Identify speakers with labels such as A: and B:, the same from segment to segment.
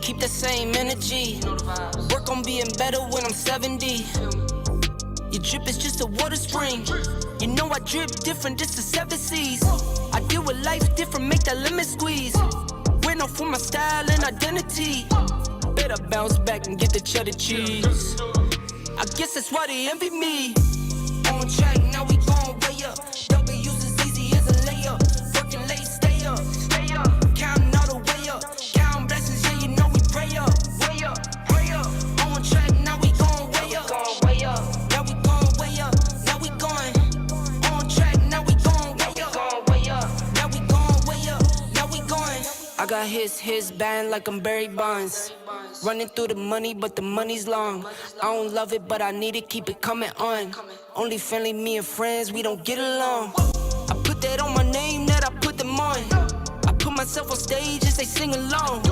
A: keep the same energy. Work on being better when I'm 70. Your drip is just a water spring. You know I drip different, this is 7 seas. I deal with life different, make that lemon squeeze. Went off for my style and identity. Better bounce back and get the cheddar cheese. I guess that's why they envy me. On track, now we gon' way up. W's as easy as a layup. Working late, stay up. Counting all the way up. Counting blessings, yeah, you know we pray up. Way up, pray up. On track, now we gon' way up. Now we gon' way up. Now we going. On track, now we gon' way up. Now we gon' way up. Now we going. I got his band like I'm Barry Bonds. Running through the money, but the money's long. I don't love it, but I need it, keep it coming on. Only friendly, me and friends, we don't get along. I put that on my name, that I put them on. I put myself on stage as they sing along.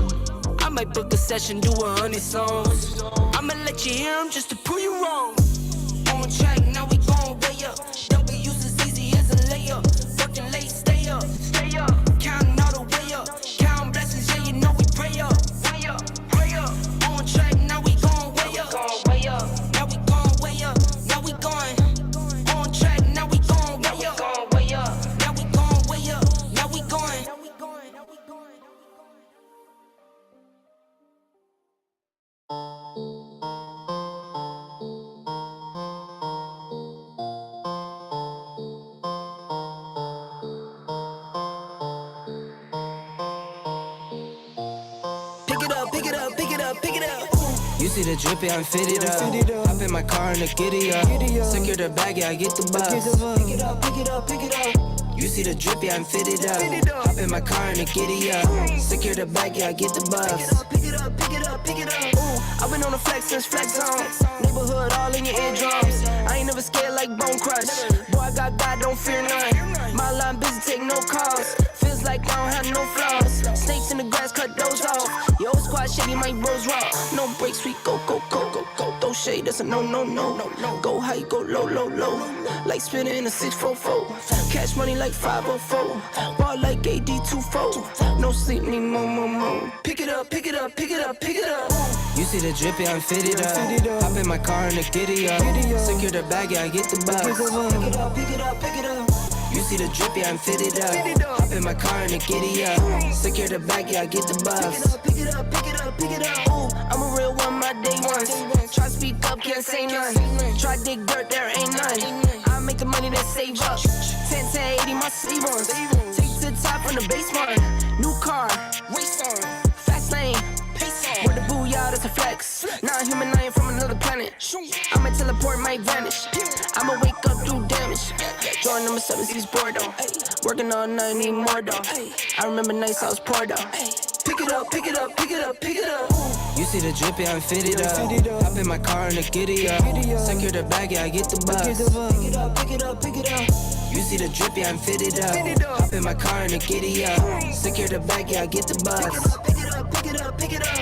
A: I might book a session, do 100 songs. I'ma let you hear them just to prove you wrong. On track, now we gon' way up. W's as easy as a layup. Working late, stay up. Counting all the way up. Counting blessings, yeah, you know we pray up. Pray up. On track, now we gon' way up. Now we gon' way up. Now we going. On track, now we gon' way up. Now we gon' way up. Now we going. Pick it up. You see the drippy, I'm fitted up. Hop in my car and the giddy up. Secure the bag, yeah, I get the bus. Pick it up. You see the drippy, I'm fitted up. Hop in my car and the giddy up. Secure the bag, yeah, I get the bus. Pick it up. Ooh, I've been on the flex since flex on. Neighborhood all in your eardrums. I ain't never scared like Bone Crush. Boy, I got God, don't fear none. My line busy, take no calls. Feels like I don't have no flaws. Snakes in the grass, cut those off. Yo, squad shady, my bros raw. No breaks, we go. Throw shade, that's a no. Go high, go low. Like spinning in a 644. Cash money like 504. Ball like AD24. No sleep, need more. Pick it up. You see the drippy, I'm fitted up. Hop in my car and the giddy up. Secure the bag, yeah, I get the bus. Pick it up. You see the drippy, I'm fitted up. Hop in my car and the giddy up. Secure the bag, yeah, I get the bus. Pick it up. Ooh, I'm a real one, my day ones. Try speak up, can't say none. Try dig dirt, there ain't none. I make the money that save up. 10 to 80, my sleeve ons. Take to the top from the basement. New car, race on. Fast lane, pace on. With the booyah, that's a flex. Not human, I ain't from another planet. I'ma teleport, might vanish. I'ma wake up, do damage. Drawing number 7, C's Bordeaux. Working all night, need more though. I remember nights I was poor though. Pick it up. You see the drippy, I'm fitted up. Hop in my car and the giddy up. Secure the bag, yeah, I get the bus. Pick it up. You see the drippy, I'm fitted up. Hop in my car and the giddy up. Secure the bag, yeah, I get the bus. Pick it up.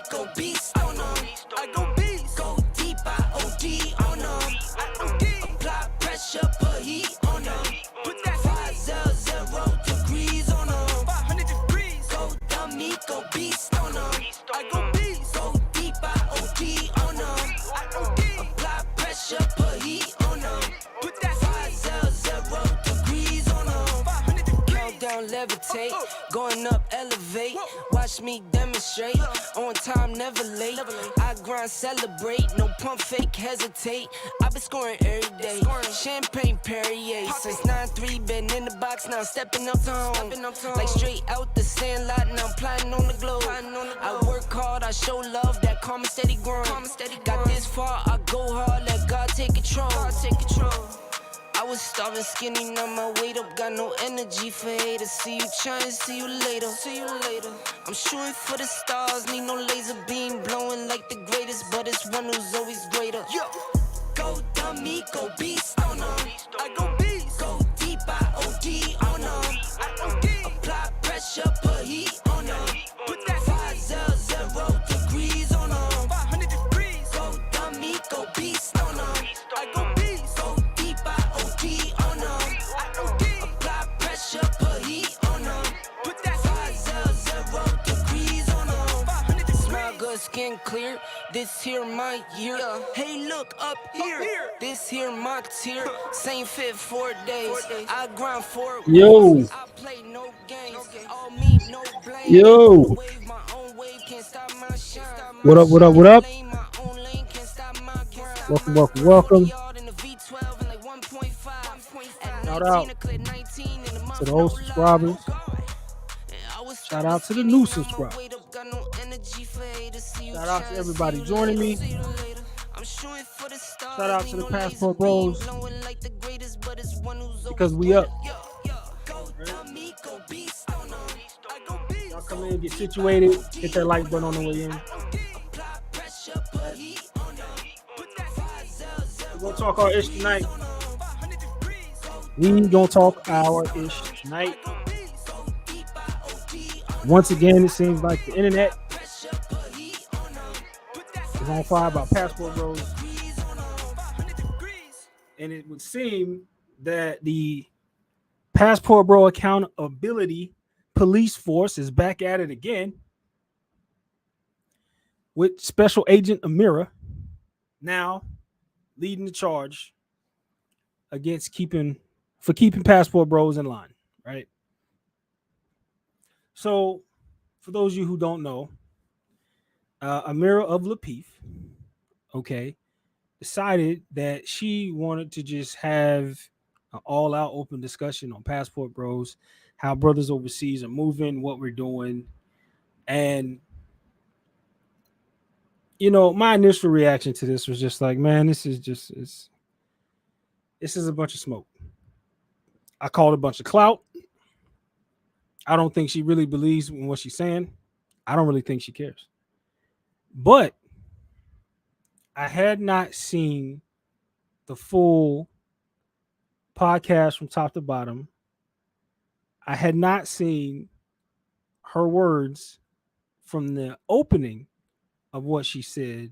A: Go beast on them. I go beast. Go deep, I OD on them. Apply pressure, put heat on them. Put that 500 degrees on them. 500 degrees. Go dummy, go beast on them. I go beast. Go deep, I OD on them. Apply pressure, put heat on them. Put that 500 degrees on them. 500 degrees. Countdown, levitate. Going up, elevate. elevate. Watch me demonstrate. On time, never late. I grind, celebrate. No pump fake, hesitate. I've been scoring every day. Champagne Perrier. Since 9-3, been in the box, now I'm stepping up to home. Like straight out the sandlot, now I'm plotting on the globe. I work hard, I show love, that karma steady growing. Got this far, I go hard, let God take control. I was starving skinny, now my weight up, got no energy for haters. See you trying, see you later. I'm shooting for the stars, need no laser beam blowing like the greatest, but it's one who's always greater. Yo, go dummy, go beast on them. I go beast, go deep, I OD on them. Apply pressure, put heat on them. Put that 500 degrees on them. 500 degrees, go dummy, go beast on them. I go beast, go deep, I OD on them. Apply pressure, put heat on them. Put that 500 degrees on them. Smile good, skin clear. This here my year. Hey, look up here. This here my tier. Same fit 4 days. I grind 4
B: Yo.
A: ways. I play no games. All me, no blame.
B: Yo.
A: Wave my own wave, can't stop my shine.
B: What up, what up, what up?
A: Lane my own lane, can't stop my grind.
B: Welcome, welcome, welcome. Shout out to the old subscribers. Shout out to the new subscribers. Shout out to everybody joining me. Shout out to the Passport Bros. Because we up. Right? Y'all come in, get situated, hit that like button on the way in. We're gonna talk our ish tonight. We gonna talk our ish tonight. Once again, it seems like the internet is on fire about Passport Bros. And it would seem that the Passport Bro Accountability Police Force is back at it again with Special Agent Amira now leading the charge against keeping Passport Bros in line, right? So, for those of you who don't know, Amira of Lapeef, okay, decided that she wanted to just have an all-out open discussion on Passport Bros, how brothers overseas are moving, what we're doing, and my initial reaction to this was just like, man, this is a bunch of smoke. I called it a bunch of clout. I don't think she really believes in what she's saying. I don't really think she cares. But I had not seen the full podcast from top to bottom. I had not seen her words from the opening of what she said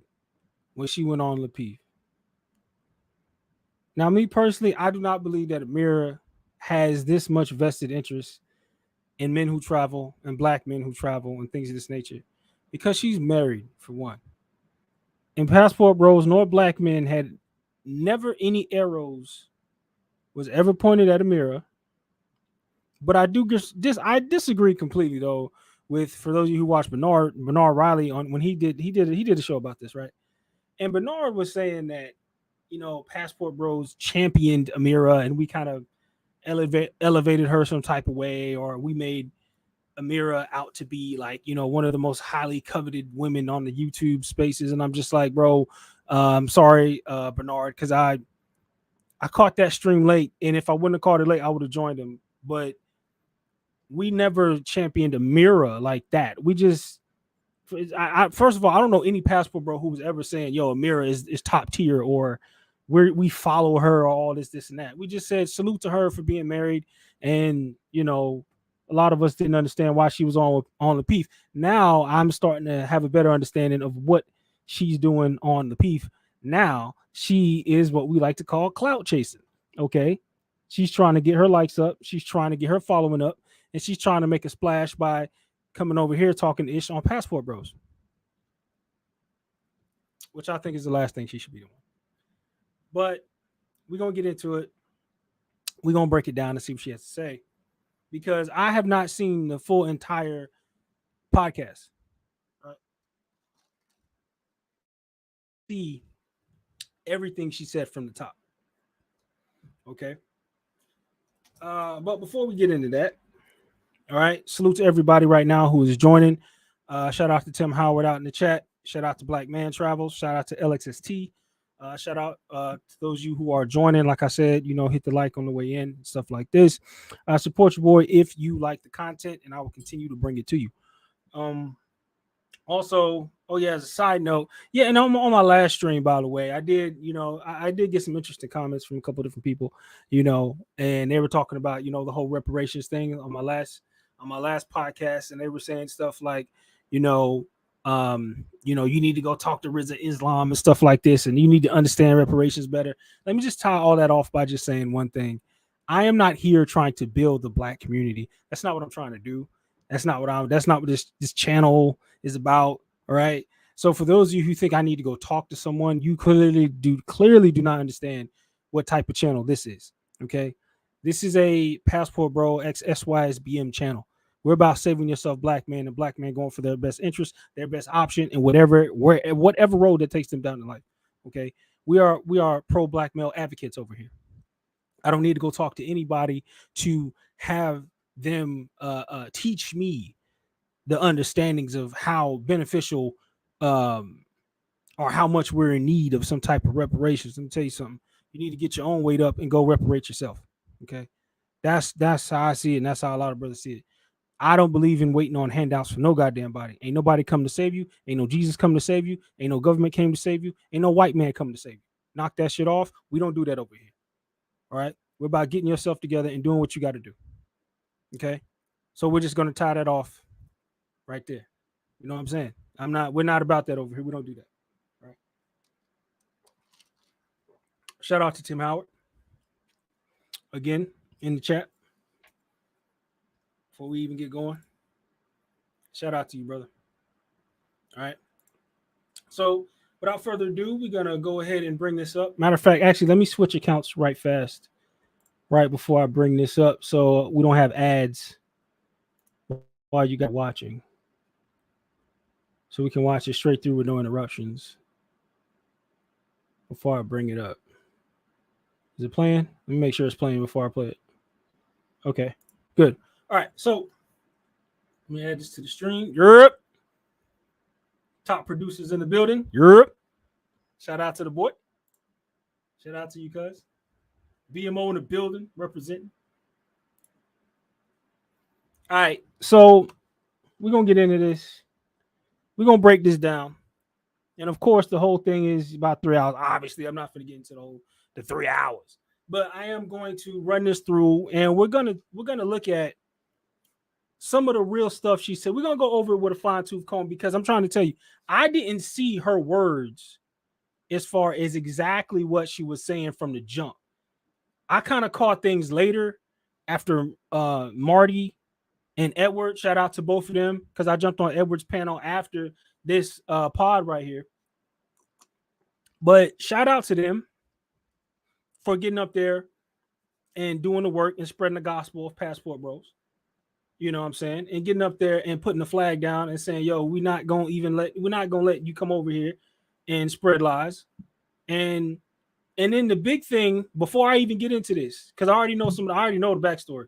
B: when she went on Lapeef. Now, me personally, I do not believe that Amira has this much vested interest in men who travel and black men who travel and things of this nature, because she's married, for one. And Passport Bros nor black men had never any arrows was ever pointed at Amira. But I disagree completely though with, for those of you who watch Bernard Riley on when he did a show about this, right? And Bernard was saying that Passport Bros championed Amira and we kind of elevated her some type of way, or we made Amira out to be like, one of the most highly coveted women on the YouTube spaces. And I'm just like, bro, I'm sorry, Bernard, because I caught that stream late. And if I wouldn't have caught it late, I would have joined him. But we never championed Amira like that. We just, first of all, I don't know any Passport Bro who was ever saying, yo, Amira is top tier, or we follow her, or all this and that. We just said salute to her for being married. And, a lot of us didn't understand why she was on Lapeef. Now I'm starting to have a better understanding of what she's doing on Lapeef. Now she is what we like to call clout chasing. Okay. She's trying to get her likes up. She's trying to get her following up. And she's trying to make a splash by coming over here talking ish on Passport Bros, which I think is the last thing she should be doing. But we're going to get into it. We're going to break it down and see what she has to say, because I have not seen the full entire podcast. Right. See everything she said from the top. Okay. But before we get into that, all right, salute to everybody right now who is joining. Shout out to Tim Howard out in the chat. Shout out to Black Man Travels. Shout out to LXST. Shout out to those of you who are joining. Like I said, hit the like on the way in, stuff like this. Support your boy if you like the content, and I will continue to bring it to you. Um, Also, oh yeah, as a side note, yeah, and on my last stream, by the way, I did, I did get some interesting comments from a couple different people, and they were talking about, the whole reparations thing on my last podcast, and they were saying stuff like, you know, you need to go talk to Rizza Islam and stuff like this, and you need to understand reparations better. Let me just tie all that off by just saying one thing. I am not here trying to build the black community. That's not what I'm trying to do. That's not what this channel is about. All right. So for those of you who think I need to go talk to someone, you clearly do not understand what type of channel this is. Okay. This is a Passport Bro X SYSBM channel. We're about saving yourself, black man, and black man going for their best interest, their best option, and whatever road that takes them down in life. Okay. We are pro black male advocates over here. I don't need to go talk to anybody to have them teach me the understandings of how beneficial or how much we're in need of some type of reparations. Let me tell you something. You need to get your own weight up and go reparate yourself. Okay. That's how I see it, and that's how a lot of brothers see it. I don't believe in waiting on handouts for no goddamn body. Ain't nobody come to save you. Ain't no Jesus come to save you. Ain't no government came to save you. Ain't no white man come to save you. Knock that shit off. We don't do that over here. All right. We're about getting yourself together and doing what you got to do. Okay. So we're just going to tie that off right there. You know what I'm saying? We're not about that over here. We don't do that. All right. Shout out to Tim Howard again in the chat before we even get going. Shout out to you, brother. All right. So without further ado, we're going to go ahead and bring this up. Matter of fact, actually, let me switch accounts right fast, right before I bring this up, so we don't have ads while you guys watching. So we can watch it straight through with no interruptions before I bring it up. Is it playing? Let me make sure it's playing before I play it. Okay, good. All right, so let me add this to the stream. Europe. Top producers in the building. Europe. Shout out to the boy. Shout out to you, cuz. BMO in the building, representing. All right, so we're going to get into this. We're going to break this down. And of course, the whole thing is about 3 hours. Obviously, I'm not going to get into the 3 hours, but I am going to run this through, and we're gonna look at some of the real stuff she said. We're gonna go over it with a fine-tooth comb, because I'm trying to tell you, I didn't see her words as far as exactly what she was saying from the jump. I kind of caught things later after Marty and Edward. Shout out to both of them, because I jumped on Edward's panel after this pod right here. But shout out to them for getting up there and doing the work and spreading the gospel of Passport Bros. You know what I'm saying? And getting up there and putting the flag down and saying, yo, we're not gonna let you come over here and spread lies. And then the big thing, before I even get into this, because I already know the backstory.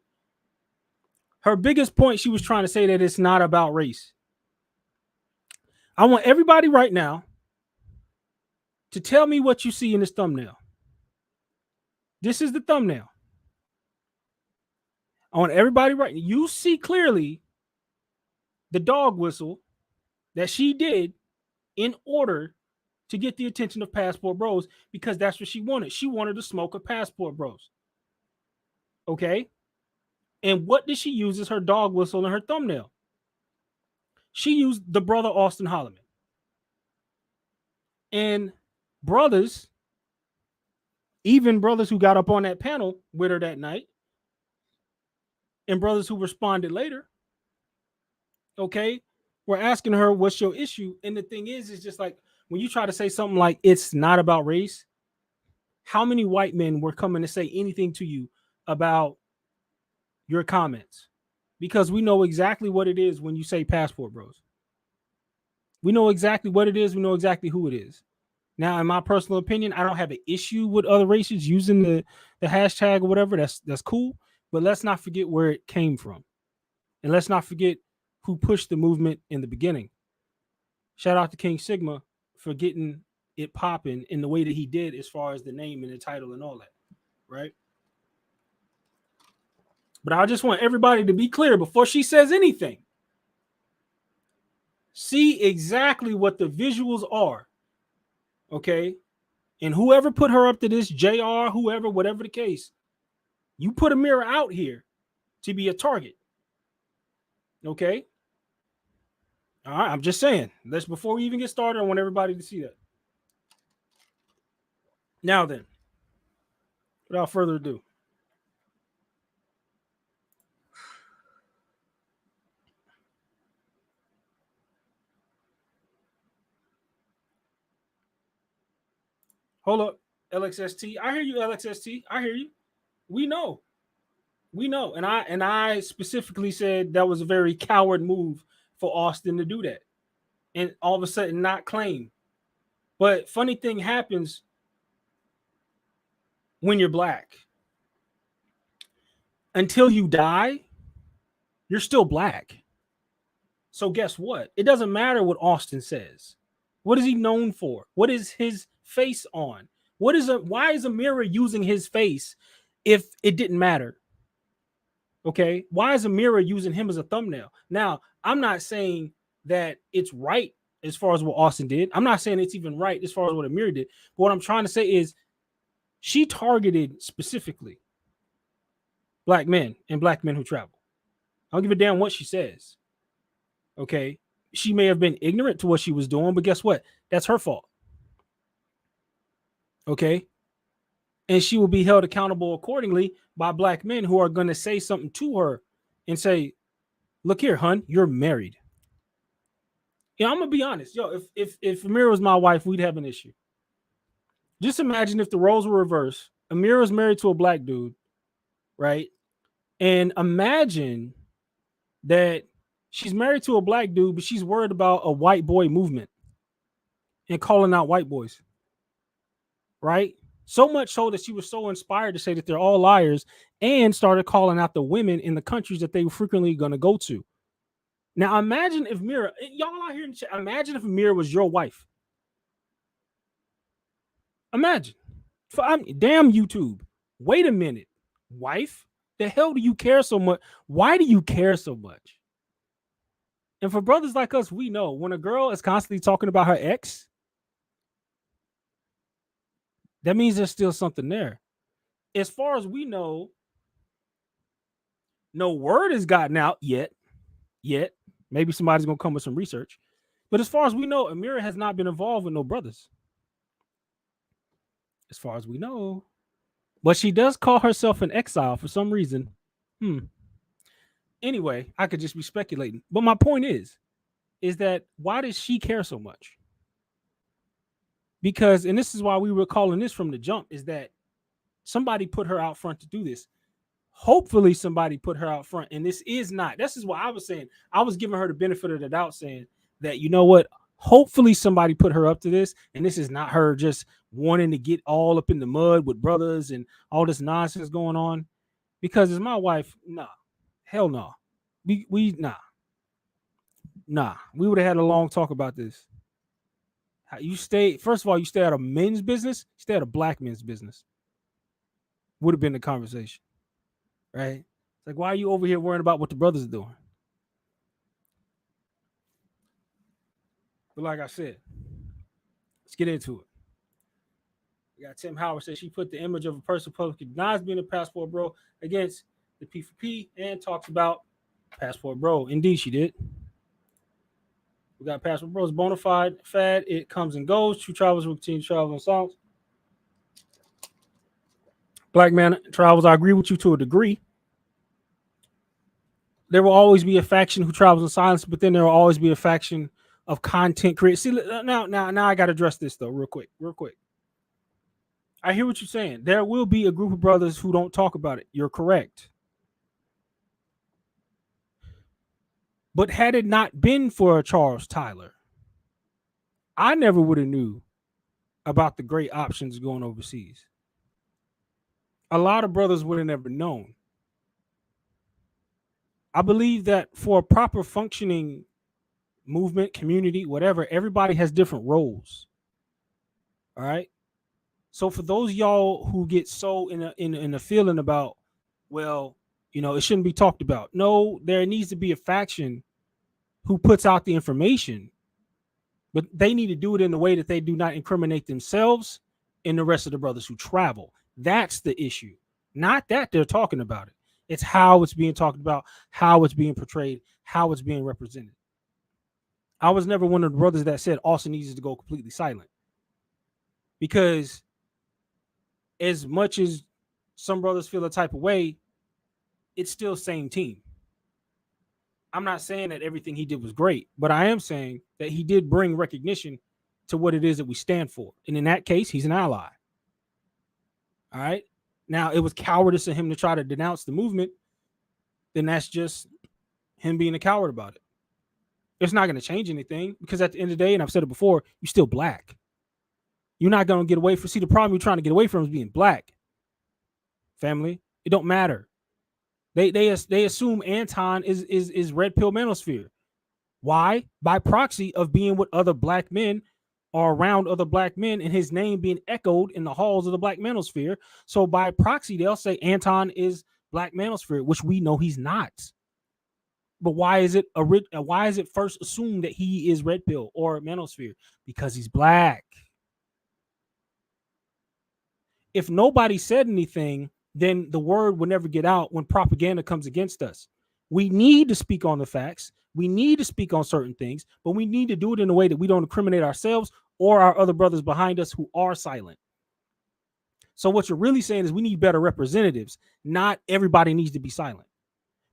B: Her biggest point, she was trying to say that it's not about race. I want everybody right now to tell me what you see in this thumbnail. This is the thumbnail. I want everybody right now. You see clearly the dog whistle that she did in order to get the attention of Passport Bros, because that's what she wanted. She wanted to smoke a Passport Bros. Okay? And what did she use as her dog whistle in her thumbnail? She used the brother Austin Holloman. And brothers, even brothers who got up on that panel with her that night, and brothers who responded later, okay, were asking her, what's your issue? And the thing is just like, when you try to say something like it's not about race, how many white men were coming to say anything to you about your comments? because we know exactly what it is when you say passport bros. We know exactly what it is. We know exactly who it is. Now, in my personal opinion, I don't have an issue with other races using the hashtag or whatever. That's cool. But let's not forget where it came from. And let's not forget who pushed the movement in the beginning. Shout out to King Sigma for getting it popping in the way that he did as far as the name and the title and all that. Right. But I just want everybody to be clear before she says anything. See exactly what the visuals are. Okay. And whoever put her up to this, JR, whoever, whatever the case, you put a mirror out here to be a target. Okay. All right. I'm just saying. Let's before we even get started, I want everybody to see that. Now then, without further ado. Hold up, LXST. I hear you, LXST. I hear you. We know. We know. And I specifically said that was a very coward move for Austin to do that. And all of a sudden not claim. But funny thing happens when you're black. Until you die, you're still black. So guess what? It doesn't matter what Austin says. What is he known for? What is his face on? Why is Amira using his face if it didn't matter? Okay. Why is Amira using him as a thumbnail? Now, I'm not saying that it's right as far as what Austin did. I'm not saying it's even right as far as what Amira did. But what I'm trying to say is she targeted specifically black men and black men who travel. I don't give a damn what she says. Okay. She may have been ignorant to what she was doing, but guess what? That's her fault. Okay. And she will be held accountable accordingly by black men who are going to say something to her and say, look here, hun, you're married. Yeah, I'm gonna be honest. Yo, if Amira was my wife, we'd have an issue. Just imagine if the roles were reversed. Amira's married to a black dude, right? And imagine that she's married to a black dude, but she's worried about a white boy movement and calling out white boys, right? So much so that she was so inspired to say that they're all liars and started calling out the women in the countries that they were frequently going to go to. Now, imagine if Mira, y'all out here in chat, imagine if Mira was your wife. Imagine. Damn YouTube. Wait a minute. Wife? The hell do you care so much? Why do you care so much? And for brothers like us, we know when a girl is constantly talking about her ex, that means there's still something there. As far as we know, no word has gotten out yet. Maybe somebody's going to come with some research. But as far as we know, Amira has not been involved with no brothers. As far as we know. But she does call herself an exile for some reason. Anyway, I could just be speculating. But my point is that why does she care so much? Because, and this is why we were calling this from the jump, is that somebody put her out front to do this. Hopefully somebody put her out front. And this is what I was saying. I was giving her the benefit of the doubt saying that, you know what? Hopefully somebody put her up to this. And this is not her just wanting to get all up in the mud with brothers and all this nonsense going on. Because as my wife, nah. Hell no. We nah. We would have had a long talk about this. You stay, first of all, you stay out of men's business, stay out of black men's business. Would have been the conversation. Right? It's like, why are you over here worrying about what the brothers are doing? But like I said, let's get into it. We got Tim Howard says she put the image of a person publicly denies being a passport bro against the P4P and talks about passport bro. Indeed, she did. We got passport bros bona fide fad. It comes and goes. True travels will continue to travel in songs. Black man travels. I agree with you to a degree. There will always be a faction who travels in silence, but then there will always be a faction of content creators. See, now I got to address this though, real quick. I hear what you're saying. There will be a group of brothers who don't talk about it. You're correct. But had it not been for Charles Tyler, I never would have knew about the great options going overseas. A lot of brothers would have never known. I believe that for a proper functioning movement, community, whatever, everybody has different roles. All right. So for those y'all who get so in a feeling about, well, it shouldn't be talked about. No, there needs to be a faction who puts out the information, but they need to do it in a way that they do not incriminate themselves and the rest of the brothers who travel. That's the issue. Not that they're talking about it. It's how it's being talked about, how it's being portrayed, how it's being represented. I was never one of the brothers that said Austin needs to go completely silent, because as much as some brothers feel a type of way, it's still same team. I'm not saying that everything he did was great, but I am saying that he did bring recognition to what it is that we stand for. And in that case, he's an ally. All right. Now, it was cowardice of him to try to denounce the movement. Then that's just him being a coward about it. It's not going to change anything, because at the end of the day, and I've said it before, you're still black. You're not going to get away from. See, the problem you're trying to get away from is being black. Family, it don't matter. They assume Anton is red pill manosphere. Why? By proxy of being with other black men or around other black men, and his name being echoed in the halls of the black manosphere. So by proxy, they'll say Anton is black manosphere, which we know he's not. But why is it first assumed that he is red pill or manosphere? Because he's black. If nobody said anything, then the word will never get out when propaganda comes against us. We need to speak on the facts. We need to speak on certain things, but we need to do it in a way that we don't incriminate ourselves or our other brothers behind us who are silent. So what you're really saying is we need better representatives. Not everybody needs to be silent,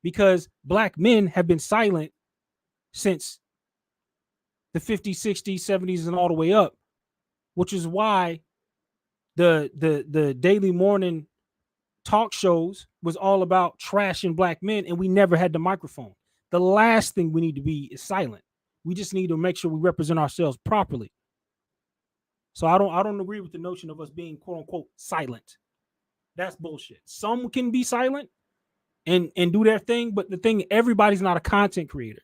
B: because black men have been silent since the 50s, 60s, 70s, and all the way up, which is why the Daily Morning talk shows was all about trashing black men, and we never had the microphone. The last thing we need to be is silent. We just need to make sure we represent ourselves properly. So I don't agree with the notion of us being quote unquote silent. That's bullshit. Some can be silent and do their thing, but the thing, everybody's not a content creator.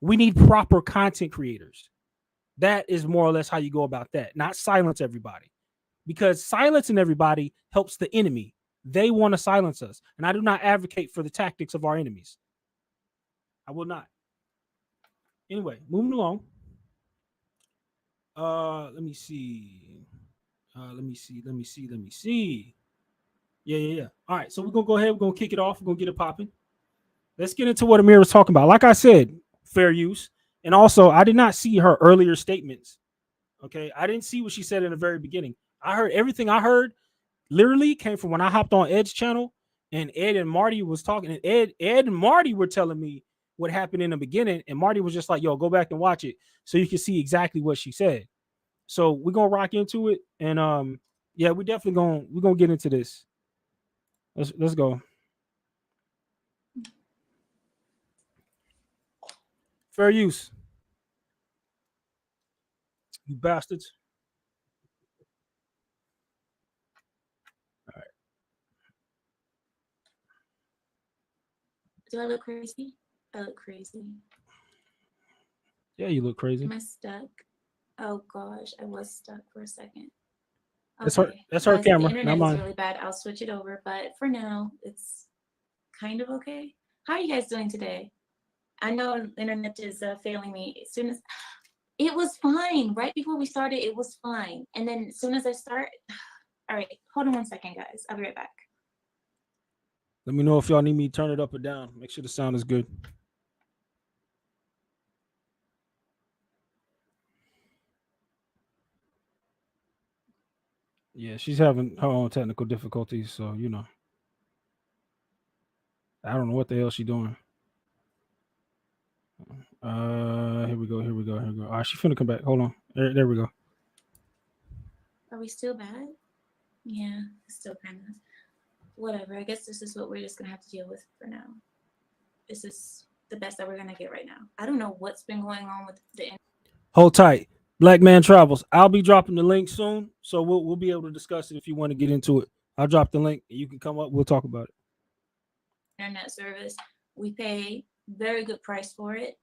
B: We need proper content creators. That is more or less how you go about that. Not silence everybody, because silencing everybody helps the enemy. They want to silence us, and I do not advocate for the tactics of our enemies. I will not. Anyway, moving along. Let me see. Let me see. Yeah. All right, so we're gonna go ahead. We're gonna kick it off. We're gonna get it popping. Let's get into what Amir was talking about. Like I said, fair use, and also I did not see her earlier statements. Okay, I didn't see what she said in the very beginning. I heard everything I heard literally came from when I hopped on Ed's channel and Ed and Marty was talking, and Ed and Marty were telling me what happened in the beginning, and Marty was just like, "Yo, go back and watch it so you can see exactly what she said." So we're gonna rock into it, and yeah, we're gonna get into this. Let's go. Fair use, you bastards. All right.
C: Do I look crazy? I look crazy.
B: Yeah, you look crazy.
C: Am I stuck? Oh gosh, I was stuck for a second.
B: That's her.
C: Okay,
B: That's her
C: guys, if the
B: camera, not
C: internet is
B: mine.
C: really bad, I'll switch it over. But for now, it's kind of okay. How are you guys doing today? I know the internet is failing me. As soon as it was fine, right before we started, it was fine. And then as soon as I start, all right, hold on one second, guys. I'll be right back.
B: Let me know if y'all need me to turn it up or down. Make sure the sound is good. Yeah, she's having her own technical difficulties, so I don't know what the hell she's doing. Here we go. Here we go. Here we go. All right, she's finna come back. Hold on. There we go.
C: Are we still bad? Yeah, it's still kind of whatever. I guess this is what we're just gonna have to deal with for now. This is the best that we're gonna get right now. I don't know what's been going on with the.
B: Hold tight. Black Man Travels. I'll be dropping the link soon, so we'll be able to discuss it if you want to get into it. I'll drop the link. You can come up. We'll talk about it.
C: Internet service. We pay very good price for it,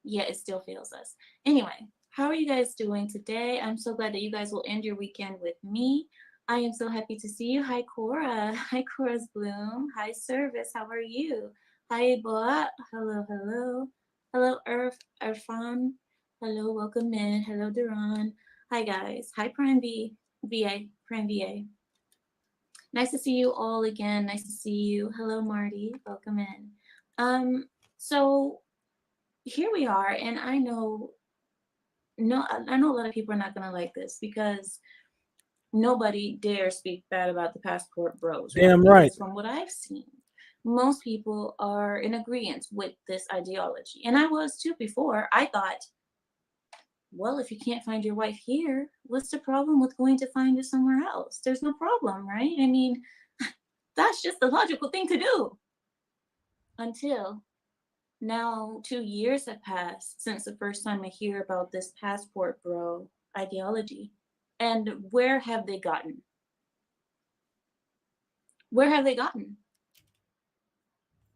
C: yet it still fails us. Anyway, how are you guys doing today? I'm so glad that you guys will end your weekend with me. I am so happy to see you. Hi, Cora. Hi, Cora's Bloom. Hi, Service. How are you? Hi, Boa. Hello, hello. Hello, Irfan. Hello, welcome in. Hello, Duran. Hi, guys. Hi, Prime VA. Prime VA. Nice to see you all again. Nice to see you. Hello, Marty. Welcome in. So here we are, and I know a lot of people are not gonna like this because nobody dares speak bad about the passport bros.
B: Damn right.
C: Because from what I've seen, most people are in agreement with this ideology, and I was too before. I thought, well, if you can't find your wife here, what's the problem with going to find her somewhere else? There's no problem, right? I mean, that's just the logical thing to do. Until now, 2 years have passed since the first time I hear about this passport bro ideology. And where have they gotten? Where have they gotten?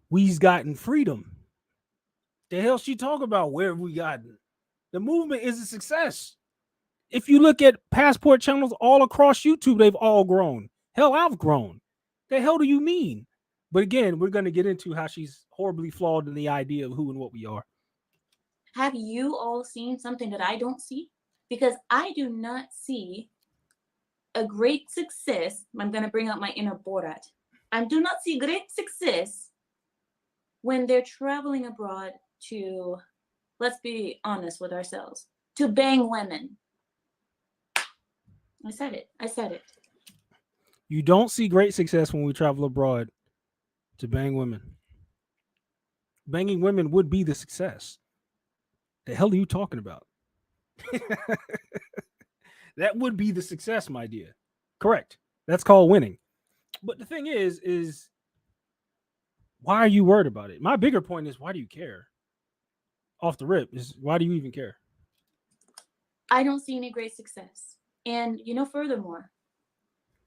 B: We's gotten freedom. The hell she talk about? Where have we gotten? The movement is a success. If you look at passport channels all across YouTube, they've all grown. Hell, I've grown. The hell do you mean? But again, we're going to get into how she's horribly flawed in the idea of who and what we are.
C: Have you all seen something that I don't see? Because I do not see a great success. I'm going to bring out my inner Borat. I do not see great success when they're traveling abroad to, let's be honest with ourselves, to bang women. I said it.
B: You don't see great success when we travel abroad to bang women. Banging women would be the success. The hell are you talking about? That would be the success, my dear. Correct. That's called winning. But the thing is why are you worried about it? My bigger point is, why do you care? Off the rip is, why do you even care?
C: I don't see any great success. And furthermore,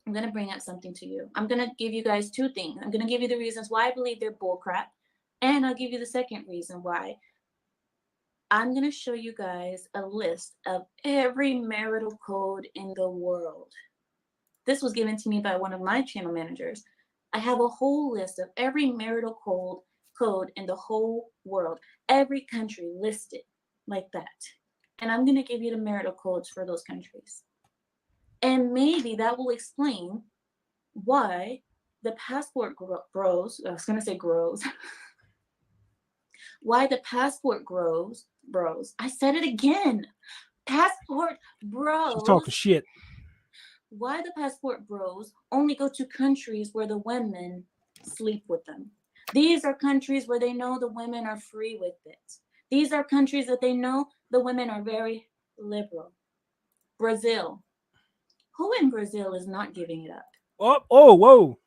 C: I'm going to bring up something to you. I'm going to give you guys two things. I'm going to give you the reasons why I believe they're bullcrap. And I'll give you the second reason why. I'm going to show you guys a list of every marital code in the world. This was given to me by one of my channel managers. I have a whole list of every marital code in the whole world. Every country listed like that. And I'm going to give you the marital codes for those countries. And maybe that will explain why the passport bros, I was going to say grows, why the passport bros, I said it again, passport bros.
B: She's talking shit.
C: Why the passport bros only go to countries where the women sleep with them. These are countries where they know the women are free with it. These are countries that they know the women are very liberal. Brazil. Who in Brazil is not giving it up?
B: Whoa. Whoa.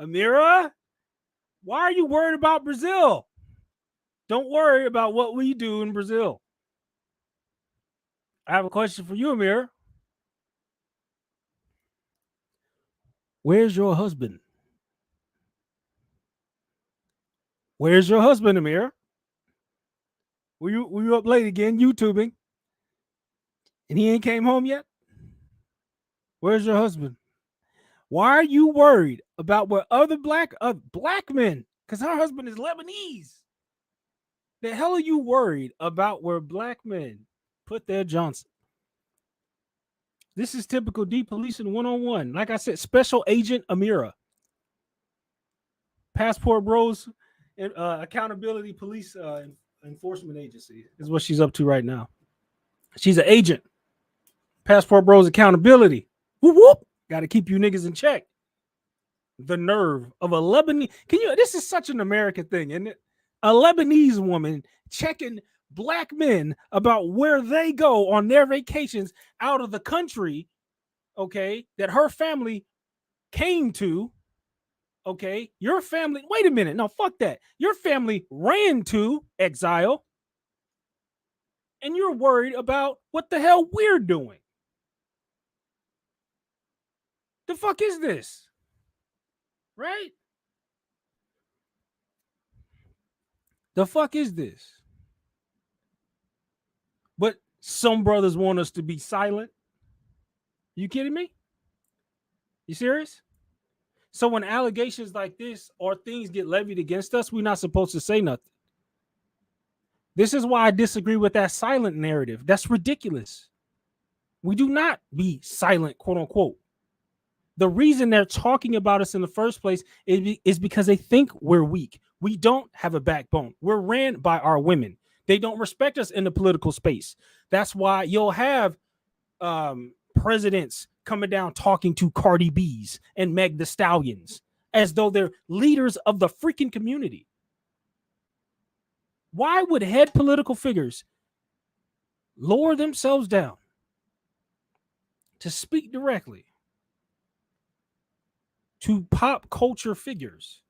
B: Amira, why are you worried about Brazil? Don't worry about what we do in Brazil. I have a question for you, Amira. Where's your husband? Where's your husband, Amira? Were you up late again, YouTubing? And he ain't came home yet? Where's your husband? Why are you worried about where other black men? Because her husband is Lebanese. The hell are you worried about where black men put their Johnson? This is typical depolicing 101. Like I said, Special Agent Amira. Passport Bros and Accountability Police Enforcement Agency is what she's up to right now. She's an agent. Passport Bros Accountability. Whoop whoop. Got to keep you niggas in check. The nerve of a Lebanese. This is such an American thing, isn't it? A Lebanese woman checking black men about where they go on their vacations out of the country, okay, that her family came to, Okay, your family, wait a minute. No, fuck that. Your family ran to exile, and you're worried about what the hell we're doing. The fuck is this? Right? The fuck is this? But some brothers want us to be silent. You kidding me? You serious? So when allegations like this or things get levied against us, we're not supposed to say nothing. This is why I disagree with that silent narrative. That's ridiculous. We do not be silent, quote unquote. The reason they're talking about us in the first place is because they think we're weak. We don't have a backbone. We're ran by our women. They don't respect us in the political space. That's why you'll have presidents coming down talking to Cardi B's and Meg the Stallions as though they're leaders of the freaking community. Why would head political figures lower themselves down to speak directly to pop culture figures?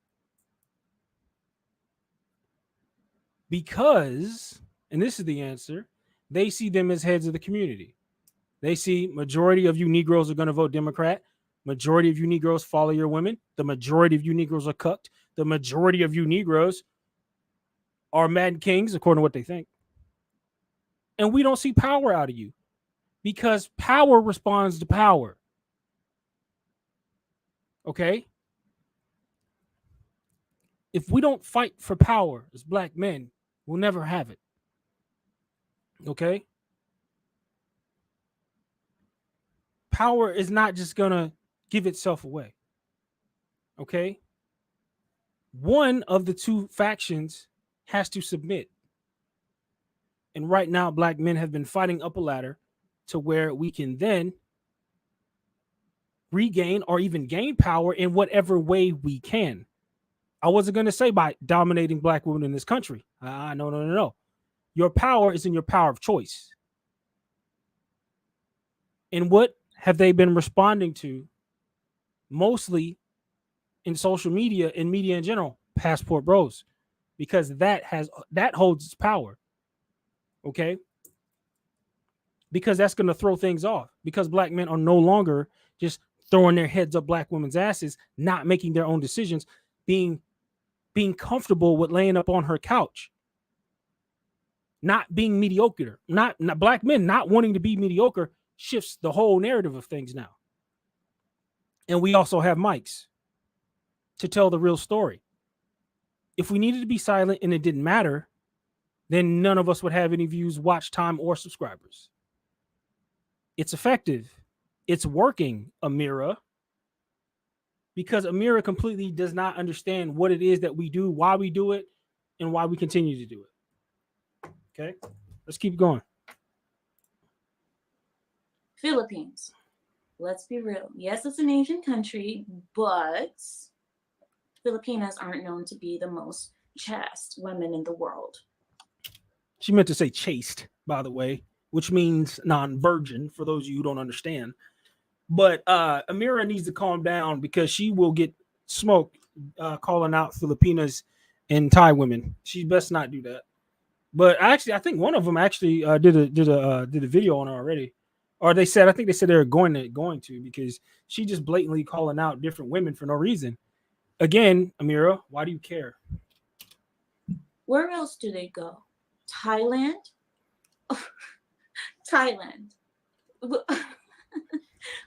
B: Because, and this is the answer, they see them as heads of the community. They see majority of you Negroes are going to vote Democrat. Majority of you Negroes follow your women. The majority of you Negroes are cucked. The majority of you Negroes are mad kings, according to what they think. And we don't see power out of you because power responds to power. Okay? If we don't fight for power as black men, we'll never have it. Okay? Power is not just going to give itself away. Okay? One of the two factions has to submit. And right now, black men have been fighting up a ladder to where we can then regain or even gain power in whatever way we can. I wasn't going to say by dominating black women in this country. No. Your power is in your power of choice. And what have they been responding to mostly in social media and media in general? Passport bros, because that holds its power. Okay? Because that's going to throw things off, because black men are no longer just throwing their heads up black women's asses, not making their own decisions, being comfortable with laying up on her couch, not being mediocre. Not black men not wanting to be mediocre shifts the whole narrative of things now. And we also have mics to tell the real story. If we needed to be silent and it didn't matter, then none of us would have any views, watch time, or subscribers. It's effective. It's working, Amira. Because Amira completely does not understand what it is that we do, why we do it, and why we continue to do it. Okay, let's keep going.
C: Philippines. Let's be real. Yes, it's an Asian country, but Filipinas aren't known to be the most chaste women in the world.
B: She meant to say chaste, by the way, which means non-virgin, for those of you who don't understand. But Amira needs to calm down because she will get smoked calling out Filipinas and Thai women. She best not do that. But actually, I think one of them actually did a video on her already, or I think they said they were going to because she just blatantly calling out different women for no reason. Again, Amira, why do you care?
C: Where else do they go? Thailand? Thailand.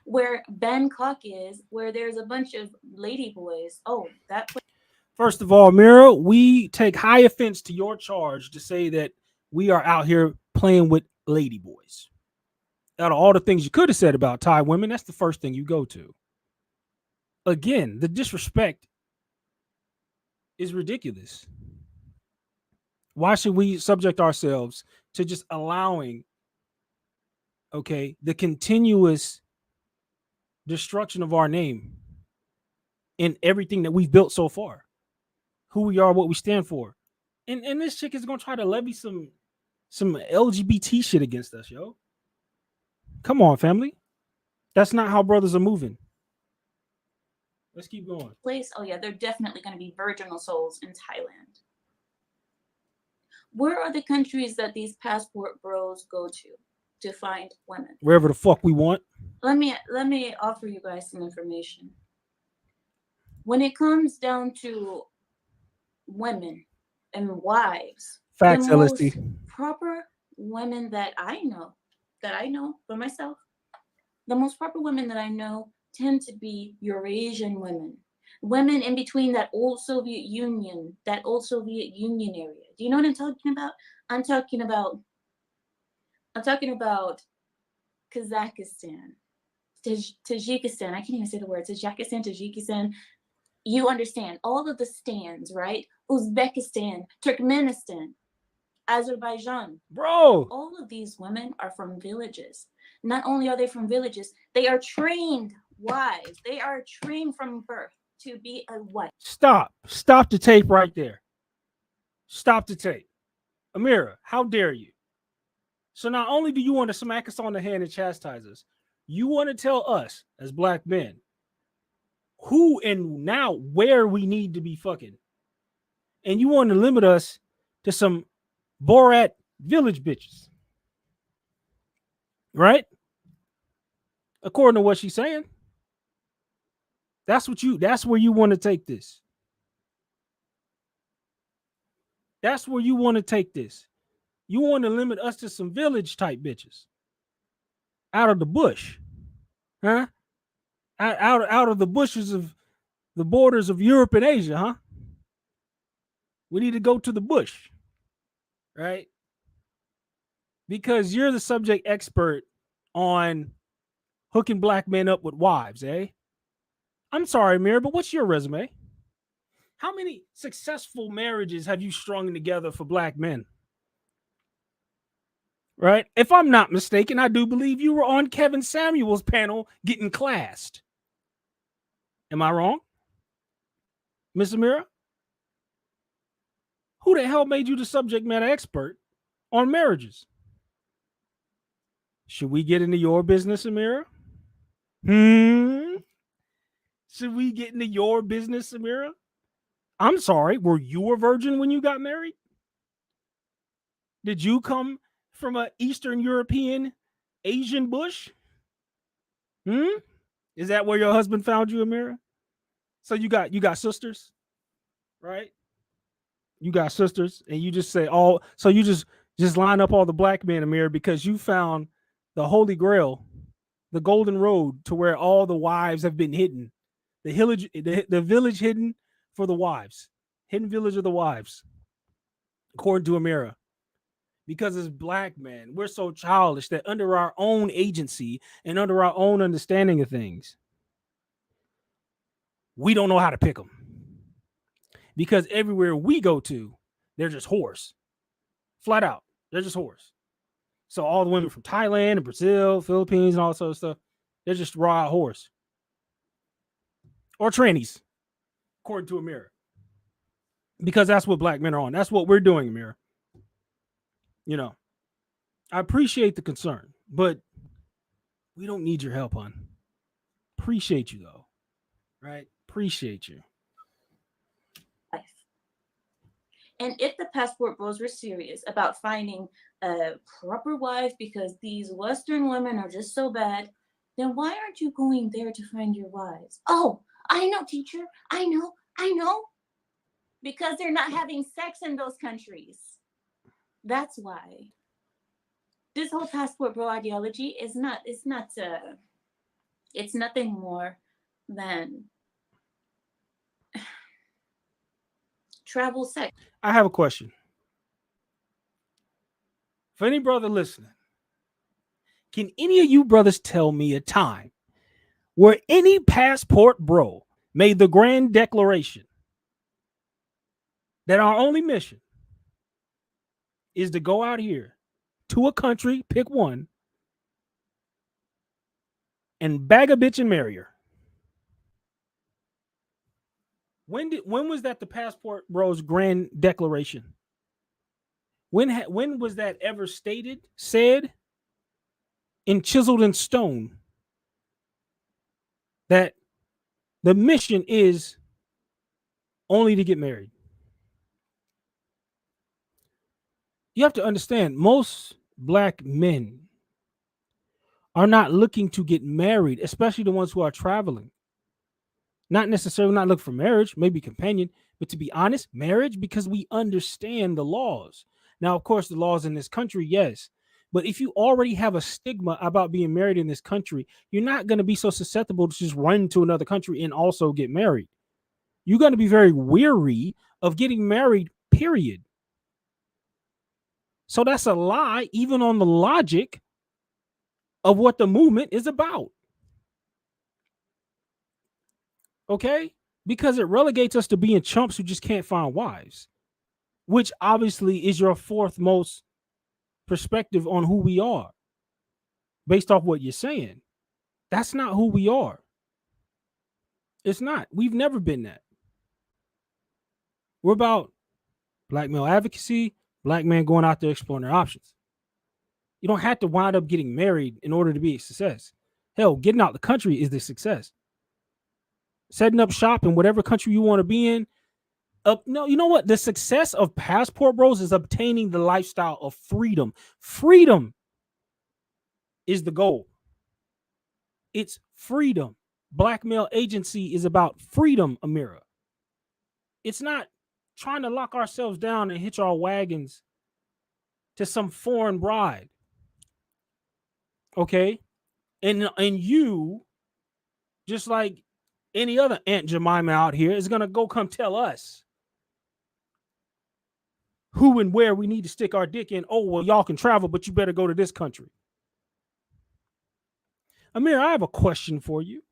C: Where Bangkok is, where there's a bunch of lady boys. Oh, that place.
B: First of all, Mira, we take high offense to your charge to say that we are out here playing with lady boys. Out of all the things you could have said about Thai women, that's the first thing you go to. Again, the disrespect is ridiculous. Why should we subject ourselves to just allowing, okay, the continuous destruction of our name in everything that we've built so far? Who we are, what we stand for. And this chick is gonna try to levy some LGBT shit against us, yo. Come on, family. That's not how brothers are moving. Let's keep going.
C: Place, oh yeah, they're definitely going to be virginal souls in Thailand. Where are the countries that these passport bros go to find women?
B: Wherever the fuck we want.
C: Let me offer you guys some information. When it comes down to women and wives,
B: Facts,
C: the most
B: LSD.
C: proper women that I know for myself, the most proper women that I know tend to be Eurasian women. Women in between that old Soviet Union area. Do you know what I'm talking about? I'm talking about Kazakhstan, Tajikistan. I can't even say the word. Tajikistan. You understand all of the stands, right? Uzbekistan, Turkmenistan, Azerbaijan.
B: Bro.
C: All of these women are from villages. Not only are they from villages, they are trained wives. They are trained from birth to be a wife.
B: Stop the tape right there. Stop the tape. Amira, how dare you? So not only do you want to smack us on the hand and chastise us, you want to tell us as black men who and now where we need to be fucking. And you want to limit us to some Borat village bitches. Right? According to what she's saying. That's where you want to take this. That's where you want to take this. You want to limit us to some village type bitches. Out of the bush. Huh? Out of the bushes of the borders of Europe and Asia, huh? We need to go to the bush. Right? Because you're the subject expert on hooking black men up with wives, eh? I'm sorry, Mir, but what's your resume? How many successful marriages have you strung together for black men? Right? If I'm not mistaken, I do believe you were on Kevin Samuel's panel getting classed. Am I wrong? Miss Amira? Who the hell made you the subject matter expert on marriages? Should we get into your business, Amira? Should we get into your business, Amira? I'm sorry, were you a virgin when you got married? Did you come from an Eastern European Asian bush? Is that where your husband found you, Amira? So you got sisters, right? You got sisters, and you just say all. So you just line up all the black men, Amira, because you found the Holy Grail, the golden road to where all the wives have been hidden, the village hidden for the wives, hidden village of the wives, according to Amira. Because as black men, we're so childish that under our own agency and under our own understanding of things, we don't know how to pick them. Because everywhere we go to, they're just whores. Flat out. They're just whores. So all the women from Thailand and Brazil, Philippines, and all that sort of stuff, they're just raw whores. Or trannies, according to Amira. Because that's what black men are on. That's what we're doing, Amira. You know, I appreciate the concern, but we don't need your help, hon. Appreciate you, though. Right? Appreciate you.
C: And if the passport bros were serious about finding a proper wife because these Western women are just so bad, then why aren't you going there to find your wives? Oh, I know, teacher. I know. Because they're not having sex in those countries. That's why. This whole passport bro ideology is it's nothing more than travel sex.
B: I have a question. For any brother listening, can any of you brothers tell me a time where any passport bro made the grand declaration that our only mission is to go out here to a country, pick one, and bag a bitch and marry her? When was that the passport bro's grand declaration? When was that ever said, and chiseled in stone, that The mission is only to get married. You have to understand, most black men are not looking to get married, especially the ones who are traveling. Not necessarily not looking for marriage, maybe companion, but to be honest, marriage because we understand the laws. Now, of course, the laws in this country, yes. But if you already have a stigma about being married in this country, you're not going to be so susceptible to just run to another country and also get married. You're going to be very weary of getting married, period. So that's a lie, even on the logic of what the movement is about. Okay? Because it relegates us to being chumps who just can't find wives, which obviously is your fourth most perspective on who we are based off what you're saying. That's not who we are. It's not. We've never been that. We're about black male advocacy, black men going out there exploring their options. You don't have to wind up getting married in order to be a success. Hell, getting out the country is the success. Setting up shop in whatever country you want to be in. No, you know what? The success of Passport Bros is obtaining the lifestyle of freedom. Freedom is the goal. It's freedom. Black male agency is about freedom, Amira. It's not trying to lock ourselves down and hitch our wagons to some foreign bride. Okay? And you, just like any other Aunt Jemima out here, is going to go come tell us who and where we need to stick our dick in. Oh, well, y'all can travel, but you better go to this country. Amir, I have a question for you.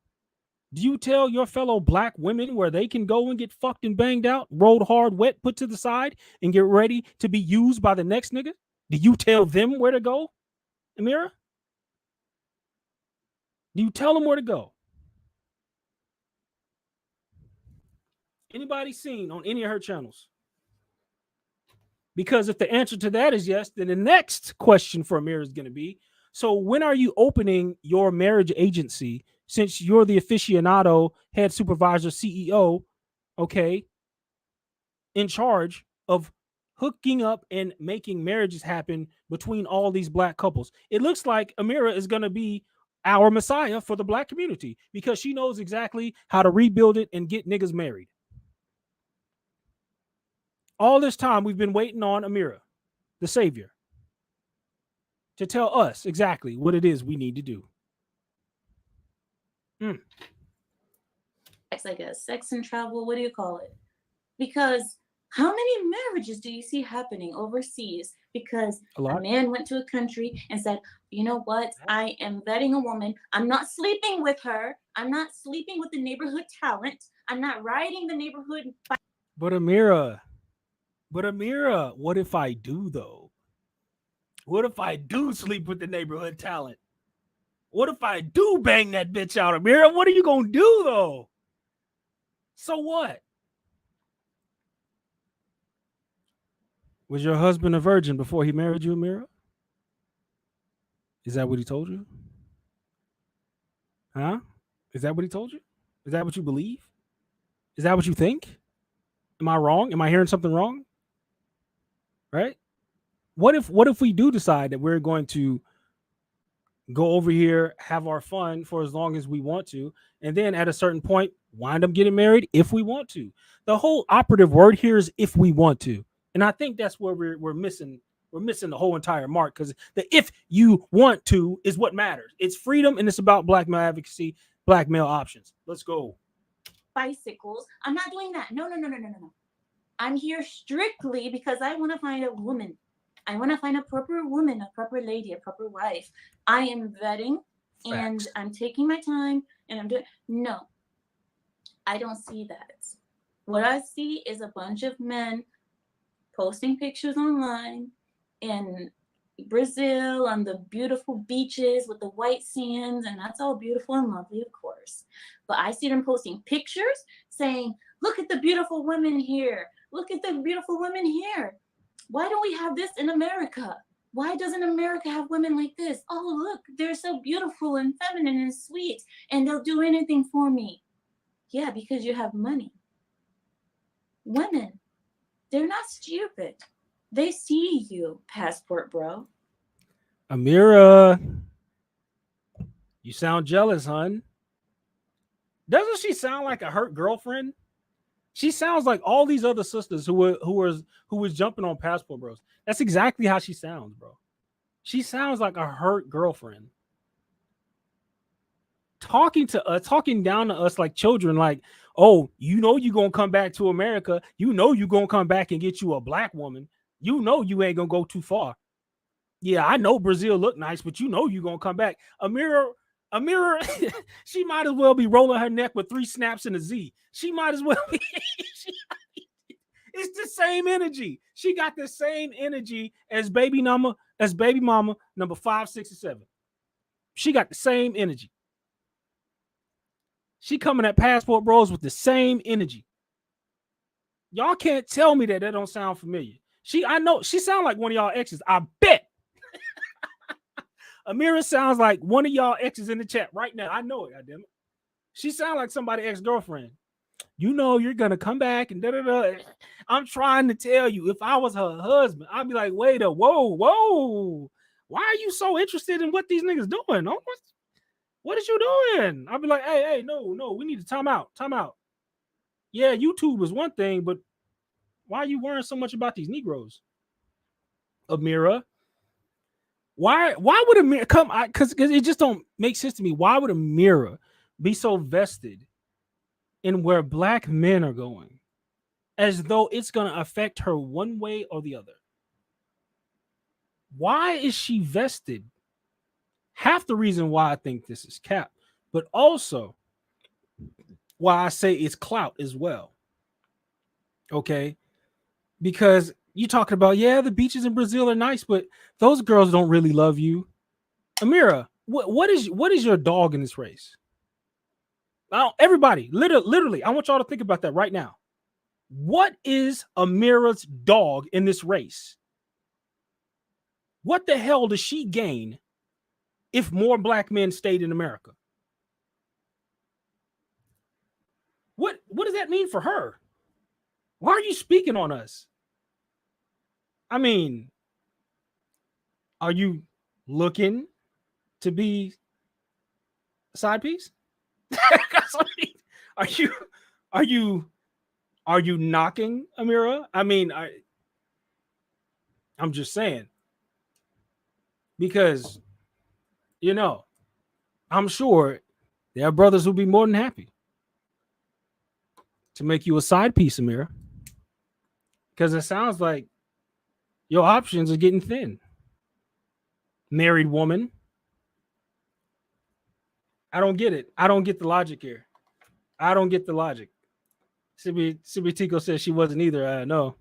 B: Do you tell your fellow black women where they can go and get fucked and banged out, rolled hard, wet, put to the side, and get ready to be used by the next nigga? Do you tell them where to go, Amira? Do you tell them where to go? Anybody seen on any of her channels? Because if the answer to that is yes, then the next question for Amira is going to be, so when are you opening your marriage agency, since you're the aficionado, head supervisor, CEO, okay, in charge of hooking up and making marriages happen between all these black couples? It looks like Amira is going to be our messiah for the black community because she knows exactly how to rebuild it and get niggas married. All this time we've been waiting on Amira, the savior, to tell us exactly what it is we need to do.
C: It's like a sex and travel, what do you call it? Because how many marriages do you see happening overseas? Because a man went to a country and said, you know what? I am vetting a woman. I'm not sleeping with her. I'm not sleeping with the neighborhood talent. I'm not riding the neighborhood.
B: But Amira, what if I do though? What if I do sleep with the neighborhood talent? What if I do bang that bitch out, Amira? What are you gonna do though? So what? Was your husband a virgin before he married you, Amira? Is that what he told you? Huh? Is that what he told you? Is that what you believe? Is that what you think? Am I wrong? Am I hearing something wrong? Right? What if we do decide that we're going to go over here, have our fun for as long as we want to, and then at a certain point wind up getting married if we want to? The whole operative word here is if we want to. And I think that's where we're missing the whole entire mark, because the if you want to is what matters. It's freedom and it's about black male advocacy, black male options. Let's go.
C: Bicycles. I'm not doing that. No. I'm here strictly because I want to find a woman. I want to find a proper woman, a proper lady, a proper wife. I am vetting and I'm taking my time and I'm doing. No, I don't see that. What I see is a bunch of men posting pictures online in Brazil on the beautiful beaches with the white sands, and that's all beautiful and lovely, of course. But I see them posting pictures saying, look at the beautiful women here. Look at the beautiful women here. Why don't we have this in America? Why doesn't America have women like this? Oh, look, they're so beautiful and feminine and sweet, and they'll do anything for me. Yeah, because you have money. Women, they're not stupid. They see you, passport bro.
B: Amira, you sound jealous, hun. Doesn't she sound like a hurt girlfriend? She sounds like all these other sisters who was jumping on passport bros. That's exactly how she sounds, bro. She sounds like a hurt girlfriend. Talking down to us like children, like, oh, you know you gonna come back to America. You know you gonna come back and get you a black woman. You know you ain't gonna go too far. Yeah, I know Brazil look nice, but you know you gonna come back. Amira, she might as well be rolling her neck with 3 snaps and a Z. She might as well be. It's the same energy. She got the same energy as baby mama number 5, 6, and 7. She got the same energy. She coming at passport bros with the same energy. Y'all can't tell me that don't sound familiar. I know she sound like one of y'all exes. I bet. Amira sounds like one of y'all exes in the chat right now. I know it. Goddamn it. She sounds like somebody ex-girlfriend. You know you're gonna come back and da da da. I'm trying to tell you, if I was her husband, I'd be like, wait a whoa. Why are you so interested in what these niggas doing? Oh, what is you doing? I'd be like, hey, no, we need to time out. Yeah, YouTube is one thing, but why are you worrying so much about these Negroes? Amira. Why would Amira come? Because it just don't make sense to me. Why would Amira be so vested in where black men are going, as though it's going to affect her one way or the other? Why is she vested? Half the reason why I think this is cap, but also why I say it's clout as well. Okay, because you talking about, yeah, the beaches in Brazil are nice, but those girls don't really love you. Amira, what is your dog in this race? Now, everybody, literally, I want y'all to think about that right now. What is Amira's dog in this race? What the hell does she gain if more black men stayed in America? What does that mean for her? Why are you speaking on us? I mean, are you looking to be a side piece? Are you knocking Amira? I mean, I'm just saying, because I'm sure there are brothers who'll be more than happy to make you a side piece, Amira, because it sounds like your options are getting thin. Married woman. I don't get it. I don't get the logic here. I don't get the logic. Tico says she wasn't either. No.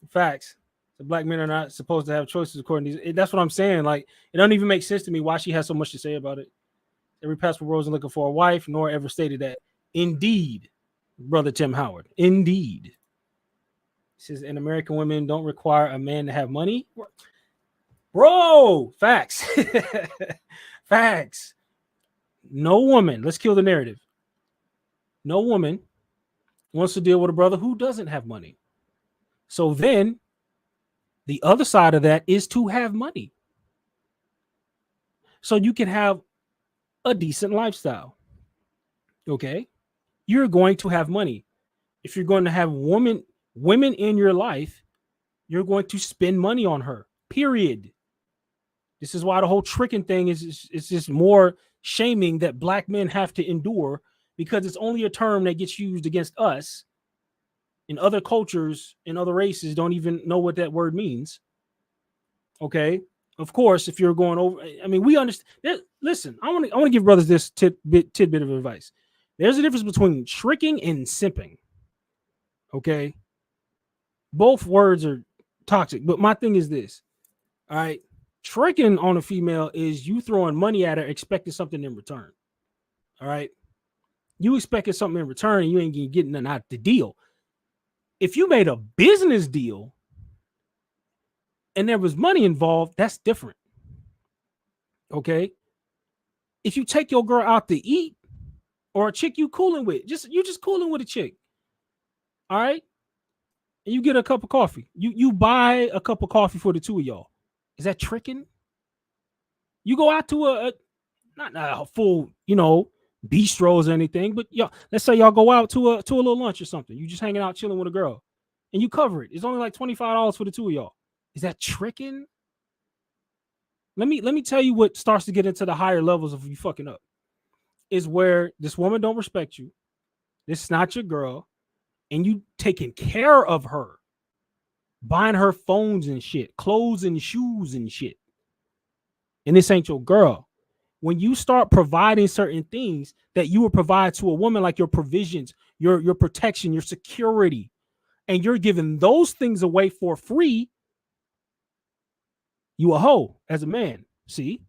B: Facts. The black men are not supposed to have choices according to these. That's what I'm saying. Like, it doesn't even make sense to me why she has so much to say about it. Every passport wasn't looking for a wife, nor ever stated that. Indeed, brother Tim Howard. Indeed. He says, and American women don't require a man to have money. Bro, facts. Facts. No woman, let's kill the narrative. No woman wants to deal with a brother who doesn't have money. So then the other side of that is to have money, so you can have a decent lifestyle. Okay? You're going to have money. If you're going to have women in your life, you're going to spend money on her. Period. This is why the whole tricking thing is just more shaming that black men have to endure, because it's only a term that gets used against us. In other cultures, in other races, don't even know what that word means. Okay? Of course, if you're going over, I mean, we understand. Listen, I want to give brothers this tidbit of advice. There's a difference between tricking and simping. Okay? Both words are toxic, but my thing is this. All right? Tricking on a female is you throwing money at her expecting something in return. All right? You expected something in return and you ain't getting nothing out of the deal. If you made a business deal and there was money involved, that's different. Okay? If you take your girl out to eat or a chick you cooling with. You just cooling with a chick. All right. And you get a cup of coffee. You buy a cup of coffee for the two of y'all. Is that tricking? You go out to a not a full, bistros or anything, but y'all, let's say y'all go out to a little lunch or something. You just hanging out chilling with a girl, and you cover it. It's only like $25 for the two of y'all. Is that tricking? Let me tell you what starts to get into the higher levels of you fucking up. Is where this woman don't respect you. This is not your girl, and you taking care of her, buying her phones and shit, clothes and shoes and shit. And this ain't your girl. When you start providing certain things that you would provide to a woman, like your provisions, your protection, your security, and you're giving those things away for free, you a hoe as a man. See?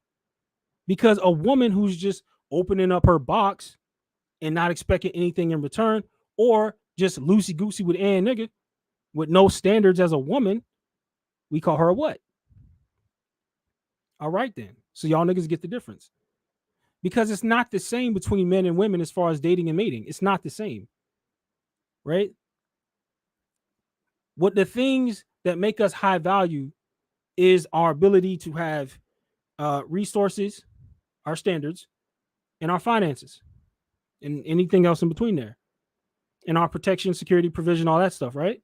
B: Because a woman who's just opening up her box and not expecting anything in return, or just loosey goosey with and nigga with no standards as a woman, we call her a what? All right then. So y'all niggas get the difference. Because it's not the same between men and women as far as dating and mating. It's not the same. Right? What the things that make us high value is our ability to have resources, our standards, and our finances, and anything else in between there, and our protection, security, provision, all that stuff, right?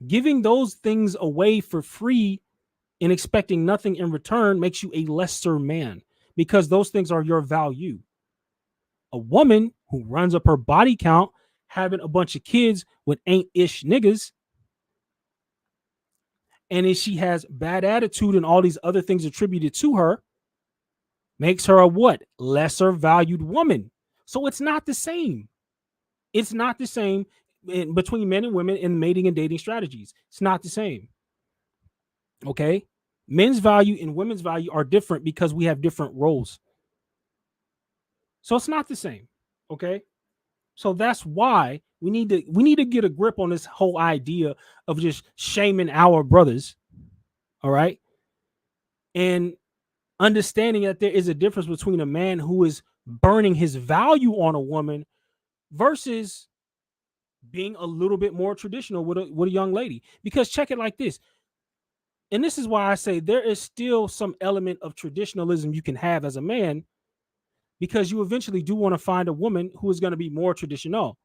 B: Giving those things away for free and expecting nothing in return makes you a lesser man, because those things are your value. A woman who runs up her body count, having a bunch of kids with ain't-ish niggas, and if she has bad attitude and all these other things attributed to her, makes her a what? Lesser valued woman. So it's not the same. It's not the same between men and women in mating and dating strategies. It's not the same. Okay? Men's value and women's value are different because we have different roles. So it's not the same. Okay? So that's why we need to get a grip on this whole idea of just shaming our brothers. All right? And understanding that there is a difference between a man who is burning his value on a woman versus being a little bit more traditional with a young lady. Because check it like this. And this is why I say there is still some element of traditionalism you can have as a man, because you eventually do want to find a woman who is going to be more traditional.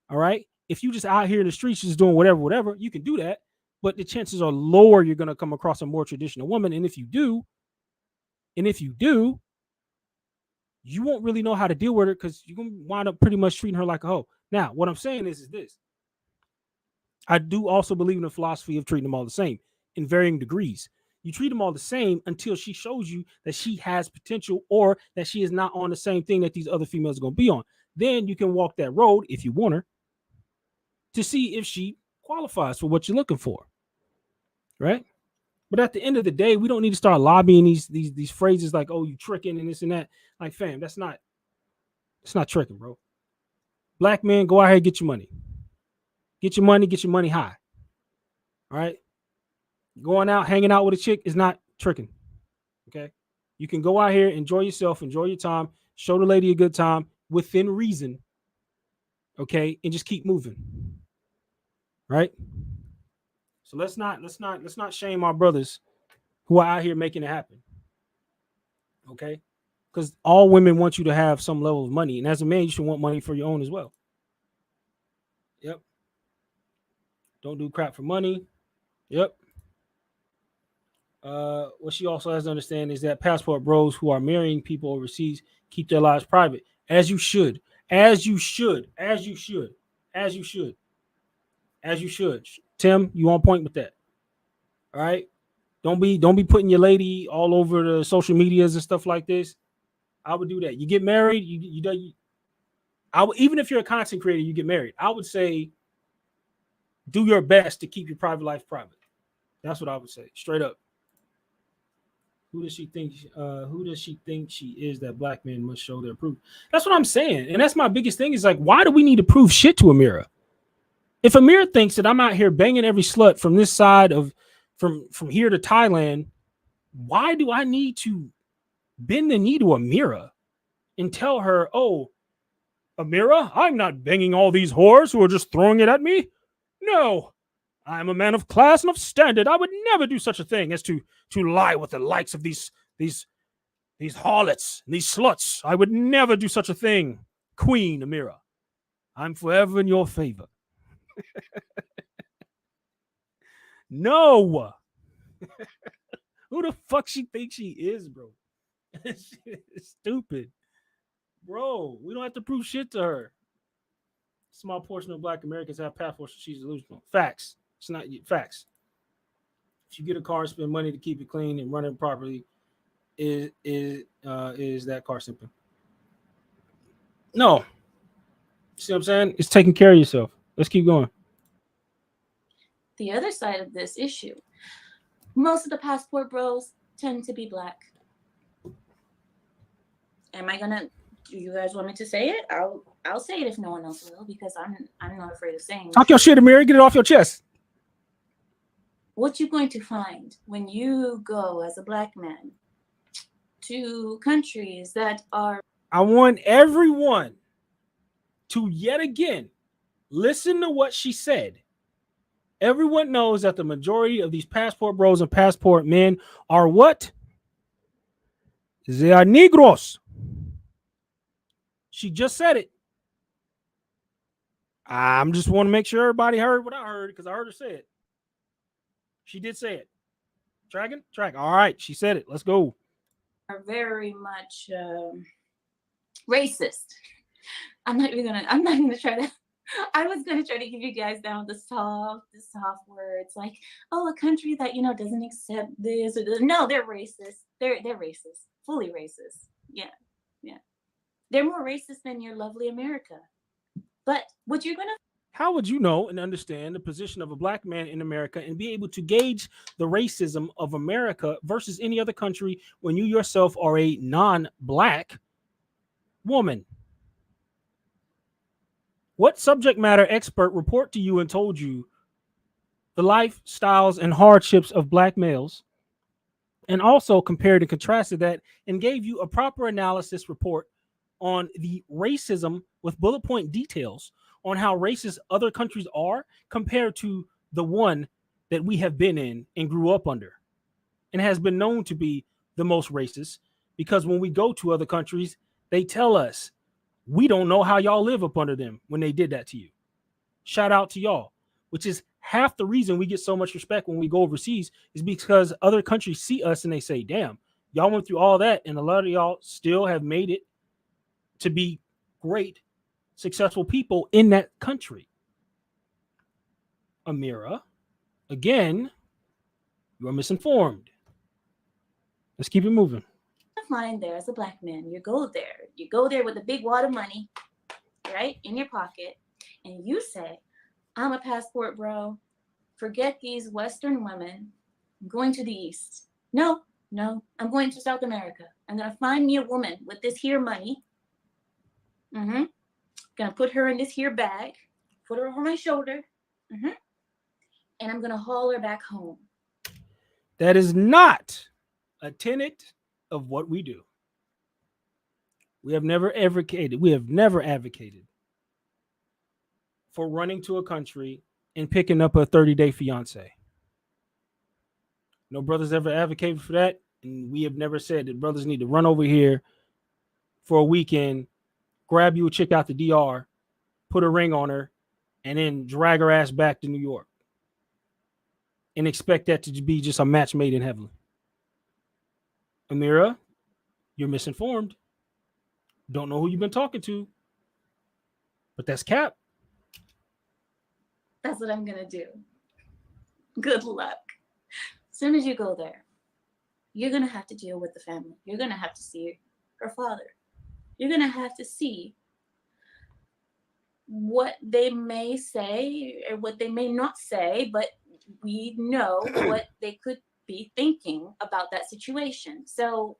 B: All right. If you just out here in the streets just doing whatever, you can do that. But the chances are lower you're going to come across a more traditional woman. And if you do, you won't really know how to deal with her, because you're going to wind up pretty much treating her like a hoe. Now, what I'm saying is this. I do also believe in the philosophy of treating them all the same in varying degrees. You treat them all the same until she shows you that she has potential, or that she is not on the same thing that these other females are going to be on. Then you can walk that road, if you want her, to see if she qualifies for what you're looking for. Right? But at the end of the day, we don't need to start lobbying these phrases like, oh, you tricking and this and that. Like, fam, it's not tricking, bro. Black men, go out here and get your money. Get your money high. All right? Going out, hanging out with a chick is not tricking. Okay? You can go out here, enjoy yourself, enjoy your time, show the lady a good time within reason. Okay? And just keep moving. Right? So let's not shame our brothers who are out here making it happen. Okay? Because all women want you to have some level of money. And as a man, you should want money for your own as well. Yep. Don't do crap for money. Yep. What she also has to understand is that passport bros who are marrying people overseas keep their lives private. As you should. As you should. As you should. As you should. As you should. Tim, you on point with that. All right? Don't be putting your lady all over the social medias and stuff like this. I would do that. You get married, even if you're a content creator, you get married. I would say do your best to keep your private life private. That's what I would say, straight up. Who does she think she is that black men must show their proof? That's what I'm saying. And that's my biggest thing, is like, why do we need to prove shit to Amira? If Amira thinks that I'm out here banging every slut from this side of from here to Thailand, why do I need to bend the knee to Amira? and tell her, oh, Amira, I'm not banging all these whores who are just throwing it at me. No, I'm a man of class and of standard. I would never do such a thing as to lie with the likes of these harlots and these sluts. I would never do such a thing, Queen Amira. I'm forever in your favor. No. Who the fuck she thinks she is, bro? It's stupid. Bro, we don't have to prove shit to her. Small portion of Black Americans have passports, so she's delusional. Facts. It's not facts. If you get a car and spend money to keep it clean and run it properly, is that car simping? No. See what I'm saying? It's taking care of yourself. Let's keep going.
C: The other side of this issue, most of the passport bros tend to be Black. Am I gonna? Do you guys want me to say it? I'll say it if no one else will, because I'm not afraid of saying it.
B: Talk your shit, Amir. Get it off your chest.
C: What you're going to find when you go as a Black man to countries that are...
B: I want everyone to yet again listen to what she said. Everyone knows that the majority of these passport bros and passport men are what? They are Negros. She just said it. I'm just want to make sure everybody heard what I heard, because I heard her say it. She did say it. Tracking? Track. All right. She said it. Let's go.
C: Are very much racist. I'm not gonna try to... I was gonna try to give you guys down the soft words, like, oh, a country that doesn't accept this or this. No, they're racist. They're racist. Fully racist. Yeah. They're more racist than your lovely America. But what you're gonna...
B: How would you know and understand the position of a Black man in America and be able to gauge the racism of America versus any other country when you yourself are a non-Black woman? What subject matter expert report to you and told you the lifestyles and hardships of Black males, and also compared and contrasted that and gave you a proper analysis report on the racism with bullet point details on how racist other countries are compared to the one that we have been in and grew up under, and has been known to be the most racist? Because when we go to other countries, they tell us, we don't know how y'all live up under them when they did that to you. Shout out to y'all, which is half the reason we get so much respect when we go overseas, is because other countries see us and they say, damn, y'all went through all that, and a lot of y'all still have made it to be great, successful people in that country. Amira, again, you are misinformed. Let's keep it moving.
C: Find there as a Black man, you go there with a big wad of money, right, in your pocket, and you say, I'm a passport bro, forget these Western women, I'm going to the East. No, I'm going to South America. I'm gonna find me a woman with this here money. Gonna put her in this here bag, put her over my shoulder, and I'm gonna haul her back home.
B: That is not a tenet of what we do. We have never advocated for running to a country and picking up a 30-day fiance. No brothers ever advocated for that, and we have never said that brothers need to run over here for a weekend, grab you a chick out the DR, put a ring on her, and then drag her ass back to New York and expect that to be just a match made in heaven. Amira, you're misinformed. Don't know who you've been talking to, but that's cap.
C: That's what I'm gonna do. Good luck. As soon as you go there, you're gonna have to deal with the family. You're gonna have to see her father. You're gonna have to see what they may say or what they may not say, but we know what they could be thinking about that situation. So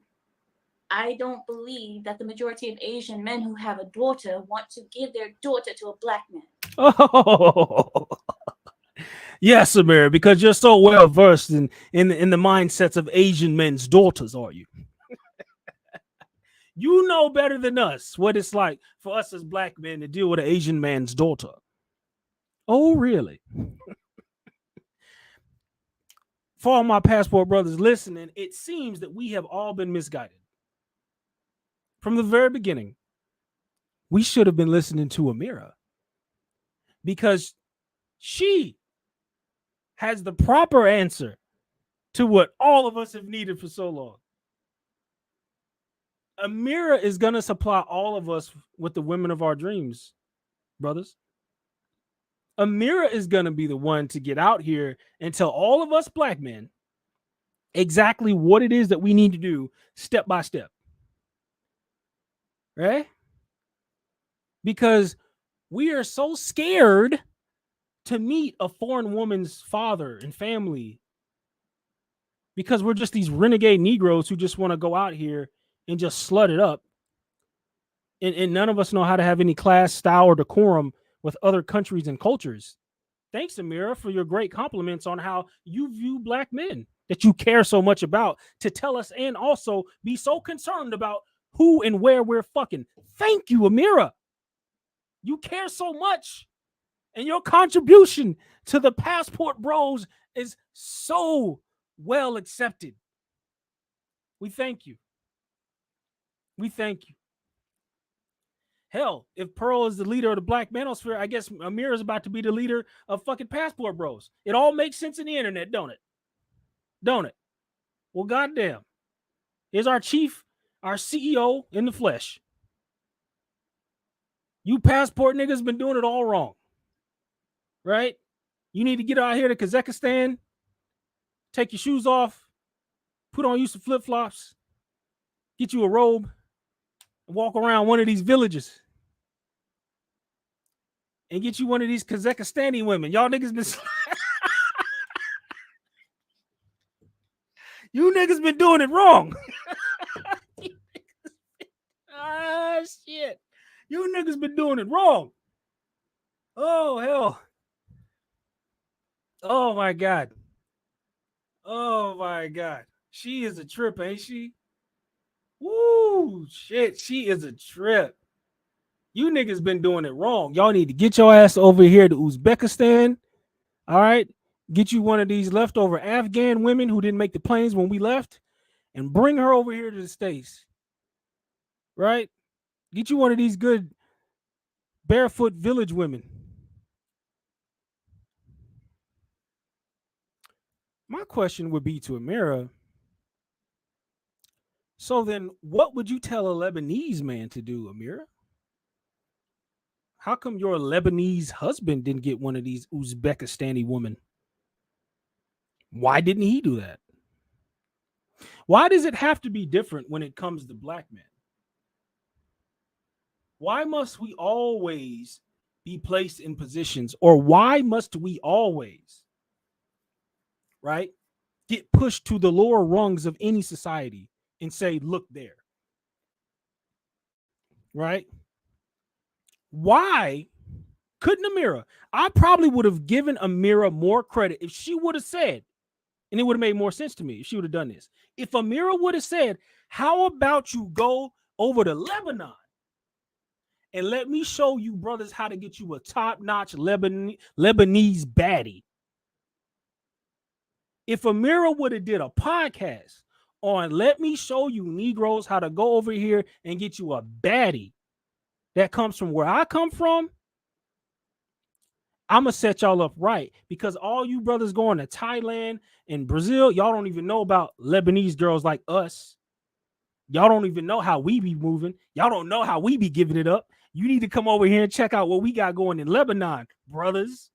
C: I don't believe that the majority of Asian men who have a daughter want to give their daughter to a Black man.
B: Oh, yes, Amir, because you're so well versed in the mindsets of Asian men's daughters, are you? You know better than us what it's like for us as black men to deal with an Asian man's daughter. Oh, really? For all my passport brothers listening, it seems that we have all been misguided. From the very beginning, we should have been listening to Amira because she has the proper answer to what all of us have needed for so long. Amira is going to supply all of us with the women of our dreams, brothers. Amira is going to be the one to get out here and tell all of us black men exactly what it is that we need to do step by step. Right? Because we are so scared to meet a foreign woman's father and family because we're just these renegade Negroes who just want to go out here and just slut it up. And none of us know how to have any class, style, or decorum with other countries and cultures. Thanks, Amira, for your great compliments on how you view black men that you care so much about to tell us and also be so concerned about who and where we're fucking. Thank you, Amira. You care so much. And your contribution to the Passport Bros is so well accepted. We thank you. We thank you. Hell, if Pearl is the leader of the Black Manosphere, I guess Amir is about to be the leader of fucking Passport Bros. It all makes sense in the internet, don't it? Don't it? Well, goddamn. Here's our chief, our CEO in the flesh. You passport niggas been doing it all wrong. Right? You need to get out here to Kazakhstan, take your shoes off, put on you some flip-flops, get you a robe, and walk around one of these villages. And get you one of these Kazakhstani women. Y'all niggas been you niggas been doing it wrong. Ah, shit. You niggas been doing it wrong. Oh, hell. Oh, my God. Oh, my God. She is a trip, ain't she? Woo, shit. She is a trip. You niggas been doing it wrong. Y'all need to get your ass over here to Uzbekistan. All right. Get you one of these leftover Afghan women who didn't make the planes when we left and bring her over here to the States. Right? Get you one of these good barefoot village women. My question would be to Amira. So then what would you tell a Lebanese man to do, Amira? How come your Lebanese husband didn't get one of these Uzbekistani women? Why didn't he do that? Why does it have to be different when it comes to black men? Why must we always be placed in positions, or why must we always, right, get pushed to the lower rungs of any society and say, look there, right? Why couldn't Amira? I probably would have given Amira more credit if she would have said, and it would have made more sense to me if she would have done this. If Amira would have said, how about you go over to Lebanon and let me show you brothers how to get you a top-notch Lebanese baddie. If Amira would have did a podcast on let me show you Negroes how to go over here and get you a baddie that comes from where I come from, I'm going to set y'all up right, because all you brothers going to Thailand and Brazil, y'all don't even know about Lebanese girls like us. Y'all don't even know how we be moving. Y'all don't know how we be giving it up. You need to come over here and check out what we got going in Lebanon, brothers.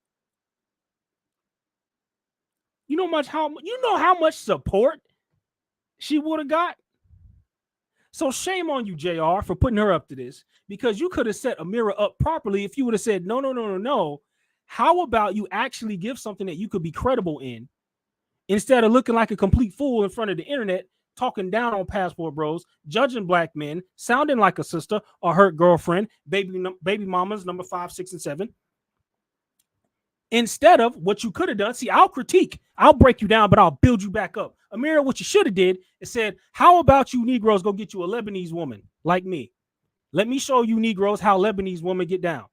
B: You know how much support she would have got? So shame on you, JR, for putting her up to this, because you could have set Amira up properly if you would have said, no. How about you actually give something that you could be credible in, instead of looking like a complete fool in front of the internet, talking down on Passport Bros, judging black men, sounding like a sister or hurt girlfriend, baby mamas number 5, 6, and 7. Instead of what you could have done. See, I'll critique, I'll break you down, but I'll build you back up. Amira, what you should have did is said, how about you Negroes go get you a Lebanese woman like me? Let me show you Negroes how Lebanese women get down.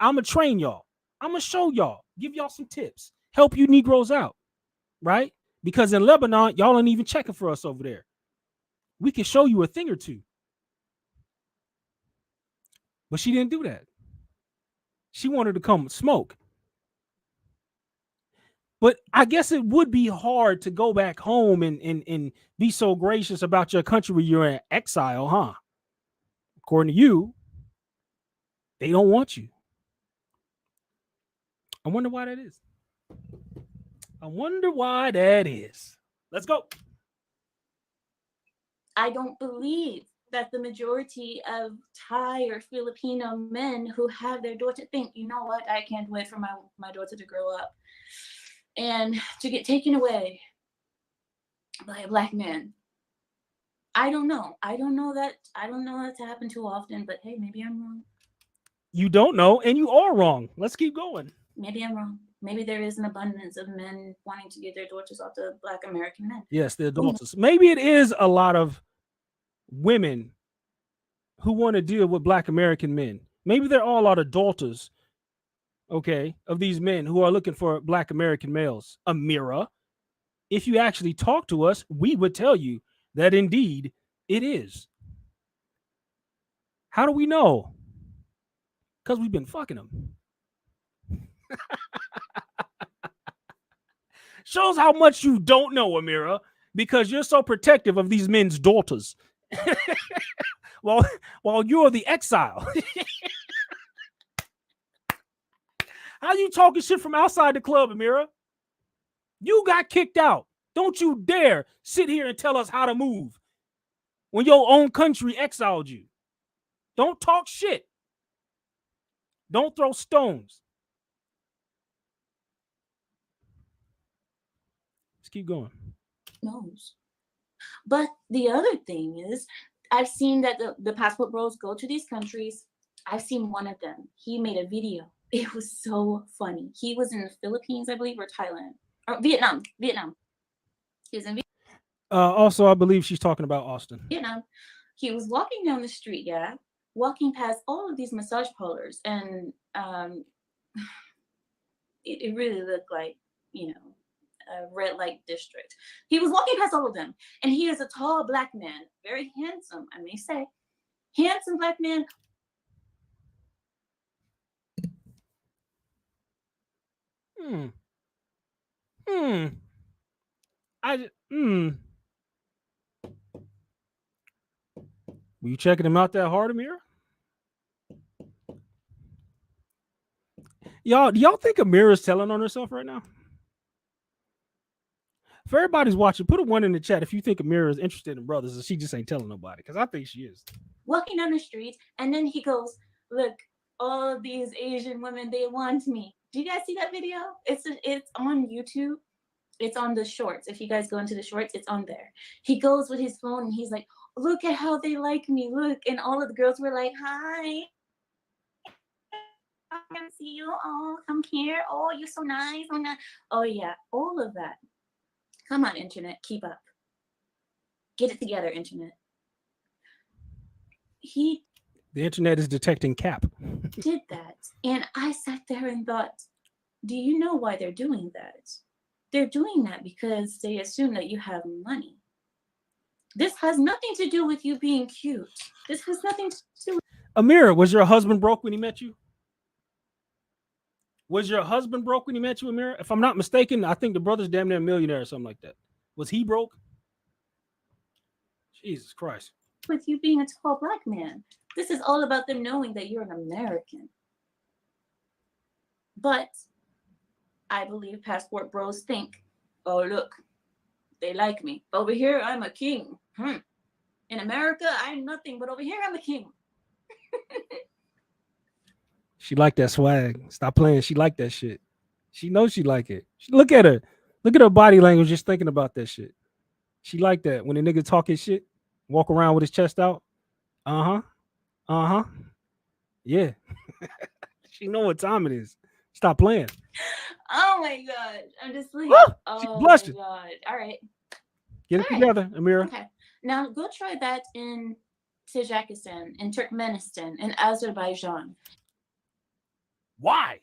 B: I'm going to train y'all. I'm going to show y'all, give y'all some tips, help you Negroes out, right? Because in Lebanon, y'all ain't even checking for us over there. We can show you a thing or two. But she didn't do that. She wanted to come smoke. But I guess it would be hard to go back home and be so gracious about your country where you're in exile, huh? According to you, they don't want you. I wonder why that is. I wonder why that is. Let's go.
C: I don't believe that the majority of Thai or Filipino men who have their daughter think, you know what, I can't wait for my daughter to grow up and to get taken away by a black man. I don't know. I don't know that to happen too often, but hey, maybe I'm wrong.
B: You don't know, and you are wrong. Let's keep going.
C: Maybe I'm wrong. Maybe there is an abundance of men wanting to get their daughters off to Black American men.
B: Yes, they're daughters. Maybe it is a lot of women who want to deal with Black American men. Maybe they're all out of daughters, okay, of these men who are looking for Black American males. Amira, if you actually talk to us, we would tell you that indeed it is. How do we know? Because we've been fucking them. Shows how much you don't know, Amira, because you're so protective of these men's daughters. while you're the exile. How you talking shit from outside the club, Amira? You got kicked out. Don't you dare sit here and tell us how to move when your own country exiled you. Don't talk shit. Don't throw stones. Let's keep going.
C: Knows. But the other thing is, I've seen that the passport bros go to these countries. I've seen one of them. He made a video. It was so funny. He was in the Philippines, I believe, or Thailand. Or Vietnam. He was in Vietnam.
B: Also, I believe she's talking about Austin.
C: Vietnam. He was walking down the street, yeah, walking past all of these massage parlors, and it really looked like, you know, a red light district. He was walking past all of them, and he is a tall Black man, very handsome, I may say. Handsome Black man.
B: Were you checking him out that hard, Amira? Y'all, do y'all think Amira's telling on herself right now? If everybody's watching, put a 1 in the chat if you think Amira is interested in brothers and she just ain't telling nobody, because I think she is.
C: Walking down the street, and then he goes, look, all of these Asian women, they want me. Do you guys see that video? It's on YouTube. It's on the shorts. If you guys go into the shorts, it's on there. He goes with his phone and he's like, look at how they like me. Look. And all of the girls were like, hi. I can see you. Oh, come here. Oh, you're so nice. Oh, yeah. All of that. Come on, internet. Keep up. Get it together, internet.
B: The internet is detecting cap.
C: Did that. And I sat there and thought, do you know why they're doing that? They're doing that because they assume that you have money. This has nothing to do with you being cute. This has nothing to do with...
B: Amira, was your husband broke when he met you? Was your husband broke when he met you, Amira? If I'm not mistaken, I think the brother's damn near a millionaire or something like that. Was he broke? Jesus Christ.
C: With you being a tall Black man. This is all about them knowing that you're an American. But I believe passport bros think, oh, look, they like me. Over here, I'm a king. In America, I'm nothing, but over here, I'm a king.
B: She like that swag. Stop playing. She like that shit. She knows she like it. Look at her. Look at her body language just thinking about that shit. She like that. When a nigga talk his shit, walk around with his chest out. Yeah. She know what time it is. Stop playing.
C: Oh my God. I'm just like,
B: Woo!
C: oh
B: blushed.
C: my God. All right.
B: Get it
C: All right.
B: together, Amira.
C: Okay. Now go try that in Tajikistan, in Turkmenistan, in Azerbaijan.
B: Why?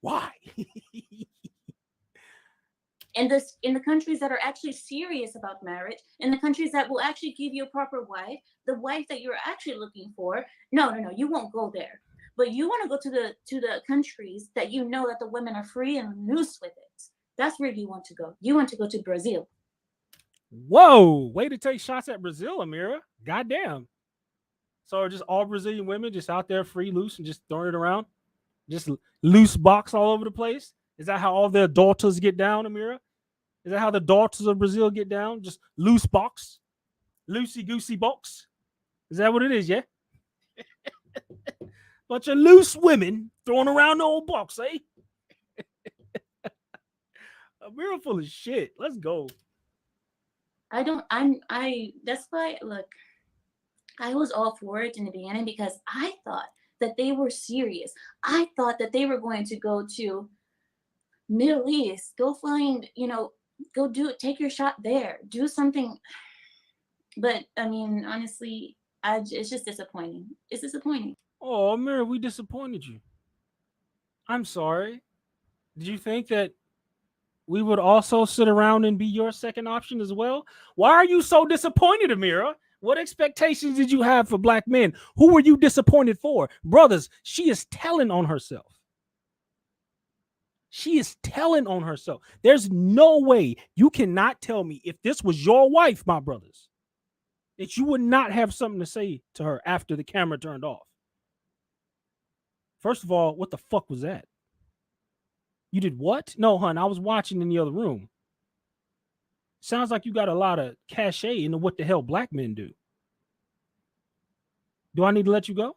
B: Why?
C: In the countries that are actually serious about marriage, in the countries that will actually give you a proper wife, the wife that you're actually looking for. No, you won't go there. But you want to go to the countries that you know that the women are free and loose with it. That's where you want to go. You want to go to Brazil.
B: Whoa, way to take shots at Brazil, Amira. Goddamn. So are just all Brazilian women just out there free, loose, and just throwing it around? Just loose box all over the place? Is that how all their daughters get down, Amira? Is that how the daughters of Brazil get down? Just loose box? Loosey goosey box? Is that what it is, yeah? Bunch of loose women throwing around the old box, eh? Amira full of shit. Let's go.
C: That's why, look, I was all for it in the beginning because I thought that they were serious. I thought that they were going to go to Middle East, go find, take your shot there, do something. But I mean, honestly, it's just disappointing. It's disappointing.
B: Oh, Amira, we disappointed you. I'm sorry. Did you think that we would also sit around and be your second option as well? Why are you so disappointed, Amira? What expectations did you have for black men? Who were you disappointed for? Brothers, she is telling on herself. She is telling on herself. There's no way you cannot tell me if this was your wife, my brothers, that you would not have something to say to her after the camera turned off. First of all, what the fuck was that? You did what? No, hun, I was watching in the other room. Sounds like you got a lot of cachet into what the hell black men do. Do I need to let you go?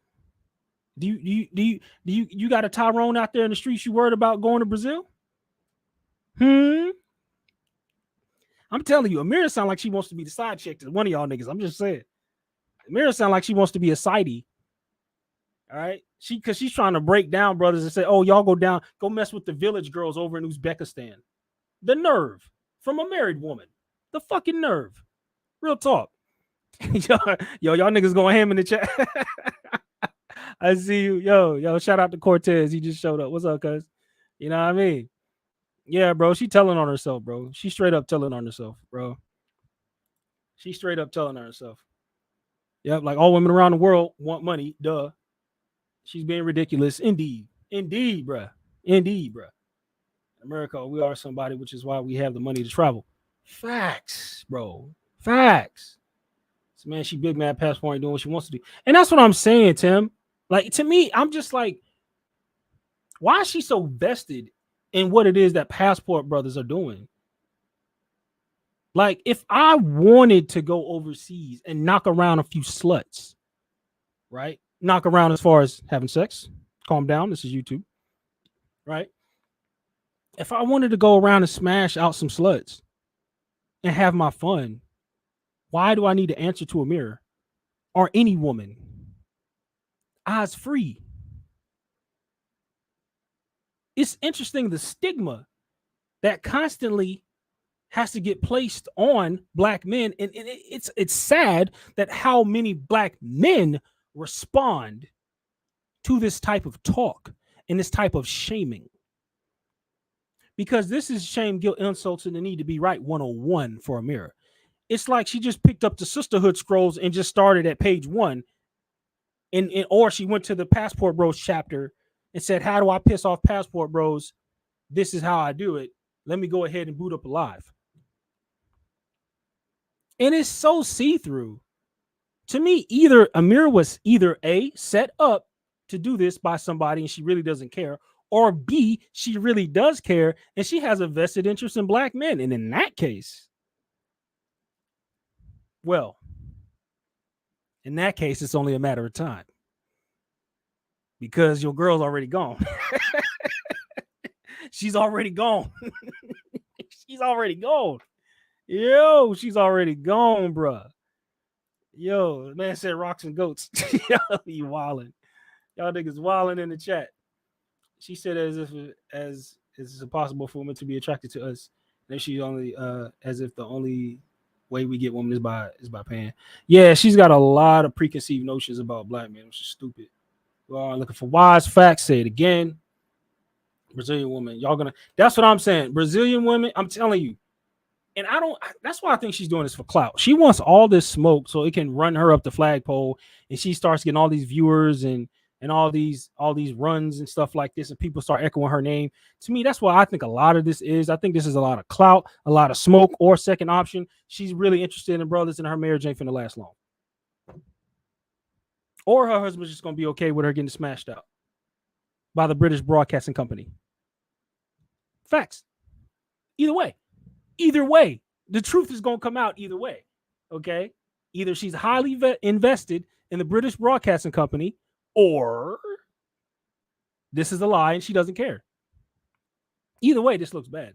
B: Do you got a Tyrone out there in the streets you worried about going to Brazil? I'm telling you, Amira sound like she wants to be the side chick to one of y'all niggas. I'm just saying. Amira sound like she wants to be a sidey. All right. Because she's trying to break down brothers and say, oh, y'all go mess with the village girls over in Uzbekistan. The nerve from a married woman. The fucking nerve. Real talk. Yo, y'all niggas going ham in the chat. I see you. Yo, shout out to Cortez. He just showed up. What's up, cuz? You know what I mean? Yeah, bro. She telling on herself, bro. She straight up telling on herself, bro. She straight up telling on herself. Yep, like all women around the world want money. Duh. She's being ridiculous. Indeed, bruh. Indeed, bruh. America, we are somebody, which is why we have the money to travel. Facts, bro. Facts. So, man, she big mad passport ain't doing what she wants to do. And that's what I'm saying, Tim. Like, to me, I'm just like, why is she so vested in what it is that passport brothers are doing? Like, if I wanted to go overseas and knock around a few sluts, right? Knock around as far as having sex. Calm down. This is YouTube. Right? If I wanted to go around and smash out some sluts and have my fun, why do I need to answer to a mirror or any woman? Eyes free. It's interesting the stigma that constantly has to get placed on black men. And it's sad that how many black men respond to this type of talk and this type of shaming. Because this is shame, guilt, insults, and the need to be right 101 for Amira. It's like she just picked up the sisterhood scrolls and just started at page 1. Or she went to the Passport Bros chapter and said, how do I piss off Passport Bros? This is how I do it. Let me go ahead and boot up Alive. And it's so see-through. To me, either Amira was either A, set up to do this by somebody and she really doesn't care, or B, she really does care and she has a vested interest in black men. And in that case, well, in that case, it's only a matter of time because your girl's already gone. She's already gone. She's already gone. Yo, she's already gone, bruh. Yo, the man said rocks and goats. Yo, you wildin'. Y'all niggas wildin' in the chat. She said as if as it's impossible for women to be attracted to us. And she only as if the only way we get women is by paying. Yeah, she's got a lot of preconceived notions about black men, which is stupid. We are looking for wise facts. Say it again. Brazilian woman, y'all gonna. That's what I'm saying. Brazilian women, I'm telling you. And I don't. That's why I think she's doing this for clout. She wants all this smoke so it can run her up the flagpole, and she starts getting all these viewers and all these runs and stuff like this, and people start echoing her name. To me, that's what I think a lot of this is. I think this is a lot of clout, a lot of smoke, or second option. She's really interested in brothers, and her marriage ain't finna last long. Or her husband's just gonna be okay with her getting smashed out by the British Broadcasting Company. Facts. Either way. Either way, the truth is going to come out either way. Okay. Either she's highly invested in the British Broadcasting Company, or this is a lie and she doesn't care. Either way, this looks bad.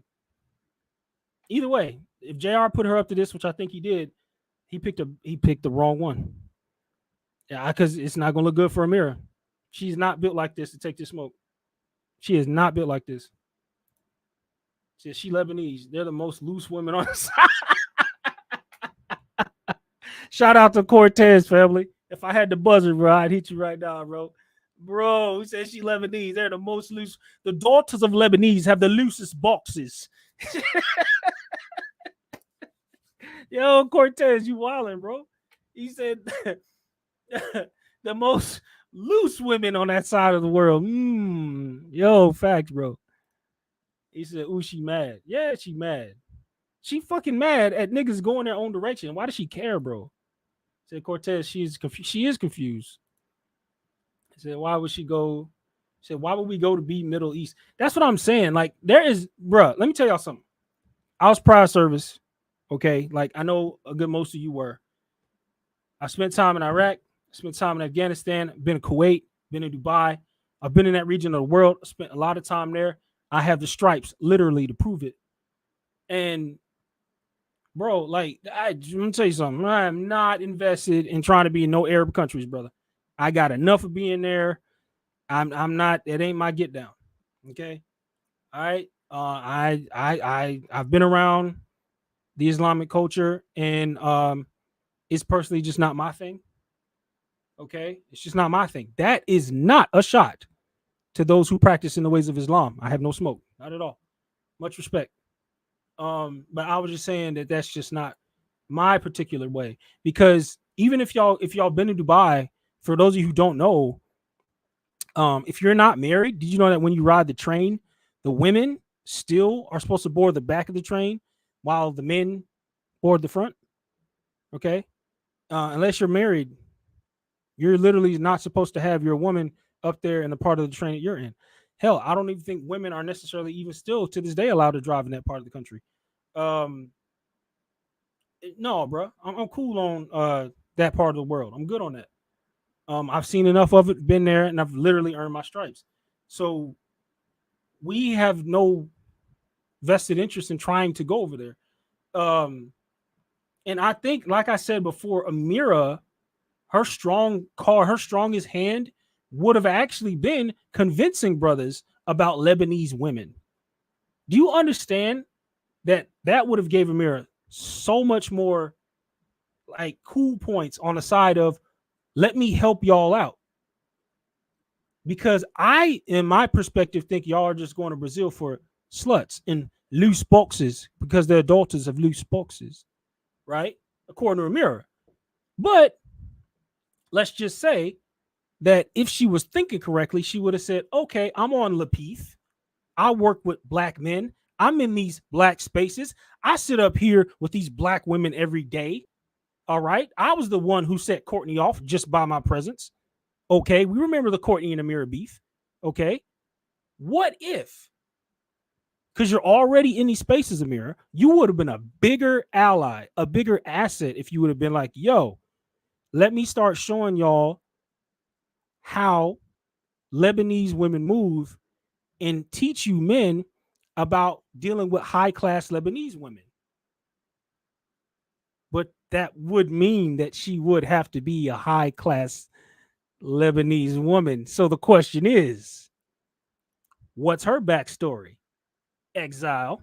B: Either way, if JR put her up to this, which I think he did, he picked the wrong one. Yeah, because it's not going to look good for Amira. She's not built like this to take this smoke. She is not built like this. She Lebanese. They're the most loose women on the side. Shout out to Cortez family. If I had the buzzer, bro, I'd hit you right now, bro. Bro, who says she Lebanese? They're the most loose. The daughters of Lebanese have the loosest boxes. Yo, Cortez, you wildin', bro. He said the most loose women on that side of the world. Yo, facts, bro. He said, ooh, she mad. Yeah, she mad. She fucking mad at niggas going their own direction. Why does she care, bro? Said Cortez, she is confused. I said, why would she go? Said, why would we go to be Middle East? That's what I'm saying. Like, there is, bro. Let me tell y'all something. I was prior service. Okay. Like, I know a good most of you were. I spent time in Iraq, spent time in Afghanistan, been in Kuwait, been in Dubai. I've been in that region of the world, spent a lot of time there. I have the stripes literally to prove it. And bro, like, I'm gonna tell you something. I'm not invested in trying to be in no Arab countries, brother. I got enough of being there. I'm not. It ain't my get down. Okay. All right. I've been around the Islamic culture, and it's personally just not my thing. Okay, it's just not my thing. That is not a shot to those who practice in the ways of Islam. I have no smoke, not at all. Much respect. But I was just saying that that's just not my particular way, because even if y'all been to Dubai, for those of you who don't know, if you're not married, did you know that when you ride the train, the women still are supposed to board the back of the train while the men board the front? Okay, unless you're married, you're literally not supposed to have your woman up there in the part of the train that you're in. Hell, I don't even think women are necessarily even still to this day allowed to drive in that part of the country. Um, no, bro, I'm cool on that part of the world. I'm good on that. I've seen enough of it, been there, and I've literally earned my stripes. So we have no vested interest in trying to go over there. Um, and I think, like I said before, Amira, her strongest hand would have actually been convincing brothers about Lebanese women. Do you understand that would have gave Amira so much more like cool points on the side of, let me help y'all out? Because I, in my perspective, think y'all are just going to Brazil for sluts and loose boxes because their daughters have loose boxes, right? According to Amira. But let's just say that if she was thinking correctly, she would have said, okay, I'm on Lapith. I work with black men. I'm in these black spaces. I sit up here with these black women every day. All right. I was the one who set Courtney off just by my presence. Okay. We remember the Courtney and Amira beef. Okay. What if, because you're already in these spaces, Amira, you would have been a bigger ally, a bigger asset if you would have been like, yo, let me start showing y'all how Lebanese women move and teach you men about dealing with high class Lebanese women. But that would mean that she would have to be a high class Lebanese woman. So the question is, what's her backstory? Exile.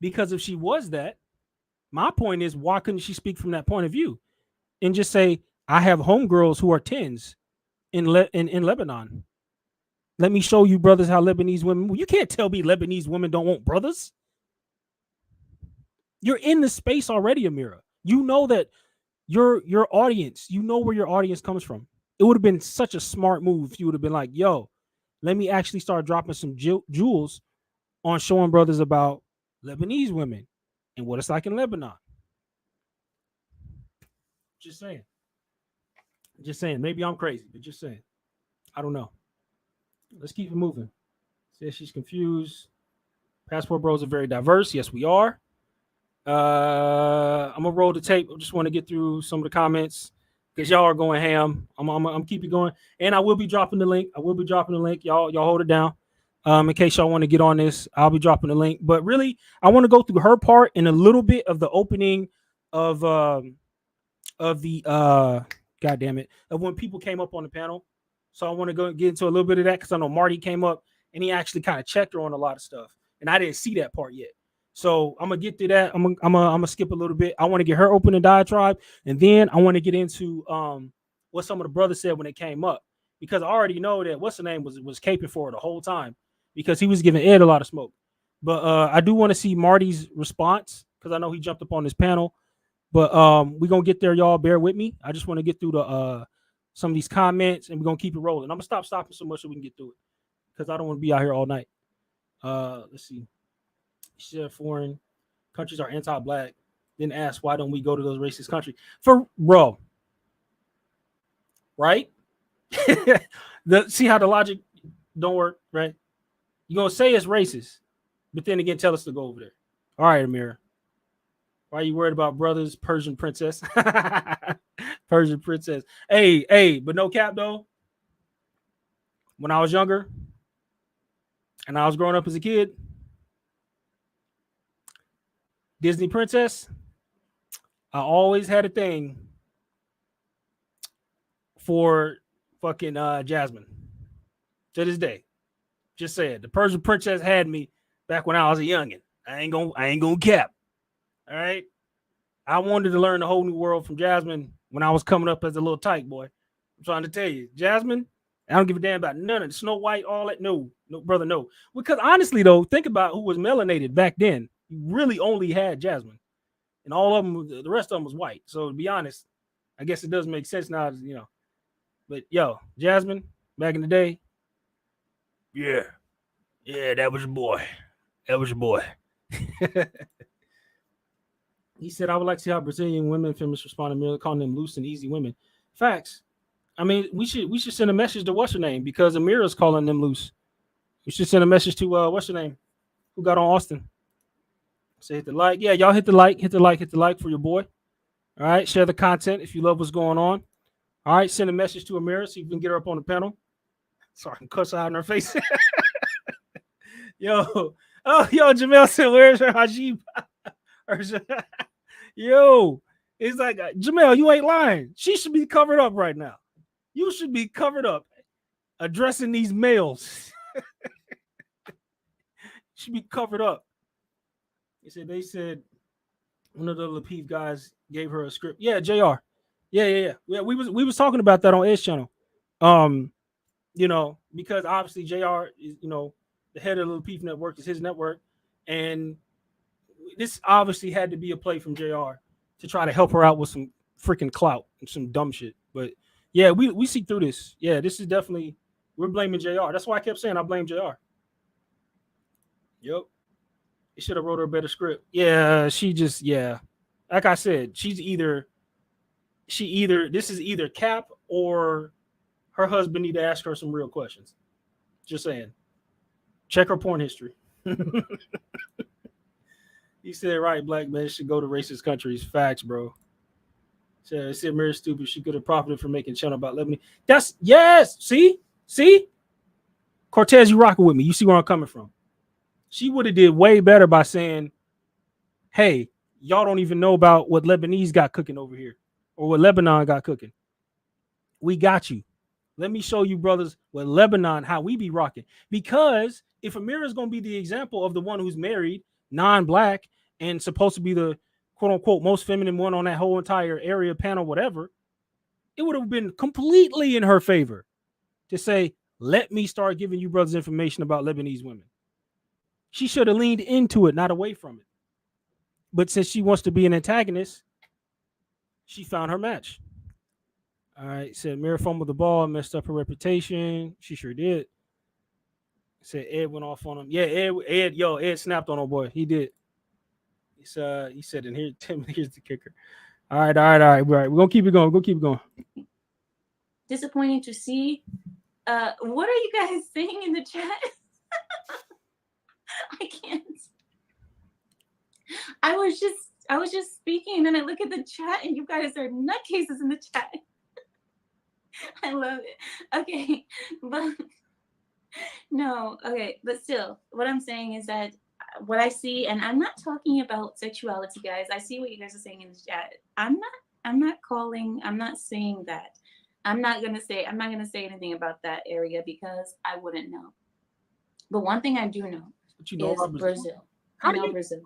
B: Because if she was that, my point is, why couldn't she speak from that point of view and just say, I have homegirls who are tens in Lebanon. Let me show you, brothers, how Lebanese women. You can't tell me Lebanese women don't want brothers. You're in the space already, Amira. You know that your audience, you know where your audience comes from. It would have been such a smart move if you would have been like, yo, let me actually start dropping some jewels on showing brothers about Lebanese women and what it's like in Lebanon. Just saying. Just saying. Maybe I'm crazy, but just saying. I don't know. Let's keep it moving. Says she's confused. Passport bros are very diverse. Yes, we are. I'm gonna roll the tape. I just want to get through some of the comments because y'all are going ham. I'm keep it going, and I will be dropping the link. Y'all hold it down. In case y'all want to get on this, I'll be dropping the link. But really, I want to go through her part and a little bit of the opening of the God damn it, of when people came up on the panel. So I want to go get into a little bit of that because I know Marty came up and he actually kind of checked her on a lot of stuff, and I didn't see that part yet. So I'm gonna get to that. I'm gonna skip a little bit. I want to get her opening diatribe, and then I want to get into what some of the brothers said when they came up, because I already know that what's the name was caping for her the whole time because he was giving Ed a lot of smoke. But I do want to see Marty's response because I know he jumped up on this panel. But we're gonna get there, y'all. Bear with me. I just want to get through the some of these comments, and we're gonna keep it rolling. I'm gonna stop stopping so much so we can get through it because I don't want to be out here all night. Let's see. She said foreign countries are anti-black. Then ask why don't we go to those racist countries? For bro, right? See how the logic don't work, right? You're gonna say it's racist, but then again, tell us to go over there. All right, Amira. Why are you worried about brothers? Persian princess. Persian princess. Hey, but no cap though. When I was younger and I was growing up as a kid, Disney princess, I always had a thing for fucking Jasmine. To this day. Just saying. The Persian princess had me back when I was a youngin'. I ain't gonna cap. All right. I wanted to learn the whole new world from Jasmine when I was coming up as a little tyke boy. I'm trying to tell you, Jasmine, I don't give a damn about none of the Snow White, all that. No, brother, no. Because honestly, though, think about who was melanated back then. You really only had Jasmine, and all of them, the rest of them was white. So to be honest, I guess it does make sense now, you know. But yo, Jasmine, back in the day, yeah, that was your boy. That was your boy. He said, I would like to see how Brazilian women feminists respond to Amira calling them loose and easy women. Facts. I mean, we should send a message to what's her name because Amira's calling them loose. We should send a message to what's her name? Who got on Austin? Say hit the like. Yeah, y'all hit the like for your boy. All right. Share the content if you love what's going on. All right. Send a message to Amira so you can get her up on the panel. So I can cuss out in her face. Yo, Jamel said, where's her hajib? Yo, it's like Jamel, you ain't lying. She should be covered up right now. You should be covered up addressing these males. Should be covered up. They said one of the Lapeef guys gave her a script. Yeah, JR. Yeah. We was talking about that on Edge channel. Because obviously JR is, the head of the Lapeef network is his network, and this obviously had to be a play from JR to try to help her out with some freaking clout and some dumb shit. But yeah, we see through this. Yeah, this is definitely, we're blaming JR. That's why I kept saying I blame JR. Yep. He should have wrote her a better script. Yeah, like I said, this is either cap or her husband need to ask her some real questions. Just saying. Check her porn history. He said, right, black men should go to racist countries. Facts, bro. Said Mary's stupid. She could have profited from making a channel about Lebanon. That's, yes. See? Cortez, you rocking with me. You see where I'm coming from. She would have did way better by saying, hey, y'all don't even know about what Lebanese got cooking over here or what Lebanon got cooking. We got you. Let me show you, brothers, what Lebanon, how we be rocking. Because if Amira is going to be the example of the one who's married, non-black and supposed to be the quote unquote most feminine one on that whole entire area panel, whatever, it would have been completely in her favor to say, let me start giving you brothers information about Lebanese women. She should have leaned into it, not away from it. But since she wants to be an antagonist, she found her match. All right, said Mira fumbled the ball, messed up her reputation. She sure did. Said Ed went off on him. Yeah, Ed snapped on old boy. He did. He said, and here, Tim, here's the kicker. All right. We're gonna keep it going. We're gonna keep it going.
C: Disappointing to see. What are you guys saying in the chat? I can't. I was just speaking, and then I look at the chat, and you guys are nutcases in the chat. I love it. Okay, but no, okay, but still, what I'm saying is that what I see, and I'm not talking about sexuality, guys. I see what you guys are saying in the chat. I'm not saying that. I'm not gonna say anything about that area because I wouldn't know. But one thing I do know is Brazil. I know Brazil.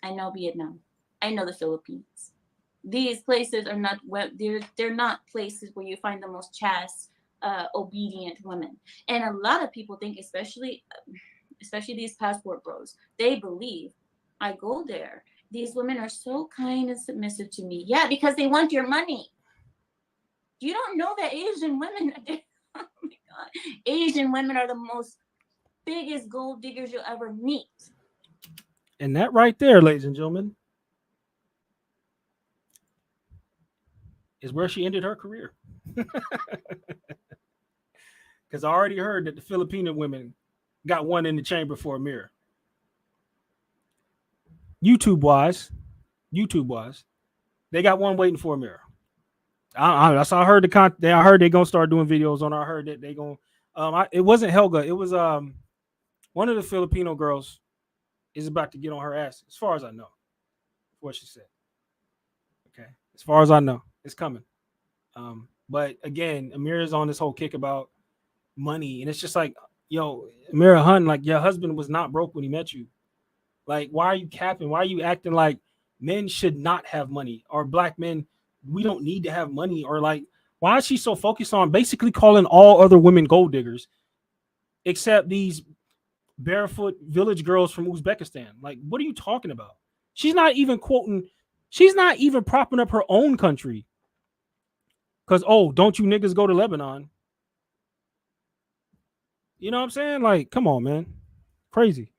C: I know Vietnam. I know the Philippines. These places are not they're not places where you find the most chaste, obedient women. And a lot of people think, especially these passport bros, they believe I go there. These women are so kind and submissive to me. Yeah, because they want your money. You don't know that Asian women, oh my God, Asian women are the most biggest gold diggers you'll ever meet.
B: And that right there, ladies and gentlemen, is where she ended her career. Because I already heard that the Filipino women got one in the chamber for a mirror. YouTube wise, they got one waiting for a mirror. I heard I heard they're gonna start doing videos on her. I heard that they gonna. It wasn't Helga. It was one of the Filipino girls is about to get on her ass. As far as I know, what she said. Okay, as far as I know, it's coming. But again, Amira's on this whole kick about money, and it's just like, yo, Amira Hunt, like your husband was not broke when he met you. Like, why are you capping? Why are you acting like men should not have money, or black men, we don't need to have money? Or like, why is she so focused on basically calling all other women gold diggers except these barefoot village girls from Uzbekistan? Like, what are you talking about? She's not even propping up her own country. Because, don't you niggas go to Lebanon? You know what I'm saying? Like, come on, man. Crazy.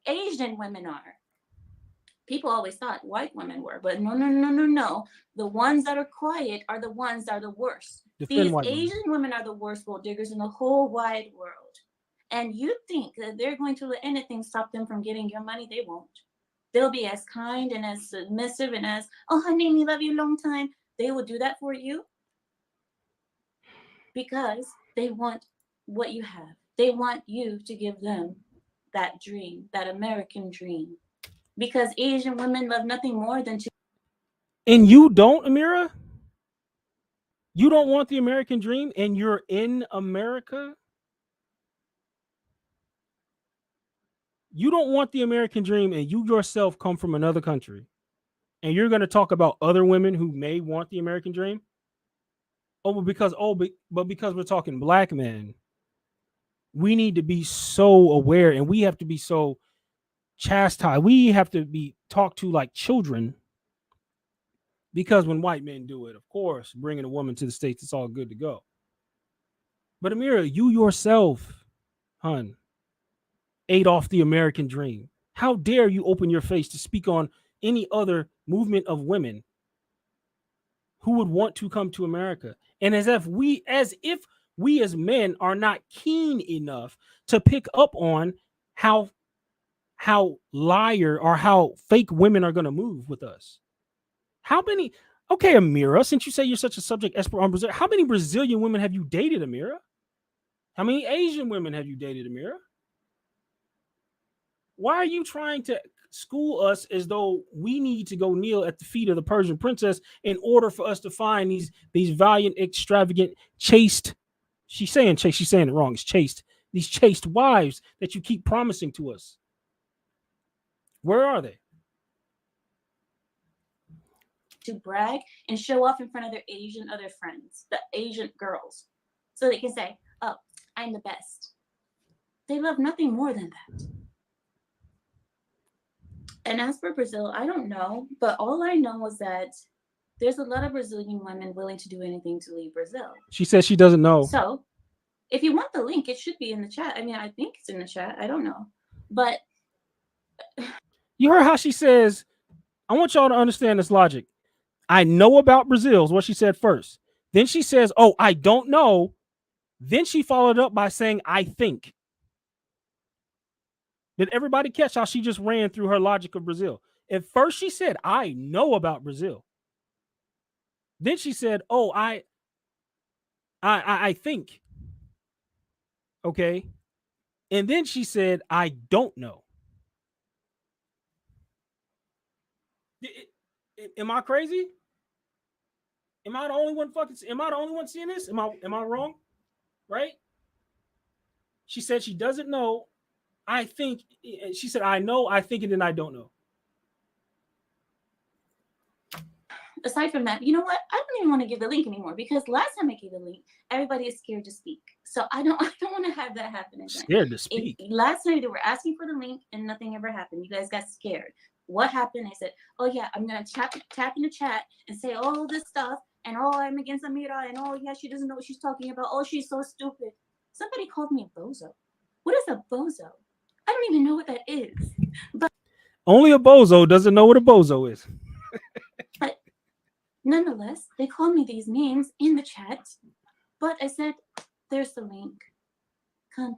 C: Asian women are. People always thought white women were, but no. The ones that are quiet are the ones that are the worst. These Asian women are the worst gold diggers in the whole wide world. And you think that they're going to let anything stop them from getting your money? They won't. They'll be as kind and as submissive and as, oh, honey, we love you a long time. They will do that for you because they want what you have. They want you to give them that dream, that American dream. Because Asian women love nothing more than to.
B: And you don't, Amira? You don't want the American dream and you're in America? You don't want the American dream and you yourself come from another country. And you're going to talk about other women who may want the American dream? But because we're talking black men, we need to be so aware and we have to be so chastised. We have to be talked to like children. Because when white men do it, of course, bringing a woman to the States, it's all good to go. But Amira, you yourself, hun, ate off the American dream. How dare you open your face to speak on any other movement of women who would want to come to America? And as if we as men are not keen enough to pick up on how liar or how fake women are going to move with us. How many? Okay, Amira, since you say you're such a subject expert on Brazil, how many Brazilian women have you dated, Amira? How many Asian women have you dated, Amira? Why are you trying to school us as though we need to go kneel at the feet of the Persian princess in order for us to find these valiant, extravagant, chaste? She's saying chaste. She's saying it wrong. It's chaste. These chaste wives that you keep promising to us. Where are they?
C: To brag and show off in front of their Asian other friends, the Asian girls, so they can say, "Oh, I'm the best." They love nothing more than that. And as for Brazil, I don't know, but all I know was that there's a lot of Brazilian women willing to do anything to leave Brazil.
B: She says she doesn't know.
C: So if you want the link, it should be in the chat. I mean, I think it's in the chat. I don't know. But
B: you heard how she says, I want y'all to understand this logic. I know about Brazil is what she said first. Then she says, oh, I don't know. Then she followed up by saying, I think. Did everybody catch how she just ran through her logic of Brazil? At first she said, I know about Brazil. Then she said, oh, I think. Okay. And then she said, I don't know. Am I crazy? Am I the only one seeing this? Am I wrong? Right? She said she doesn't know. I think she said, I know, I think, and then I don't know.
C: aside from that, you know what? I don't even want to give the link anymore because last time I gave the link, everybody is scared to speak. So I don't want to have that happen again.
B: Scared to speak.
C: Last night they were asking for the link and nothing ever happened. You guys got scared. What happened? I said, oh yeah, I'm gonna tap in the chat and say all this stuff and oh, I'm against Amira and oh yeah, she doesn't know what she's talking about. Oh, she's so stupid. Somebody called me a bozo. What is a bozo? I don't even know what that is. But
B: only a bozo doesn't know what a bozo is.
C: But nonetheless, they called me these names in the chat. But I said, there's the link. Come.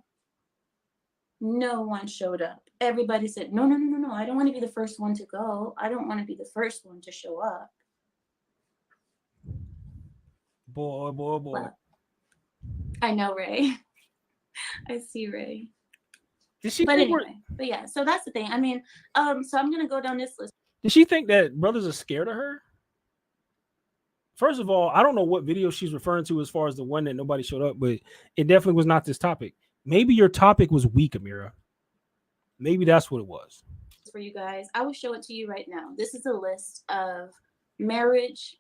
C: No one showed up. Everybody said, no. I don't want to be the first one to go. I don't want to be the first one to show up.
B: Boy.
C: Well, I know, Ray. I see Ray.
B: Did she
C: but anyway, but yeah, so that's the thing. I mean, so I'm gonna go down this list.
B: Did she think that brothers are scared of her? First of all, I don't know what video she's referring to as far as the one that nobody showed up, but it definitely was not this topic. Maybe your topic was weak, Amira. Maybe that's what it was.
C: For you guys, I will show it to you right now. This is a list of marriage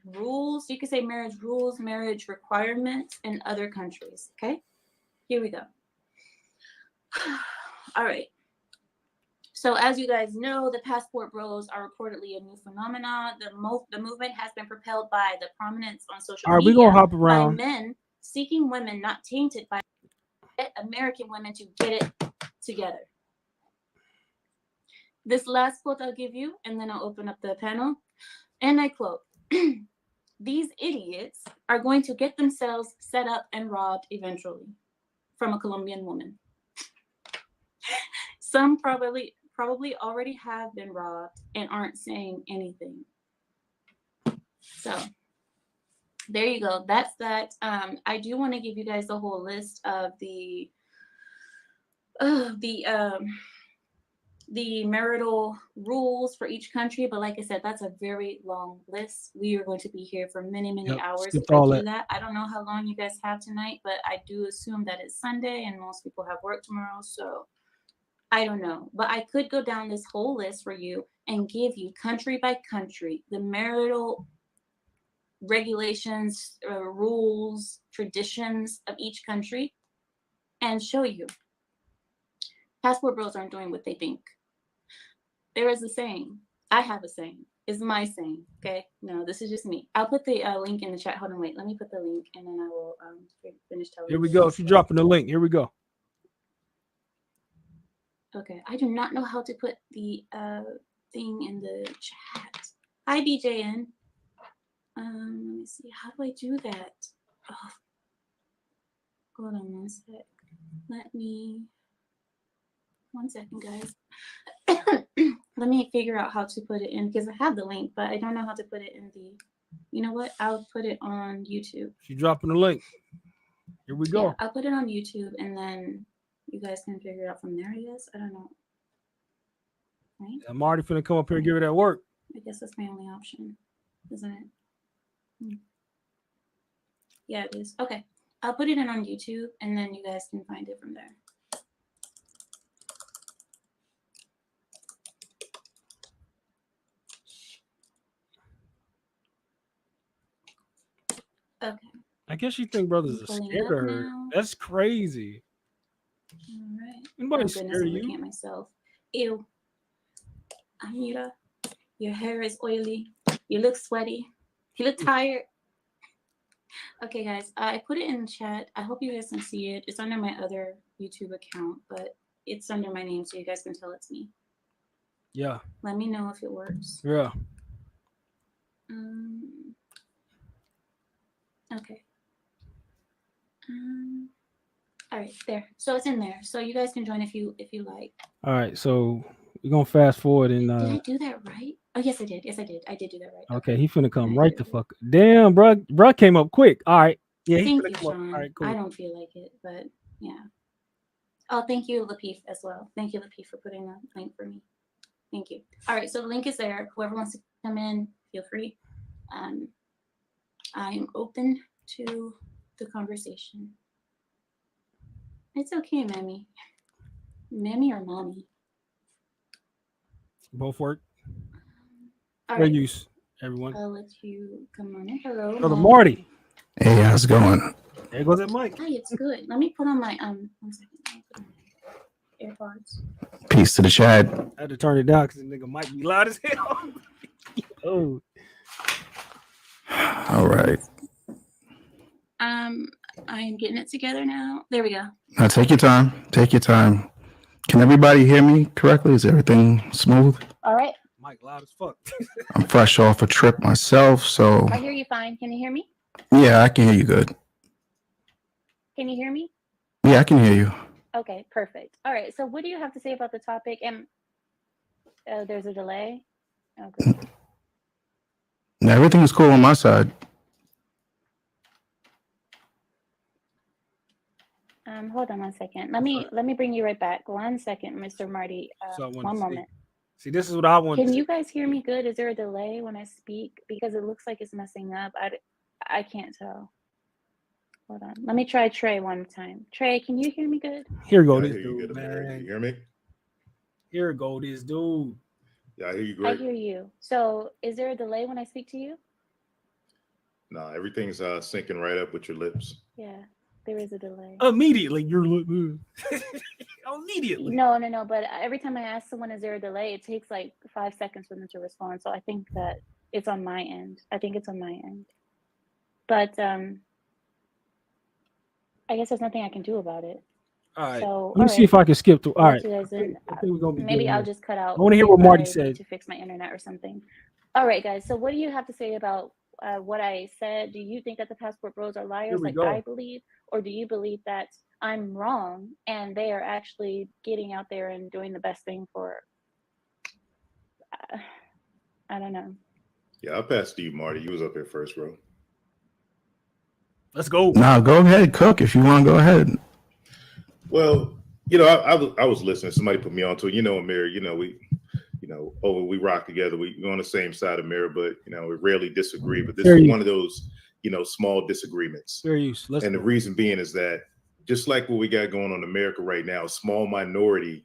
C: rules. You could say marriage rules, marriage requirements in other countries. Okay, here we go. All right. So as you guys know, the passport bros are reportedly a new phenomenon. The movement has been propelled by the prominence on social media.
B: We're gonna hop around.
C: By men seeking women not tainted by American women to get it together. This last quote I'll give you, and then I'll open up the panel. And I quote, "These idiots are going to get themselves set up and robbed eventually," from a Colombian woman. Some probably already have been robbed and aren't saying anything. So there you go. That's that. I do want to give you guys the whole list of the marital rules for each country, but like I said, that's a very long list. We are going to be here for many hours if I do that. I don't know how long you guys have tonight, but I do assume that it's Sunday and most people have work tomorrow, so I don't know. But I could go down this whole list for you and give you country by country the marital regulations, rules, traditions of each country and show you. Passport bros aren't doing what they think. There is a saying. I have a saying. It's my saying. Okay. No, this is just me. I'll put the link in the chat. Hold on, wait. Let me put the link and then I will finish telling you.
B: Here we go. She's dropping the link. Here we go.
C: Okay. I do not know how to put the thing in the chat. Hi, BJN. Let me see. How do I do that? Oh. Hold on one sec. Let me. 1 second, guys. Let me figure out how to put it in because I have the link, but I don't know how to put it in the. You know what? I'll put it on YouTube.
B: She's dropping the link. Here we go.
C: Yeah, I'll put it on YouTube and then you guys can figure it out from there, I guess. I don't know. Right?
B: I'm already finna come up here and give her that work.
C: I guess that's my only option, isn't it? Yeah, it is. Okay. I'll put it in on YouTube and then you guys can find it from there. Okay.
B: I guess you think brothers
C: I'm
B: are
C: pulling it
B: scared
C: up
B: of her.
C: now.
B: That's crazy.
C: All right.
B: Anybody
C: Oh goodness,
B: scare
C: I'm looking
B: you?
C: at myself. Ew. Anita, your hair is oily. You look sweaty. You look tired. Okay, guys, I put it in chat. I hope you guys can see it. It's under my other YouTube account, but it's under my name, so you guys can tell it's me.
B: Yeah.
C: Let me know if it works.
B: Yeah.
C: Okay. All right, there. So it's in there. So you guys can join if you like.
B: All right. So we're gonna fast forward and
C: Did I do that right? Oh yes, I did. Yes, I did. I did do that right.
B: okay, he finna come
C: Alright,
B: right
C: here
B: the
C: we go.
B: fuck. Damn, bro came up quick. All right. Yeah, he
C: Thank
B: finna
C: you,
B: come up.
C: Sean.
B: All right, cool.
C: I don't feel like it, but yeah. Oh, thank you, Lapeef, as well. Thank you, Lapeef, for putting the link for me. Thank you. All right, so the link is there. Whoever wants to come in, feel free. I am open to the conversation. It's okay, Mammy. Mammy or Mommy?
B: Both work.
C: All
B: Fair
C: right,
B: use, everyone.
C: I'll let you come on in. Hello,
B: Brother
C: Mommy.
B: Marty.
D: Hey, how's it going?
B: There goes that mic.
C: Hi, it's good. Let me put on my 1 second. Let me put on my AirPods.
D: Peace to the chat.
B: I had to turn it down because the nigga mic be loud as hell. Oh.
D: All right.
C: I am getting it together now. There we go.
D: Now take your time. Take your time. Can everybody hear me correctly? Is everything smooth?
C: All right.
B: Mic loud as fuck.
D: I'm fresh off a trip myself, so
C: I hear you fine. Can you hear me?
D: yeah, I can hear you good.
C: Can you hear me?
D: Yeah, I can hear you.
C: Okay, perfect. All right. So what do you have to say about the topic? And there's a delay. Okay.
D: Now, everything is cool on my side.
C: Hold on 1 second. Let me bring you right back. 1 second, Mr. Marty. One moment.
B: See, this is what I want.
C: Can you guys hear me good? Is there a delay when I speak? Because it looks like it's messing up. I can't tell. Hold on. Let me try Trey one time. Trey, can you hear me good?
B: Here go
E: Yeah,
B: this
E: I hear you
B: dude,
E: good,
B: man.
E: America. You hear me?
B: Here go this dude.
E: Yeah, I hear you
C: I
E: great.
C: hear you. So is there a delay when I speak to you?
E: No, everything's syncing right up with your lips.
C: Yeah, there is a delay.
B: Immediately, you're immediately.
C: No. But every time I ask someone, is there a delay? It takes like 5 seconds for them to respond. So I think that it's on my end. But I guess there's nothing I can do about it.
B: All right.
C: So
B: let me see if I can skip through. All right.
C: I think we're gonna be
B: maybe
C: I'll just cut out.
B: I want to hear what Marty said.
C: To fix my internet or something. All right, guys. So what do you have to say about what I said? Do you think that the passport bros are liars, like I believe, or do you believe that I'm wrong and they are actually getting out there and doing the best thing for? I don't know.
E: Yeah, I'll pass to you, Marty. You was up here first, bro.
B: Let's go.
D: Now, go ahead, Cook, if you want to go ahead.
E: Well, I was listening. Somebody put me on to it. Amir, we rock together. We're on the same side of mirror, but we rarely disagree. But this is one of those, small disagreements.
B: Fair use.
E: And the reason being is that just like what we got going on in America right now, a small minority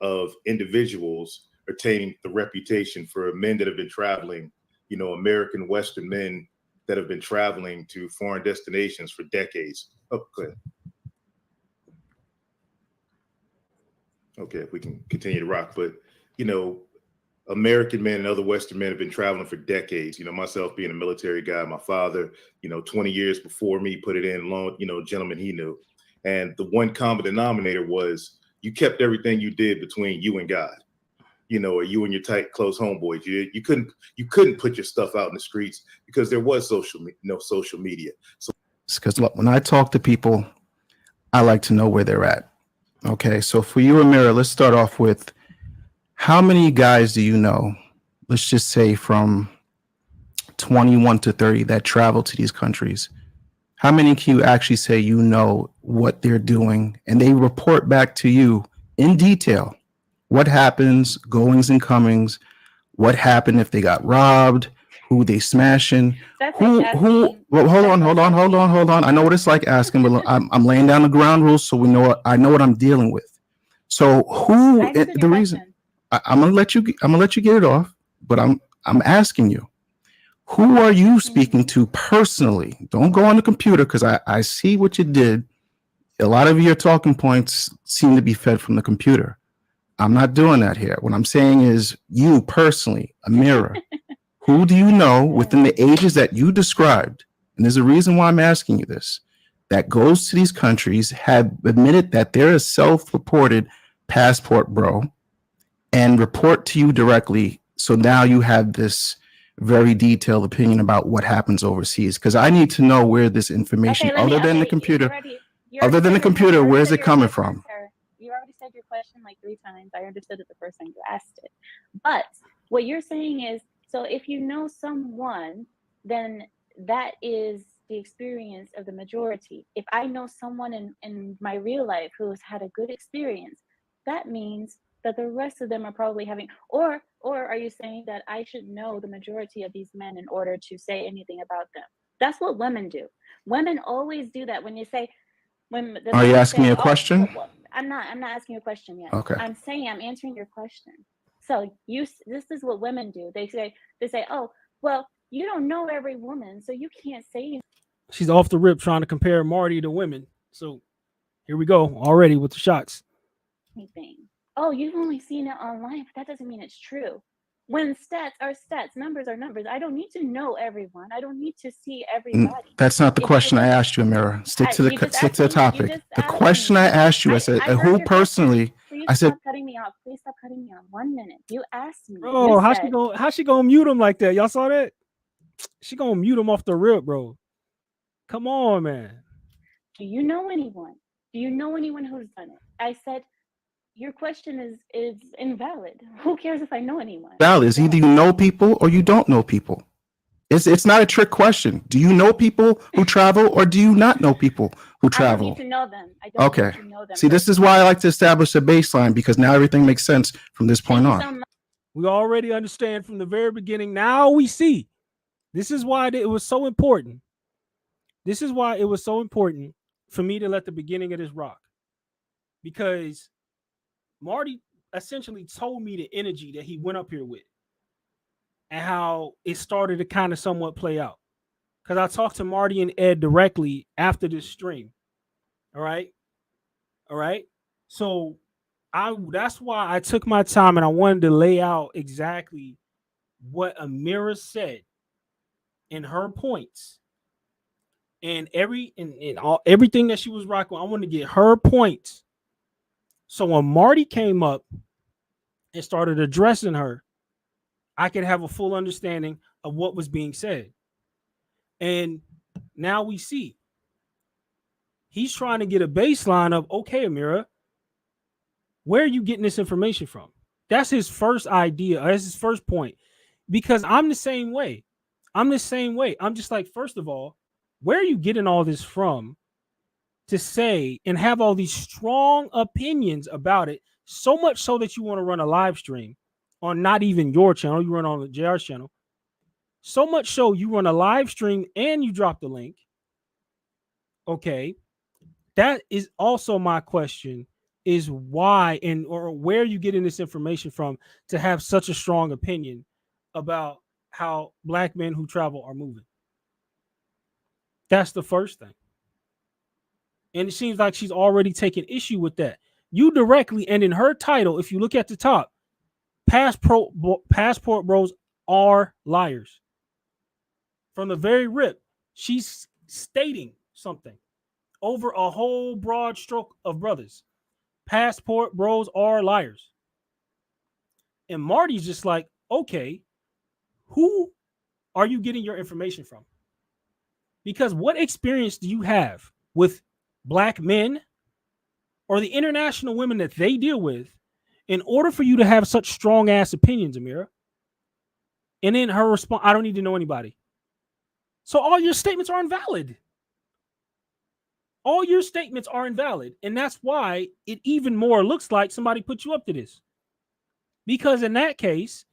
E: of individuals are attaining the reputation for men that have been traveling, American Western men that have been traveling to foreign destinations for decades. Oh, go ahead. Okay, if we can continue to rock. But, American men and other Western men have been traveling for decades. Myself being a military guy, my father, 20 years before me put it in long, gentlemen he knew. And the one common denominator was you kept everything you did between you and God, or you and your tight, close homeboys. You couldn't put your stuff out in the streets because there was no social media. So
D: because when I talk to people, I like to know where they're at. Okay, so for you, Amira, let's start off with how many guys do you know, let's just say from 21 to 30 that travel to these countries? How many can you actually say you know what they're doing and they report back to you in detail? What happens, goings and comings, what happened if they got robbed, who they smashing, well, hold on. I know what it's like asking, but I'm laying down the ground rules so I know what I'm dealing with. So the reason I'm gonna let you get it off, but I'm asking you, Who are you speaking to personally? Don't go on the computer, because I see what you did. A lot of your talking points seem to be fed from the computer. I'm not doing that here. What I'm saying is you personally, Amira, who do you know within the ages that you described? And there's a reason why I'm asking you this, that goes to these countries, have admitted that they're a self-reported passport bro, and report to you directly. So now you have this very detailed opinion about what happens overseas. Because I need to know where this information,
F: Okay, let me,
D: other than the
F: okay,
D: computer,
F: you
D: other
F: already
D: than the
F: said your-
D: computer,
F: you already
D: where's
F: said
D: it
F: your
D: coming
F: question,
D: from?
F: sir. You already said your question like 3 times. I understood it the first time you asked it. But what you're saying is, so if you know someone, then that is the experience of the majority. If I know someone in my real life who has had a good experience, that means that the rest of them are probably having, or are you saying that I should know the majority of these men in order to say anything about them? That's what women do. Women always do that. When you say, when the
D: Are you
F: men
D: asking me
F: say,
D: a question?
F: well, I'm not asking you a question yet.
D: Okay.
F: I'm saying I'm answering your question. So this is what women do. They say, oh, well, you don't know every woman, so you can't say
B: She's off the rip trying to compare Marty to women. So here we go already with the shots.
F: anything. Oh, you've only seen it online, but that doesn't mean it's true. When stats are stats, numbers are numbers. I don't need to know everyone. I don't need to see everybody.
D: That's not the
F: If
D: question I
F: look,
D: asked you, Amira. Stick to
F: you
D: the
F: just
D: stick
F: asked
D: to the
F: me. You
D: topic.
F: just
D: The
F: asked
D: question
F: me.
D: I asked you, I said,
F: heard
D: who
F: your question.
D: personally?
F: Please
D: I said,
F: stop cutting me off. Please stop cutting me off. 1 minute. You asked me.
B: Bro,
F: You
B: how
F: said,
B: she gonna mute him like that? Y'all saw that? She gonna mute him off the rip, bro. Come on, man.
F: do you know anyone? Do you know anyone who's done it? I said, your question is invalid. Who cares if I know anyone?
D: Val, is either you know people or you don't know people. It's not a trick question. Do you know people who travel, or do you not know people who
F: I don't
D: travel?
F: need to know them. I don't
D: Okay.
F: need to know them.
D: See, this is why I like to establish a baseline, because now everything makes sense from this point
F: Thank you
D: on.
F: so much.
B: We already understand from the very beginning. Now we see. This is why it was so important. This is why it was so important for me to let the beginning of this rock. Because Marty essentially told me the energy that he went up here with and how it started to kind of somewhat play out. Because I talked to Marty and Ed directly after this stream. All right. All right. So that's why I took my time and I wanted to lay out exactly what Amira said in her points and everything that she was rocking. I wanted to get her points. So when Marty came up and started addressing her, I could have a full understanding of what was being said. And now we see he's trying to get a baseline of, okay, Amira, where are you getting this information from? That's his first idea. That's his first point. Because I'm the same way. I'm just like, first of all, where are you getting all this from to say and have all these strong opinions about it? So much so that you want to run a live stream on not even your channel, you run on the JR's channel. So much so you run a live stream and you drop the link. Okay. That is also my question, is why and or where are you getting this information from to have such a strong opinion about how black men who travel are moving? That's the first thing. And it seems like she's already taken issue with that. You directly, and in her title, if you look at the top, passport bros are liars. From the very rip, she's stating something over a whole broad stroke of brothers. Passport bros are liars. And Marty's just like, okay, who are you getting your information from? Because what experience do you have with black men or the international women that they deal with in order for you to have such strong ass opinions, Amira? And then her response, I don't need to know anybody. So all your statements are invalid. All your statements are invalid. And that's why it even more looks like somebody put you up to this. Because in that case,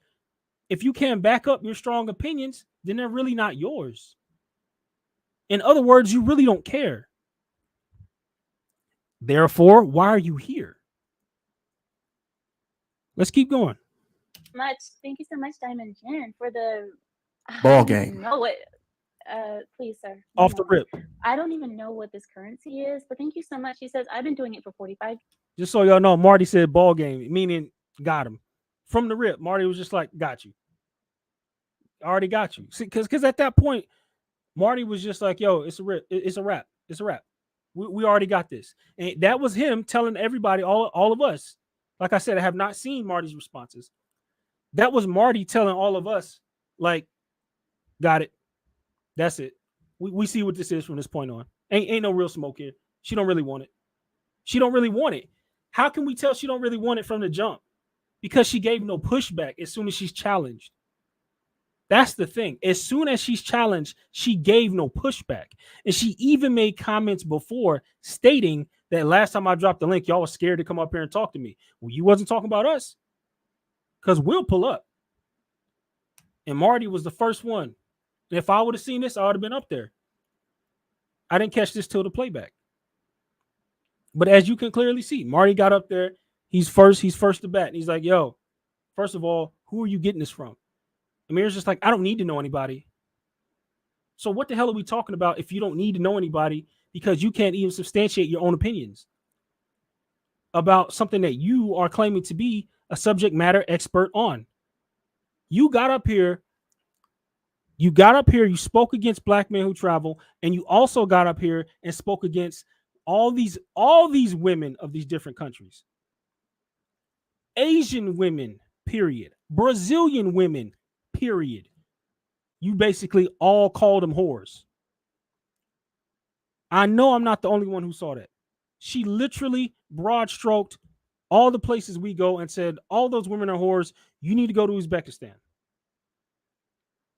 B: if you can't back up your strong opinions, then they're really not yours. In other words, you really don't care. Therefore, why are you here? Let's keep going.
F: Thank you so much, Diamond Jen, for the
D: Ball
F: don't even
D: game.
F: know what. Please, sir.
B: Off the rip.
F: I don't even know what this currency is, but thank you so much. He says I've been doing it for 45.
B: Just so y'all know, Marty said ball game, meaning got him. From the rip, Marty was just like, got you. Already got you. See, because at that point, Marty was just like, yo, it's a rip. It's a wrap. It's a wrap. We already got this. And that was him telling everybody, all of us. Like I said, I have not seen Marty's responses. That was Marty telling all of us, like, got it. That's it. We see what this is from this point on. Ain't no real smoke here. She don't really want it. She don't really want it. How can we tell she don't really want it from the jump? Because she gave no pushback as soon as she's challenged. That's the thing. As soon as she's challenged, she gave no pushback. And she even made comments before stating that last time I dropped the link, y'all was scared to come up here and talk to me. Well, you wasn't talking about us. Because we'll pull up. And Marty was the first one. And if I would have seen this, I would have been up there. I didn't catch this till the playback. But as you can clearly see, Marty got up there. He's first to bat. And he's like, yo, first of all, who are you getting this from? Amir's just like, I don't need to know anybody. So what the hell are we talking about if you don't need to know anybody because you can't even substantiate your own opinions about something that you are claiming to be a subject matter expert on? You got up here, you spoke against Black Men Who Travel, and you also got up here and spoke against all these women of these different countries. Asian women, period. Brazilian women, period. You basically all called them whores. I know I'm not the only one who saw that. She literally broad stroked all the places we go and said, all those women are whores. You need to go to Uzbekistan.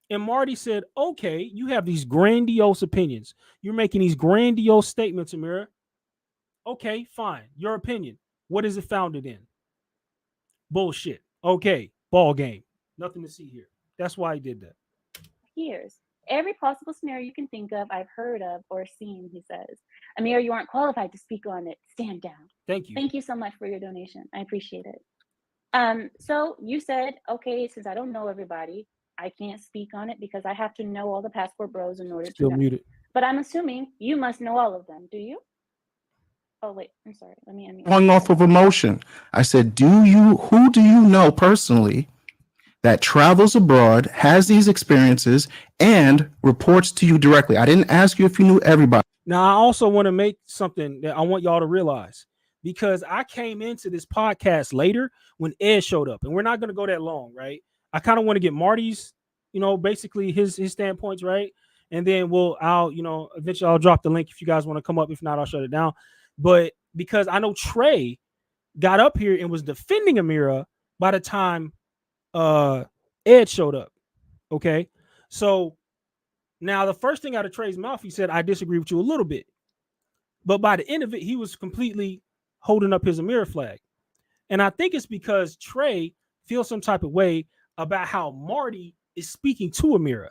B: And Marty said, okay, you have these grandiose opinions. You're making these grandiose statements, Amira. Okay, fine. Your opinion. What is it founded in? Bullshit. Okay, ball game. Nothing to see here. That's why he did that.
F: Years. Every possible scenario you can think of, I've heard of or seen, he says. Amir, you aren't qualified to speak on it. Stand down.
B: Thank you.
F: Thank you so much for your donation. I appreciate it. So you said, okay, since I don't know everybody, I can't speak on it because I have to know all the passport bros in order
B: Still
F: to know.
B: muted.
F: But I'm assuming you must know all of them. Do you? Oh, wait. I'm sorry. Let me unmute.
D: Going off of emotion. I said, who do you know personally that travels abroad, has these experiences, and reports to you directly? I didn't ask you if you knew everybody.
B: Now, I also want to make something that I want y'all to realize, because I came into this podcast later when Ed showed up, and we're not going to go that long, right? I kind of want to get Marty's, basically his standpoints, right? And then eventually I'll drop the link if you guys want to come up. If not, I'll shut it down. But because I know Trey got up here and was defending Amira by the time Ed showed up. Okay. So now the first thing out of Trey's mouth, he said, I disagree with you a little bit. But by the end of it, he was completely holding up his Amira flag. And I think it's because Trey feels some type of way about how Marty is speaking to Amira.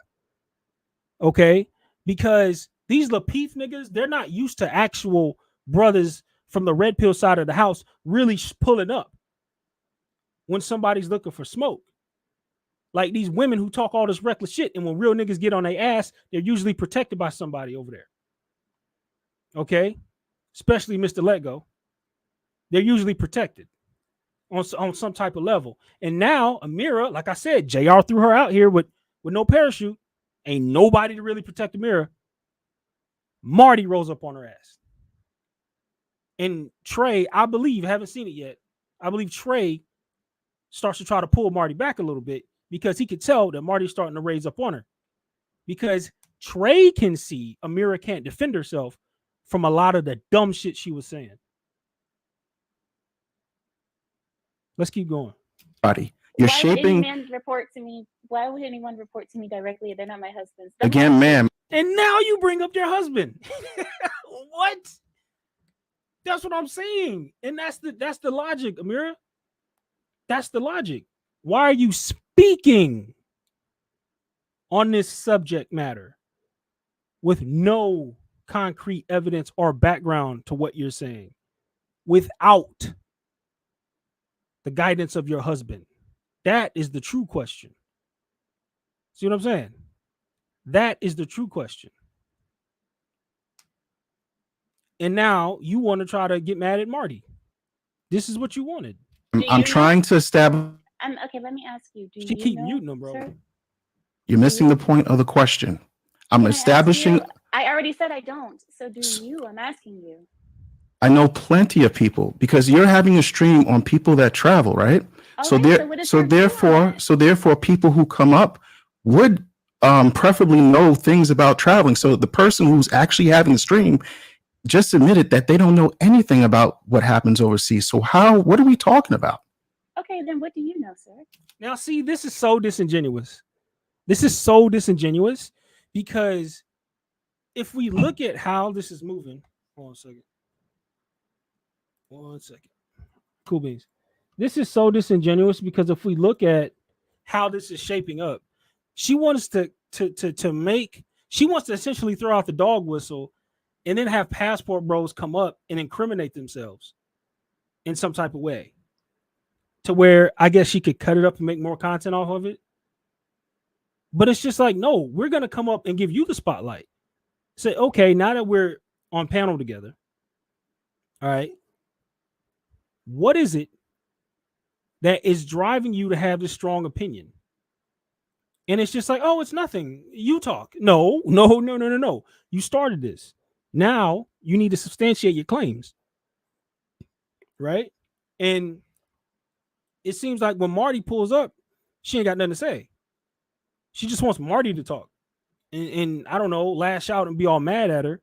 B: Okay. Because these Lapeef niggas, they're not used to actual brothers from the red pill side of the house really pulling up when somebody's looking for smoke. Like these women who talk all this reckless shit, and when real niggas get on their ass, they're usually protected by somebody over there. Okay? Especially Mr. Let-Go. They're usually protected on some type of level. And now Amira, like I said, JR threw her out here with no parachute. Ain't nobody to really protect Amira. Marty rolls up on her ass. And Trey, I believe, I haven't seen it yet, I believe Trey starts to try to pull Marty back a little bit because he could tell that Marty's starting to raise up on her. Because Trey can see Amira can't defend herself from a lot of the dumb shit she was saying. Let's keep going.
D: Buddy, you're
F: Why would
D: shaping.
F: any man report to me? Why would anyone report to me directly? They're not my husbands.
D: Again, ma'am.
B: And now you bring up your husband. What? That's what I'm saying. And that's the logic, Amira. That's the logic. Why are you speaking on this subject matter with no concrete evidence or background to what you're saying without the guidance of your husband? That is the true question. See what I'm saying? That is the true question. And now you want to try to get mad at Marty. This is what you wanted.
D: I'm trying to establish.
F: Okay, let me ask you. Do
B: She
F: you
B: keep
F: know,
B: muting him, bro.
F: sir?
D: You're missing the point of the question. I'm
F: Can I ask
D: establishing.
F: you? I already said I don't. So do you? I'm asking you.
D: I know plenty of people because you're having a stream on people that travel, right? So
F: Okay,
D: there,
F: what is
D: so
F: your view on
D: therefore,
F: it?
D: people who come up would preferably know things about traveling. So the person who's actually having the stream just admitted that they don't know anything about what happens overseas. So what are we talking about?
F: Okay, then what do you know, sir?
B: Now, see, this is so disingenuous. This is so disingenuous because if we look at how this is moving, hold on a second. 1 second. Cool beans. This is so disingenuous because if we look at how this is shaping up, she wants to make, she wants to essentially throw out the dog whistle and then have passport bros come up and incriminate themselves in some type of way to where I guess she could cut it up and make more content off of it. But it's just like, no, we're going to come up and give you the spotlight. Say, okay, now that we're on panel together, all right, what is it that is driving you to have this strong opinion? And it's just like, oh, it's nothing. You talk. No. You started this. Now you need to substantiate your claims. Right? And it seems like when Marty pulls up, she ain't got nothing to say. She just wants Marty to talk. And I don't know, lash out and be all mad at her.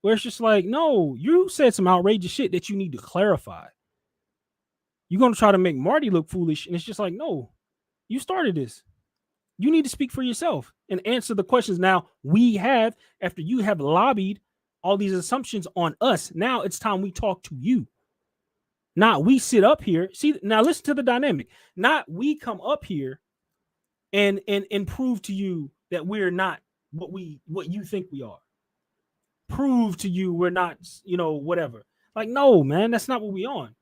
B: Where it's just like, no, you said some outrageous shit that you need to clarify. You're going to try to make Marty look foolish. And it's just like, no, you started this. You need to speak for yourself and answer the questions. Now we have, after you have lobbied all these assumptions on us, now it's time we talk to you. Not we sit up here. See, now listen to the dynamic. Not we come up here and prove to you that we're not what you think we are. Prove to you we're not, whatever. Like, no, man, that's not what we on.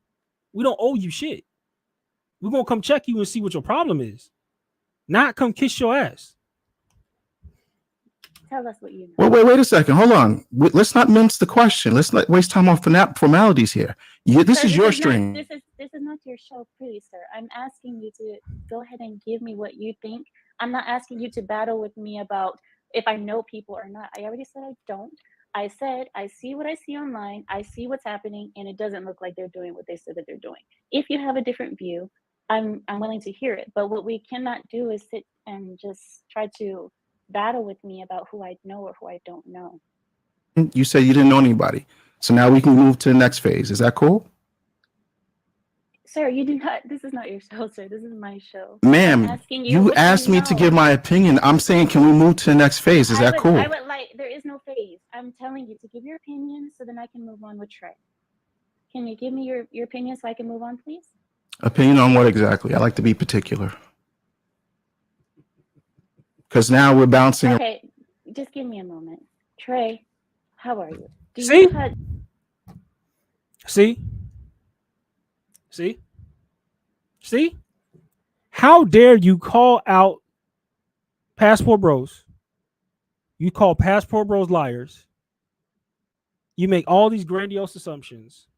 B: We don't owe you shit. We're gonna come check you and see what your problem is. Not come kiss your ass.
F: Tell us what you know.
D: Well, wait a second. Hold on. Let's not mince the question. Let's not waste time on formalities here. This is your stream.
F: This is not your show, please, sir. I'm asking you to go ahead and give me what you think. I'm not asking you to battle with me about if I know people or not. I already said I don't. I said I see what I see online. I see what's happening, and it doesn't look like they're doing what they said that they're doing. If you have a different view, I'm willing to hear it. But what we cannot do is sit and just try to battle with me about who I know or who I don't know.
D: You said you didn't know anybody. So now we can move to the next phase. Is that cool?
F: Sir, you do not. This is not your show, sir. This is my show.
D: Ma'am, you asked me to give my opinion. I'm saying, can we move to the next phase? Is that cool?
F: I would like, there is no phase. I'm telling you to give your opinion so then I can move on with Trey. Can you give me your opinion so I can move on, please?
D: Opinion on what exactly? I like to be particular. Because now we're bouncing.
F: Okay, just give me a moment. Trey, how are you?
B: See? How dare you call out Passport Bros? You call Passport Bros liars. You make all these grandiose assumptions.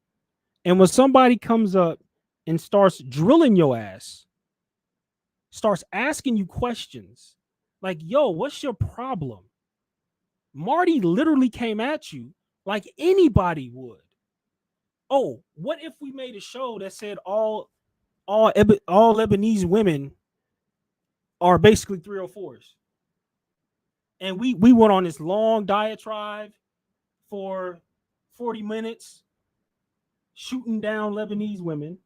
B: And when somebody comes up and starts drilling your ass, starts asking you questions like, yo, what's your problem? Marty literally came at you like anybody would. Oh, what if we made a show that said all Lebanese women are basically 304s? And we went on this long diatribe for 40 minutes, shooting down Lebanese women,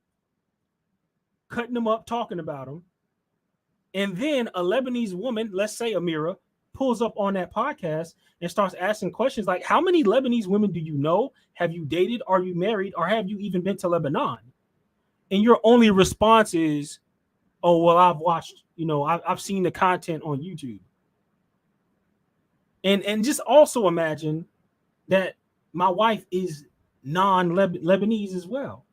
B: cutting them up, talking about them. And then a Lebanese woman, let's say Amira, pulls up on that podcast and starts asking questions like, how many Lebanese women do you know? Have you dated? Are you married? Or have you even been to Lebanon? And your only response is, oh, well, I've watched, I've seen the content on YouTube. And just also imagine that my wife is non-Lebanese as well.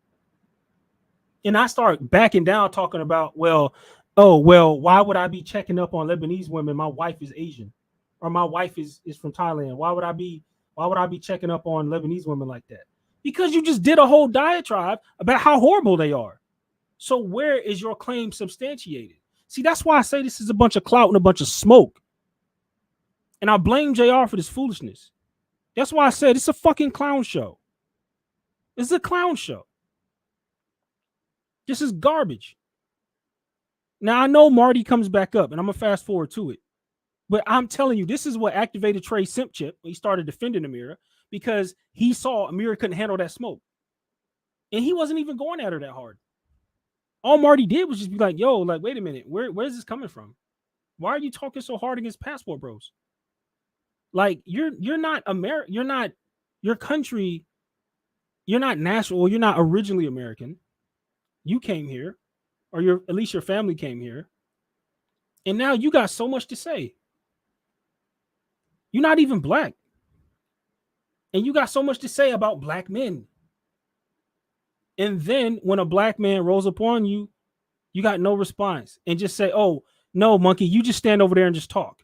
B: And I start backing down talking about, why would I be checking up on Lebanese women? My wife is Asian. or my wife is from Thailand. Why would I be checking up on Lebanese women like that? Because you just did a whole diatribe about how horrible they are. So where is your claim substantiated? See, that's why I say this is a bunch of clout and a bunch of smoke. And I blame JR for this foolishness. That's why I said it's a fucking clown show. It's a clown show. This is garbage. Now, I know Marty comes back up, and I'm going to fast forward to it. But I'm telling you, this is what activated Trey Simpchip when he started defending Amira, because he saw Amira couldn't handle that smoke. And he wasn't even going at her that hard. All Marty did was just be like, yo, like, wait a minute, where's this coming from? Why are you talking so hard against Passport Bros? Like, you're not you're not your country, you're not national, you're not originally American. You came here, or at least your family came here. And now you got so much to say. You're not even black. And you got so much to say about black men. And then when a black man rolls upon you, you got no response and just say, oh, no, monkey, you just stand over there and just talk.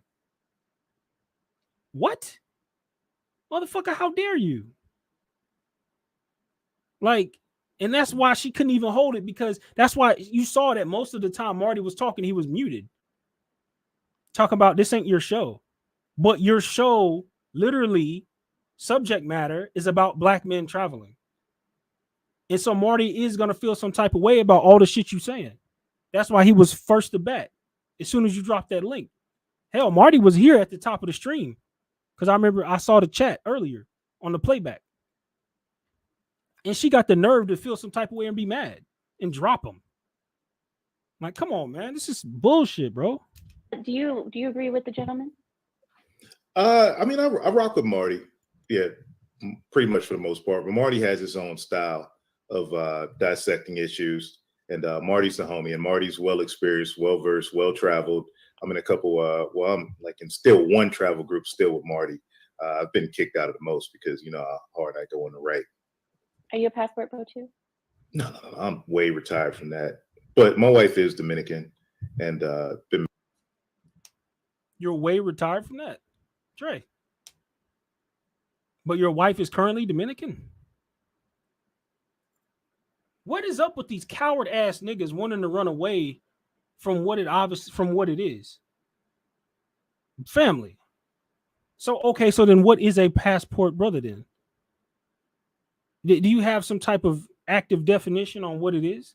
B: What? Motherfucker, how dare you? Like, and that's why she couldn't even hold it, because that's why you saw that most of the time Marty was talking, he was muted. Talk about this ain't your show. But your show, literally, subject matter is about black men traveling. And so Marty is going to feel some type of way about all the shit you saying. That's why he was first to bat as soon as you dropped that link. Hell, Marty was here at the top of the stream because I remember I saw the chat earlier on the playback. And she got the nerve to feel some type of way and be mad and drop him. Like, come on, man. This is bullshit, bro.
F: Do you agree with the gentleman?
E: I mean, I rock with Marty. Yeah, pretty much for the most part. But Marty has his own style of dissecting issues. And Marty's the homie, and Marty's well experienced, well versed, well traveled. I'm in a couple. I'm like in still one travel group still with Marty. I've been kicked out of the most because you know how hard I go on the right.
F: Are you a Passport Bro too?
E: No. I'm way retired from that. But my wife is Dominican, and been.
B: You're way retired from that, Trey. But your wife is currently Dominican. What is up with these coward ass niggas wanting to run away from what it is? Family. So, okay, so then what is a passport brother then? Do you have some type of active definition on what it is?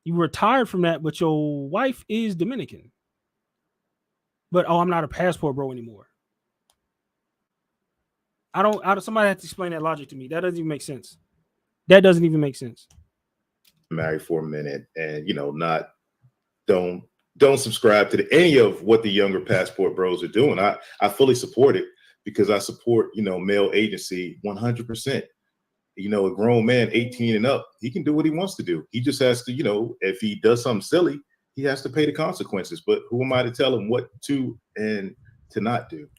B: You retired from that, but your wife is Dominican. But, oh, I'm not a passport bro anymore. Somebody has to explain that logic to me. That doesn't even make sense. That doesn't even make sense.
E: Married for a minute, and don't subscribe to any of what the younger passport bros are doing. I fully support it because I support male agency 100%. A grown man 18 and up, he can do what he wants to do. He just has to, if he does something silly, he has to pay the consequences. But who am I to tell him what to and to not do?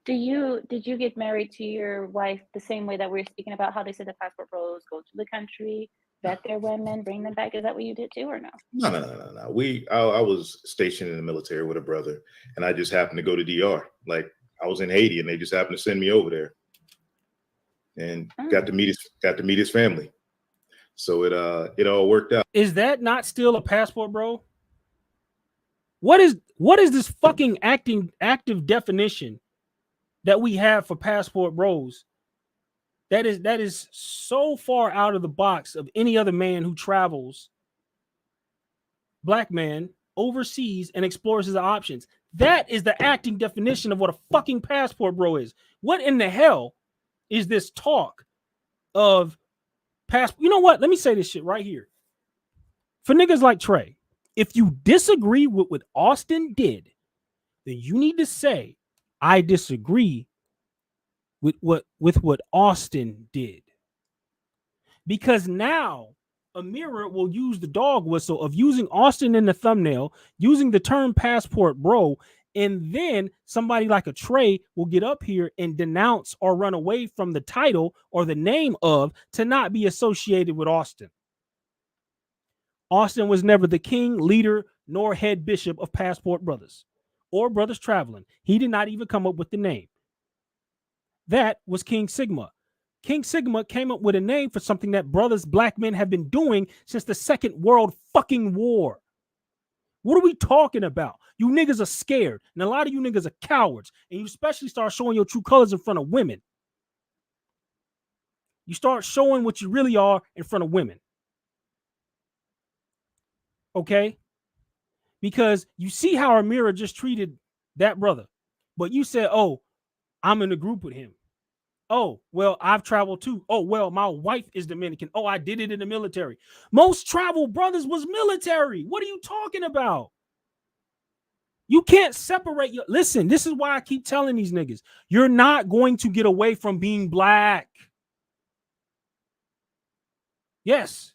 F: Did you get married to your wife the same way that we're speaking about how they said the passport bros go to the country, vet their women, bring them back? Is that what you did too, or no?
E: No. I was stationed in the military with a brother, and I just happened to go to DR. Like I was in Haiti, and they just happened to send me over there, and got to meet his family. So it all worked out.
B: Is that not still a passport, bro? What is this fucking active definition that we have for passport bros? That is so far out of the box of any other man who travels, black man, overseas and explores his options. That is the acting definition of what a fucking passport bro is. What in the hell is this talk of passport? You know what? Let me say this shit right here. For niggas like Trey, if you disagree with what Austin did, then you need to say, I disagree with what Austin did. Because now Amira will use the dog whistle of using Austin in the thumbnail, using the term passport bro, and then somebody like a Trey will get up here and denounce or run away from the title or the name of to not be associated with Austin. Austin was never the king, leader, nor head bishop of Passport Brothers. or brothers traveling. He did not even come up with the name. That was King Sigma. King Sigma came up with a name for something that brothers, black men, have been doing since the Second World fucking War. What are we talking about? You niggas are scared, and a lot of you niggas are cowards, and you especially start showing your true colors in front of women. You start showing what you really are in front of women. Okay? Because you see how Amira just treated that brother, but you said, oh, I'm in a group with him. Oh, well, I've traveled too. Oh, well, my wife is Dominican. Oh, I did it in the military. Most travel brothers was military. What are you talking about? You can't separate your... Listen, this is why I keep telling these niggas, you're not going to get away from being black. Yes,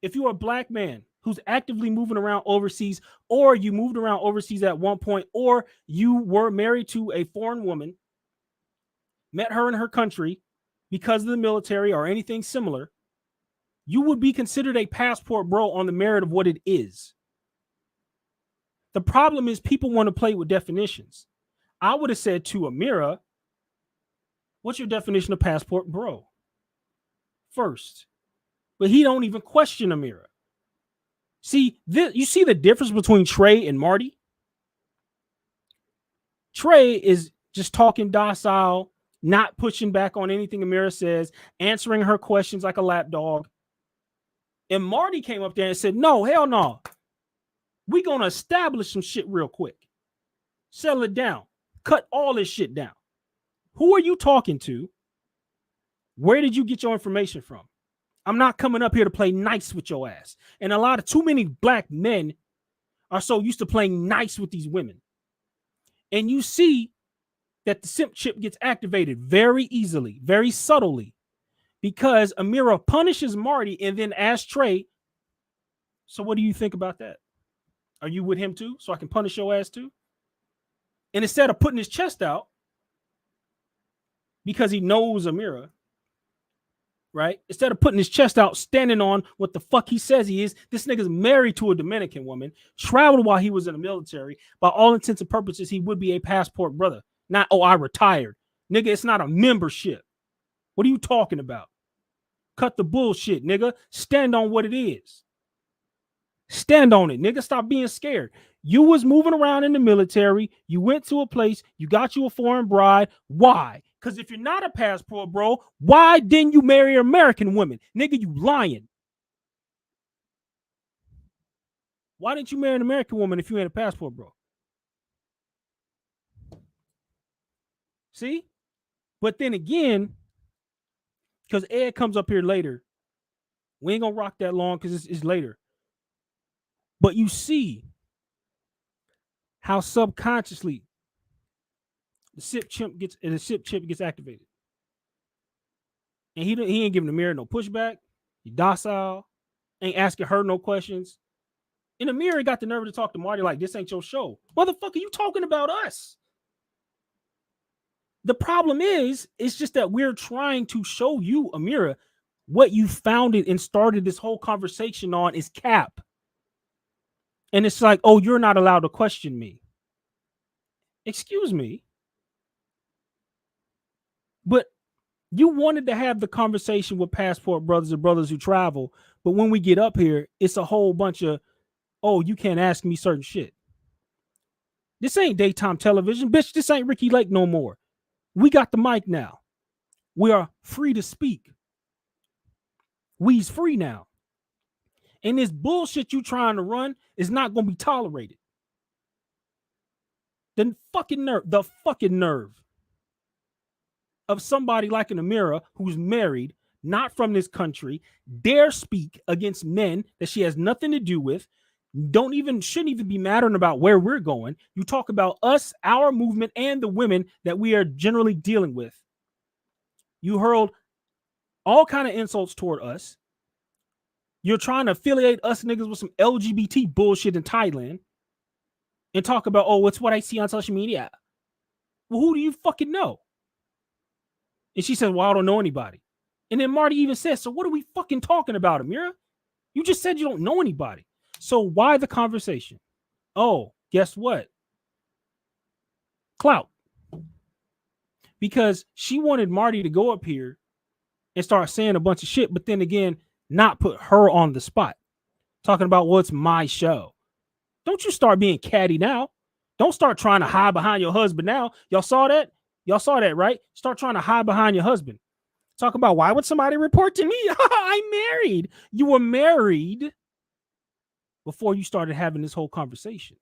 B: if you're a black man who's actively moving around overseas, or you moved around overseas at one point, or you were married to a foreign woman, met her in her country because of the military or anything similar, you would be considered a passport bro on the merit of what it is. The problem is people want to play with definitions. I would have said to Amira, what's your definition of passport bro? First. But he don't even question Amira. See, you see the difference between Trey and Marty? Trey is just talking docile, not pushing back on anything Amira says, answering her questions like a lapdog. And Marty came up there and said, no, hell no. We're going to establish some shit real quick. Settle it down. Cut all this shit down. Who are you talking to? Where did you get your information from? I'm not coming up here to play nice with your ass. And too many black men are so used to playing nice with these women. And you see that the simp chip gets activated very easily, very subtly, because Amira punishes Marty and then asks Trey, so what do you think about that? Are you with him too? So I can punish your ass too? And instead of putting his chest out, because he knows Amira, right? Instead of putting his chest out, standing on what the fuck he says he is, this nigga's married to a Dominican woman, traveled while he was in the military. By all intents and purposes, he would be a passport brother. Not, oh, I retired. Nigga, it's not a membership. What are you talking about? Cut the bullshit, nigga. Stand on what it is. Stand on it, nigga. Stop being scared. You was moving around in the military. You went to a place. You got you a foreign bride. Why? Because if you're not a passport bro, why didn't you marry an American woman? Nigga, you lying. Why didn't you marry an American woman if you ain't a passport bro? See? But then again, because Ed comes up here later, we ain't going to rock that long because it's later. But you see how subconsciously the sip chip gets activated. And he ain't giving Amira no pushback. He docile. Ain't asking her no questions. And Amira got the nerve to talk to Marty like, this ain't your show. Motherfucker, you talking about us. The problem is, it's just that we're trying to show you, Amira, what you founded and started this whole conversation on is cap. And it's like, oh, you're not allowed to question me. Excuse me. But you wanted to have the conversation with passport brothers and brothers who travel. But when we get up here, it's a whole bunch of, oh, you can't ask me certain shit. This ain't daytime television. Bitch, this ain't Ricky Lake no more. We got the mic now. We are free to speak. We's free now. And this bullshit you trying to run is not going to be tolerated. The fucking nerve of somebody like an Amira who's married, not from this country, dare speak against men that she has nothing to do with, shouldn't even be mattering about where we're going. You talk about us, our movement, and the women that we are generally dealing with. You hurled all kind of insults toward us. You're trying to affiliate us niggas with some LGBT bullshit in Thailand and talk about, oh, it's what I see on social media. Well, who do you fucking know? And she says, well, I don't know anybody. And then Marty even says, so what are we fucking talking about, Amira? You just said you don't know anybody. So why the conversation? Oh, guess what? clout. Because she wanted Marty to go up here and start saying a bunch of shit, but then again, not put her on the spot. Talking about what's my show. Don't you start being catty now. Don't start trying to hide behind your husband now. Y'all saw that? Y'all saw that, right? Start trying to hide behind your husband. Talk about why would somebody report to me? I'm married. You were married before you started having this whole conversation.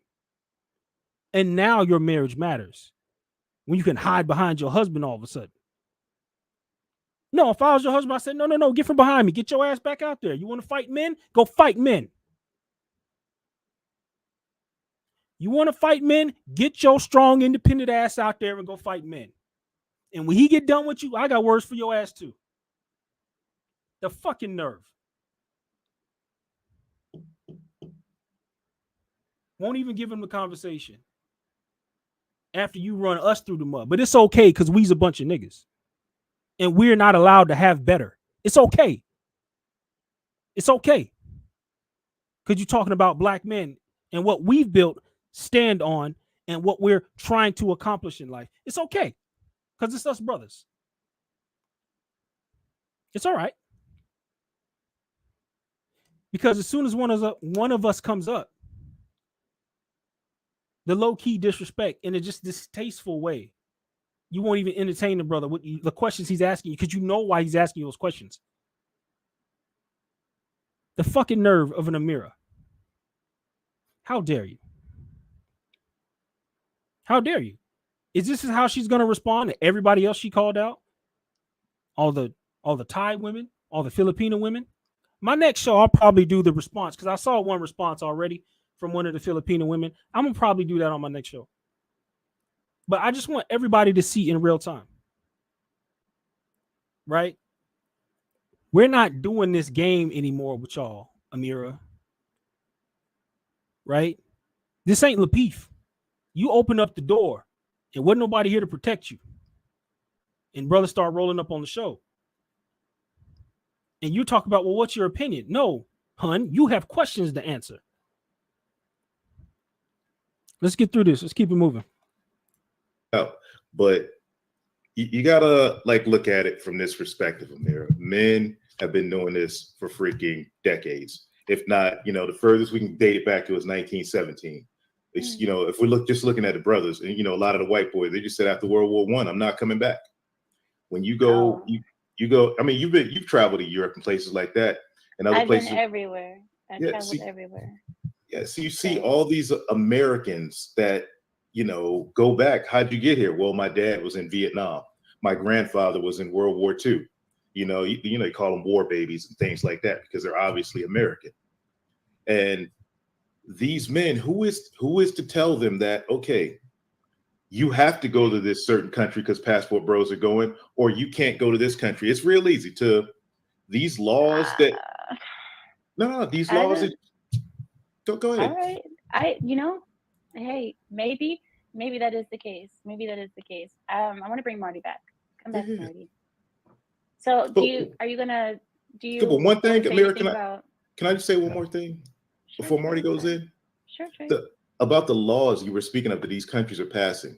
B: And now your marriage matters. When you can hide behind your husband all of a sudden. No, if I was your husband, I said, no, get from behind me. Get your ass back out there. You want to fight men? Go fight men. You want to fight men? Get your strong, independent ass out there and go fight men. And when he get done with you, I got words for your ass too. The fucking nerve. Won't even give him the conversation. After you run us through the mud. But it's okay because we's a bunch of niggas. And we're not allowed to have better. It's okay. It's okay. Because you're talking about black men and what we've built, stand on, and what we're trying to accomplish in life. It's okay. Because it's us brothers. It's all right. Because as soon as one of us comes up, the low-key disrespect in a just distasteful way, you won't even entertain the brother with the questions he's asking you because you know why he's asking you those questions. The fucking nerve of an Amira. How dare you? How dare you? Is this how she's going to respond to everybody else she called out? All the Thai women, all the Filipino women. My next show, I'll probably do the response because I saw one response already from one of the Filipino women. I'm going to probably do that on my next show. But I just want everybody to see in real time. Right? We're not doing this game anymore with y'all, Amira. Right? This ain't Lapeef. You open up the door and wasn't nobody here to protect you. And brothers start rolling up on the show. And you talk about, well, what's your opinion? No, hun, you have questions to answer. Let's get through this. Let's keep it moving.
E: But you gotta look at it from this perspective, Amira. Men have been doing this for freaking decades. If not, the furthest we can date it back to is 1917. It's, if we're looking at the brothers, and a lot of the white boys, they just said after World War I, I'm not coming back. When you go, you go. I mean, you've traveled to Europe and places like that, and other places.
F: I've been everywhere. I've traveled everywhere.
E: Yeah, so you see all these Americans that go back. How'd you get here? Well, my dad was in Vietnam. My grandfather was in World War II. You call them war babies and things like that because they're obviously American. And these men, who is to tell them that, okay, you have to go to this certain country because passport bros are going, or you can't go to this country. It's real easy to these laws that these laws that go ahead.
F: All right. Hey, maybe that is the case. Maybe that is the case. I want to bring Marty back. Come back, Marty. So do you
E: one thing, Amira, can I just say one more thing before Marty goes in?
F: Sure.
E: About the laws you were speaking of that these countries are passing.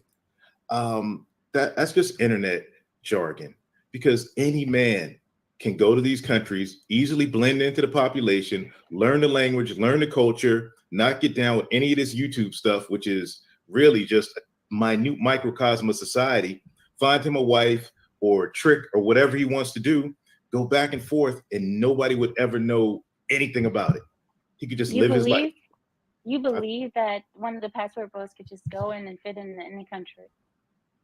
E: That's just internet jargon because any man can go to these countries, easily blend into the population, learn the language, learn the culture, not get down with any of this YouTube stuff, which is really just a minute microcosm of society, find him a wife or a trick or whatever he wants to do, go back and forth, and nobody would ever know anything about it. He could just live his life.
F: You believe that one of the passport bros could just go in and fit in any country?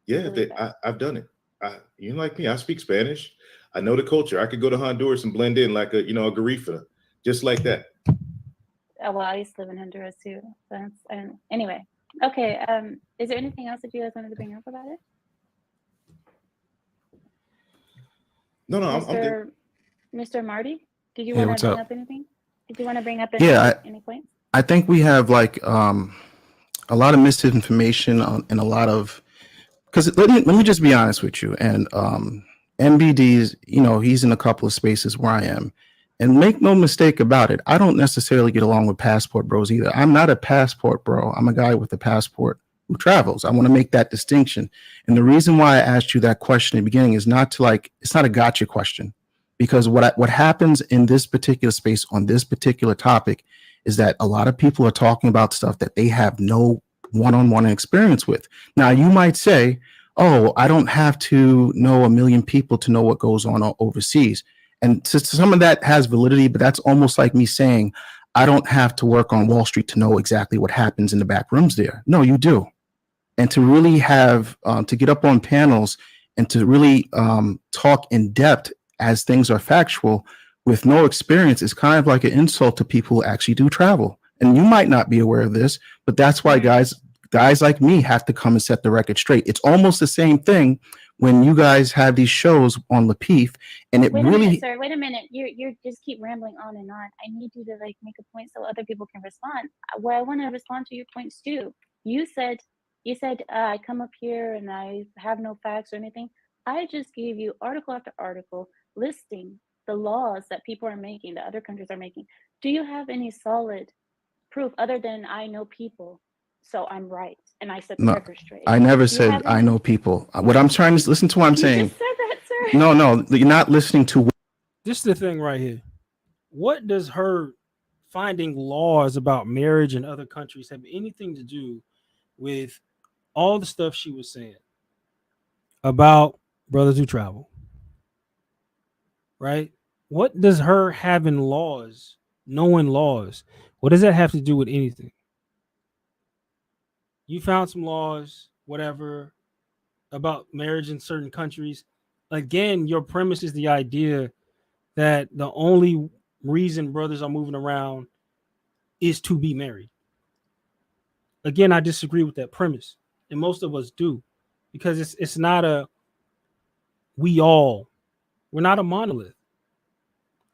E: Yeah, I've done it. Like me, I speak Spanish. I know the culture. I could go to Honduras and blend in like a Garifa, just like that.
F: Oh, well, I used to live in Honduras too. Anyway, okay. Is there anything else that you guys wanted to bring up about it?
E: No, I'm good.
F: Mr. Marty, did you want to bring up anything? Did you want to bring up any points?
D: I think we have a lot of misinformation and a lot of, because let me just be honest with you. And MBD's, he's in a couple of spaces where I am. And make no mistake about it, I don't necessarily get along with passport bros either. I'm not a passport bro. I'm a guy with a passport who travels. I want to make that distinction. And the reason why I asked you that question in the beginning is not to like, it's not a gotcha question, because what happens in this particular space on this particular topic is that a lot of people are talking about stuff that they have no one-on-one experience with. Now, you might say, oh, I don't have to know a million people to know what goes on overseas. And some of that has validity, but that's almost like me saying, I don't have to work on Wall Street to know exactly what happens in the back rooms there. No, you do. And to really have, to get up on panels and to really talk in depth as things are factual with no experience is kind of like an insult to people who actually do travel. And you might not be aware of this, but that's why guys like me have to come and set the record straight. It's almost the same thing when you guys have these shows on Lapeef, and it
F: Wait
D: really.
F: a minute, sir. Wait a minute. You're just keep rambling on and on. I need you to like make a point so other people can respond. Well, I want to respond to your points too. You said I come up here and I have no facts or anything. I just gave you article after article listing the laws that people are making, that other countries are making. Do you have any solid proof other than I know people, so I'm right and I set the record straight?
D: I never said I know people. What I'm trying to listen to what I'm saying.
F: You just said that, sir.
D: No, you're not listening to.
B: This is the thing right here. What does her finding laws about marriage in other countries have anything to do with all the stuff she was saying about brothers who travel? Right? What does her having laws, knowing laws, what does that have to do with anything? You found some laws, whatever, about marriage in certain countries. Again, your premise is the idea that the only reason brothers are moving around is to be married. Again, I disagree with that premise, and most of us do, because it's not a we're not a monolith.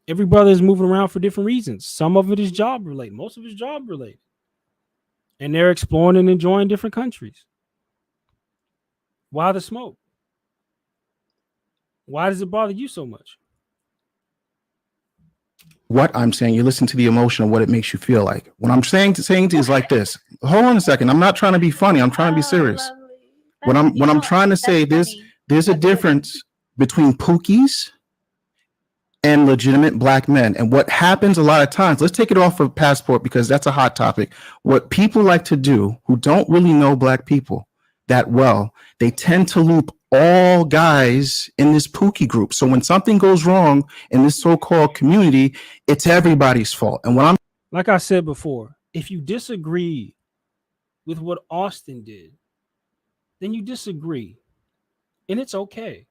B: Every brother is moving around for different reasons. Some of it is job related. Most of it is job related. And they're exploring and enjoying different countries. Why the smoke? Why does it bother you so much?
D: What I'm saying, you listen to the emotion of what it makes you feel like. What I'm saying is like this. Hold on a second. I'm not trying to be funny. I'm trying to be serious. What I'm trying to say, there's a difference between pookies and legitimate black men. And what happens a lot of times, let's take it off of passport because that's a hot topic. What people like to do who don't really know black people that well, they tend to loop all guys in this pookie group. So when something goes wrong in this so-called community, it's everybody's fault. And what I'm
B: like I said before, if you disagree with what Austin did, then you disagree. And it's okay.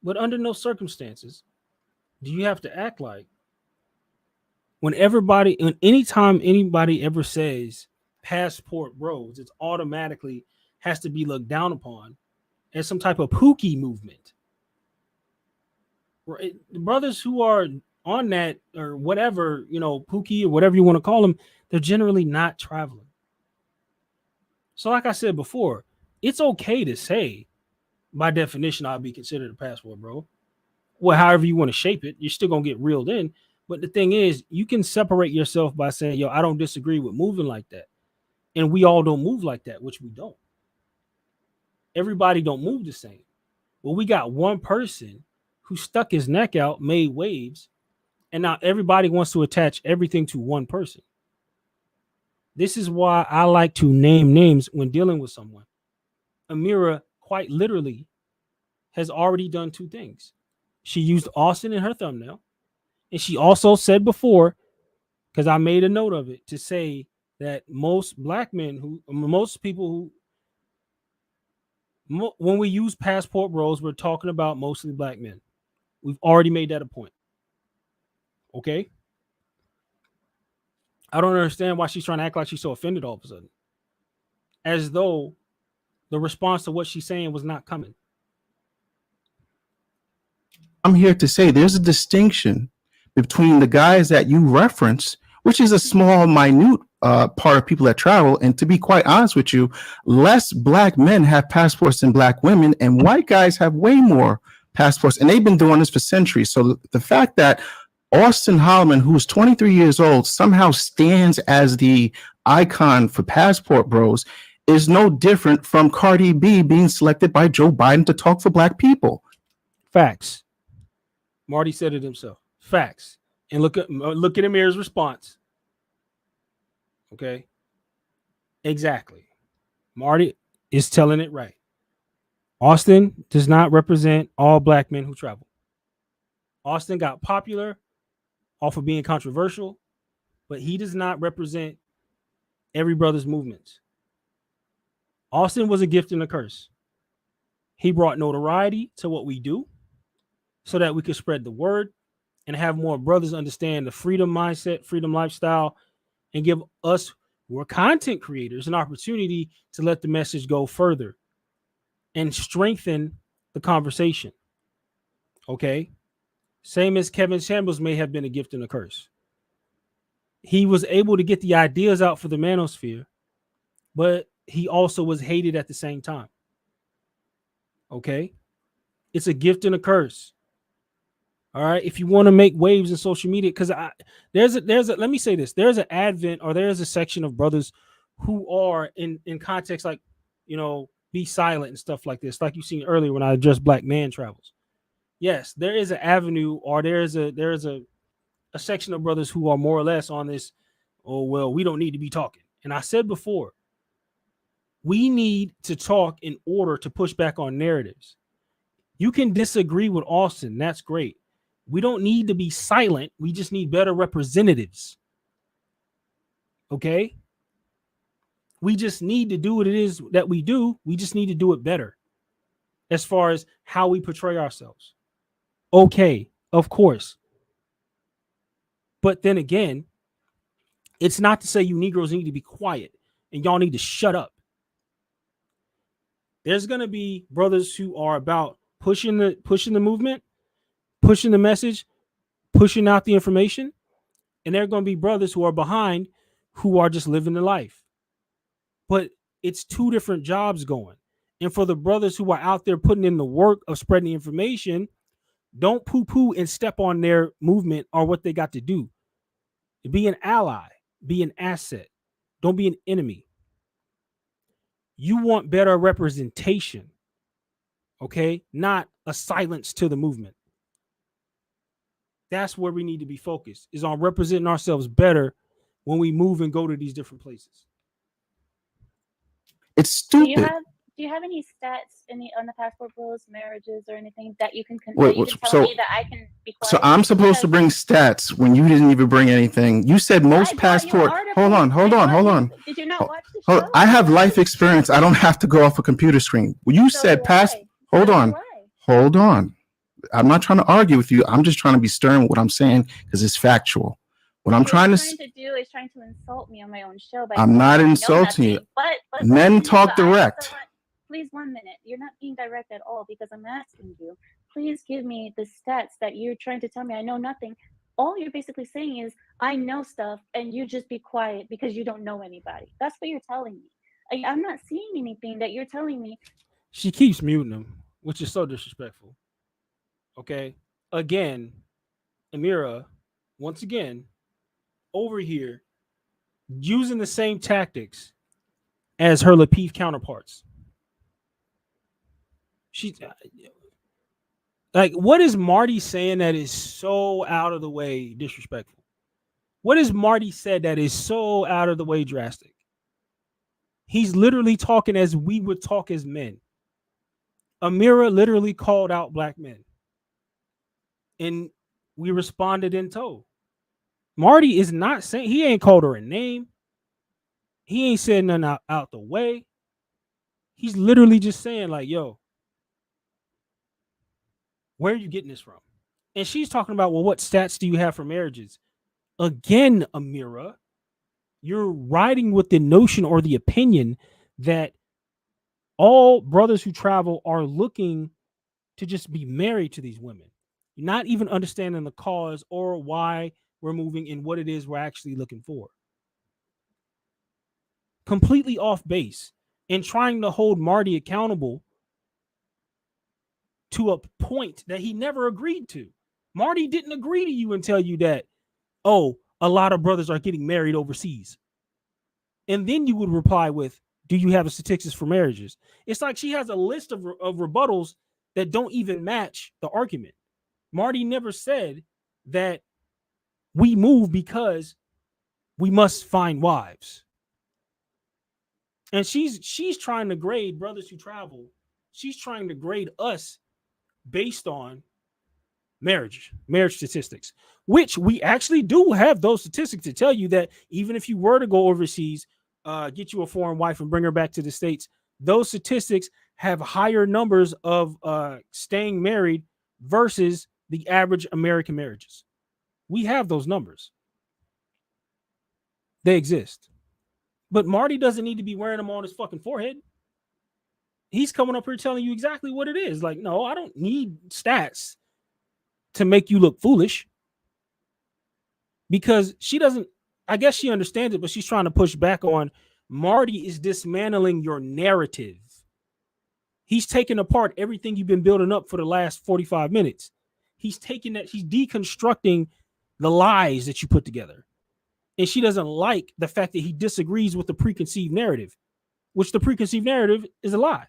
B: But under no circumstances do you have to act like anytime anybody ever says passport bros, it's automatically has to be looked down upon as some type of pookie movement. Right? The brothers who are on that or whatever, pookie or whatever you want to call them, they're generally not traveling. So like I said before, it's okay to say, by definition, I'll be considered a passport bro. Well, however you want to shape it, you're still going to get reeled in. But the thing is, you can separate yourself by saying, yo, I don't disagree with moving like that. And we all don't move like that, which we don't. Everybody don't move the same. Well, we got one person who stuck his neck out, made waves, and now everybody wants to attach everything to one person. This is why I like to name names when dealing with someone. Amira quite literally has already done two things. She used Austin in her thumbnail, and she also said before, because I made a note of it, to say that most black men most people when we use passport bros, we're talking about mostly black men. We've already made that a point. Okay? I don't understand why she's trying to act like she's so offended all of a sudden. As though the response to what she's saying was not coming.
D: I'm here to say there's a distinction between the guys that you reference, which is a small, minute part of people that travel. And to be quite honest with you, less black men have passports than black women, and white guys have way more passports. And they've been doing this for centuries. So the fact that Austin Holloman, who's 23 years old, somehow stands as the icon for passport bros is no different from Cardi B being selected by Joe Biden to talk for black people.
B: Facts. Marty said it himself. Facts. And look at Amir's response. Okay. Exactly. Marty is telling it right. Austin does not represent all black men who travel. Austin got popular off of being controversial, but he does not represent every brother's movements. Austin was a gift and a curse. He brought notoriety to what we do so that we could spread the word and have more brothers understand the freedom mindset, freedom lifestyle, and give us who are content creators an opportunity to let the message go further and strengthen the conversation. Okay? Same as Kevin Samuels may have been a gift and a curse. He was able to get the ideas out for the manosphere, but he also was hated at the same time. Okay? It's a gift and a curse. All right. If you want to make waves in social media, because there's a let me say this, there's an advent or there's a section of brothers who are in context like, you know, be silent and stuff like this, like you seen earlier when I addressed Black Man Travels. Yes, there is an avenue or there's a section of brothers who are more or less on this, oh, well, we don't need to be talking. And I said before, we need to talk in order to push back on narratives. You can disagree with Austin. That's great. We don't need to be silent. We just need better representatives. Okay? We just need to do what it is that we do. We just need to do it better as far as how we portray ourselves. Okay, of course. But then again, it's not to say you Negroes need to be quiet and y'all need to shut up. There's going to be brothers who are about pushing the movement, pushing the message, pushing out the information, and there are going to be brothers who are behind who are just living the life. But it's two different jobs going. And for the brothers who are out there putting in the work of spreading the information, don't poo-poo and step on their movement or what they got to do. Be an ally, be an asset. Don't be an enemy. You want better representation, okay? Not a silence to the movement. That's where we need to be focused, is on representing ourselves better when we move and go to these different places.
D: It's stupid.
F: Do you have any stats on the passport rules, marriages, or anything that you can tell
D: so,
F: me that I can be quiet?
D: So I'm supposed to bring stats when you didn't even bring anything. You said most passport. Hold on.
F: Did you not watch the show?
D: I have life experience. I don't have to go off a computer screen. When you said hold on. I'm not trying to argue with you. I'm just trying to be stern with what I'm saying because it's factual. What I'm trying to
F: do is trying to insult me on my own show.
D: I'm not insulting you.
F: But
D: men talk direct.
F: Please, 1 minute. You're not being direct at all because I'm asking you. Please give me the stats that you're trying to tell me. I know nothing. All you're basically saying is I know stuff and you just be quiet because you don't know anybody. That's what you're telling me. I'm not seeing anything that you're telling me.
B: She keeps muting him, which is so disrespectful. Okay. Again, Amira, once again, over here, using the same tactics as her Lapeef counterparts. She's like, what is Marty saying that is so out of the way disrespectful? What is Marty said that is so out of the way drastic? He's literally talking as we would talk as men. Amira literally called out black men. And we responded in tow. Marty is not saying, he ain't called her a name. He ain't said nothing out the way. He's literally just saying like, yo, where are you getting this from? And she's talking about, well, what stats do you have for marriages? Again, Amira, you're riding with the notion or the opinion that all brothers who travel are looking to just be married to these women. You're not even understanding the cause or why we're moving and what it is we're actually looking for. Completely off base and trying to hold Marty accountable to a point that he never agreed to. Marty didn't agree to you and tell you that, oh, a lot of brothers are getting married overseas. And then you would reply with, do you have a statistics for marriages? It's like she has a list of rebuttals that don't even match the argument. Marty never said that we move because we must find wives. And she's trying to grade Brothers Who Travel. She's trying to grade us based on marriage statistics, which we actually do have those statistics to tell you that even if you were to go overseas, get you a foreign wife and bring her back to the States, those statistics have higher numbers of staying married versus the average American marriages. We have those numbers. They exist. But Marty doesn't need to be wearing them on his fucking forehead. He's coming up here telling you exactly what it is. Like, no, I don't need stats to make you look foolish. Because she doesn't, I guess she understands it, but she's trying to push back on Marty is dismantling your narrative. He's taking apart everything you've been building up for the last 45 minutes. He's taking that, he's deconstructing the lies that you put together. And she doesn't like the fact that he disagrees with the preconceived narrative, which the preconceived narrative is a lie.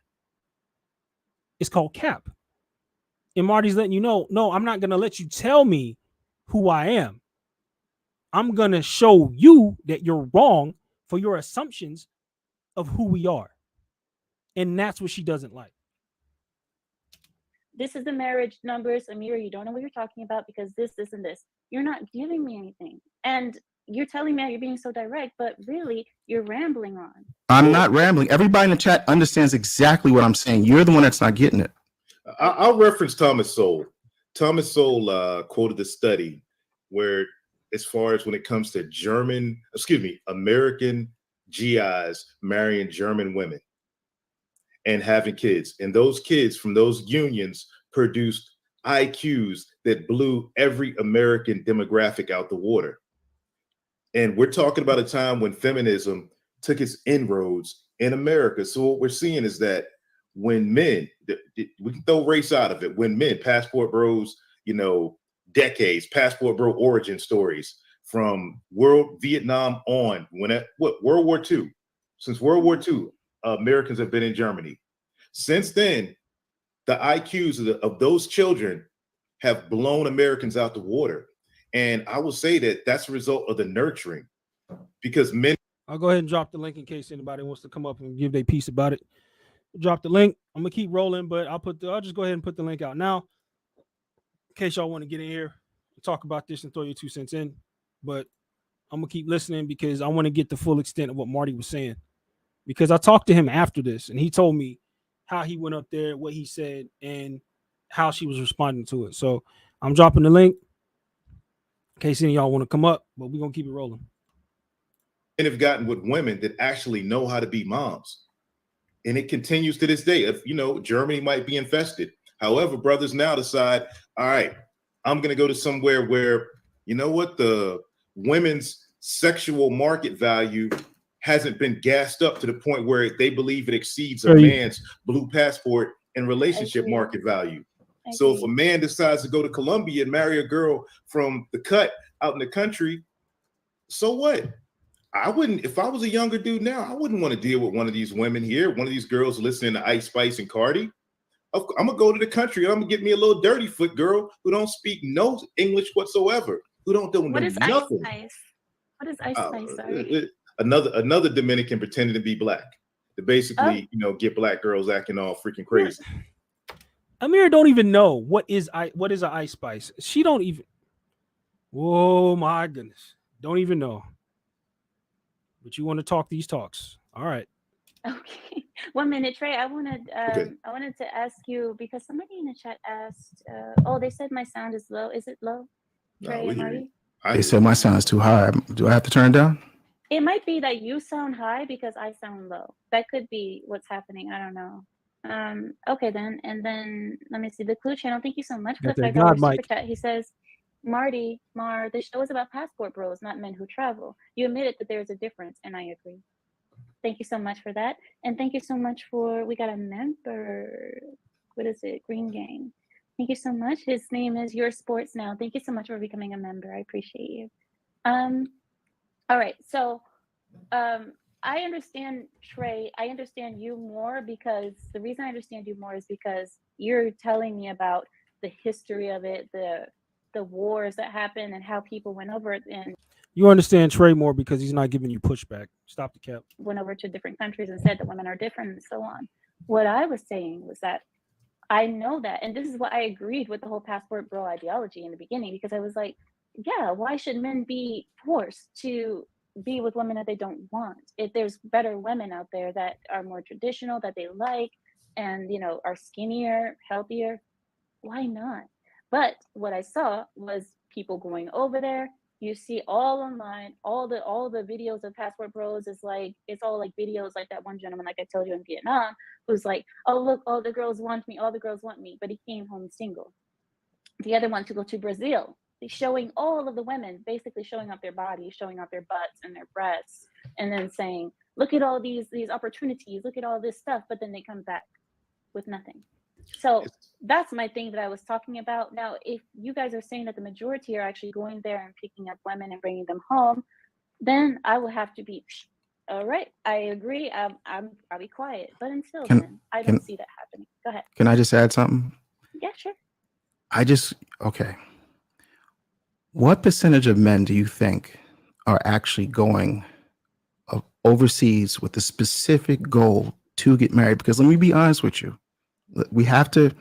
B: It's called cap. And Marty's letting you know, no, I'm not going to let you tell me who I am. I'm going to show you that you're wrong for your assumptions of who we are. And that's what she doesn't like.
F: This is the marriage numbers. Amir, you don't know what you're talking about because this, and this. You're not giving me anything. And you're telling me you're being so direct, but really you're rambling on.
D: I'm not rambling. Everybody in the chat understands exactly what I'm saying. You're the one that's not getting it.
E: I'll reference Thomas Sowell. Thomas Sowell quoted the study where, as far as when it comes to American GIs marrying German women and having kids, and those kids from those unions produced IQs that blew every American demographic out the water. And we're talking about a time when feminism took its inroads in America. So what we're seeing is that when men, we can throw race out of it, when men, passport bros, decades, passport bro origin stories from Vietnam on, World War II. Since World War II, Americans have been in Germany. Since then, the IQs of those children have blown Americans out the water. And I will say that that's a result of the nurturing, because men.
B: I'll go ahead and drop the link in case anybody wants to come up and give their piece about it. Drop the link. I'm gonna keep rolling, but I'll just go ahead and put the link out now in case y'all want to get in here and talk about this and throw your 2 cents in. But I'm gonna keep listening because I want to get the full extent of what Marty was saying. Because I talked to him after this and he told me how he went up there, what he said, and how she was responding to it. So I'm dropping the link in case any of y'all want to come up, but we're gonna keep it rolling.
E: Men have gotten with women that actually know how to be moms. And it continues to this day. If Germany might be infested. However, brothers now decide, all right, I'm going to go to somewhere where, the women's sexual market value hasn't been gassed up to the point where they believe it exceeds a man's blue passport and relationship market value. So if a man decides to go to Colombia and marry a girl from the cut out in the country, so what? I wouldn't, if I was a younger dude now, I wouldn't want to deal with one of these women here, one of these girls listening to Ice Spice and Cardi. I'm gonna go to the country and I'm gonna get me a little dirty foot girl who don't speak no English whatsoever, who don't know
F: what is
E: nothing.
F: Ice Spice? What is Ice Spice? Sorry.
E: Another Dominican pretending to be black to basically, get black girls acting all freaking crazy.
B: Amira don't even know what is an Ice Spice. She don't even. Oh my goodness, don't even know. But you want to talk these talks. All right.
F: Okay. 1 minute, Trey. I wanted to ask you because somebody in the chat asked, they said my sound is low. Is it low? Trey and Marty?
D: They said my sound is too high. Do I have to turn it down?
F: It might be that you sound high because I sound low. That could be what's happening. I don't know. Okay then. And then let me see the Clue Channel. Thank you so much for the $5 super chat. He says, Marty, the show is about passport bros, not men who travel. You admitted that there's a difference, and I agree. Thank you so much for that. And thank you so much we got a member. What is it? Green Gang. Thank you so much. His name is Your Sports Now. Thank you so much for becoming a member. I appreciate you. All right. So I understand, Trey. I understand you more because the reason I understand you more is because you're telling me about the history of it, the wars that happened, and how people went over it and
B: You understand Trey more because he's not giving you pushback. Stop the cap.
F: went over to different countries and said that women are different and so on. What I was saying was that I know that, and this is why I agreed with the whole passport bro ideology in the beginning, because I was like, yeah, why should men be forced to be with women that they don't want? If there's better women out there that are more traditional, that they like, and are skinnier, healthier, why not? But what I saw was people going over there. You see all online, all the videos of passport bros is like, it's all like videos like that one gentleman, like I told you, in Vietnam, who's like, oh look, all the girls want me, all the girls want me, but he came home single. The other one to go to Brazil, showing all of the women, basically showing off their bodies, showing off their butts and their breasts, and then saying, look at all these opportunities, look at all this stuff, but then they come back with nothing. So that's my thing that I was talking about. Now, if you guys are saying that the majority are actually going there and picking up women and bringing them home, then I will have to be, all right, I agree. I'll be quiet. But until then, I don't see that happening. Go ahead.
D: Can I just add something?
F: Yeah, sure.
D: Okay. What percentage of men do you think are actually going overseas with a specific goal to get married? Because let me be honest with you. We have to,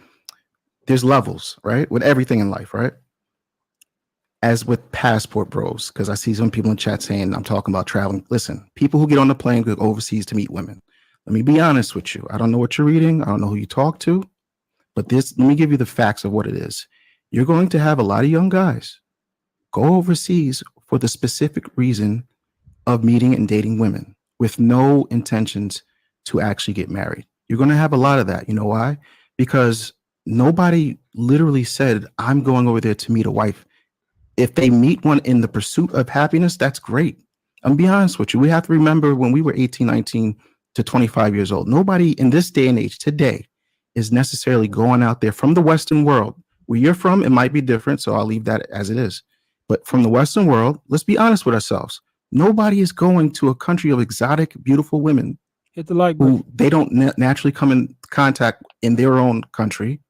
D: there's levels, right? With everything in life, right? As with passport bros, because I see some people in chat saying I'm talking about traveling. Listen, people who get on the plane go overseas to meet women. Let me be honest with you. I don't know what you're reading. I don't know who you talk to, but let me give you the facts of what it is. You're going to have a lot of young guys go overseas for the specific reason of meeting and dating women with no intentions to actually get married. You're going to have a lot of that. You know why? Because nobody literally said, I'm going over there to meet a wife. If they meet one in the pursuit of happiness, that's great. I'm be honest with you. We have to remember when we were 18, 19 to 25 years old, nobody in this day and age today is necessarily going out there from the Western world. Where you're from, it might be different. So I'll leave that as it is. But from the Western world, let's be honest with ourselves. Nobody is going to a country of exotic, beautiful women
B: Hit the like
D: who
B: button.
D: they don't naturally come in contact in their own country,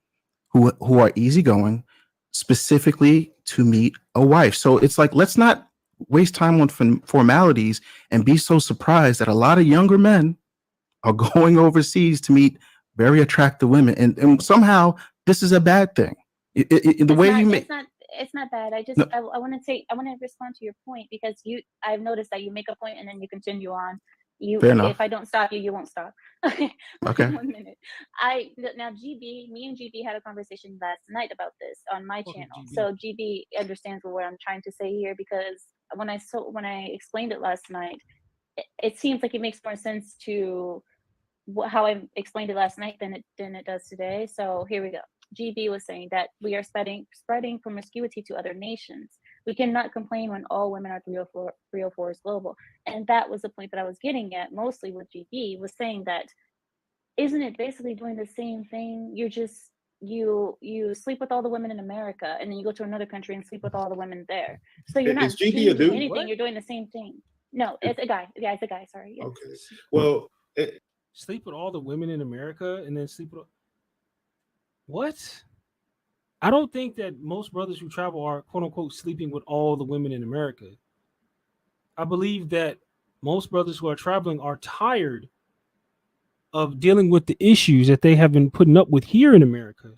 D: who are easygoing, specifically to meet a wife. So it's like, let's not waste time on formalities and be so surprised that a lot of younger men are going overseas to meet very attractive women, and somehow this is a bad thing. The way you make
F: it's not bad. I just
D: No.
F: I want to respond to your point, because I've noticed that you make a point and then you continue on.
D: Fair enough.
F: If I don't stop you, you won't stop. Okay.
D: Okay.
F: 1 minute. Me and GB had a conversation last night about this on my
B: Okay,
F: channel.
B: GB.
F: So GB understands what I'm trying to say here, because when I explained it last night, it seems like it makes more sense to how I explained it last night than it does today. So here we go. GB was saying that we are spreading promiscuity to other nations. We cannot complain when all women are 304s global. And that was the point that I was getting at, mostly with GB, was saying that, isn't it basically doing the same thing? You're just, you sleep with all the women in America, and then you go to another country and sleep with all the women there. So you're not
E: Is GB a
F: changing
E: dude?
F: anything.
B: What?
F: You're doing the same thing. No, it's a guy. Yeah, it's a guy. Sorry. Yes.
E: Okay. Well,
B: Sleep with all the women in America and then sleep with what? I don't think that most brothers who travel are quote unquote sleeping with all the women in America. I believe that most brothers who are traveling are tired of dealing with the issues that they have been putting up with here in America,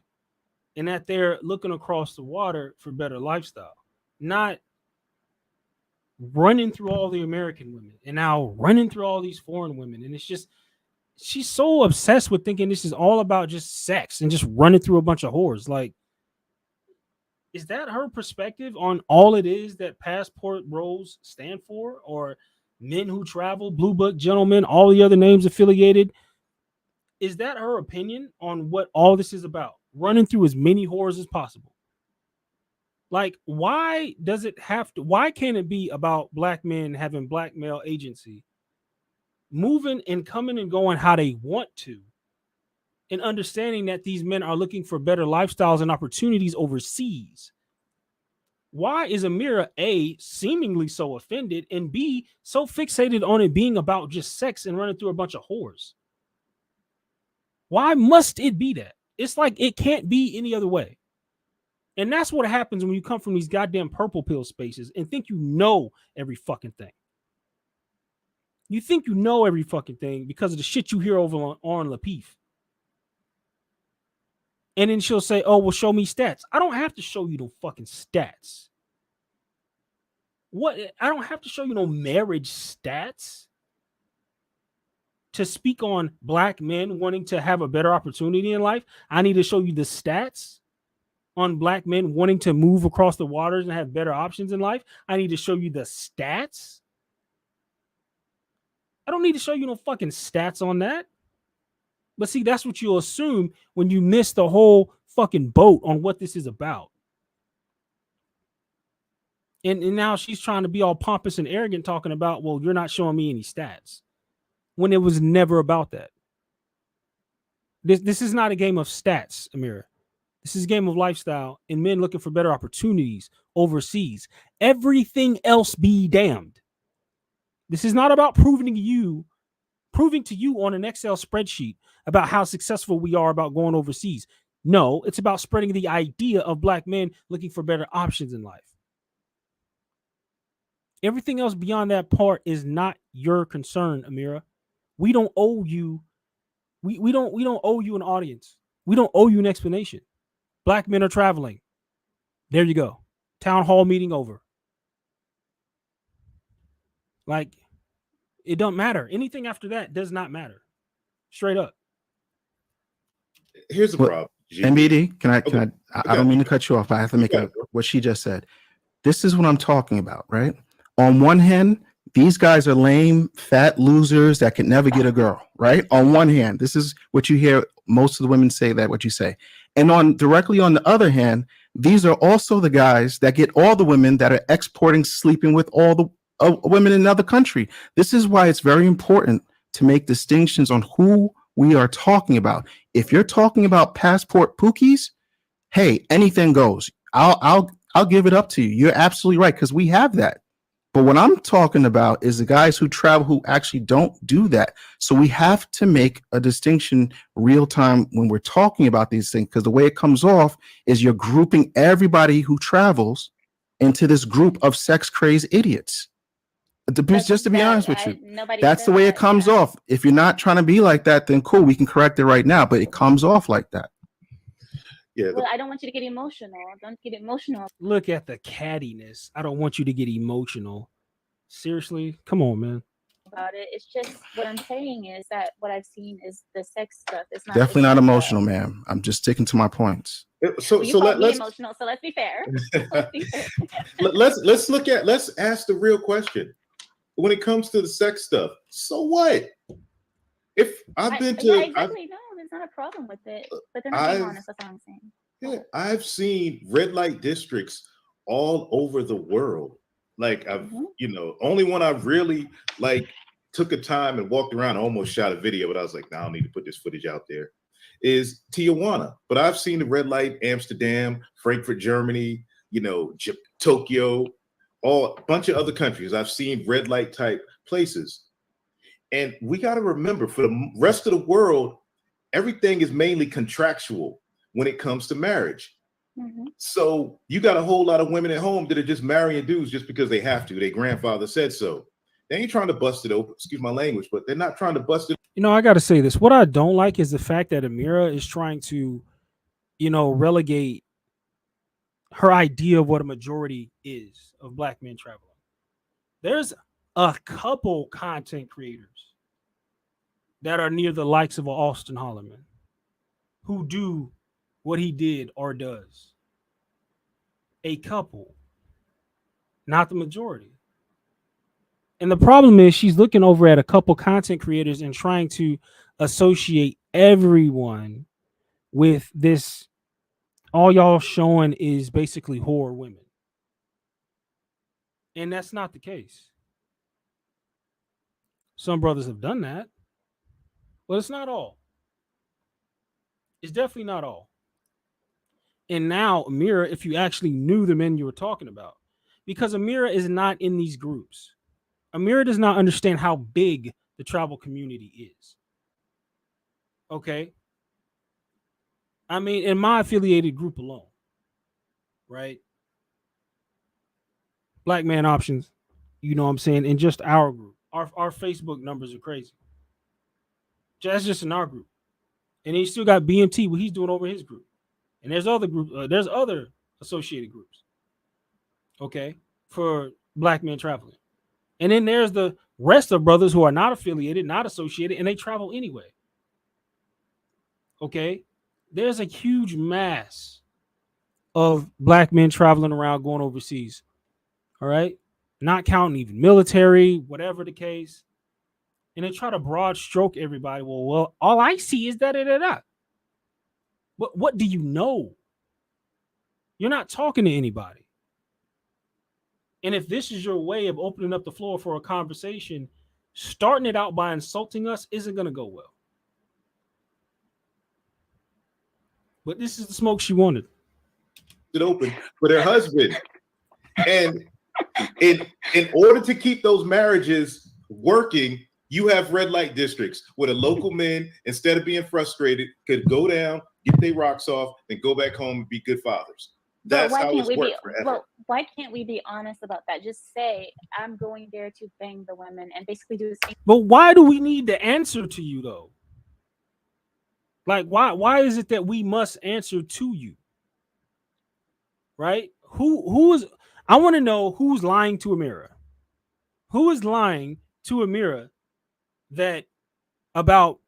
B: and that they're looking across the water for better lifestyle, not running through all the American women and now running through all these foreign women. And it's just, she's so obsessed with thinking this is all about just sex and just running through a bunch of whores. Like, is that her perspective on all it is that passport bros stand for, or men who travel, blue book gentlemen, all the other names affiliated? Is that her opinion on what all this is about? Running through as many whores as possible. Like, why does it have to? Why can't it be about black men having black male agency, moving and coming and going how they want to, and understanding that these men are looking for better lifestyles and opportunities overseas? Why is Amira A seemingly so offended and B so fixated on it being about just sex and running through a bunch of whores? Why must it be that? It's like it can't be any other way. And that's what happens when you come from these goddamn purple pill spaces and think you know every fucking thing. You think you know every fucking thing because of the shit you hear over on Lapeef. And then she'll say, oh, well, show me stats. I don't have to show you no fucking stats. What? I don't have to show you no marriage stats to speak on black men wanting to have a better opportunity in life. I need to show you the stats on black men wanting to move across the waters and have better options in life. I need to show you the stats. I don't need to show you no fucking stats on that. But see, that's what you'll assume when you miss the whole fucking boat on what this is about. And now she's trying to be all pompous and arrogant talking about, well, you're not showing me any stats. When it was never about that. This is not a game of stats, Amira. This is a game of lifestyle and men looking for better opportunities overseas. Everything else be damned. This is not about proving to you on an Excel spreadsheet about how successful we are about going overseas. No, it's about spreading the idea of black men looking for better options in life. Everything else beyond that part is not your concern, Amira. We don't owe you. We don't owe you an audience. We don't owe you an explanation. Black men are traveling. There you go. Town hall meeting over. Like, it don't matter. Anything after that does not matter. Straight up.
E: Here's the problem.
D: MBD, I don't mean to cut you off, but I have to make what she just said. This is what I'm talking about, right? On one hand, these guys are lame, fat losers that can never get a girl, right? On one hand, this is what you hear most of the women say, that what you say. And directly on the other hand, these are also the guys that get all the women that are exporting, sleeping with all the women in another country. This is why it's very important to make distinctions on who we are talking about. If you're talking about passport pookies, hey, anything goes. I'll give it up to you. You're absolutely right, because we have that. But what I'm talking about is the guys who travel who actually don't do that. So we have to make a distinction real time when we're talking about these things, because the way it comes off is you're grouping everybody who travels into this group of sex crazed idiots. Just to be honest with you, that's the way it comes off. If you're not trying to be like that, then cool, we can correct it right now. But it comes off like that.
E: Yeah.
F: Well, I don't want you to get emotional. Don't get emotional.
B: Look at the cattiness. I don't want you to get emotional. Seriously? Come on, man.
F: About it. It's just what I'm saying is that what I've seen is the sex stuff. It's not
D: definitely not emotional, ma'am. I'm just sticking to my points.
F: Let's emotional. So let's be fair.
E: Let's ask the real question. When it comes to the sex stuff, so what? If I've been to,
F: exactly, no, there's not a problem with it. But they're not being honest. That's all I'm saying.
E: Yeah, I've seen red light districts all over the world. Like only one I really took a time and walked around, almost shot a video, but I was like, nah, I don't need to put this footage out there, is Tijuana. But I've seen the red light Amsterdam, Frankfurt, Germany, Tokyo, a bunch of other countries. I've seen red light type places. And we got to remember, for the rest of the world, everything is mainly contractual when it comes to marriage. Mm-hmm. So you got a whole lot of women at home that are just marrying dudes just because they have to. Their grandfather said so. They ain't trying to bust it open. Excuse my language, but they're not trying to bust it.
B: I got to say this. What I don't like is the fact that Amira is trying to, relegate her idea of what a majority is of black men traveling. There's a couple content creators that are near the likes of Austin Holloman who do what he did or does. A couple, not the majority. And the problem is she's looking over at a couple content creators and trying to associate everyone with this. All y'all showing is basically whore women. And that's not the case. Some brothers have done that, but it's not all. It's definitely not all. And now, Amira, if you actually knew the men you were talking about, because Amira is not in these groups, Amira does not understand how big the travel community is. Okay. I mean, in my affiliated group alone, right? Black Man Options, you know what I'm saying? In just our group, our Facebook numbers are crazy. That's just in our group. And then you still got BMT, what he's doing over his group. And there's other groups, there's other associated groups, okay, for black men traveling. And then there's the rest of brothers who are not affiliated, not associated, and they travel anyway. Okay. There's a huge mass of black men traveling around going overseas. All right. Not counting even military, whatever the case. And they try to broad stroke everybody. Well, all I see is that. What do you know? You're not talking to anybody. And if this is your way of opening up the floor for a conversation, starting it out by insulting us isn't going to go well. But this is the smoke she wanted.
E: It open for their husband. And in order to keep those marriages working, you have red light districts where the local men, instead of being frustrated, could go down, get their rocks off, and go back home and be good fathers. That's how it's worked forever.
F: Well, why can't we be honest about that? Just say, I'm going there to bang the women and basically do the same.
B: But why do we need to answer to you though? Like, why is it that we must answer to you? Right? Who is, I want to know who's lying to Amira. Who is lying to Amira that about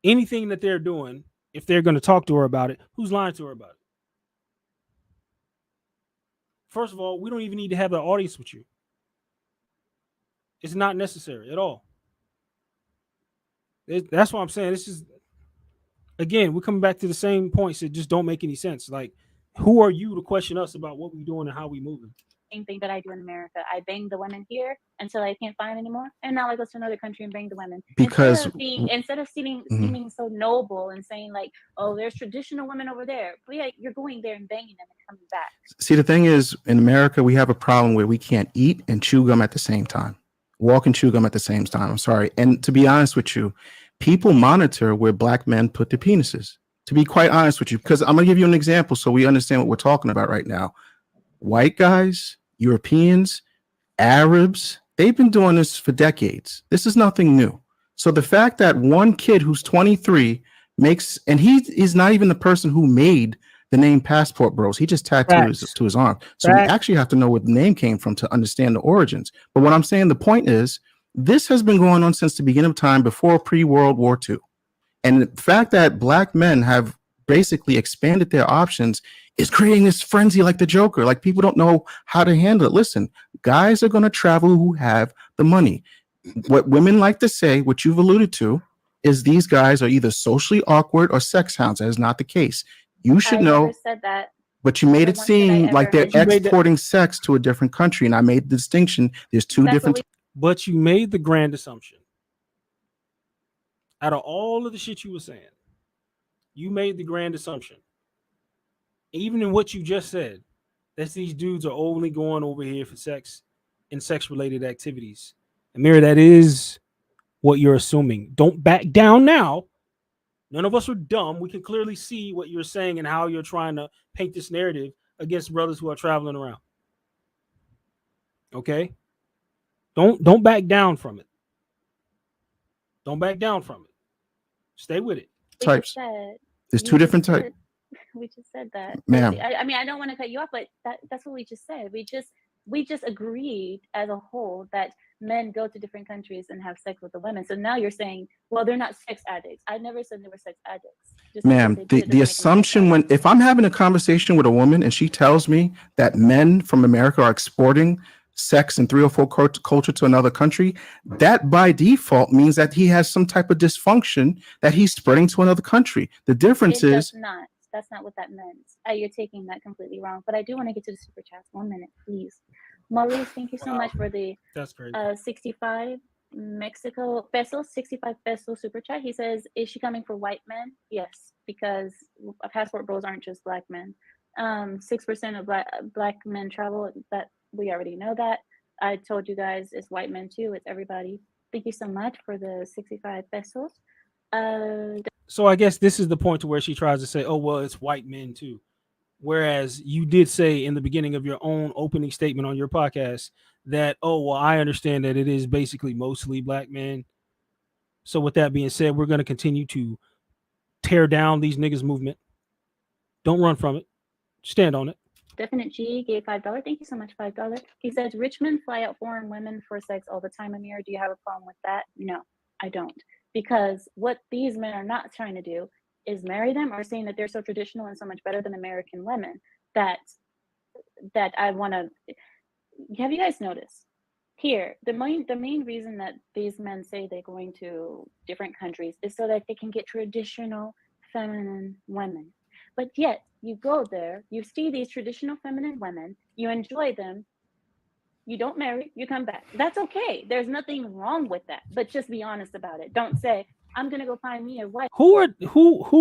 B: anything that they're doing, if they're going to talk to her about it, who's lying to her about it? First of all, we don't even need to have an audience with you. It's not necessary at all. That's what I'm saying. This is, again, we're coming back to the same points that just don't make any sense. Like, who are you to question us about what we're doing and how we moving?
F: Same thing that I do in America. I bang the women here until I can't find anymore, and now I go to another country and bang the women.
D: Because
F: instead of seeming so noble and saying like, oh, there's traditional women over there, but yeah, you're going there and banging them and coming back.
D: See, the thing is, in America, we have a problem where we can't eat and chew gum at the same time. Walk and chew gum at the same time. I'm sorry. And to be honest with you, people monitor where black men put their penises. To be quite honest with you, because I'm going to give you an example so we understand what we're talking about right now. White guys, Europeans, Arabs, they've been doing this for decades. This is nothing new. So the fact that one kid who's 23 makes, and he is not even the person who made the name Passport Bros. He just tattooed to his arm. So we actually have to know where the name came from to understand the origins. But what I'm saying, the point is, this has been going on since the beginning of time, before pre-World War II. And the fact that black men have basically expanded their options is creating this frenzy like the Joker. Like, people don't know how to handle it. Listen, guys are going to travel who have the money. What women like to say, which you've alluded to, is these guys are either socially awkward or sex hounds. That is not the case. You should know.
F: Never said that.
D: But you made it seem like they're exporting sex to a different country. And I made the distinction. There's two different.
B: But you made the grand assumption. Out of all of the shit you were saying, you made the grand assumption, even in what you just said, that these dudes are only going over here for sex and sex-related activities. Amira, that is what you're assuming. Don't back down now. None of us are dumb. We can clearly see what you're saying and how you're trying to paint this narrative against brothers who are traveling around. Okay? Don't back down from it. Don't back down from it. Stay with it.
D: Types. There's two different types.
F: We just said that,
D: ma'am.
F: I mean, I don't want to cut you off, but that's what we just said. We just agreed as a whole that men go to different countries and have sex with the women. So now you're saying, well, they're not sex addicts. I never said they were sex addicts.
D: Ma'am, the assumption, if I'm having a conversation with a woman and she tells me that men from America are exporting sex and 304 culture to another country, that by default means that he has some type of dysfunction that he's spreading to another country. The difference is
F: not. That's not what that meant. You're taking that completely wrong. But I do want to get to the super chats. 1 minute, please. Maurice, thank you so much for the
B: that's great.
F: 65. Mexico pesos, 65 pesos super chat. He says, is she coming for white men? Yes, because passport bros aren't just black men. 6% of black men travel. That we already know that. I told you guys it's white men too. It's everybody. Thank you so much for the 65 pesos.
B: So I guess this is the point to where she tries to say, oh, well, it's white men too. Whereas you did say in the beginning of your own opening statement on your podcast that, oh, well, I understand that it is basically mostly black men. So with that being said, we're going to continue to tear down these niggas movement. Don't run from it. Stand on it.
F: Definite G gave $5. Thank you so much, $5. He says, rich men fly out foreign women for sex all the time. Amir, do you have a problem with that? No, I don't. Because what these men are not trying to do is marry them or saying that they're so traditional and so much better than American women that I want to. Have you guys noticed? Here, the main reason that these men say they're going to different countries is so that they can get traditional feminine women. But yet, you go there, you see these traditional feminine women, you enjoy them, you don't marry, you come back. That's okay. There's nothing wrong with that. But just be honest about it. Don't say, I'm gonna go find me a wife.
B: Who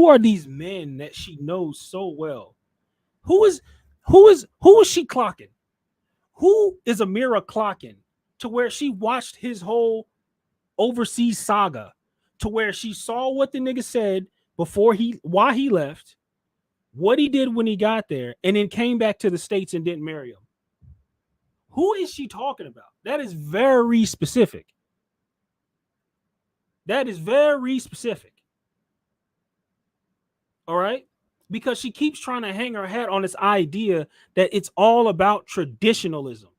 B: are these men that she knows so well? Who is she clocking? Who is Amira clocking to where she watched his whole overseas saga, to where she saw what the nigga said why he left, what he did when he got there, and then came back to the States and didn't marry him? Who is she talking about? That is very specific. That is very specific. All right? Because she keeps trying to hang her hat on this idea that it's all about traditionalism.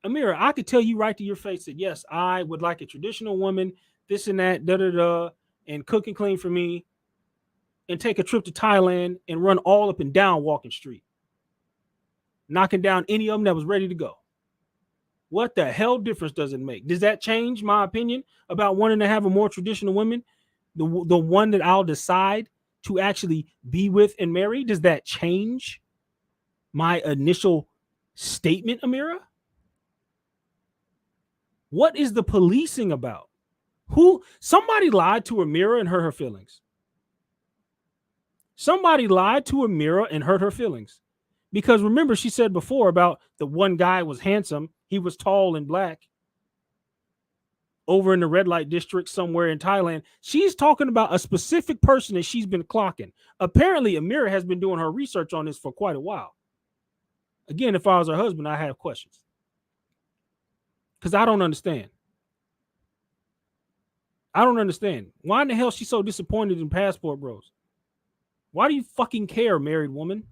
B: Amira, I could tell you right to your face that yes, I would like a traditional woman, this and that, and cook and clean for me, and take a trip to Thailand and run all up and down Walking Street, knocking down any of them that was ready to go. What the hell difference does it make? Does that change my opinion about wanting to have a more traditional woman, the one that I'll decide to actually be with and marry? Does that change my initial statement, Amira? What is the policing about? Somebody lied to Amira and hurt her feelings. Somebody lied to Amira and hurt her feelings. Because remember, she said before about the one guy was handsome. He was tall and black. Over in the red light district somewhere in Thailand. She's talking about a specific person that she's been clocking. Apparently, Amira has been doing her research on this for quite a while. Again, if I was her husband, I have questions. Because I don't understand. I don't understand. Why in the hell is she so disappointed in passport bros? Why do you fucking care, married woman?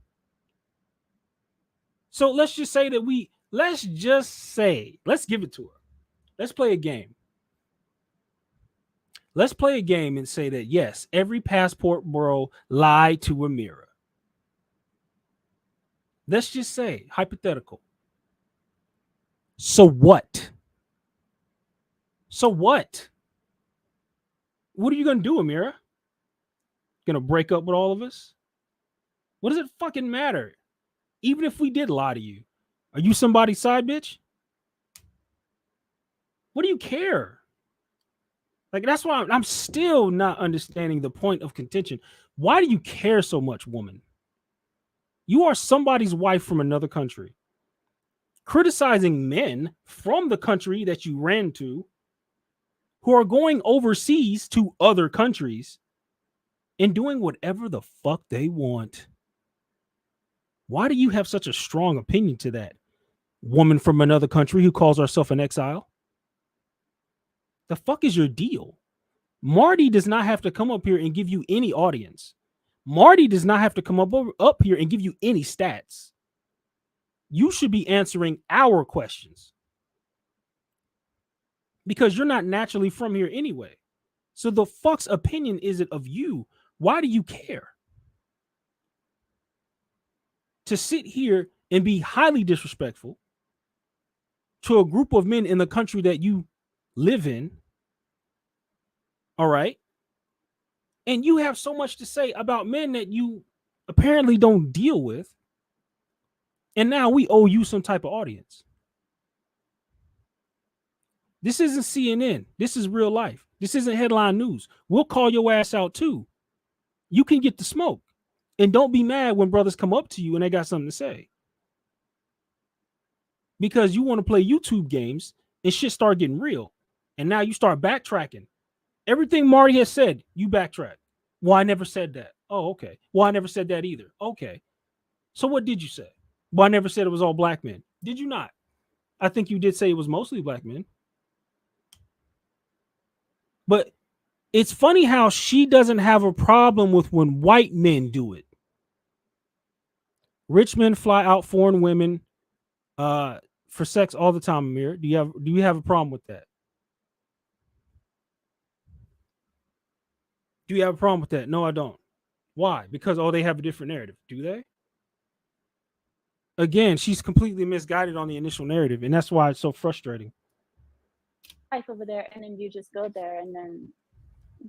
B: So let's just say that let's give it to her. Let's play a game. Let's play a game and say that, yes, every passport bro lied to Amira. Let's just say, hypothetical. So what? So what? What are you going to do, Amira? Going to break up with all of us? What does it fucking matter? Even if we did lie to you, are you somebody's side bitch? What do you care? Like, that's why I'm still not understanding the point of contention. Why do you care so much, woman? You are somebody's wife from another country. Criticizing men from the country that you ran to who are going overseas to other countries and doing whatever the fuck they want. Why do you have such a strong opinion to that? Woman from another country who calls herself an exile? The fuck is your deal? Marty does not have to come up here and give you any audience. Marty does not have to come up here and give you any stats. You should be answering our questions. Because you're not naturally from here anyway. So the fuck's opinion is it of you? Why do you care? To sit here and be highly disrespectful to a group of men in the country that you live in. All right. And you have so much to say about men that you apparently don't deal with. And now we owe you some type of audience. This isn't CNN. This is real life. This isn't headline news. We'll call your ass out too. You can get the smoke. And don't be mad when brothers come up to you and they got something to say. Because you want to play YouTube games and shit start getting real. And now you start backtracking. Everything Marty has said, you backtrack. Well, I never said that. Oh, okay. Well, I never said that either. Okay. So what did you say? Well, I never said it was all black men. Did you not? I think you did say it was mostly black men. But it's funny how she doesn't have a problem with when white men do it. Rich men fly out foreign women for sex all the time, Amir. Do you have a problem with that? Do you have a problem with that? No, I don't. Why? Because they have a different narrative. Do they? Again, she's completely misguided on the initial narrative, and that's why it's so frustrating.
F: Life over there, and then you just go there, and then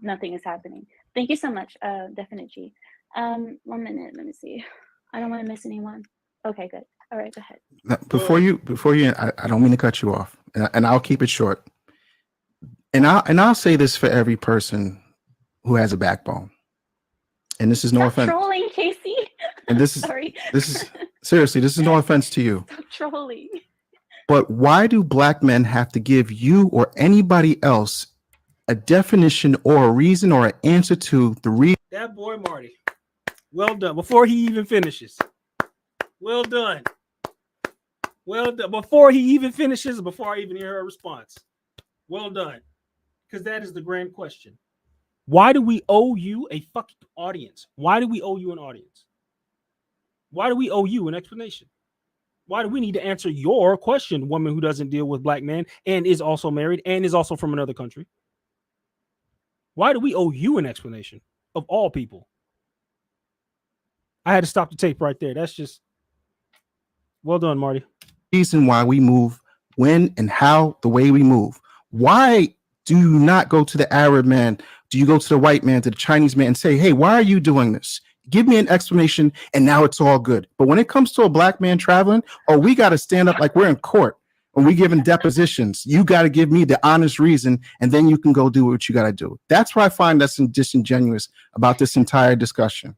F: nothing is happening. Thank you so much, Definite G. 1 minute, let me see. I don't want to miss anyone. Okay, good. All right, go ahead.
D: Before you, I don't mean to cut you off, and I'll keep it short. And I'll say this for every person who has a backbone. And this is no offense.
F: Trolling, Casey.
D: And this is
F: sorry.
D: This is seriously, this is no offense to you.
F: Stop trolling.
D: But why do black men have to give you or anybody else a definition or a reason or an answer to the reason?
B: That boy Marty. Well done. Before he even finishes. Well done. Well done. Before he even finishes, before I even hear her response. Well done. Because that is the grand question. Why do we owe you a fucking audience? Why do we owe you an audience? Why do we owe you an explanation? Why do we need to answer your question, woman who doesn't deal with black men and is also married and is also from another country? Why do we owe you an explanation of all people? I had to stop the tape right there. That's just well done, Marty.
D: Reason why we move, when and how, the way we move. Why do you not go to the Arab man? Do you go to the white man, to the Chinese man and say, hey, why are you doing this? Give me an explanation and now it's all good. But when it comes to a black man traveling, we got to stand up like we're in court when we giving depositions. You got to give me the honest reason and then you can go do what you got to do. That's what I find that's disingenuous about this entire discussion.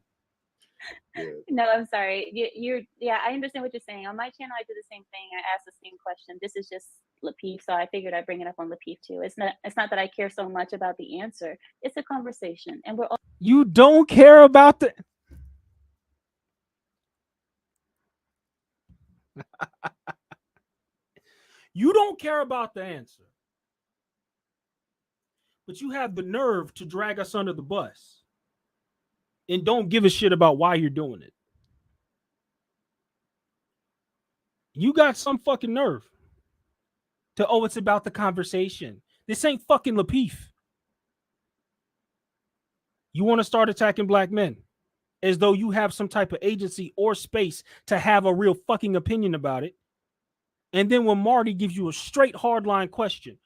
F: No, I'm sorry. Yeah, I understand what you're saying. On my channel, I do the same thing. I ask the same question. This is just Lapeef, so I figured I'd bring it up on Lapeef too. It's not that I care so much about the answer. It's a conversation, and we're all.
B: You don't care about the. You don't care about the answer, but you have the nerve to drag us under the bus and don't give a shit about why you're doing it. You got some fucking nerve to, it's about the conversation. This ain't fucking Lapeef. You want to start attacking black men as though you have some type of agency or space to have a real fucking opinion about it. And then when Marty gives you a straight hardline question,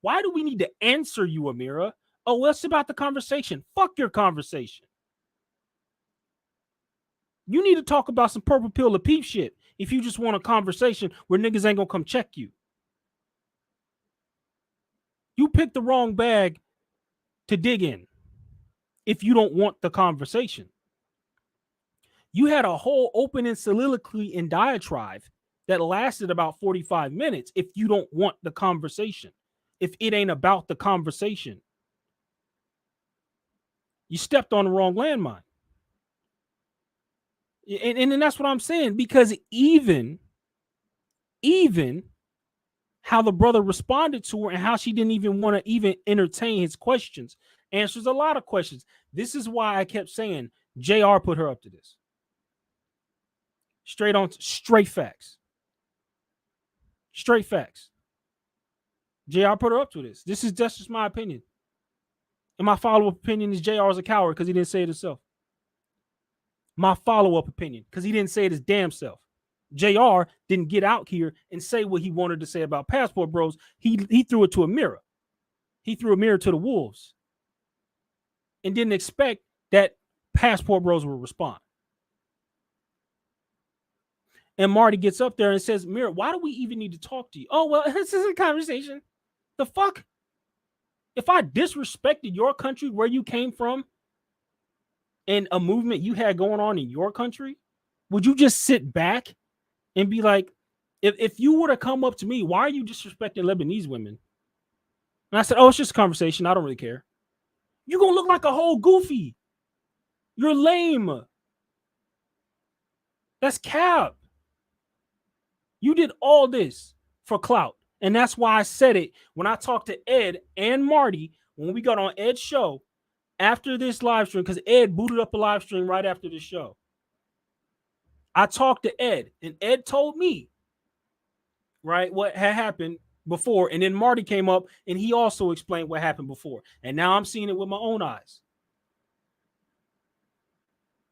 B: why do we need to answer you, Amira? Oh, well, it's about the conversation. Fuck your conversation. You need to talk about some purple pill Lapeef shit if you just want a conversation where niggas ain't gonna come check you. You picked the wrong bag to dig in if you don't want the conversation. You had a whole opening soliloquy and diatribe that lasted about 45 minutes if you don't want the conversation, if it ain't about the conversation. You stepped on the wrong landmine. And that's what I'm saying, because even how the brother responded to her and how she didn't even want to even entertain his questions answers a lot of questions. This is why I kept saying JR put her up to this. Straight facts. Straight facts. JR put her up to this. That's just my opinion. And my follow-up opinion is JR is a coward because he didn't say it himself. My follow-up opinion, because he didn't say it his damn self. JR didn't get out here and say what he wanted to say about Passport Bros. He threw it to a mirror. He threw a mirror to the wolves and didn't expect that Passport Bros would respond. And Marty gets up there and says, Mirror, why do we even need to talk to you? Oh, well, this is a conversation. The fuck? If I disrespected your country where you came from and a movement you had going on in your country, would you just sit back and be like, if you were to come up to me, why are you disrespecting Lebanese women? And I said, oh, it's just a conversation. I don't really care. You're going to look like a whole goofy. You're lame. That's cap. You did all this for clout. And that's why I said it when I talked to Ed and Marty when we got on Ed's show after this live stream, because Ed booted up a live stream right after this show. I talked to Ed, and Ed told me, right, what had happened before. And then Marty came up, and he also explained what happened before. And now I'm seeing it with my own eyes.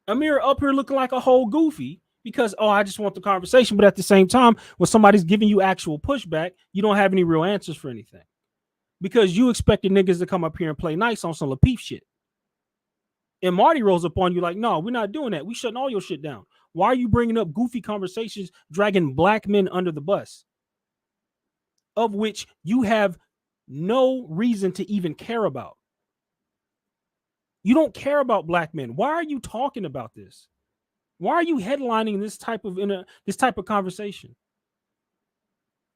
B: Amir up here looking like a whole goofy because, oh, I just want the conversation. But at the same time, when somebody's giving you actual pushback, you don't have any real answers for anything because you expected niggas to come up here and play nice on some Lapeef shit. And Marty rolls up on you like, no, we're not doing that. We shutting all your shit down. Why are you bringing up goofy conversations, dragging black men under the bus, of which you have no reason to even care about? You don't care about black men. Why are you talking about this? Why are you headlining this type of conversation?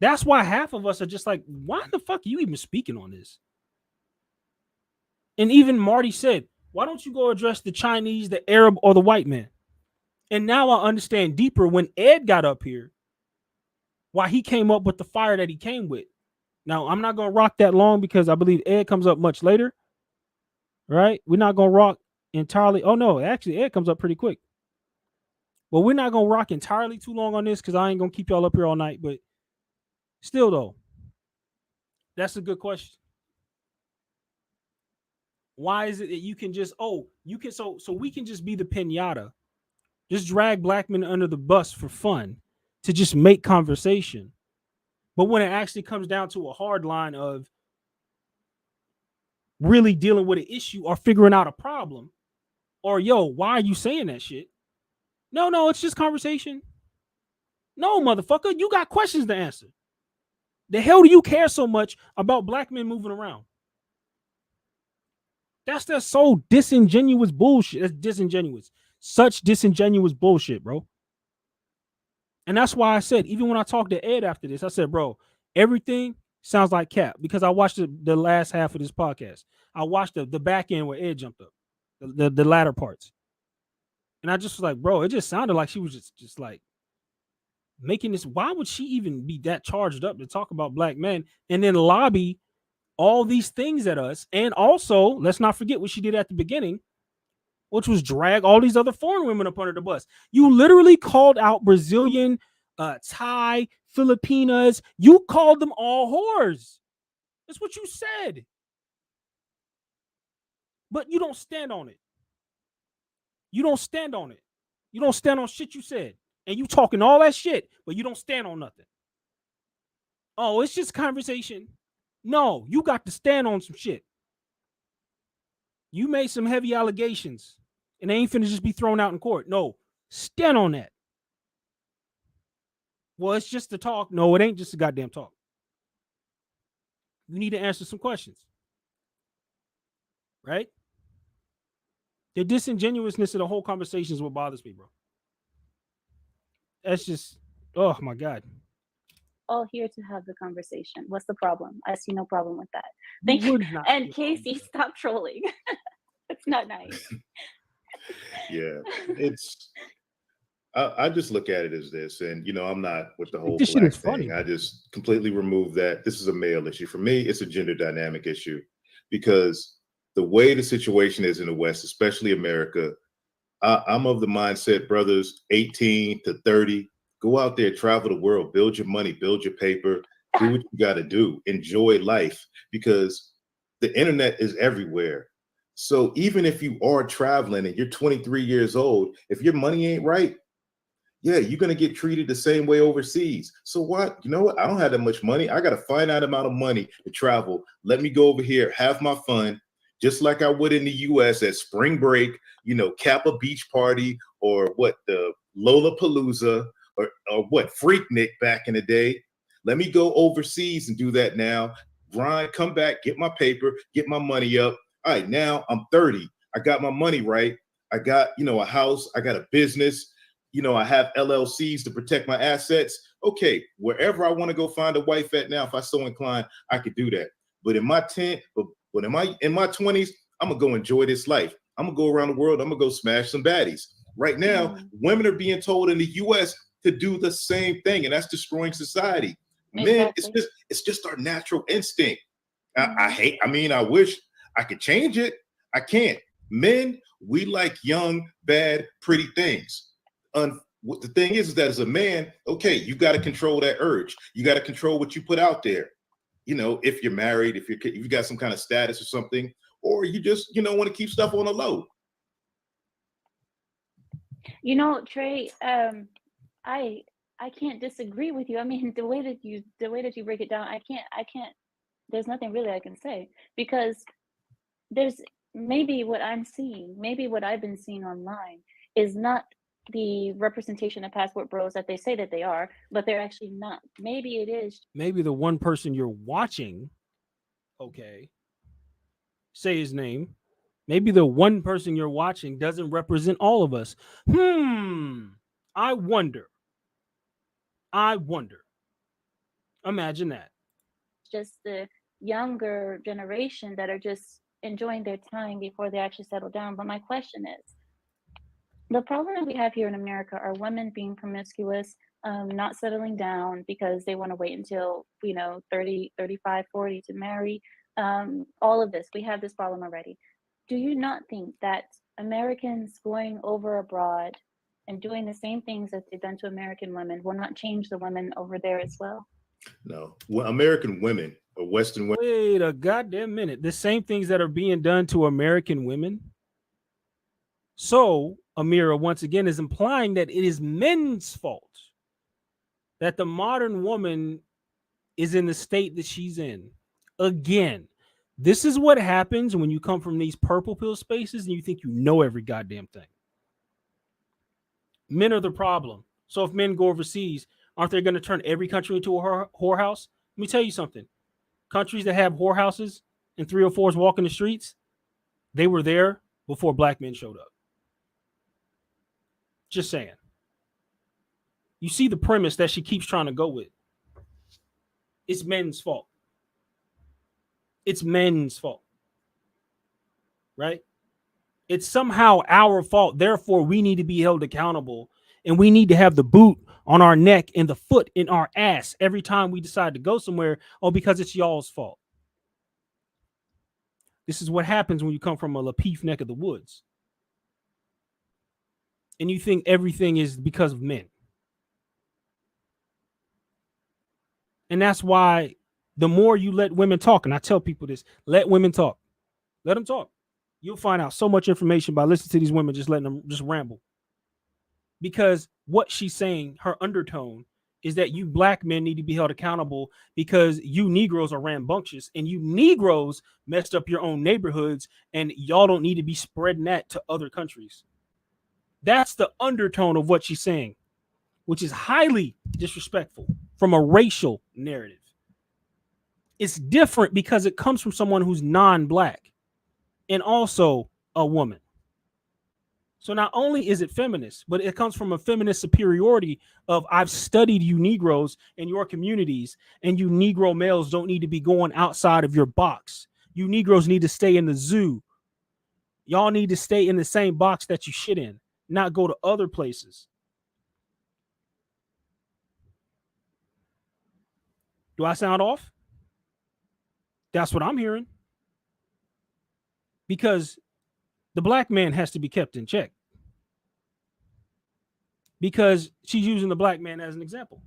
B: That's why half of us are just like, why the fuck are you even speaking on this? And even Marty said, why don't you go address the Chinese, the Arab, or the white man? And now I understand deeper when Ed got up here, why he came up with the fire that he came with. Now, I'm not going to rock that long because I believe Ed comes up much later, right? We're not going to rock entirely. Oh, no, actually, Ed comes up pretty quick. Well, we're not going to rock entirely too long on this because I ain't going to keep y'all up here all night. But still, though, that's a good question. Why is it that you can just, so we can just be the pinata, just drag black men under the bus for fun to just make conversation. But when it actually comes down to a hard line of really dealing with an issue or figuring out a problem, or, yo, why are you saying that shit? No, it's just conversation. No, motherfucker, you got questions to answer. The hell do you care so much about black men moving around? That's so disingenuous bullshit. That's disingenuous. Such disingenuous bullshit, bro. And that's why I said, even when I talked to Ed after this, I said, bro, everything sounds like cap because I watched the last half of this podcast. I watched the back end where Ed jumped up, the latter parts. And I just was like, bro, it just sounded like she was just like making this. Why would she even be that charged up to talk about black men and then lobby all these things at us? And also, let's not forget what she did at the beginning, which was drag all these other foreign women up under the bus. You literally called out Brazilian, Thai, Filipinas. You called them all whores. That's what you said. But you don't stand on it. You don't stand on it. You don't stand on shit you said. And you talking all that shit, but you don't stand on nothing. Oh, it's just conversation. No, you got to stand on some shit. You made some heavy allegations, and they ain't finna just be thrown out in court. No, stand on that. Well, it's just a talk. No, it ain't just a goddamn talk. You need to answer some questions. Right? The disingenuousness of the whole conversation is what bothers me, bro. That's just, oh my God.
F: All here to have the conversation. What's the problem? I see no problem with that. Thank you. And Casey, stop trolling. It's not nice.
E: Yeah, I just look at it as this, and I'm not with the whole
B: this shit
E: black
B: is funny.
E: thing. I just completely remove that. This is a male issue. For me, it's a gender dynamic issue because the way the situation is in the West, especially America, I'm of the mindset, brothers, 18 to 30, go out there, travel the world, build your money, build your paper, do what you got to do, enjoy life, because the internet is everywhere. So even if you are traveling and you're 23 years old, if your money ain't right, yeah, you're going to get treated the same way overseas. So what? You know what? I don't have that much money. I got a finite amount of money to travel. Let me go over here, have my fun, just like I would in the US at spring break, cap a beach party or the Lollapalooza or what, Freaknik back in the day. Let me go overseas and do that now. grind, come back, get my paper, get my money up. All right, now I'm 30. I got my money right. I got, a house. I got a business. I have LLCs to protect my assets. Okay, wherever I want to go find a wife at now, if I so inclined, I could do that. But in my 20s, I'm gonna go enjoy this life. I'm gonna go around the world. I'm gonna go smash some baddies. Right now, women are being told in the U.S. to do the same thing, and that's destroying society. Men, it's just our natural instinct. I wish I could change it. I can't. Men, we like young, bad, pretty things. The thing is that as a man, okay, you got to control that urge. You got to control what you put out there. If you're married, if you got some kind of status or something, or you just, want to keep stuff on the low.
F: Trey, I can't disagree with you. I mean, the way that you break it down, I can't, there's nothing really I can say, because there's maybe what I'm seeing, maybe what I've been seeing online is not the representation of passport bros that they say that they are, but they're actually not. Maybe it is.
B: Maybe the one person you're watching, okay, say his name. Maybe the one person you're watching doesn't represent all of us. I wonder. Imagine that.
F: Just the younger generation that are just enjoying their time before they actually settle down. But my question is, the problem that we have here in America are women being promiscuous, not settling down because they want to wait until 30, 35, 40 to marry. All of this, we have this problem already. Do you not think that Americans going over abroad and doing the same things that they've done to American women will not change the women over there as well?
E: No. Well, American women or Western women.
B: Wait a goddamn minute. The same things that are being done to American women. So, Amira, once again, is implying that it is men's fault that the modern woman is in the state that she's in. Again, this is what happens when you come from these purple pill spaces and you think you know every goddamn thing. Men are the problem. So if men go overseas, aren't they going to turn every country into a whorehouse? Let me tell you something. Countries that have whorehouses and 304s walking the streets, they were there before black men showed up. Just saying. You see the premise that she keeps trying to go with. It's men's fault. It's men's fault. Right? It's somehow our fault. Therefore, we need to be held accountable. And we need to have the boot on our neck and the foot in our ass every time we decide to go somewhere. Oh, because it's y'all's fault. This is what happens when you come from a Lapeef neck of the woods. And you think everything is because of men. And that's why the more you let women talk, and I tell people this, let women talk. Let them talk. You'll find out so much information by listening to these women, just letting them just ramble. Because what she's saying, her undertone, is that you black men need to be held accountable because you Negroes are rambunctious and you Negroes messed up your own neighborhoods and y'all don't need to be spreading that to other countries. That's the undertone of what she's saying, which is highly disrespectful from a racial narrative. It's different because it comes from someone who's non-black and also a woman. So not only is it feminist, but it comes from a feminist superiority of I've studied you Negroes in your communities, and you Negro males don't need to be going outside of your box. You Negroes need to stay in the zoo. Y'all need to stay in the same box that you shit in, not go to other places. Do I sound off? That's what I'm hearing. Because the black man has to be kept in check. Because she's using the black man as an example.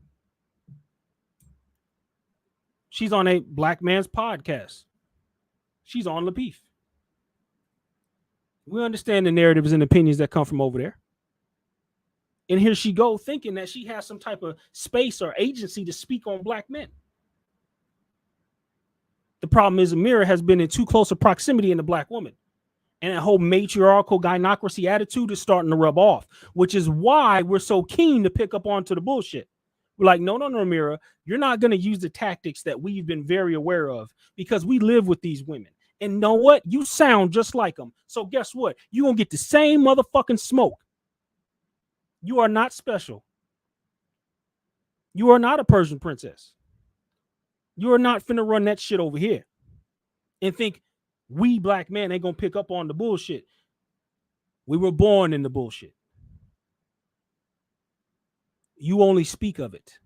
B: She's on a black man's podcast. She's on Lapeef. We understand the narratives and opinions that come from over there. And here she go thinking that she has some type of space or agency to speak on black men. The problem is Amira has been in too close a proximity in the black woman. And that whole matriarchal gynocracy attitude is starting to rub off, which is why we're so keen to pick up onto the bullshit. We're like, no, Amira, you're not going to use the tactics that we've been very aware of because we live with these women. And know what? You sound just like them. So guess what? You're going to get the same motherfucking smoke. You are not special. You are not a Persian princess. You are not finna run that shit over here and think we black men ain't going to pick up on the bullshit. We were born in the bullshit. You only speak of it,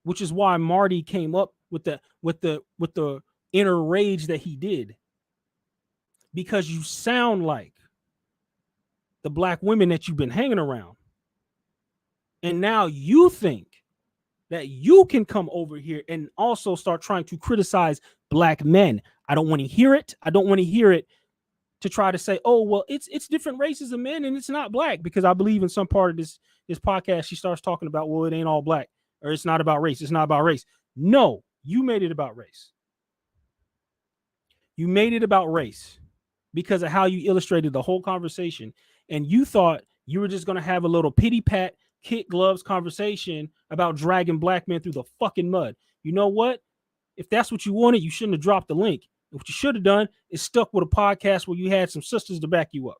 B: which is why Marty came up with the inner rage that he did, because you sound like the black women that you've been hanging around, and now you think that you can come over here and also start trying to criticize black men. I don't want to hear it. I don't want to hear it to try to say, oh, well, it's different races of men and it's not black, because I believe in some part of this podcast she starts talking about, well, it ain't all black, or it's not about race. It's not about race. No, you made it about race. You made it about race because of how you illustrated the whole conversation, and you thought you were just going to have a little pity pat, kid gloves conversation about dragging black men through the fucking mud. You know what? If that's what you wanted, you shouldn't have dropped the link. What you should have done is stuck with a podcast where you had some sisters to back you up,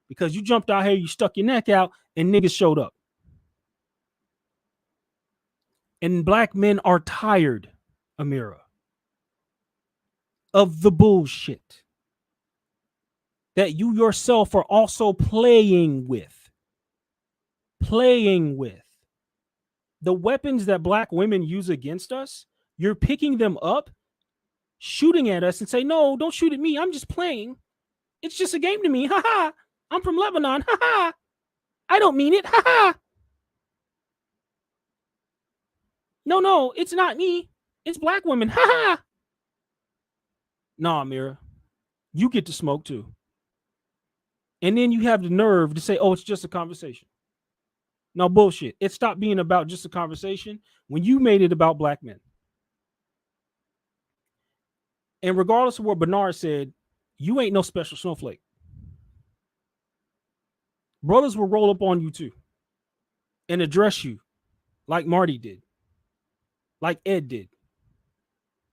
B: because you jumped out here, you stuck your neck out, and niggas showed up. And black men are tired, Amira, of the bullshit that you yourself are also playing with. The weapons that black women use against us, you're picking them up, shooting at us, and say, no, don't shoot at me. I'm just playing. It's just a game to me. Ha ha. I'm from Lebanon. Ha ha. I don't mean it. Ha ha. No, it's not me. It's black women. Ha ha. Nah, Amira, you get to smoke too. And then you have the nerve to say, oh, it's just a conversation. No, bullshit. It stopped being about just a conversation when you made it about black men. And regardless of what Bernard said, you ain't no special snowflake. Brothers will roll up on you too and address you like Marty did, like Ed did.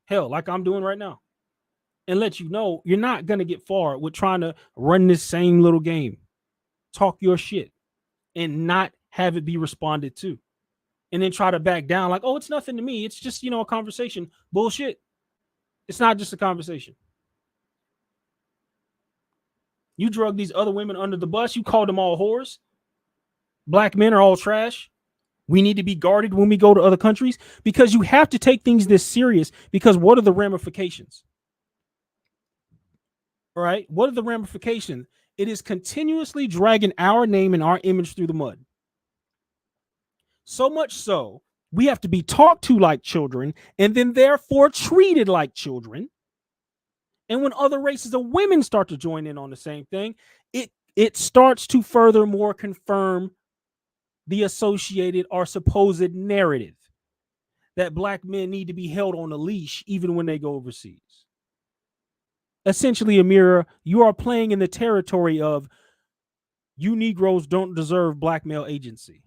B: Hell, like I'm doing right now. And let you know you're not going to get far with trying to run this same little game. Talk your shit and not have it be responded to. And then try to back down like, oh, it's nothing to me. It's just, a conversation. Bullshit. It's not just a conversation. You drug these other women under the bus. You called them all whores. Black men are all trash. We need to be guarded when we go to other countries, because you have to take things this serious, because what are the ramifications? All right. What are the ramifications? It is continuously dragging our name and our image through the mud. So much so, we have to be talked to like children and then therefore treated like children. And when other races of women start to join in on the same thing, it starts to furthermore confirm the associated or supposed narrative that black men need to be held on a leash even when they go overseas. Essentially, Amira, you are playing in the territory of you Negroes don't deserve black male agency.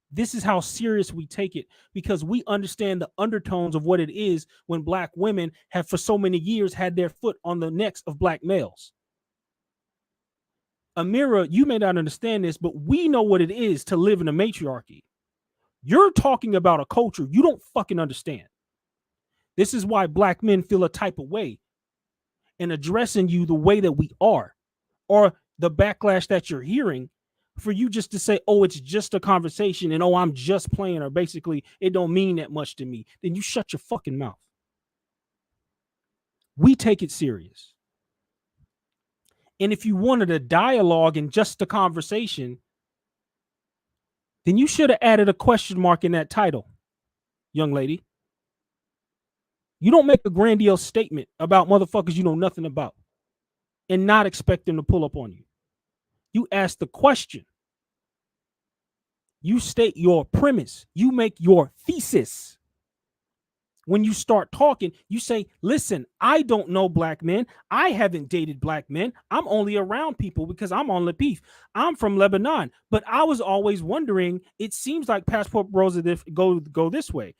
B: This is how serious we take it, because we understand the undertones of what it is when black women have for so many years had their foot on the necks of black males. Amira, you may not understand this, but we know what it is to live in a matriarchy. You're talking about a culture you don't fucking understand. This is why black men feel a type of way in addressing you the way that we are, or the backlash that you're hearing for you just to say, oh, it's just a conversation, and oh, I'm just playing, or basically it don't mean that much to me. Then you shut your fucking mouth. We take it serious. And if you wanted a dialogue and just a conversation, then you should have added a question mark in that title, young lady. You don't make a grandiose statement about motherfuckers you know nothing about and not expect them to pull up on you. You ask the question. You state your premise. You make your thesis. When you start talking, you say, listen, I don't know black men. I haven't dated black men. I'm only around people because I'm on Lapif. I'm from Lebanon. But I was always wondering, it seems like passport bros go this way,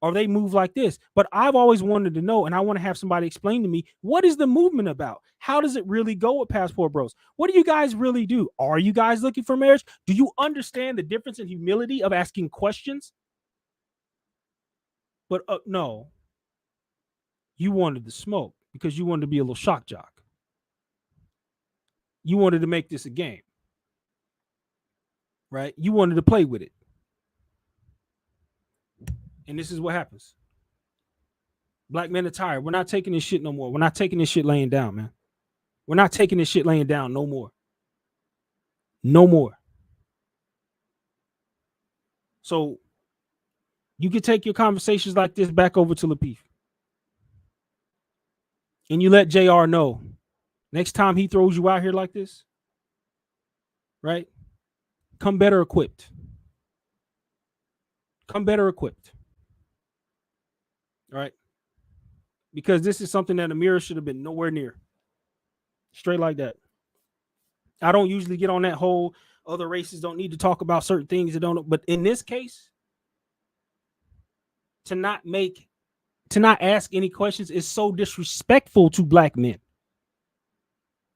B: or they move like this. But I've always wanted to know, and I want to have somebody explain to me, what is the movement about? How does it really go with passport bros? What do you guys really do? Are you guys looking for marriage? Do you understand the difference in humility of asking questions? But no, you wanted the smoke because you wanted to be a little shock jock. You wanted to make this a game, right? You wanted to play with it. And this is what happens. Black men are tired. We're not taking this shit no more. We're not taking this shit laying down, man. We're not taking this shit laying down no more. No more. So you can take your conversations like this back over to Lapif. And you let JR know next time he throws you out here like this, right? Come better equipped. Come better equipped. All right? Because this is something that Amira should have been nowhere near. Straight like that. I don't usually get on that whole other races don't need to talk about certain things that don't, but in this case, to not ask any questions is so disrespectful to black men.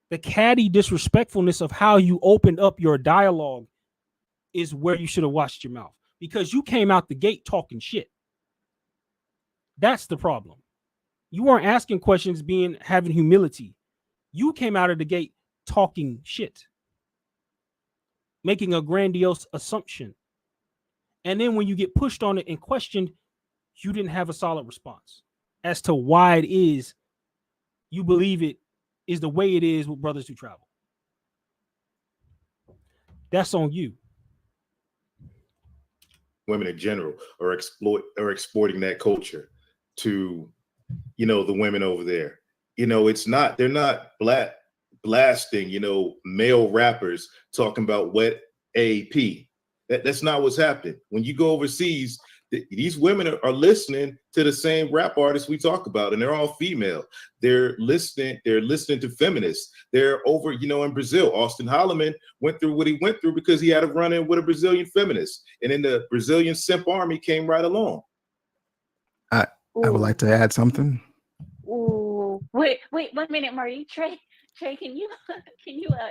B: The catty disrespectfulness of how you opened up your dialogue is where you should have watched your mouth, because you came out the gate talking shit. That's the problem. You weren't asking questions, having humility. You came out of the gate talking shit, making a grandiose assumption. And then when you get pushed on it and questioned, you didn't have a solid response as to why it is you believe it is the way it is with brothers who travel. That's on you.
E: Women in general are exporting that culture to, the women over there. They're not blasting, male rappers talking about wet AP. That's not what's happening. When you go overseas, these women are listening to the same rap artists we talk about, and they're all female. They're listening to feminists. They're over, in Brazil. Austin Holloman went through what he went through because he had to run in with a Brazilian feminist. And then the Brazilian simp army came right along.
D: I would like to add something.
F: Ooh, wait 1 minute, Marty. Trey, can you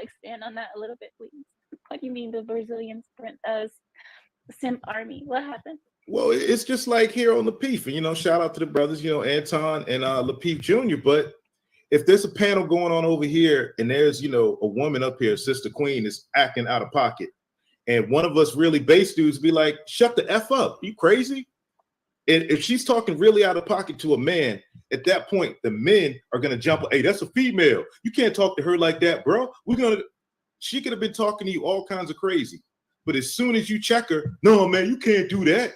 F: expand on that a little bit, please? What do you mean the Brazilian simp army? What happened?
E: Well, it's just like here on Lapif, and shout out to the brothers, Anton and Lapif Jr. But if there's a panel going on over here and there's, a woman up here, Sister Queen, is acting out of pocket, and one of us really base dudes be like, shut the F up, you crazy? And if she's talking really out of pocket to a man, at that point, the men are going to jump. Hey, that's a female. You can't talk to her like that, bro. She could have been talking to you all kinds of crazy. But as soon as you check her, no, man, you can't do that.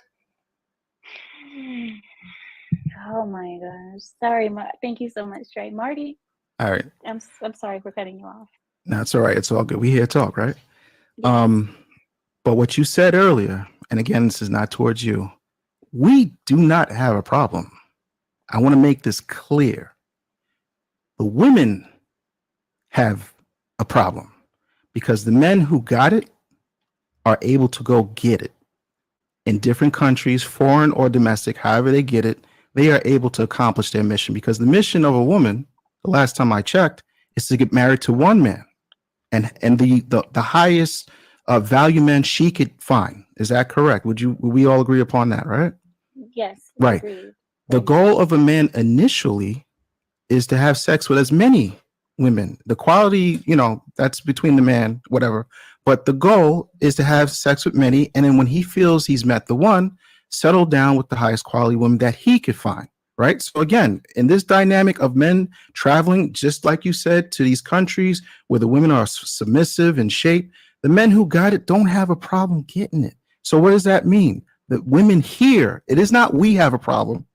F: Oh my gosh. Sorry, thank you so much, Trey. Marty.
D: All right.
F: I'm sorry for cutting you off.
D: No, it's all right. It's all good. We here to talk, right? Yes. But what you said earlier, and again, this is not towards you, we do not have a problem. I want to make this clear. The women have a problem because the men who got it are able to go get it. In different countries, foreign or domestic, however they get it, they are able to accomplish their mission, because the mission of a woman, the last time I checked, is to get married to one man, and the highest value man she could find. Is that correct? Would we all agree upon that, right?
F: Yes.
D: Right.
F: Agreed.
D: The goal of a man initially is to have sex with as many women. The quality, that's between the man, whatever. But the goal is to have sex with many, and then when he feels he's met the one, settle down with the highest quality woman that he could find, right? So again, in this dynamic of men traveling, just like you said, to these countries where the women are submissive in shape, the men who got it don't have a problem getting it. So what does that mean? The women here, it is not we have a problem.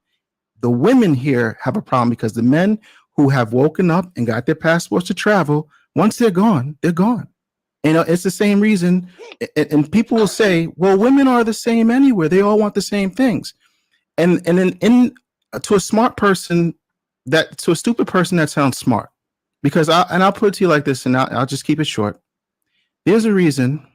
D: The women here have a problem because the men who have woken up and got their passports to travel, once they're gone, they're gone. It's the same reason. And people will say, well, women are the same anywhere. They all want the same things. And then to a smart person, to a stupid person, that sounds smart. Because I'll put it to you like this, and I'll just keep it short. There's a reason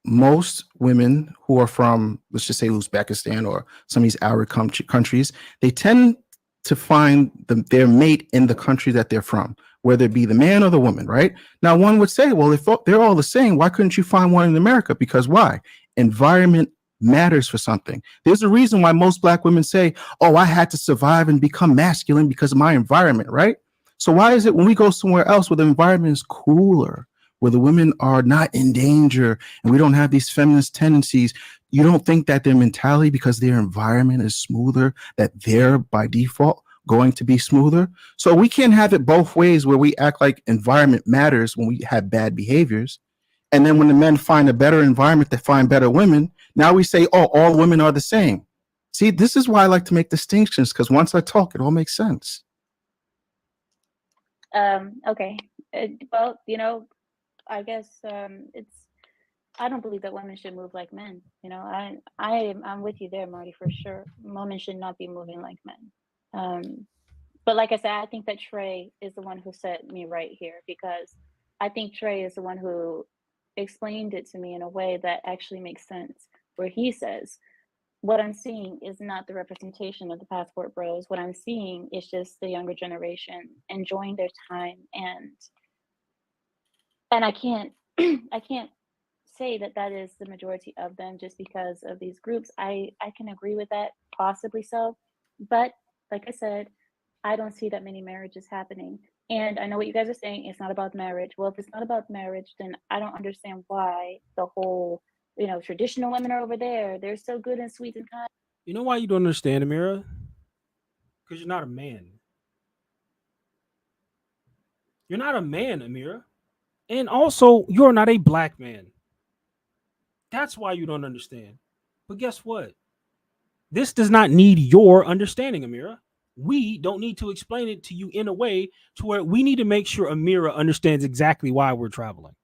D: most women who are from, let's just say, Uzbekistan or some of these Arab countries, they tend to find their mate in the country that they're from, whether it be the man or the woman, right? Now, one would say, well, if they're all the same, why couldn't you find one in America? Because why? Environment matters for something. There's a reason why most Black women say, oh, I had to survive and become masculine because of my environment, right? So why is it when we go somewhere else where the environment is cooler, where the women are not in danger and we don't have these feminist tendencies, you don't think that their mentality, because their environment is smoother, that they're by default going to be smoother? So we can't have it both ways, where we act like environment matters when we have bad behaviors. And then when the men find a better environment, they find better women. Now we say, oh, all women are the same. See, this is why I like to make distinctions, because once I talk, it all makes sense.
F: Okay. Well, I guess I don't believe that women should move like men. I'm with you there, Marty, for sure. Women should not be moving like men. But like I said, I think that Trey is the one who set me right here, because I think Trey is the one who explained it to me in a way that actually makes sense, where he says, what I'm seeing is not the representation of the passport bros. What I'm seeing is just the younger generation enjoying their time, and I can't I can't say that is the majority of them just because of these groups. I can agree with that, possibly so, but like I said, I don't see that many marriages happening. And I know what you guys are saying, it's not about marriage. Well, if it's not about marriage, then I don't understand why the whole traditional women are over there. They're so good and sweet and kind.
B: You know why you don't understand, Amira? Because you're not a man. You're not a man, Amira. And also, you're not a Black man. That's why you don't understand. But guess what? This does not need your understanding, Amira. We don't need to explain it to you in a way to where we need to make sure Amira understands exactly why we're traveling.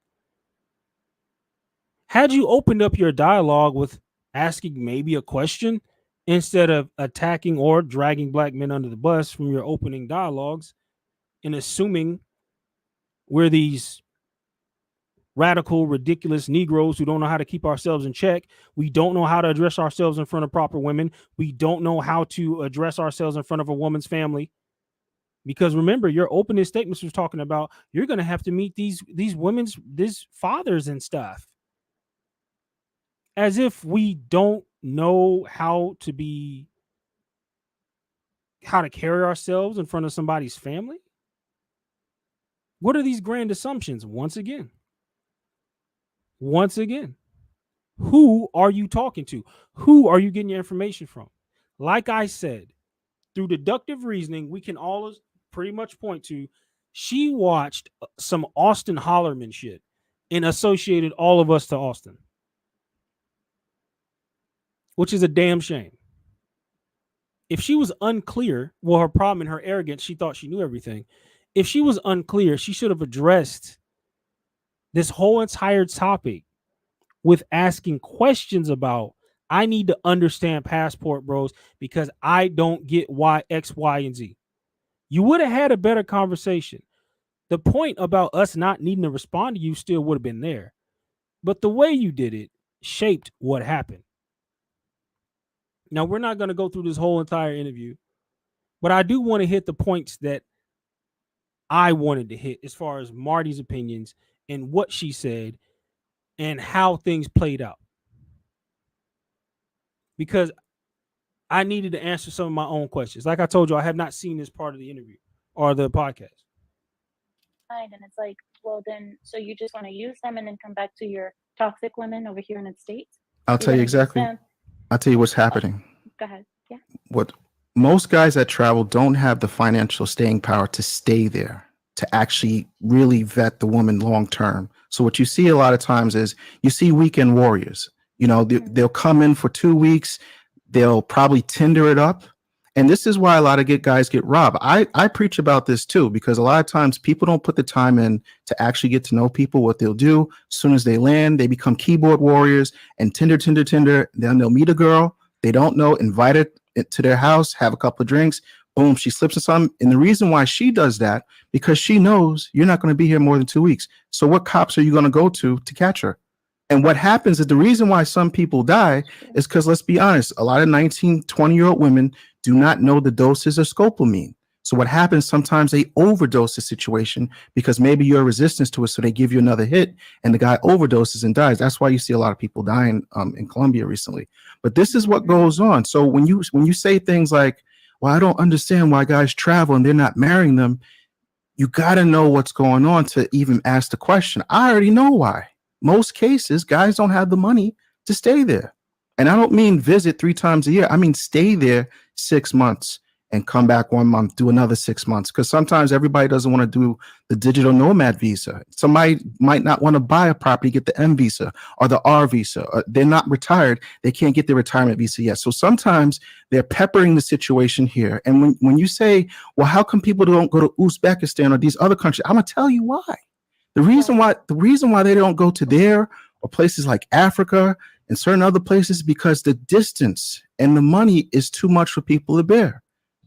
B: Had you opened up your dialogue with asking maybe a question instead of attacking or dragging Black men under the bus from your opening dialogues and assuming we're these radical, ridiculous Negroes who don't know how to keep ourselves in check. We don't know how to address ourselves in front of proper women. We don't know how to address ourselves in front of a woman's family. Because remember, your opening statements was talking about you're going to have to meet these these fathers and stuff. As if we don't know how to carry ourselves in front of somebody's family. What are these grand assumptions? Once again, who are you talking to? Who are you getting your information from? Like I said, through deductive reasoning, we can always pretty much point to she watched some Austin Hollerman shit and associated all of us to Austin, which is a damn shame. If she was unclear, well, her problem and her arrogance, she thought she knew everything. If she was unclear, she should have addressed this whole entire topic with asking questions about, I need to understand passport bros because I don't get why X, Y, and Z. You would have had a better conversation. The point about us not needing to respond to you still would have been there. But the way you did it shaped what happened. Now, we're not going to go through this whole entire interview, but I do want to hit the points that I wanted to hit as far as Marty's opinions and what she said and how things played out. Because I needed to answer some of my own questions. Like I told you, I have not seen this part of the interview or the podcast.
F: And it's like, well, then, so you just want to use them and then come back to your toxic women over here in the States?
D: I'll tell you exactly. I'll tell you what's happening.
F: Go ahead. Yeah.
D: What most guys that travel don't have the financial staying power to stay there, to actually really vet the woman long term. So what you see a lot of times is you see weekend warriors. They'll come in for 2 weeks. They'll probably Tinder it up. And this is why a lot of guys get robbed. I preach about this too, because a lot of times people don't put the time in to actually get to know people. What they'll do as soon as they land, they become keyboard warriors and Tinder. Then they'll meet a girl they don't know, invite to their house, have a couple of drinks, boom, she slips in something. And the reason why she does that, because she knows you're not going to be here more than 2 weeks. So what cops are you going to go to catch her? And what happens is the reason why some people die is because, let's be honest, a lot of 19, 20-year-old women do not know the doses of scopolamine. So what happens, sometimes they overdose the situation because maybe you're resistant to it. So they give you another hit and the guy overdoses and dies. That's why you see a lot of people dying in Colombia recently. But this is what goes on. So when you say things like, well, I don't understand why guys travel and they're not marrying them, you got to know what's going on to even ask the question. I already know why. Most cases, guys don't have the money to stay there. And I don't mean visit 3 times a year. I mean stay there 6 months and come back 1 month, do another 6 months. Because sometimes everybody doesn't want to do the digital nomad visa. Somebody might not want to buy a property, get the M visa or the R visa. They're not retired. They can't get their retirement visa yet. So sometimes they're peppering the situation here. And when you say, well, how come people don't go to Uzbekistan or these other countries? I'm going to tell you why. The reason why they don't go to there or places like Africa and certain other places, because the distance and the money is too much for people to bear.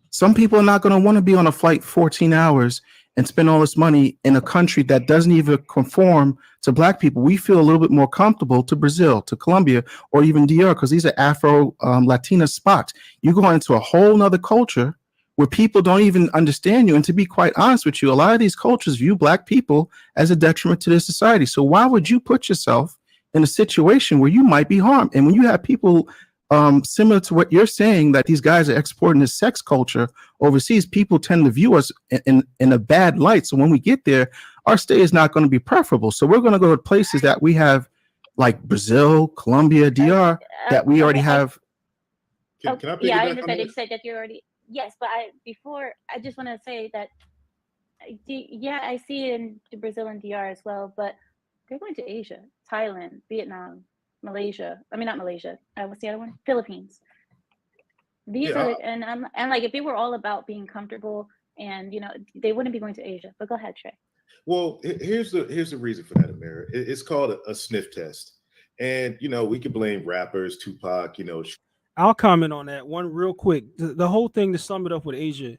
D: Some people are not going to want to be on a flight 14 hours and spend all this money in a country that doesn't even conform to Black people. We feel a little bit more comfortable to Brazil, to Colombia, or even DR, because these are Afro Latina spots. You go into a whole nother culture where people don't even understand you. And to be quite honest with you, a lot of these cultures view Black people as a detriment to their society. So why would you put yourself in a situation where you might be harmed? And when you have people similar to what you're saying, that these guys are exporting this sex culture overseas, people tend to view us in a bad light. So when we get there, our stay is not going to be preferable. So we're going to go to places that we have, like Brazil, Colombia, DR, that we already have.
E: Can I
F: yeah, I
E: piggyback on
F: understand that
E: that?
F: you said that you already, yes, but I just want to say that, yeah, I see it in Brazil and DR as well, but they're going to Asia, Thailand, Vietnam, Malaysia. I mean, not Malaysia. What's the other one? Philippines. These
E: Yeah,
F: are, and like, if they were all about being comfortable, and they wouldn't be going to Asia. But go ahead, Trey.
E: Well, here's the reason for that, Amira. It's called a sniff test, and we can blame rappers, Tupac.
B: I'll comment on that one real quick. The whole thing, to sum it up with Asia.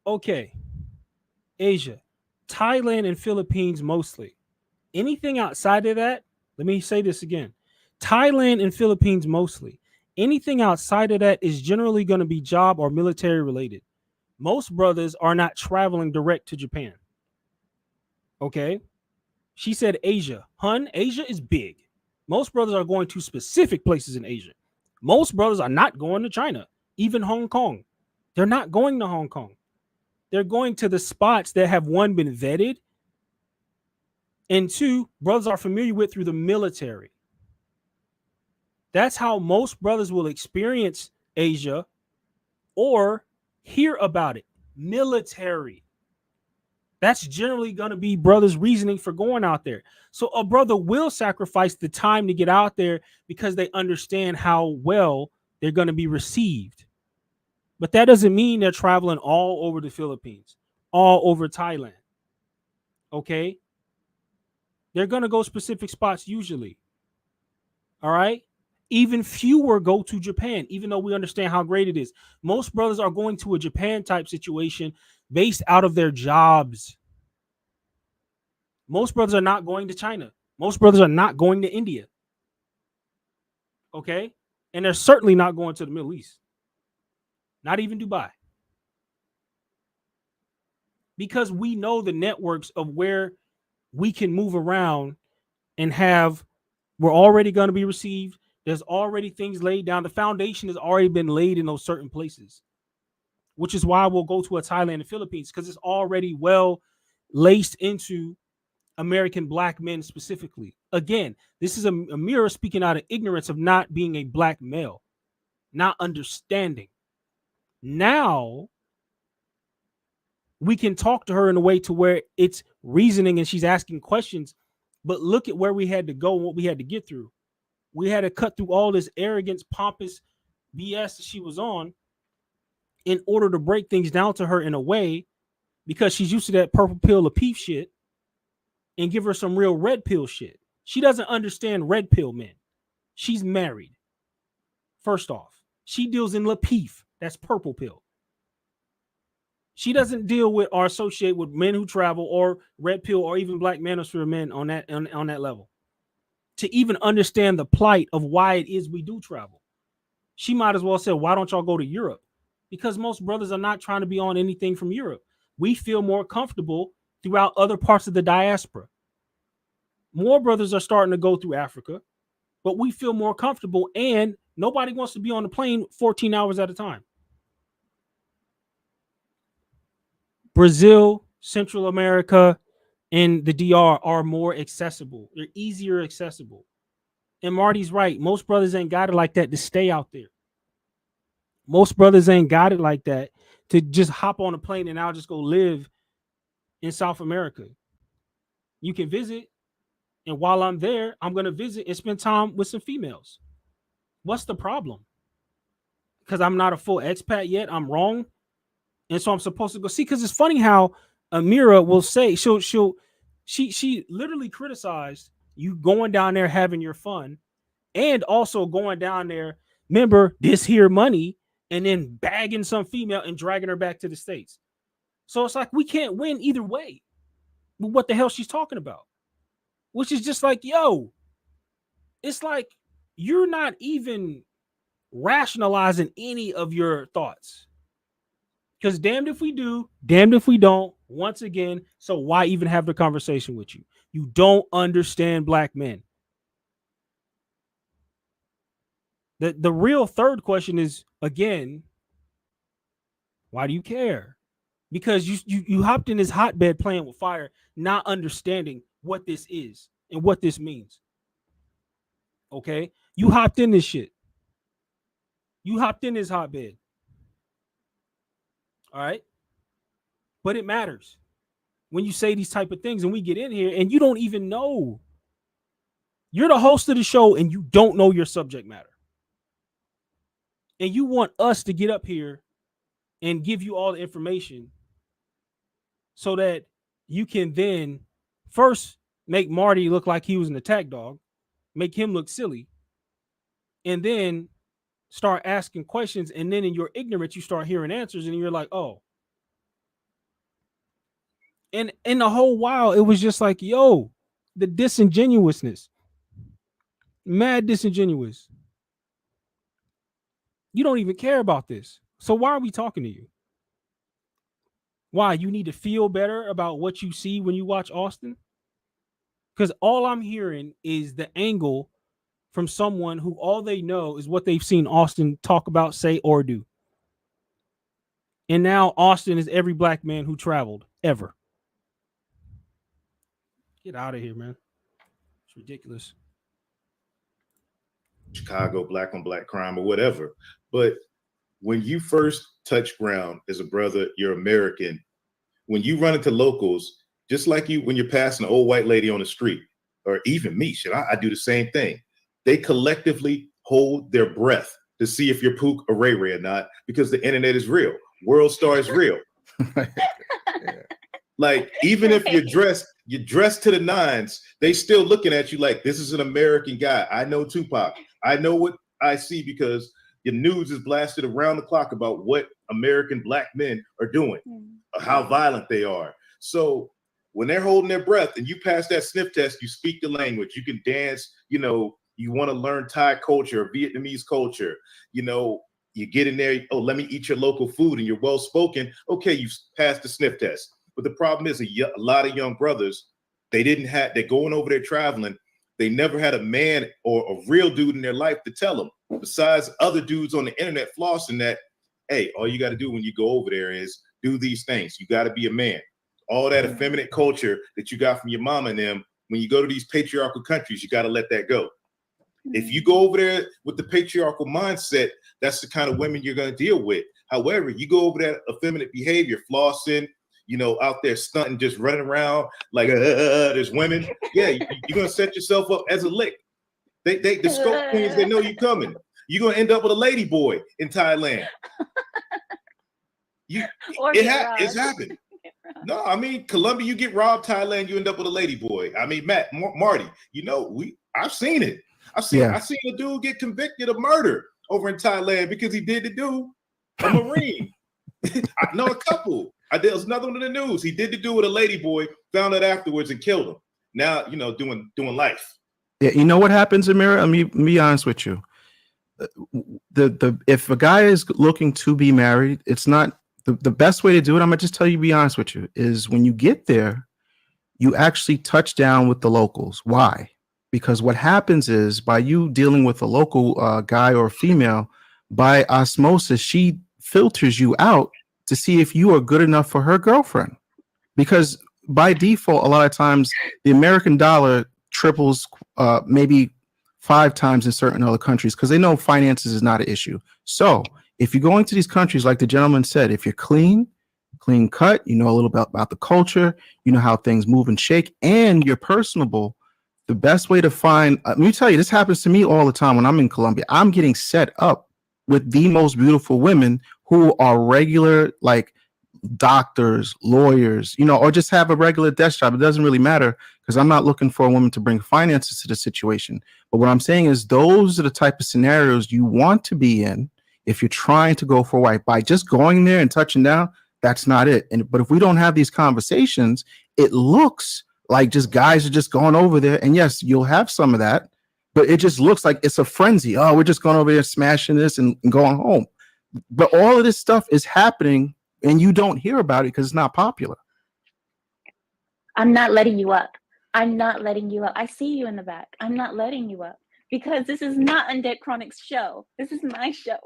B: Okay, Asia, Thailand and Philippines mostly. Anything outside of that, let me say this again. Thailand and Philippines mostly. Anything outside of that is generally going to be job or military related. Most brothers are not traveling direct to Japan. Okay? She said Asia. Hun, Asia is big. Most brothers are going to specific places in Asia. Most brothers are not going to China, even Hong Kong. They're not going to Hong Kong. They're going to the spots that have, one, been vetted, and two, brothers are familiar with through the military. That's how most brothers will experience Asia or hear about it. Military. That's generally going to be brothers' reasoning for going out there. So a brother will sacrifice the time to get out there because they understand how well they're going to be received. But that doesn't mean they're traveling all over the Philippines, all over Thailand. Okay? They're going to go specific spots usually. All right? Even fewer go to Japan, even though we understand how great it is. Most brothers are going to a Japan type situation based out of their jobs. Most brothers are not going to China. Most brothers are not going to India. Okay? And they're certainly not going to the Middle East. Not even Dubai. Because we know the networks of where we can move around and we're already going to be received. There's already things laid down. The foundation has already been laid in those certain places, which is why we'll go to a Thailand and Philippines, because it's already well laced into American Black men specifically. Again, this is a mirror speaking out of ignorance of not being a Black male, not understanding. Now we can talk to her in a way to where it's reasoning and she's asking questions, but look at where we had to go and what we had to get through. We had to cut through all this arrogance, pompous BS that she was on in order to break things down to her in a way, because she's used to that purple pill of peep shit, and give her some real red pill shit. She doesn't understand red pill men. She's married. First off, She deals in Lapif. That's purple pill. She doesn't deal with or associate with men who travel or red pill or even black manosphere men on that level. To even understand the plight of why it is we do travel. She might as well say, why don't y'all go to Europe? Because most brothers are not trying to be on anything from Europe. We feel more comfortable throughout other parts of the diaspora. More brothers are starting to go through Africa, but we feel more comfortable, and nobody wants to be on the plane 14 hours at a time. Brazil, Central America, and the DR are more accessible. They're easier accessible. And Marty's right. Most brothers ain't got it like that to stay out there. Most brothers ain't got it like that to just hop on a plane and I'll just go live in South America. You can visit, and while I'm there, I'm going to visit and spend time with some females. What's the problem? Because I'm not a full expat yet. I'm wrong. And so I'm supposed to go see, because it's funny how Amira will say she literally criticized you going down there having your fun and also going down there, remember this here money, and then bagging some female and dragging her back to the States. So it's like we can't win either way with what the hell she's talking about, which is just like, yo, it's like you're not even rationalizing any of your thoughts. Because damned if we do, damned if we don't, once again. So why even have the conversation with you? You don't understand black men. The real third question is, again, why do you care? Because you hopped in this hotbed playing with fire, not understanding what this is and what this means. Okay? You hopped in this shit. You hopped in this hotbed. All right? But it matters when you say these type of things and we get in here and you don't even know. You're the host of the show and you don't know your subject matter. And you want us to get up here and give you all the information so that you can then first make Marty look like he was an attack dog, make him look silly, and then start asking questions. And then in your ignorance, you start hearing answers and you're like, oh. And in the whole while, it was just like, yo, the disingenuousness. Mad disingenuous. You don't even care about this. So why are we talking to you? Why? You need to feel better about what you see when you watch Austin? Because all I'm hearing is the angle from someone who all they know is what they've seen Austin talk about, say, or do. And now Austin is every black man who traveled ever. Get out of here, man. It's ridiculous.
E: Chicago, black on black crime or whatever. But when you first touch ground as a brother, you're American. When you run into locals, just like you, when you're passing an old white lady on the street, or even me, I do the same thing. They collectively hold their breath to see if you're Pook or Ray Ray or not, because the internet is real. World Star is real. Yeah. Like, even if you're dressed to the nines, they still looking at you like, this is an American guy. I know Tupac. I know what I see because your news is blasted around the clock about what American black men are doing, or how violent they are. So when they're holding their breath and you pass that sniff test, you speak the language, you can dance, you want to learn Thai culture, Vietnamese culture, you get in there, oh, let me eat your local food, and you're well-spoken. Okay, you passed the sniff test. But the problem is a lot of young brothers, they're going over there traveling. They never had a man or a real dude in their life to tell them, besides other dudes on the internet flossing that, hey, all you got to do when you go over there is do these things. You got to be a man. All that effeminate culture that you got from your mama and them, when you go to these patriarchal countries, you got to let that go. If you go over there with the patriarchal mindset, that's the kind of women you're going to deal with. However, you go over that effeminate behavior, flossing, out there stunting, just running around like there's women. Yeah, you're going to set yourself up as a lick. The scope queens, they know you coming. You're going to end up with a lady boy in Thailand. It's happened. No, I mean, Colombia, you get robbed. Thailand, you end up with a lady boy. I mean, Marty, I've seen it. I've seen a dude get convicted of murder over in Thailand because he did the do a Marine. I know a couple. There was another one in the news. He did the do with a lady boy, found out afterwards and killed him. Now, doing life.
D: Yeah, you know what happens, Amira? Let me be honest with you. The if a guy is looking to be married, it's not the best way to do it. I'm gonna just tell you, be honest with you, is when you get there, you actually touch down with the locals. Why? Because what happens is by you dealing with a local guy or female, by osmosis, she filters you out to see if you are good enough for her girlfriend. Because by default, a lot of times the American dollar triples, maybe 5 times in certain other countries, because they know finances is not an issue. So if you're going to these countries, like the gentleman said, if you're clean cut, you know a little bit about the culture, you know how things move and shake, and you're personable, the best way to find, let me tell you, this happens to me all the time when I'm in Colombia. I'm getting set up with the most beautiful women who are regular, like doctors, lawyers, or just have a regular desk job. It doesn't really matter because I'm not looking for a woman to bring finances to the situation. But what I'm saying is those are the type of scenarios you want to be in if you're trying to go for a wife. By just going there and touching down, that's not it. But if we don't have these conversations, it looks like just guys are just going over there. And yes, you'll have some of that, but it just looks like it's a frenzy. Oh, we're just going over there smashing this and going home. But all of this stuff is happening and you don't hear about it because it's not popular.
F: I'm not letting you up. I'm not letting you up. I see you in the back. I'm not letting you up because this is not Undead Chronic's show. This is my show.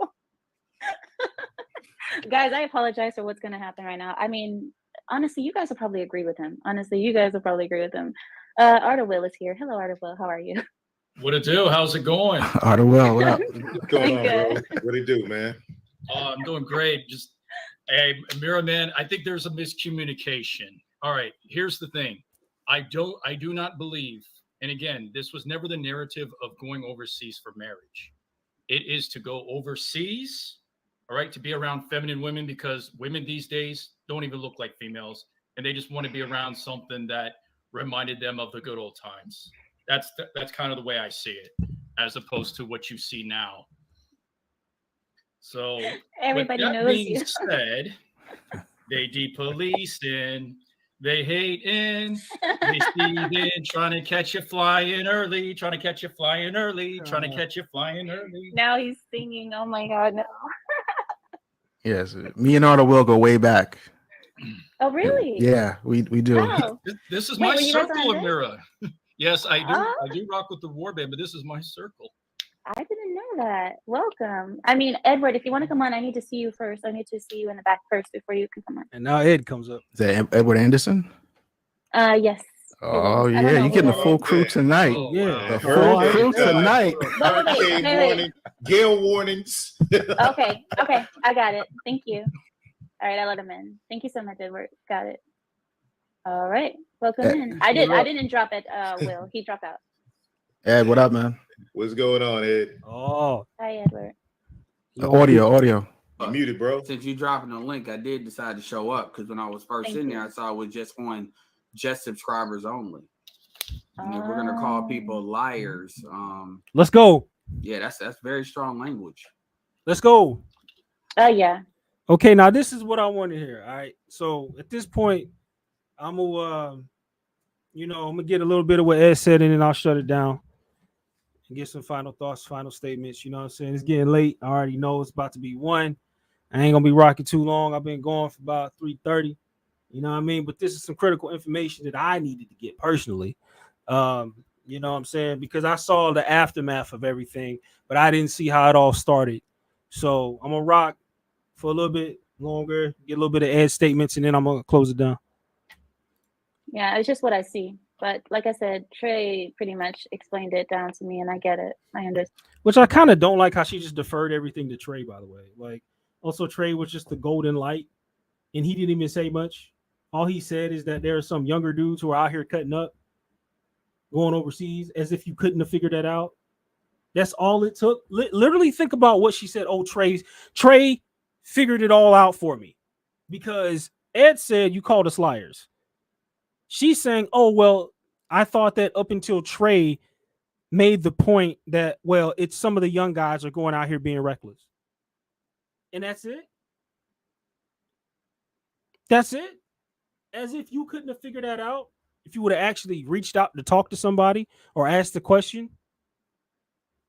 F: Guys, I apologize for what's going to happen right now. I mean, honestly, you guys will probably agree with him. Arta Will is here. Hello, Arta Will. How are you?
G: What it do? How's it going?
D: Arta Will, what up?
E: What's going on, bro? What it do, man?
G: I'm doing great. Just, hey, Amira, man, I think there's a miscommunication. All right, here's the thing. I do not believe, and again, this was never the narrative of going overseas for marriage. It is to go overseas, all right, to be around feminine women, because women these days don't even look like females, and they just want to be around something that reminded them of the good old times. That's kind of the way I see it, as opposed to what you see now. So
F: everybody
G: with that
F: knows
G: being
F: you.
G: said, they depolicing, they hating, they stealing, trying to catch you flying early, trying to catch you flying early, trying to catch you flying early.
F: Now he's singing. Oh my God, no.
D: Yes, me and Arta will go way back.
F: Oh really?
D: Yeah, we do.
F: Wow.
G: This is
F: Wait,
G: my
F: were you guys
G: circle,
F: on
G: Amira. Yes, I do.
F: Oh.
G: I do rock with the war band, but this is my circle.
F: I didn't know that. Welcome. I mean, Edward, if you want to come on, I need to see you first. I need to see you in the back first before you can come on.
B: And now Ed comes up.
D: Is that Edward Anderson?
F: Yes.
D: Oh
F: I don't
D: yeah,
F: know
D: you
F: who
D: getting the
F: that
D: full
F: is.
D: crew tonight.
G: Oh,
B: Yeah.
G: wow.
D: The full
E: Hurricane
D: crew tonight.
E: Hurricane
F: wait.
E: warning, gale warnings.
F: Okay, I got it. Thank you. All right, I let him in. Thank you so much, Edward. Got it. All right, welcome in. I didn't drop it, Will. He dropped out.
D: Ed, what up, man?
E: What's going on, Ed?
B: Oh,
F: Hi, Edward.
D: Audio.
E: You muted, bro.
H: Since you dropping the link, I did decide to show up because when I was first
F: Thank
H: in
F: you.
H: there, I saw it was just on just subscribers only. And then we're gonna call people liars.
B: let's go.
H: Yeah, that's very strong language.
B: Let's go.
F: Oh yeah.
B: Okay, now this is what I want to hear. All right. So at this point, I'm gonna get a little bit of what Ed said and then I'll shut it down and get some final thoughts, final statements. You know what I'm saying? It's getting late. I already know it's about to be 1. I ain't gonna be rocking too long. I've been going for about 3:30. You know what I mean? But this is some critical information that I needed to get personally. You know what I'm saying? Because I saw the aftermath of everything, but I didn't see how it all started. So I'm gonna rock for a little bit longer, get a little bit of Ed statements, and then I'm gonna close it down.
F: Yeah, it's just what I see. But like I said, Trey pretty much explained it down to me, and I get it. I understand.
B: Which I kind of don't like how she just deferred everything to Trey, by the way. Like, also Trey was just the golden light, and he didn't even say much. All he said is that there are some younger dudes who are out here cutting up, going overseas, as if you couldn't have figured that out. That's all it took. Literally think about what she said. Oh, Trey figured it all out for me. Because Ed said you called us liars. She's saying, oh, well, I thought that up until Trey made the point that, well, it's some of the young guys are going out here being reckless. And that's it. That's it. As if you couldn't have figured that out if you would have actually reached out to talk to somebody or asked the question.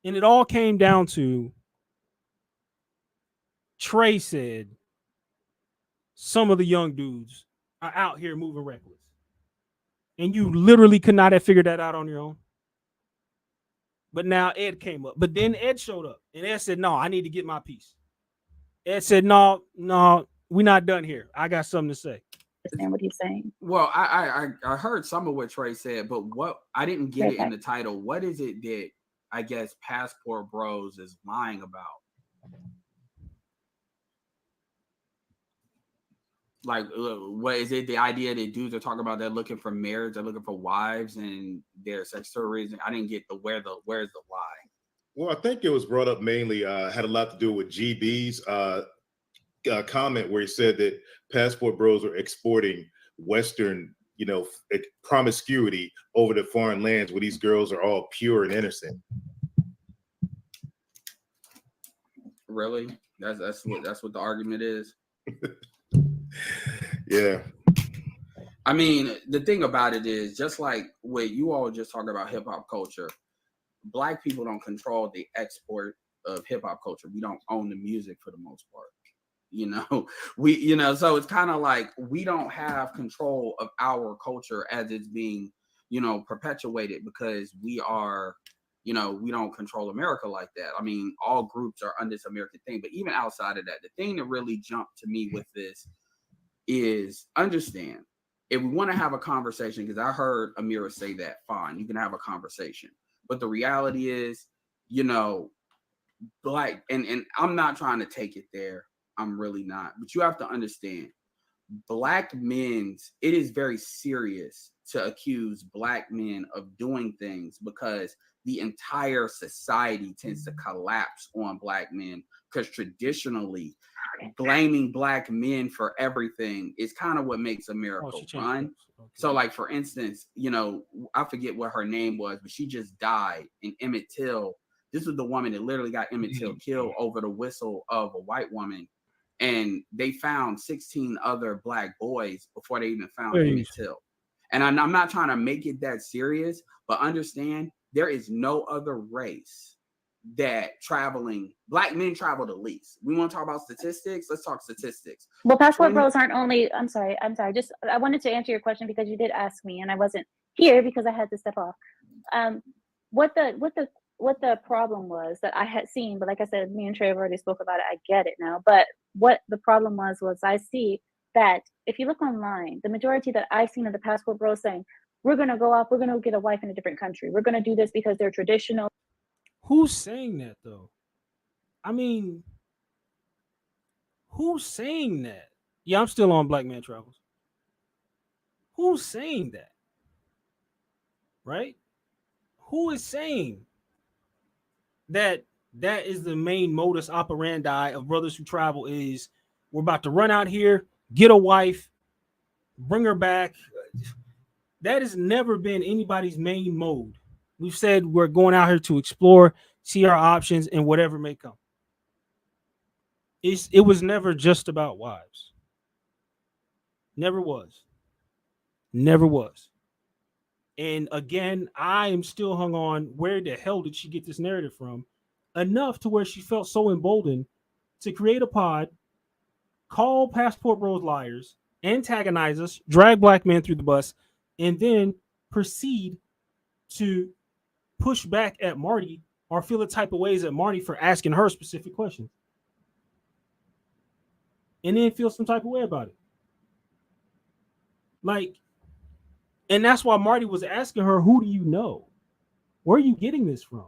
B: And it all came down to Trey said some of the young dudes are out here moving reckless. And you literally could not have figured that out on your own. But now Ed came up. But then Ed showed up. And Ed said, no, I need to get my piece. Ed said, no, we're not done here. I got something to say.
F: Understand what he's saying.
H: Well, I heard some of what Trey said, but what I didn't get it in the title. What is it that I guess Passport Bros is lying about? Like, what is it? The idea that dudes are talking about they're looking for marriage, they're looking for wives, and their sex tourism. I didn't get where's the lie.
E: Well, I think it was brought up mainly had a lot to do with GB's comment where he said that Passport Bros are exporting Western, promiscuity over to foreign lands where these girls are all pure and innocent.
H: Really? That's what the argument is.
E: Yeah.
H: I mean, the thing about it is, just like what you all just talked about hip hop culture, Black people don't control the export of hip hop culture. We don't own the music for the most part. So it's kind of like we don't have control of our culture as it's being, perpetuated because we are, we don't control America like that. I mean, all groups are under this American thing, but even outside of that, the thing that really jumped to me with this is understand if we want to have a conversation, because I heard Amira say that, fine, you can have a conversation. But the reality is, Black, and I'm not trying to take it there. I'm really not. But you have to understand, Black men's, it is very serious to accuse Black men of doing things because the entire society tends to collapse on Black men because traditionally blaming Black men for everything is kind of what makes America run. Okay. So like, for instance, I forget what her name was, but she just died. And Emmett Till, this was the woman that literally got Emmett Till killed over the whistle of a white woman. And they found 16 other Black boys before they even found Emmett Till. And I'm not trying to make it that serious, but understand there is no other race that Black men travel the least. We want to talk about statistics. Let's talk statistics.
F: Well, Passport Bros aren't only, I'm sorry. Just, I wanted to answer your question because you did ask me and I wasn't here because I had to step off. What the problem was that I had seen, but like I said, me and Trey have already spoke about it. I get it now. But what the problem was I see that if you look online, the majority that I've seen of the Passport Bros saying, we're going to go off, we're going to get a wife in a different country. We're going to do this because they're traditional.
B: Who's saying that though? I mean, who's saying that? Yeah, I'm still on Black Man Travels. Who's saying that? Right? Who is saying that is the main modus operandi of brothers who travel is we're about to run out here, get a wife, bring her back? That has never been anybody's main mode. We've said we're going out here to explore, see our options, and whatever may come. It was never just about wives. Never was. Never was. And again, I am still hung on where the hell did she get this narrative from? Enough to where she felt so emboldened to create a pod, call Passport Bros liars, antagonize us, drag Black men through the bus, and then proceed to push back at Marty or feel the type of ways at Marty for asking her specific questions. And then feel some type of way about it. Like, and that's why Marty was asking her, who do you know? Where are you getting this from?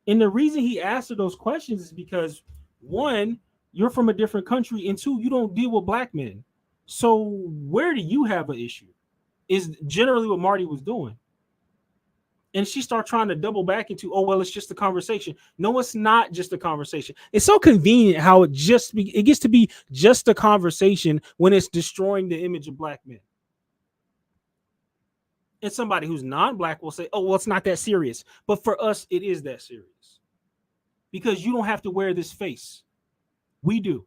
B: And the reason he asked her those questions is because, one, you're from a different country, and two, you don't deal with Black men. So where do you have an issue? Is generally what Marty was doing. And she started trying to double back into, oh, well, it's just a conversation. No, it's not just a conversation. It's so convenient how it gets to be just a conversation when it's destroying the image of Black men. And somebody who's non-black will say, oh, well, it's not that serious. But for us, it is that serious. Because you don't have to wear this face. We do.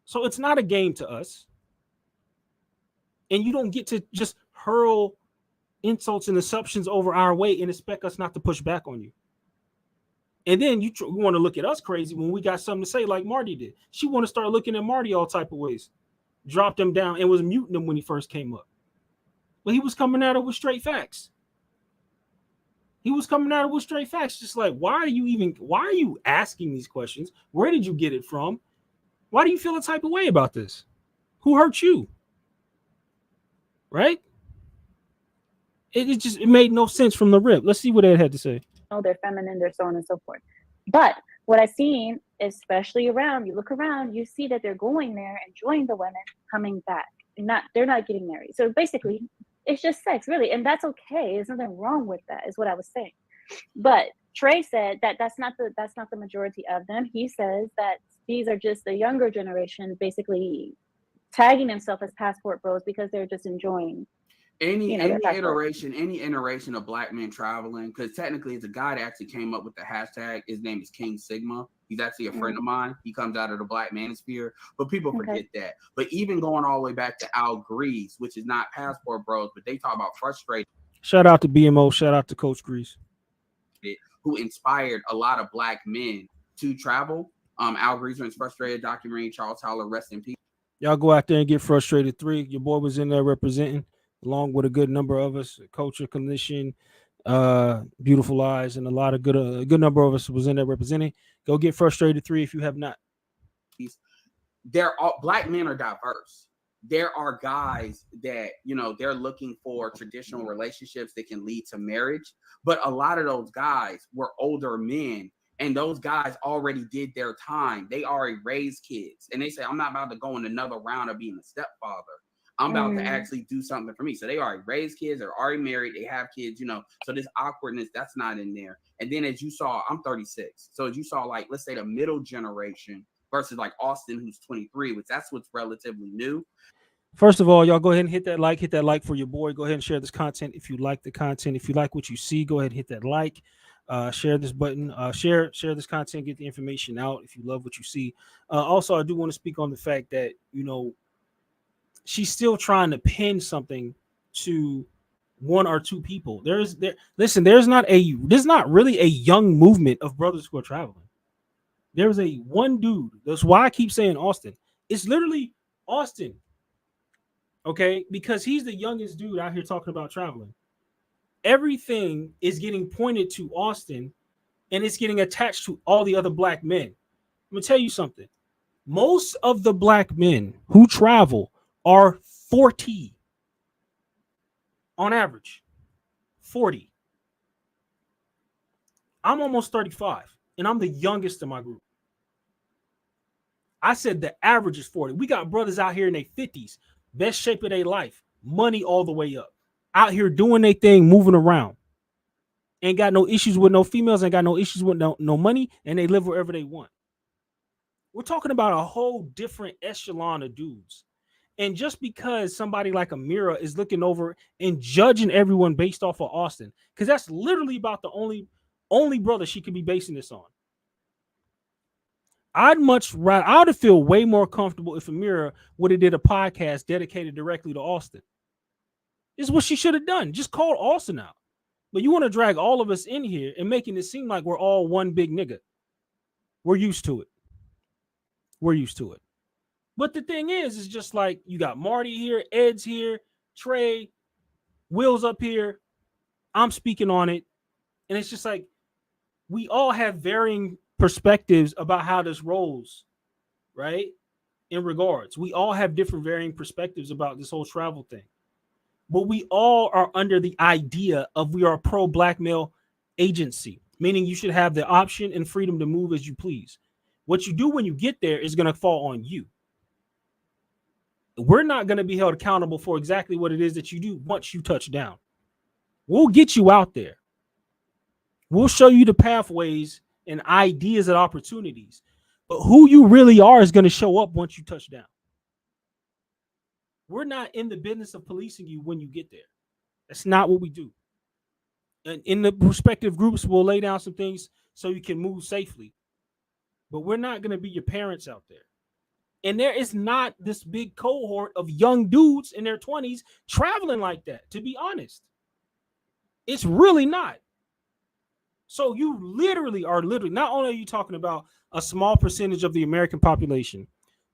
B: So it's not a game to us. And you don't get to just hurl insults and assumptions over our way and expect us not to push back on you. And then you want to look at us crazy when we got something to say like Marty did. She want to start looking at Marty all type of ways. Dropped him down and was muting him when he first came up. But he was coming at her with straight facts. He was coming at her with straight facts. Just like, why are you asking these questions? Where did you get it from? Why do you feel a type of way about this? Who hurt you? Right? It made no sense from the rip. Let's see what Ed had to say.
F: Oh, they're feminine, they're so on and so forth. But what I've seen, especially around, you look around, you see that they're going there, enjoying the women, coming back. They're not getting married. So basically, it's just sex, really. And that's okay. There's nothing wrong with that, is what I was saying. But Trey said that that's not the majority of them. He says that these are just the younger generation basically tagging themselves as passport bros because they're just enjoying
H: any iteration of black men traveling, because technically it's a guy that actually came up with the hashtag. His name is King Sigma. He's actually a friend of mine. He comes out of the black manosphere, but people forget that. But even going all the way back to Al Grease, which is not passport bros, but they talk about frustrated.
B: Shout out to BMO. Shout out to Coach Grease,
H: who inspired a lot of black men to travel. Al Grease was Frustrated documentary. Charles Howler, rest in peace.
B: Y'all go out there and get Frustrated 3. Your boy was in there representing, along with a good number of us, Culture Condition, Beautiful Eyes, and a lot of a good number of us was in there representing. Go get Frustrated 3 if you have not.
H: Black men are diverse. There are guys that, they're looking for traditional relationships that can lead to marriage. But a lot of those guys were older men, and those guys already did their time. They already raised kids. And they say, I'm not about to go in another round of being a stepfather. I'm about to actually do something for me. So they already raised kids. They're already married. They have kids, So this awkwardness, that's not in there. And then as you saw, I'm 36. So as you saw, like, let's say the middle generation versus like Austin, who's 23, which that's what's relatively new.
B: First of all, y'all go ahead and hit that like for your boy. Go ahead and share this content if you like the content. If you like what you see, go ahead and hit that like. Share this button. Share this content. Get the information out if you love what you see. Also, I do want to speak on the fact that she's still trying to pin something to one or two people. There's not really a young movement of brothers who are traveling. There's one dude. That's why I keep saying Austin. It's literally Austin. Okay, because he's the youngest dude out here talking about traveling. Everything is getting pointed to Austin, and it's getting attached to all the other black men. I'm gonna tell you something. Most of the black men who travel are 40 on average. 40. I'm almost 35, and I'm the youngest in my group. I said the average is 40. We got brothers out here in their 50s, best shape of their life, money all the way up, out here doing their thing, moving around. Ain't got no issues with no females, ain't got no issues with no money, and they live wherever they want. We're talking about a whole different echelon of dudes. And just because somebody like Amira is looking over and judging everyone based off of Austin, because that's literally about the only brother she could be basing this on. I'd feel way more comfortable if Amira would have did a podcast dedicated directly to Austin. This is what she should have done. Just called Austin out. But you want to drag all of us in here and making it seem like we're all one big nigga. We're used to it. But the thing is just like you got Marty here, Ed's here, Trey, Will's up here. I'm speaking on it. And it's just like we all have varying perspectives about how this rolls, right? In regards, we all have different varying perspectives about this whole travel thing. But we all are under the idea of we are a pro-black male agency, meaning you should have the option and freedom to move as you please. What you do when you get there is going to fall on you. We're not going to be held accountable for exactly what it is that you do once you touch down. We'll get you out there. We'll show you the pathways and ideas and opportunities. But who you really are is going to show up once you touch down. We're not in the business of policing you when you get there. That's not what we do. And in the respective groups, we'll lay down some things so you can move safely. But we're not going to be your parents out there. And there is not this big cohort of young dudes in their 20s traveling like that, to be honest. It's really not. So you literally are not only are you talking about a small percentage of the American population,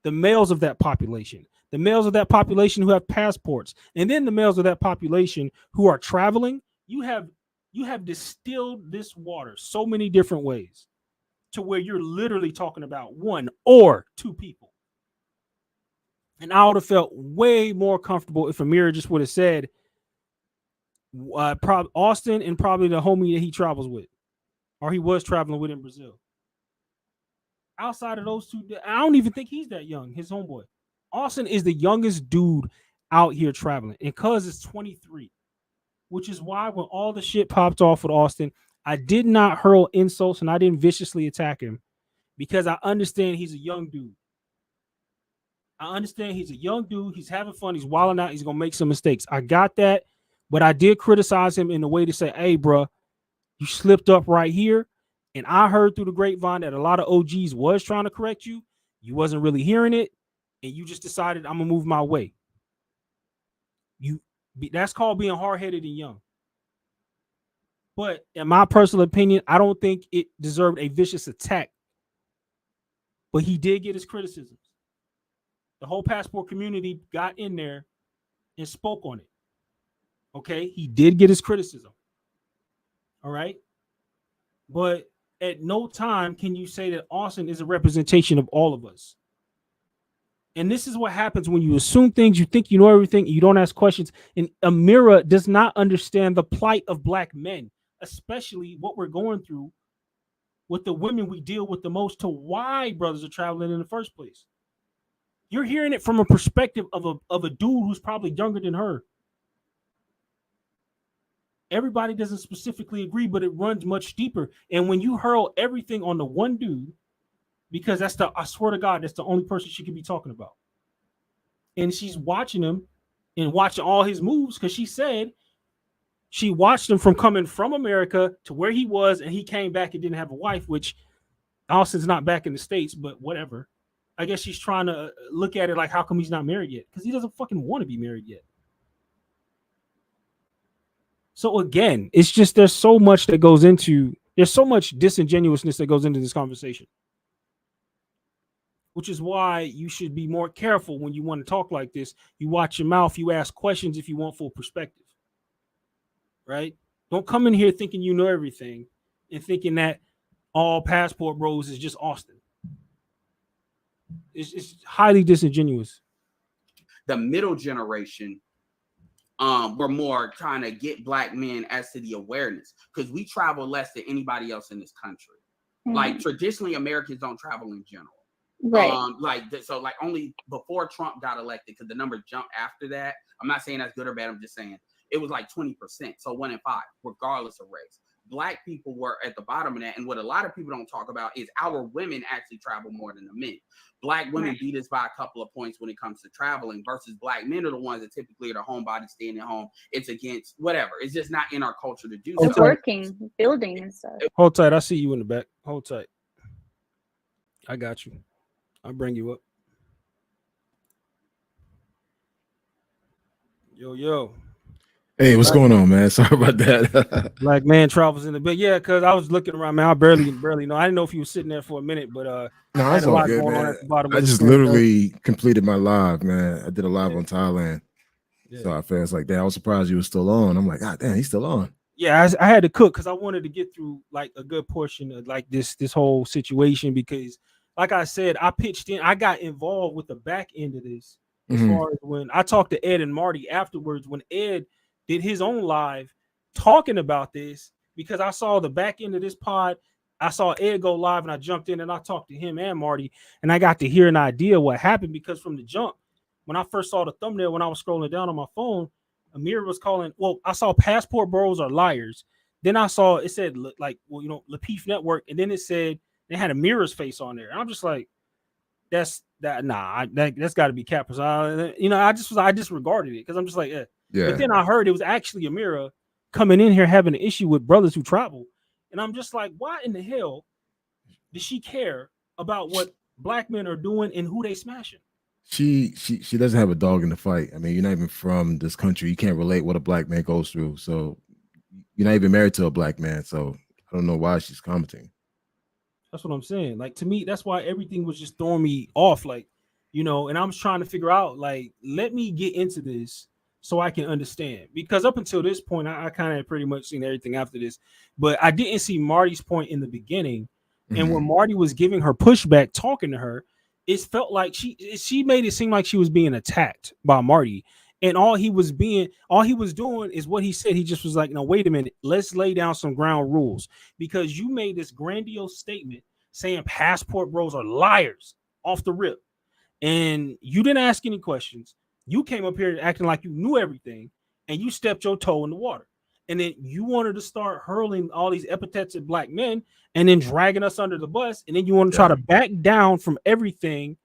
B: the males of that population, the males of that population who have passports, and then the males of that population who are traveling, you have distilled this water so many different ways to where you're literally talking about one or two people. And I would have felt way more comfortable if Amir just would have said Austin and probably the homie that he travels with, or he was traveling with in Brazil. Outside of those two, I don't even think he's that young, his homeboy. Austin is the youngest dude out here traveling, and cuz is 23, which is why when all the shit popped off with Austin, I did not hurl insults and I didn't viciously attack him because I understand he's a young dude. I understand he's a young dude. He's having fun. He's wilding out. He's going to make some mistakes. I got that. But I did criticize him in a way to say, hey, bro, you slipped up right here. And I heard through the grapevine that a lot of OGs was trying to correct you. You wasn't really hearing it. And you just decided I'm going to move my way. That's called being hard-headed and young. But in my personal opinion, I don't think it deserved a vicious attack. But he did get his criticisms. The whole passport community got in there and spoke on it. Okay, he did get his criticism. All right. But at no time can you say that Austin is a representation of all of us. And this is what happens when you assume things, you think you know everything, you don't ask questions. And Amira does not understand the plight of Black men, especially what we're going through with the women we deal with the most, to why brothers are traveling in the first place. You're hearing it from a perspective of a dude who's probably younger than her. Everybody doesn't specifically agree, but it runs much deeper. And when you hurl everything on the one dude, because I swear to God, that's the only person she could be talking about. And she's watching him and watching all his moves because she said she watched him from coming from America to where he was, and he came back and didn't have a wife, which Austin's not back in the States, but whatever. I guess she's trying to look at it like, how come he's not married yet? Because he doesn't fucking want to be married yet. So again, it's just there's so much disingenuousness that goes into this conversation. Which is why you should be more careful when you want to talk like this. You watch your mouth, you ask questions if you want full perspective. Right? Don't come in here thinking you know everything and thinking that all passport bros is just Austin. It's highly disingenuous.
H: The middle generation were more trying to get Black men as to the awareness, because we travel less than anybody else in this country. Like traditionally, Americans don't travel in general.
F: Right.
H: So only before Trump got elected, because the number jumped after that. I'm not saying that's good or bad. I'm just saying it was like 20%. So 1 in 5, regardless of race. Black people were at the bottom of that. And what a lot of people don't talk about is our women actually travel more than the men. Black women beat us by a couple of points when it comes to traveling, versus Black men are the ones that typically are the homebody staying at home. It's against whatever. It's just not in our culture to do so.
F: It's working, building and stuff.
B: Hold tight. I see you in the back. Hold tight. I got you. I'll bring you up. Yo.
I: Hey, what's going on, man? Sorry about that.
B: Black man travels in the bed. Yeah, because I was looking around, man. I barely know. I didn't know if you were sitting there for a minute, but
I: no, that's all good, man. I just completed my live, man. I did a live on Thailand. Yeah. So I felt like that. I was surprised you were still on. I'm like, God damn, he's still on.
B: Yeah, I had to cook because I wanted to get through like a good portion of like this whole situation, because like I said, I pitched in, I got involved with the back end of this as far as when I talked to Ed and Marty afterwards, when Ed did his own live talking about this, because I saw the back end of this pod. I saw Ed go live and I jumped in and I talked to him and Marty, and I got to hear an idea what happened, because from the jump, when I first saw the thumbnail, when I was scrolling down on my phone, Amir was calling, well, I saw passport bros are liars. Then I saw, it said like, well, Lapeef Network. And then it said, they had Amir's face on there. And I'm just like, that's that's got to be cap. So I disregarded it because I'm just like, eh.
I: Yeah.
B: But then I heard it was actually Amira coming in here having an issue with brothers who travel, and I'm just like, why in the hell does she care about what black men are doing and who they smashing?
I: She doesn't have a dog in the fight. I mean, you're not even from this country. You can't relate what a black man goes through. So you're not even married to a black man. So I don't know why she's commenting.
B: That's what I'm saying. Like, to me, that's why everything was just throwing me off. Like, and I'm trying to figure out, like, let me get into this so I can understand. Because up until this point, I kind of pretty much seen everything after this. But I didn't see Marty's point in the beginning. And when Marty was giving her pushback, talking to her, it felt like she made it seem like she was being attacked by Marty. And all he was doing is what he said. He just was like, no, wait a minute, let's lay down some ground rules, because you made this grandiose statement saying passport bros are liars off the rip. And you didn't ask any questions. You came up here acting like you knew everything, and you stepped your toe in the water. And then you wanted to start hurling all these epithets at black men and then dragging us under the bus. And then you want to try to back down from everything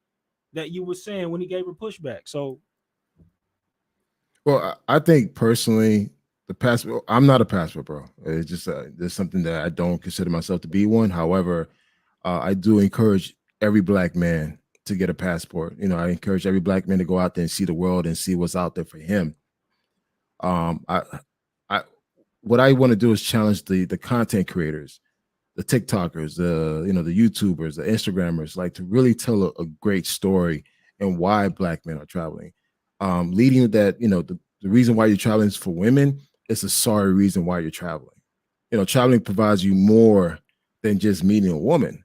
B: that you were saying when he gave her pushback. So,
I: well, I think personally, the passport, I'm not a passport bro. It's just there's something that I don't consider myself to be one. However, I do encourage every black man to get a passport. I encourage every black man to go out there and see the world and see what's out there for him. What I want to do is challenge the content creators, the TikTokers, the YouTubers, the Instagrammers, like, to really tell a great story and why black men are traveling. Leading with that, the reason why you're traveling is for women. It's a sorry reason why you're traveling. Traveling provides you more than just meeting a woman.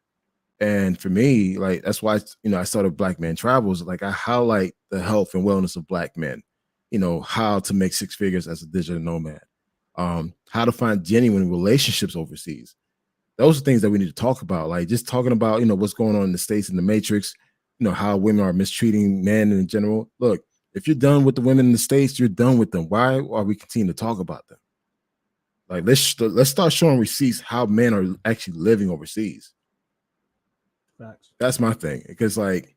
I: And for me, like, that's why, I started Black Men Travels. Like, I highlight the health and wellness of black men, how to make six figures as a digital nomad, how to find genuine relationships overseas. Those are things that we need to talk about. Like, just talking about, what's going on in the States and the Matrix, how women are mistreating men in general. Look, if you're done with the women in the States, you're done with them. Why are we continuing to talk about them? Like, let's start showing receipts how men are actually living overseas.
B: facts.
I: That's my thing. Because, like,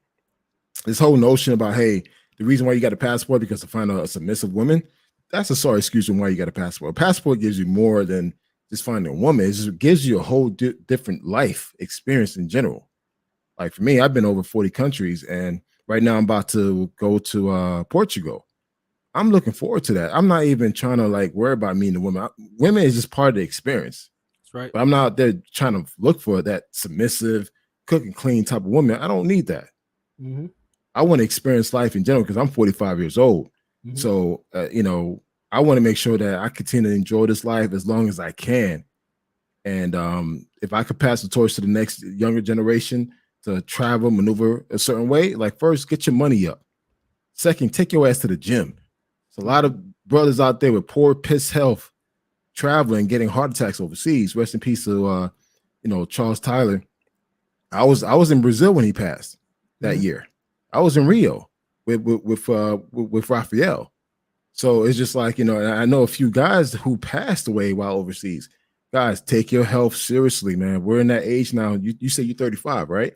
I: this whole notion about, hey, the reason why you got a passport because to find a submissive woman, that's a sorry excuse on why you got a passport. A passport gives you more than just finding a woman. It just gives you a whole different life experience in general. Like, for me, I've been over 40 countries, and right now I'm about to go to Portugal. I'm looking forward to that. I'm not even trying to, like, worry about meeting a woman. Women is just part of the experience.
B: That's right.
I: But I'm not out there trying to look for that submissive, cook and clean type of woman. I don't need that.
B: Mm-hmm.
I: I want to experience life in general because I'm 45 years old. Mm-hmm. So, I want to make sure that I continue to enjoy this life as long as I can. And if I could pass the torch to the next younger generation to travel, maneuver a certain way, like, first, get your money up. Second, take your ass to the gym. There's a lot of brothers out there with poor piss health traveling, getting heart attacks overseas. Rest in peace to Charles Tyler. I was in Brazil when he passed that year. I was in Rio with Raphael. So it's just like, I know a few guys who passed away while overseas. Guys, take your health seriously, man. We're in that age now. You say you're 35, right?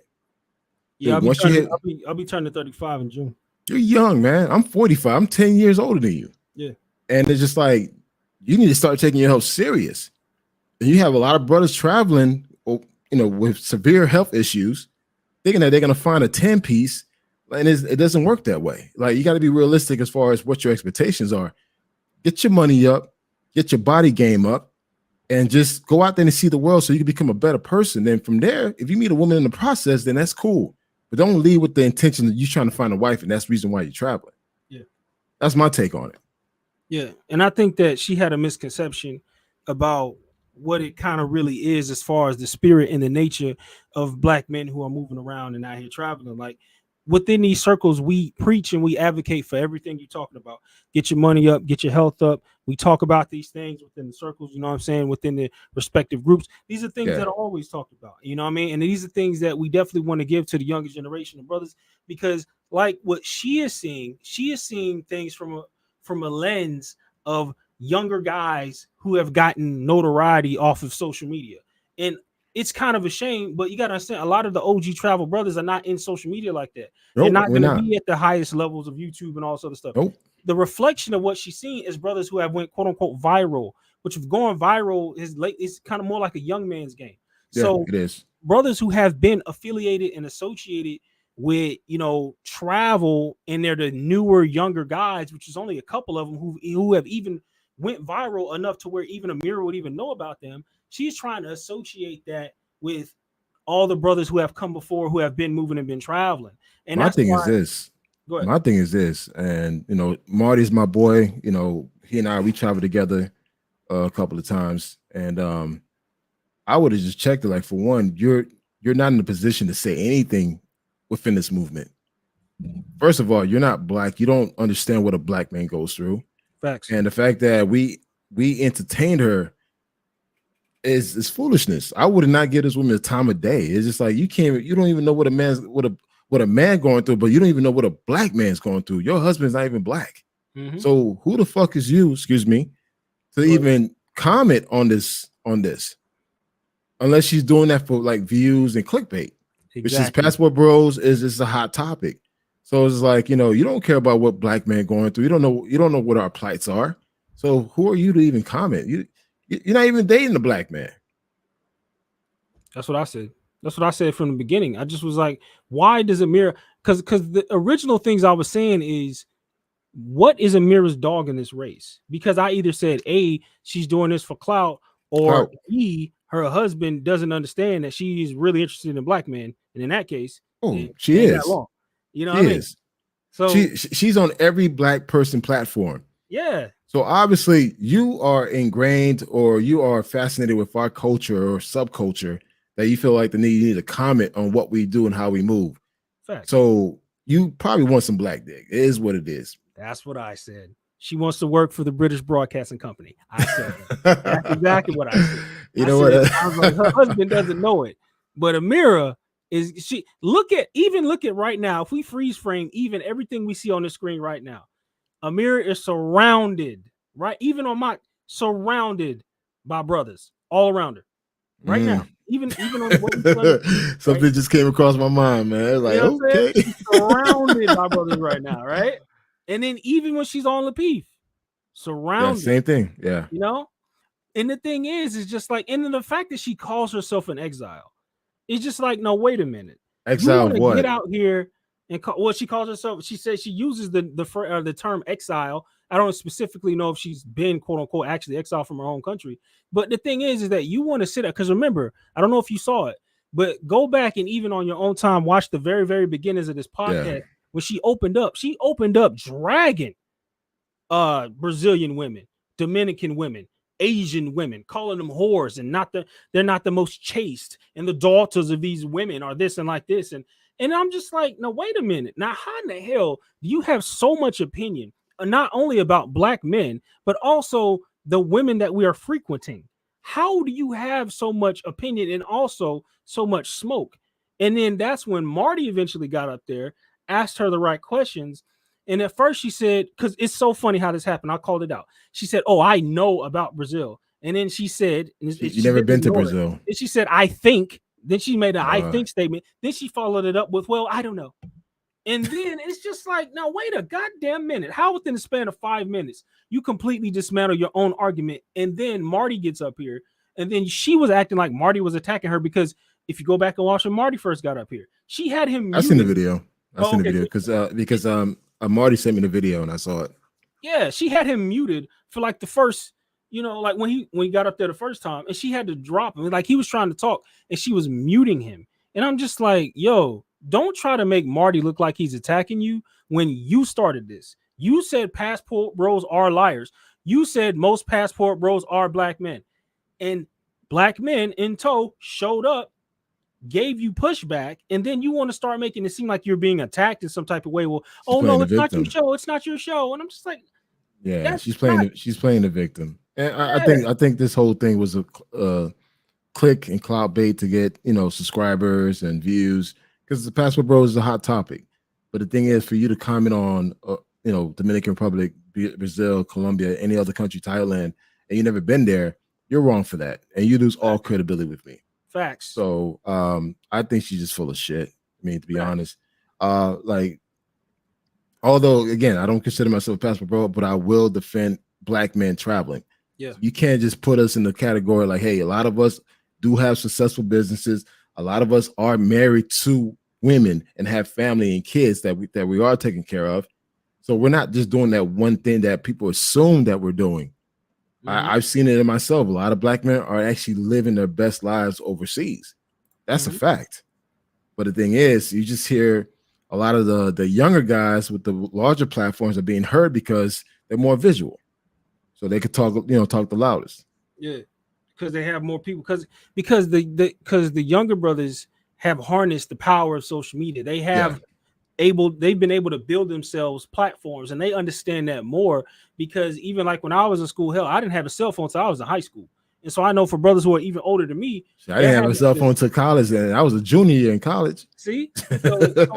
B: Yeah,
I: Dude,
B: I'll be turning 35 in June.
I: You're young, man. I'm 45. I'm 10 years older than you.
B: Yeah.
I: And it's just like, you need to start taking your health serious. And you have a lot of brothers traveling, with severe health issues, thinking that they're going to find a 10-piece. And it doesn't work that way. Like, you got to be realistic as far as what your expectations are. Get your money up, get your body game up, and just go out there and see the world so you can become a better person. Then from there, if you meet a woman in the process, then that's cool. But don't leave with the intention that you're trying to find a wife, and that's the reason why you're traveling.
B: Yeah.
I: That's my take on it.
B: Yeah. And I think that she had a misconception about what it kind of really is as far as the spirit and the nature of black men who are moving around and out here traveling. Like, within these circles, we preach and we advocate for everything you're talking about. Get your money up, get your health up. We talk about these things within the circles, you know what I'm saying, within the respective groups. These are things that are always talked about, you know what I mean? And these are things that we definitely want to give to the younger generation of brothers, because like what she is seeing things from a lens of younger guys who have gotten notoriety off of social media. And it's kind of a shame, but you got to understand a lot of the OG travel brothers are not in social media like that. They're
I: Nope,
B: not
I: we're
B: going to
I: not.
B: be at the highest levels of YouTube and all sort of stuff.
I: Nope.
B: The reflection of what she's seen is brothers who have went quote unquote viral, which of going viral is late. It's kind of more like a young man's game. So
I: Yeah, it is.
B: brothers who have been affiliated and associated with, you know, travel, and they're the newer, younger guys, which is only a couple of them who have even went viral enough to where even Amira would even know about them. She's trying to associate that with all the brothers who have come before, who have been moving and been traveling. And
I: My
B: that's
I: thing
B: why,
I: is this.
B: go ahead.
I: My thing is this, and you know, Marty's my boy. You know, he and we traveled together a couple of times, and I would have just checked it. Like, for one, you're not in a position to say anything within this movement. First of all, you're not black. You don't understand what a black man goes through.
B: Facts.
I: And the fact that we entertained her is foolishness. I would not give this woman the time of day. It's just like you don't even know what a man going through, but you don't even know what a black man's going through. Your husband's not even black.
B: Mhm.
I: So who the fuck is you, excuse me, to even comment on this? Unless she's doing that for like views and clickbait. Which is
B: Exactly.
I: passport bros is a hot topic. So it's like, you know, you don't care about what black man going through. You don't know what our plights are. So who are you to even comment? You're not even dating a black man.
B: That's what I said. That's what I said from the beginning. I just was like, why does Amira? Because the original things I was saying is, what is Amira's dog in this race? Because I either said A, she's doing this for clout, or
I: Clout.
B: B, her husband doesn't understand that she is really interested in black men. And in that case,
I: Oh, she
B: ain't
I: is.
B: that long. You know
I: She
B: what I mean?
I: is.
B: So
I: She's on every black person platform.
B: yeah.
I: So obviously you are ingrained, or you are fascinated with our culture or subculture, that you feel like you need to comment on what we do and how we move.
B: Fact.
I: So you probably want some black dick. It is what it is.
B: That's what I said. She wants to work for the British Broadcasting Company. I said that. That's exactly what I said.
I: You know what?
B: I was like, her husband doesn't know it, but Amira look at right now. If we freeze frame even everything we see on the screen right now, Amira is surrounded, right? Even on my surrounded by brothers all around her right now. Even on the
I: Something just came across my mind, man. Like,
B: you know
I: okay,
B: she's surrounded by brothers right now, right? And then even when she's on Lapeef, surrounded.
I: Yeah, same thing. Yeah.
B: You know? And the thing is just like, and then the fact that she calls herself an exile, it's just like, no, wait a minute.
I: Exile
B: you want to
I: what?
B: get out here and she calls herself, she says she uses the term exile. I don't specifically know if she's been quote unquote actually exiled from her home country. But the thing is that you want to sit up, because remember, I don't know if you saw it, but go back and even on your own time, watch the very, very beginnings of this podcast.
I: Yeah.
B: When she opened up dragging Brazilian women, Dominican women, Asian women, calling them whores, and they're not the most chaste, and the daughters of these women are this and like this. And I'm just like, no, wait a minute. Now, how in the hell do you have so much opinion, not only about black men, but also the women that we are frequenting? How do you have so much opinion and also so much smoke? And then that's when Marty eventually got up there, asked her the right questions. And at first she said, because it's so funny how this happened, I called it out. She said, oh, I know about Brazil. And then she said,
I: You never been to Brazil.
B: And she said, I think. Then she made an I think statement. Then she followed it up with, well, I don't know. And then it's just like, now wait a goddamn minute. How within the span of 5 minutes you completely dismantle your own argument? And then Marty gets up here, and then she was acting like Marty was attacking her, because if you go back and watch when Marty first got up here, she had him muted.
I: I seen the video. I seen the video because Marty sent me the video and I saw it.
B: Yeah, she had him muted for like the first, like when he got up there the first time, and she had to drop him. Like he was trying to talk and she was muting him. And I'm just like, yo, don't try to make Marty look like he's attacking you when you started this. You said passport bros are liars. You said most passport bros are black men. And black men in tow showed up, gave you pushback, and then you want to start making it seem like you're being attacked in some type of way. Well, oh no, it's not your show. It's not your show. And I'm just like,
I: yeah, she's playing the victim. And I think this whole thing was a click and clout bait to get subscribers and views, because the passport bros is a hot topic. But the thing is, for you to comment on Dominican Republic, Brazil, Colombia, any other country, Thailand, and you never been there, you're wrong for that, and you lose all credibility with me.
B: Facts.
I: So I think she's just full of shit. I mean, to be
B: Facts.
I: honest, like, although again, I don't consider myself a passport bro, but I will defend black men traveling.
B: Yeah.
I: You can't just put us in the category like, hey, a lot of us do have successful businesses. A lot of us are married to women and have family and kids that we are taking care of. So we're not just doing that one thing that people assume that we're doing. I've seen it in myself. A lot of black men are actually living their best lives overseas. That's a fact. But the thing is, you just hear a lot of the younger guys with the larger platforms are being heard because they're more visual. So they could talk the loudest.
B: Yeah. Because they have more people. Because the younger brothers have harnessed the power of social media. They have they've been able to build themselves platforms, and they understand that more, because even like when I was in school, hell, I didn't have a cell phone until I was in high school. And so I know for brothers who are even older than me,
I: I didn't have a cell phone until college, and I was a junior year in college.
B: See, so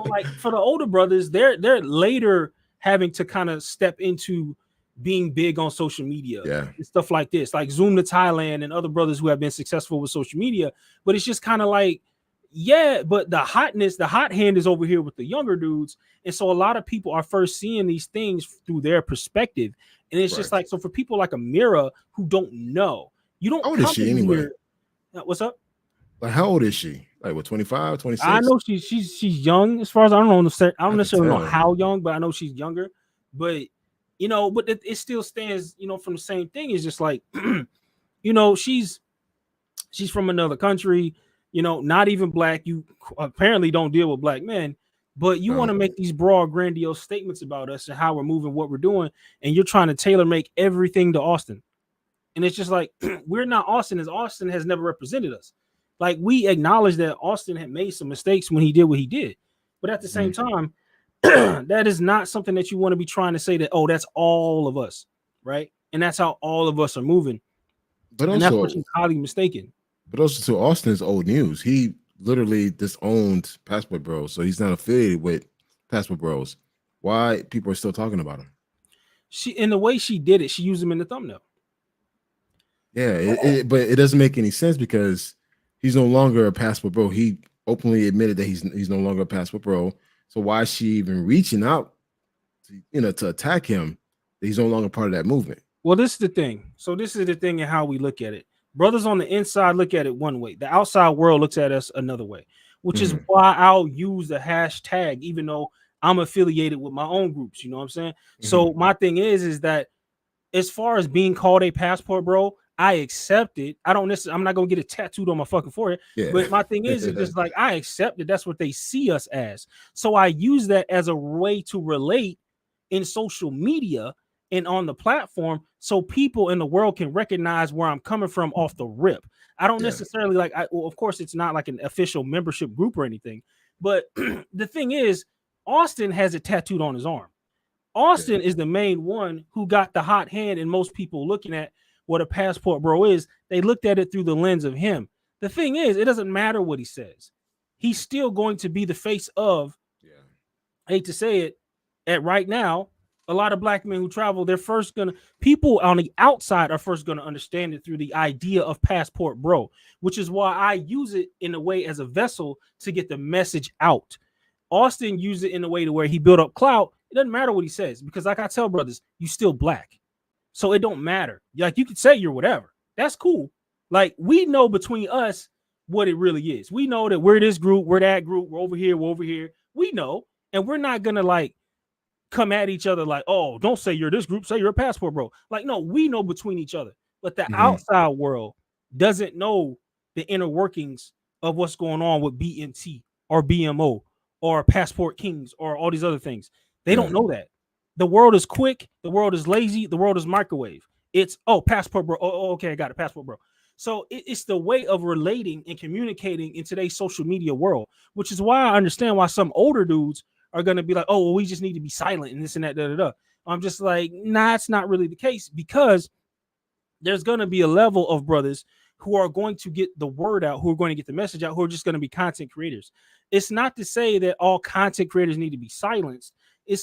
B: like for the older brothers, they're later having to kind of step into being big on social media and stuff like this, like Zoom to Thailand and other brothers who have been successful with social media. But it's just kind of like, but the hot hand is over here with the younger dudes. And so a lot of people are first seeing these things through their perspective. And it's just like, so for people like Amira who don't know, you don't.
I: How old is she anyway?
B: What's up?
I: Like, how old is she? Like, what, 25, 26?
B: I know she's young. As far as I don't necessarily know how young, but I know she's younger. But but it still stands, from the same thing. It's just like, she's from another country, not even black. You apparently don't deal with black men, but you want to make these broad, grandiose statements about us and how we're moving, what we're doing, and you're trying to tailor make everything to Austin. And it's just like, we're not Austin, as Austin has never represented us. Like, we acknowledge that Austin had made some mistakes when he did what he did, but at the same time, that is not something that you want to be trying to say that, oh, that's all of us, right? And that's how all of us are moving.
I: But
B: and that's what you're highly mistaken.
I: But also, to Austin is old news. He literally disowned Passport Bros, so he's not affiliated with Passport Bros. Why people are still talking about him?
B: In the way she did it, she used him in the thumbnail.
I: Yeah, but it doesn't make any sense because he's no longer a Passport Bro. He openly admitted that he's no longer a Passport Bro. So why is she even reaching out to attack him? He's no longer part of that movement.
B: Well, this is the thing. So this is the thing and how we look at it. Brothers on the inside look at it one way. The outside world looks at us another way, which is why I'll use the hashtag, even though I'm affiliated with my own groups. You know what I'm saying? So my thing is that as far as being called a Passport Bro, I accept it. I'm not gonna get it tattooed on my fucking forehead. Yeah. But my thing is, it's just like, I accept it. That's what they see us as. So I use that as a way to relate in social media and on the platform, so people in the world can recognize where I'm coming from off the rip. I don't necessarily of course, it's not like an official membership group or anything. But the thing is, Austin has it tattooed on his arm. Austin is the main one who got the hot hand, and most people looking at what a Passport Bro is, they looked at it through the lens of him. The thing is, it doesn't matter what he says. He's still going to be the face of, I hate to say it, at right now, a lot of black men who travel, people on the outside are first going to understand it through the idea of Passport Bro, which is why I use it in a way as a vessel to get the message out. Austin used it in a way to where he built up clout. It doesn't matter what he says, because like I tell brothers, you still black. So it don't matter. Like, you could say you're whatever. That's cool. Like, we know between us what it really is. We know that we're this group, we're that group, we're over here, we're over here. We know, and we're not gonna like come at each other like, oh, don't say you're this group, say you're a Passport Bro. Like, no, we know between each other. But the outside world doesn't know the inner workings of what's going on with BNT or BMO or Passport Kings or all these other things. They don't know that. The world is quick. The world is lazy. The world is microwave. It's, oh, Passport Bro. Oh, okay, I got it. Passport Bro. So it's the way of relating and communicating in today's social media world, which is why I understand why some older dudes are going to be like, oh, well, we just need to be silent and this and that, da, da, da. I'm just like, nah, it's not really the case, because there's going to be a level of brothers who are going to get the word out, who are going to get the message out, who are just going to be content creators. It's not to say that all content creators need to be silenced.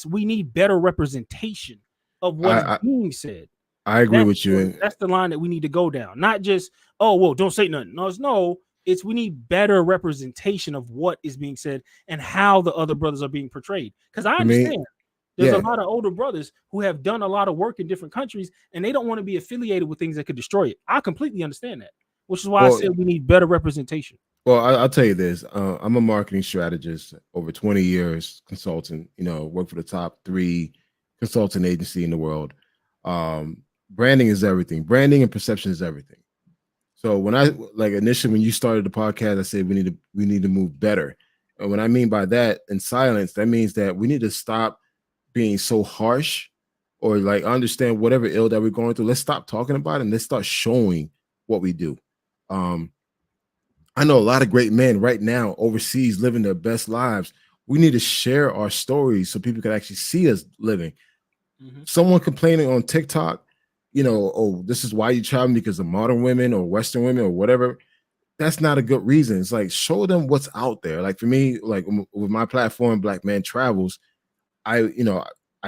B: We need better representation of what is being said.
I: I agree with you.
B: That's the line that we need to go down. Not just, oh, well, don't say nothing. No, It's we need better representation of what is being said and how the other brothers are being portrayed. Because I
I: For me,
B: understand there's
I: yeah.
B: a lot of older brothers who have done a lot of work in different countries and they don't want to be affiliated with things that could destroy it. I completely understand that, which is why I
I: Well,
B: said we need better representation.
I: Well, I'll tell you this. I'm a marketing strategist, over 20 years consultant, work for the top 3 consulting agency in the world. Branding is everything. Branding and perception is everything. So when initially when you started the podcast, I said we need to move better. And what I mean by that, in silence, that means that we need to stop being so harsh, or like understand whatever ill that we're going through. Let's stop talking about it and let's start showing what we do. I know a lot of great men right now overseas living their best lives. We need to share our stories so people can actually see us living. Someone complaining on TikTok, oh, this is why you traveling because of modern women or Western women or whatever. That's not a good reason. It's like, show them what's out there. Like for me, like with my platform, Black Man Travels, I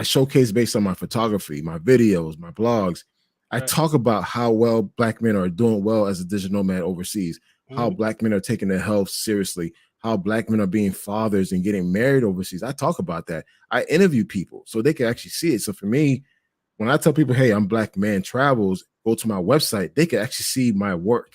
I: showcase based on my photography, my videos, my blogs. I talk about how well Black men are doing well as a digital nomad overseas, how Black men are taking their health seriously, how Black men are being fathers and getting married overseas. I talk about that. I interview people so they can actually see it. So for me, when I tell people, hey, I'm Black Man Travels, go to my website, they can actually see my work.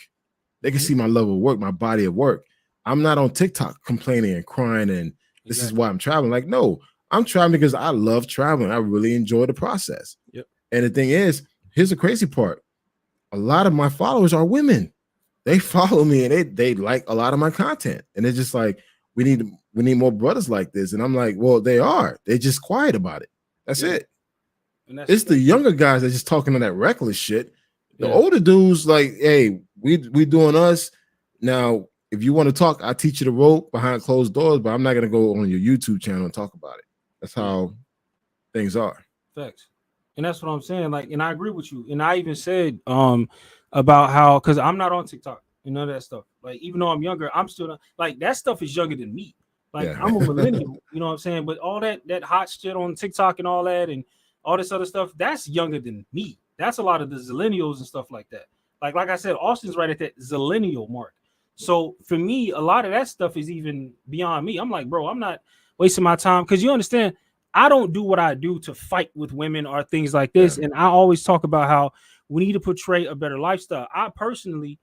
I: They can see my level of work, my body of work. I'm not on TikTok complaining and crying and this is why I'm traveling. Like, no, I'm traveling because I love traveling. I really enjoy the process.
B: Yep.
I: And the thing is, here's the crazy part. A lot of my followers are women. They follow me and they like a lot of my content. And they're just like, we need more brothers like this. And I'm like, well, they are. They're just quiet about it. That's it. And it's the younger guys that just talking on that reckless shit. The older dudes like, hey, we doing us. Now, if you want to talk, I teach you the rope behind closed doors, but I'm not going to go on your YouTube channel and talk about it. That's how things are.
B: Facts. And that's what I'm saying. Like, and I agree with you. And I even said about how, because I'm not on TikTok and none of that stuff. Like, even though I'm younger, I'm still not, like, that stuff is younger than me. Like, I'm a millennial, you know what I'm saying? But all that hot shit on TikTok and all that and all this other stuff, that's younger than me. That's a lot of the zillennials and stuff like that. Like I said, Austin's right at that zillennial mark. So for me, a lot of that stuff is even beyond me. I'm like, bro, I'm not wasting my time, because you understand, I don't do what I do to fight with women or things like this. And I always talk about how we need to portray a better lifestyle. I personally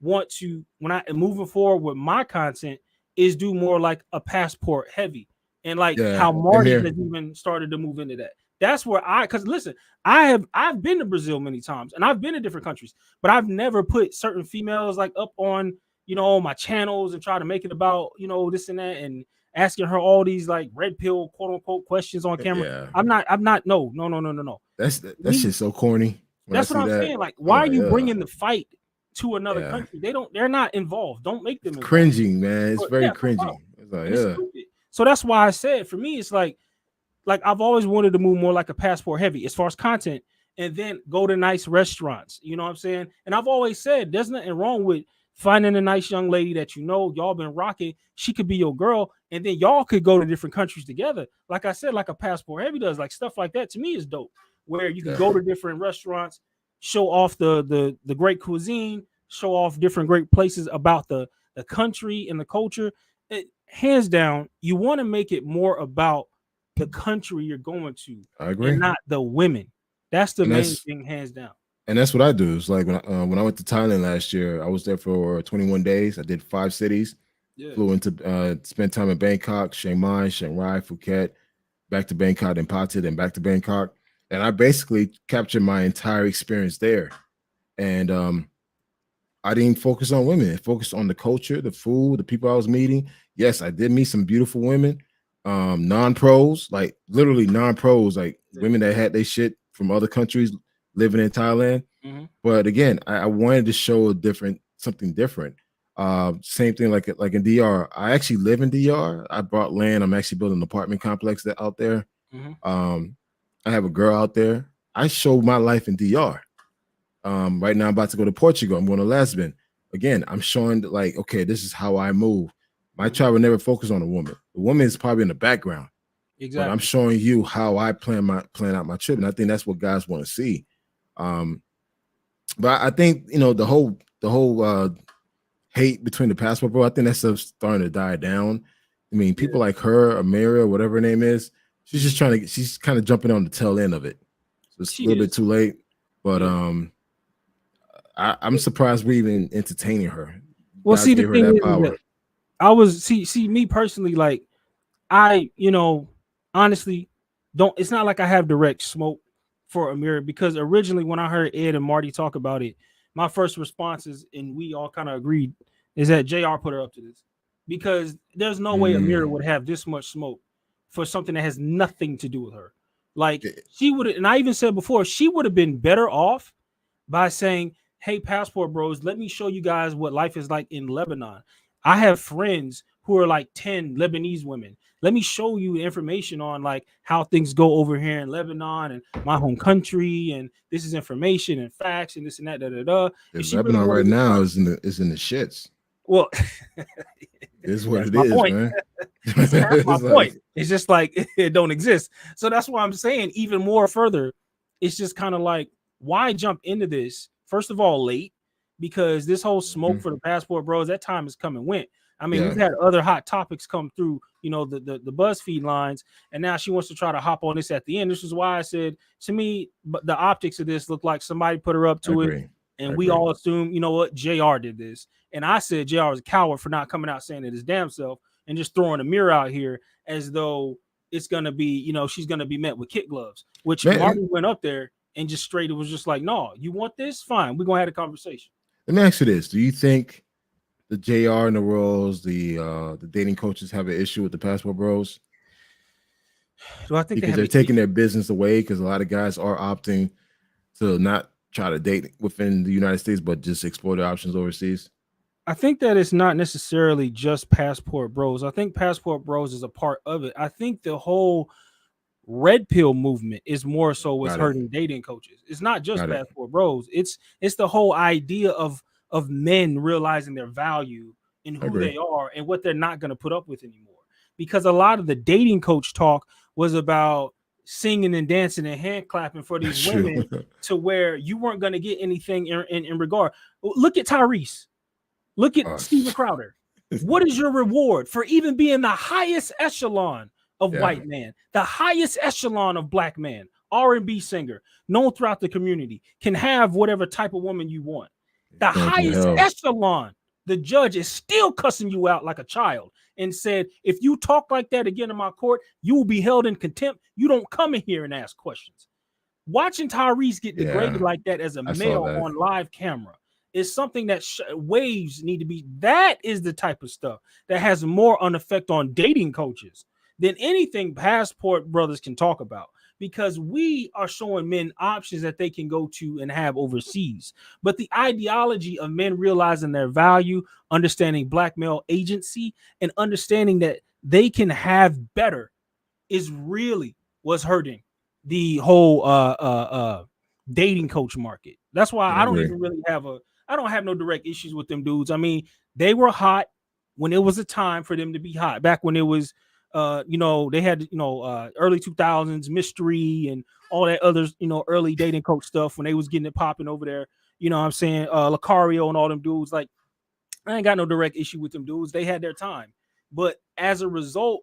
B: want to, when I am moving forward with my content, is do more like a passport heavy, and like how Marty has even started to move into that. That's where because listen, I've been to Brazil many times and I've been to different countries, but I've never put certain females like up on, my channels and try to make it about, this and that, and asking her all these like red pill quote unquote questions on camera. I'm not. No.
I: That's just so corny.
B: That's what I'm saying. Like, why are you bringing the fight to another country? They're not involved. Don't make them involved.
I: Cringing, man. It's very cringy. It's like,
B: so that's why I said, for me, it's like I've always wanted to move more like a passport heavy as far as content, and then go to nice restaurants. You know what I'm saying? And I've always said there's nothing wrong with finding a nice young lady that y'all been rocking. She could be your girl, and then y'all could go to different countries together. Like I said, like a passport heavy does, like stuff like that to me is dope. Where you can go to different restaurants, show off the great cuisine, show off different great places about the country and the culture. Hands down, you want to make it more about the country you're going to.
I: I agree.
B: And not the women. That's the main thing, hands down.
I: And that's what I do. It's like when I went to Thailand last year, I was there for 21 days. I did 5 cities. Flew into spent time in Bangkok, Chiang Mai, Chiang Rai, Phuket, back to Bangkok, and Phaket, and back to Bangkok. And I basically captured my entire experience there. And I didn't focus on women. I focused on the culture, the food, the people I was meeting. Yes, I did meet some beautiful women, non-pros, like literally non-pros, like women that had their shit from other countries living in Thailand. But again, I wanted to show something different. Same thing like in DR. I actually live in DR. I bought land. I'm actually building an apartment complex out there. I have a girl out there. I show my life in DR. Right now I'm about to go to Portugal. I'm going to Lisbon. Again, I'm showing that, like, okay, this is how I move. My travel never focus on a woman. The woman is probably in the background.
B: Exactly.
I: But I'm showing you how I plan out my trip. And I think that's what guys want to see. But I think, the whole hate between the passport bro. I think that stuff's starting to die down. I mean, people like her, Amira, whatever her name is, she's kind of jumping on the tail end of it. So it's a little bit too late. But I'm surprised we're even entertaining her.
B: Well,
I: Guys
B: see, the
I: gave her
B: thing
I: that
B: is
I: power.
B: that I was see me personally, like I, honestly don't. It's not like I have direct smoke for Amira, because originally when I heard Ed and Marty talk about it, my first response is, and we all kind of agreed, is that JR put her up to this, because there's no way Amira would have this much smoke for something that has nothing to do with her. Like she would, and I even said before, she would have been better off by saying, "Hey, passport bros, let me show you guys what life is like in Lebanon. I have friends who are like 10 Lebanese women. Let me show you information on like how things go over here in Lebanon and my home country, and this is information and facts and this and that, da da da." If she
I: Lebanon
B: really
I: right now is in the shits.
B: well,
I: it's what it
B: my
I: is,
B: point.
I: man.
B: That's my point. It's just like it don't exist. So that's why I'm saying even more further. It's just kind of like, why jump into this? First of all, late, because this whole smoke for the passport bros, that time has come and went. I mean, we've had other hot topics come through, the BuzzFeed lines, and now she wants to try to hop on this at the end. This is why I said, to me, but the optics of this look like somebody put her up to it, and we all assume, you know what, JR did this. And I said JR was a coward for not coming out saying it his damn self and just throwing a mirror out here as though it's gonna be, she's gonna be met with kid gloves, which Marty went up there and just straight, it was just like, no, you want this? Fine, we're gonna have a conversation.
I: Let me ask you this: do you think the JR and the Rolls, the dating coaches, have an issue with the passport bros?
B: Do I think
I: because they're taking their business away? Because a lot of guys are opting to not try to date within the United States, but just explore their options overseas.
B: I think that it's not necessarily just passport bros. I think passport bros is a part of it. I think the whole red pill movement is more so what's hurting dating coaches. It's not just passport bros. It's the whole idea of men realizing their value and who they are and what they're not going to put up with anymore. Because a lot of the dating coach talk was about singing and dancing and hand clapping for these women to where you weren't going to get anything in regard. Look at Tyrese. Look at Steven Crowder. What is your reward for even being the highest echelon of white man, the highest echelon of black man, R&B singer, known throughout the community, can have whatever type of woman you want. The highest echelon, the judge is still cussing you out like a child and said, if you talk like that again in my court, you will be held in contempt. You don't come in here and ask questions. Watching Tyrese get degraded like that as a male on live camera is something that waves need to be. That is the type of stuff that has more an effect on dating coaches than anything passport brothers can talk about, because we are showing men options that they can go to and have overseas. But the ideology of men realizing their value, understanding black male agency, and understanding that they can have better is really what's hurting the whole dating coach market. That's why I don't even really I don't have no direct issues with them dudes. I mean, they were hot when it was a time for them to be hot. Back when it was, they had, early 2000s mystery and all that other, early dating coach stuff when they was getting it popping over there. You know what I'm saying? Lucario and all them dudes. Like, I ain't got no direct issue with them dudes. They had their time. But as a result,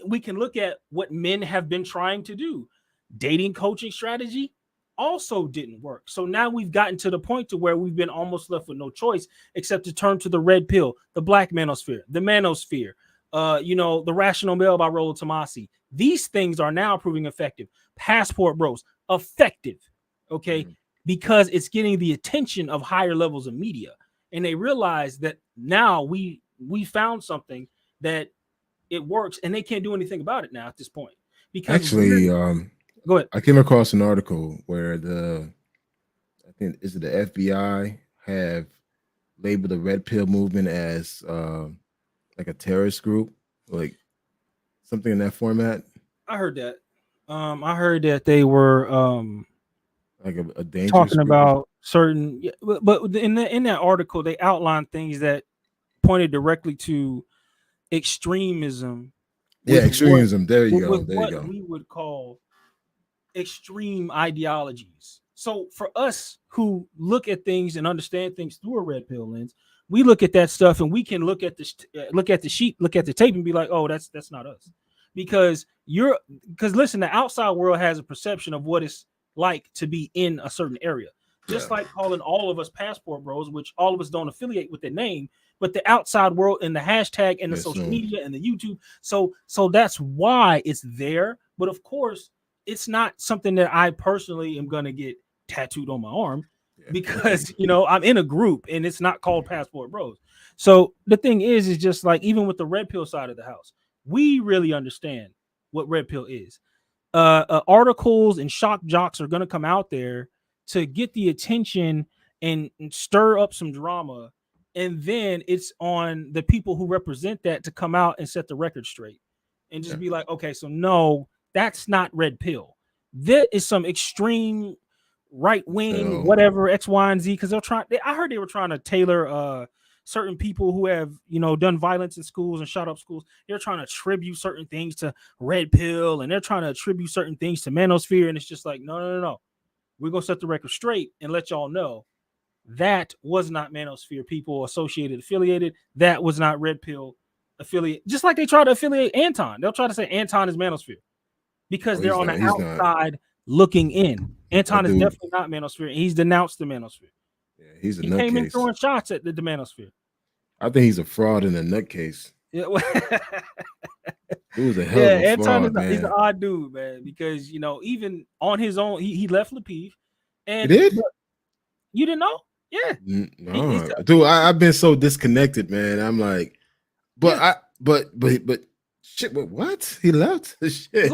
B: we can look at what men have been trying to do. Dating coaching strategy also didn't work. So now we've gotten to the point to where we've been almost left with no choice except to turn to the red pill, the black manosphere, the manosphere, the rational male by Rollo Tomasi. These things are now proving effective. Passport bros, effective, okay, because it's getting the attention of higher levels of media. And they realize that now we found something that it works, and they can't do anything about it now at this point. Because
I: actually,
B: go ahead.
I: I came across an article where I think is it the FBI have labeled the red pill movement as like a terrorist group, like something in that format.
B: I heard that. I heard that they were
I: like a dangerous
B: talking
I: group
B: about certain, but in that article they outlined things that pointed directly to extremism.
I: Extremism. There you go.
B: What we would call extreme ideologies. So for us who look at things and understand things through a red pill lens, we look at that stuff and we can look at the sheet, look at the tape, and be like, oh, that's not us, because listen, the outside world has a perception of what it's like to be in a certain area. Just like calling all of us passport bros, which all of us don't affiliate with the name, but the outside world and the hashtag and the social media and the YouTube. So that's why it's there. But of course, it's not something that I personally am gonna get tattooed on my arm, because I'm in a group and it's not called Passport Bros. So the thing is just like, even with the red pill side of the house, we really understand what red pill is. Articles and shock jocks are gonna come out there to get the attention and stir up some drama, and then it's on the people who represent that to come out and set the record straight and just be like, okay, so no, that's not red pill. That is some extreme right wing, whatever, X, Y, and Z. Because I heard they were trying to tailor certain people who have done violence in schools and shot up schools. They're trying to attribute certain things to red pill, and they're trying to attribute certain things to manosphere. And it's just like, no. We're gonna set the record straight and let y'all know that was not manosphere people affiliated. That was not red pill affiliate. Just like they try to affiliate Anton. They'll try to say Anton is manosphere because they're on the outside looking in. Anton is definitely not manosphere, and he's denounced the manosphere.
I: Yeah, he
B: came in throwing shots at the manosphere.
I: I think he's a fraud in a nutcase.
B: Yeah,
I: it was a hell of a
B: Anton
I: fraud, man.
B: He's an odd dude, man, because even on his own, he left Lapeef. And
I: he did?
B: You didn't know? Yeah.
I: No. Dude, I've been so disconnected, man. I'm like, but shit, what? He left? Shit.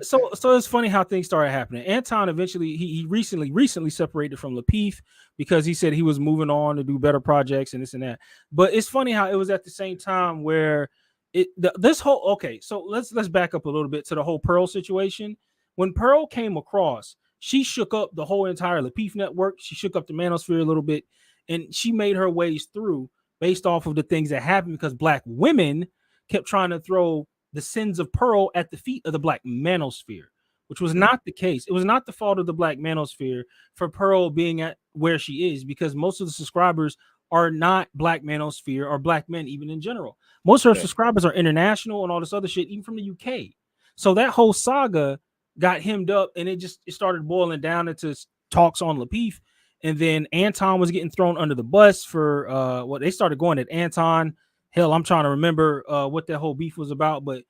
B: So it's funny how things started happening. Anton eventually he recently separated from Lapeef because he said he was moving on to do better projects and this and that. But it's funny how it was at the same time where so let's back up a little bit to the whole Pearl situation. When Pearl came across, she shook up the whole entire Lapeef network. She shook up the manosphere a little bit, and she made her ways through based off of the things that happened because black women kept trying to throw the sins of Pearl at the feet of the black manosphere, which was not the case. It was not the fault of the black manosphere for Pearl being at where she is, because most of the subscribers are not black manosphere or black men, even in general. Most of her subscribers are international and all this other shit, even from the UK. So that whole saga got hemmed up, and it started boiling down into talks on Lapeef. And then Anton was getting thrown under the bus for they started going at Anton. Hell, I'm trying to remember what that whole beef was about, but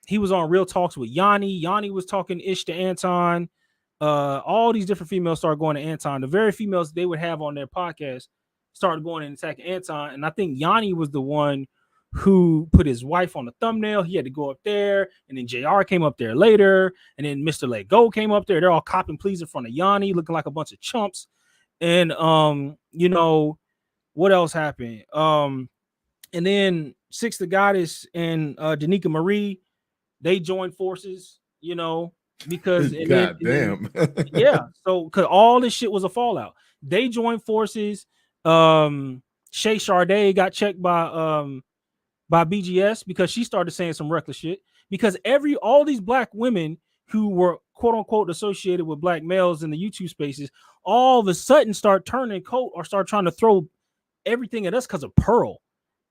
B: he was on Real Talks with Yanni. Yanni was talking ish to Anton. All these different females started going to Anton. The very females they would have on their podcast started going and attacking Anton. And I think Yanni was the one who put his wife on the thumbnail. He had to go up there, and then JR came up there later, and then Mr. Let Go came up there. They're all copping pleas in front of Yanni, looking like a bunch of chumps. And what else happened? And then Six the Goddess and Danica Marie, they joined forces, because yeah. So because all this shit was a fallout, they joined forces. Shay Sade got checked by BGS because she started saying some reckless shit, because all these black women who were quote unquote associated with black males in the YouTube spaces all of a sudden start turning coat or start trying to throw everything at us because of Pearl.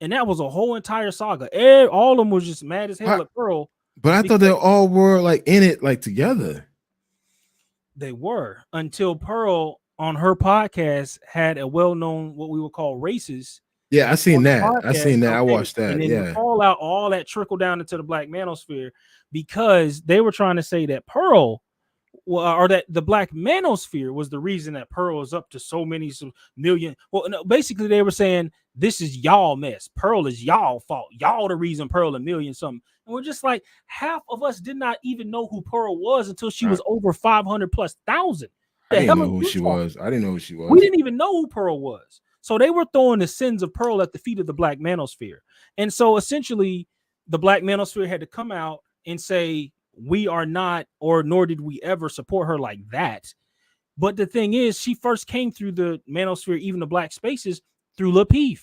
B: And that was a whole entire saga. All of them was just mad as hell at Pearl.
I: But I thought they all were like in it, like together.
B: They were, until Pearl on her podcast had a well-known, what we would call racist.
I: Yeah, I seen that. I watched that.
B: And then all that trickled down into the black manosphere, because they were trying to say that Pearl, or that the black manosphere was the reason that Pearl was up to so many million. Well, no, basically they were saying this is y'all mess. Pearl is y'all fault. Y'all the reason Pearl a million something. And we're just like, half of us did not even know who Pearl was until she was over 500,000+.
I: I didn't know who she was.
B: We didn't even know who Pearl was. So they were throwing the sins of Pearl at the feet of the black manosphere. And so essentially the black manosphere had to come out and say, we are not, or nor did we ever support her like that. But the thing is, she first came through the manosphere, even the black spaces, through Lapeef.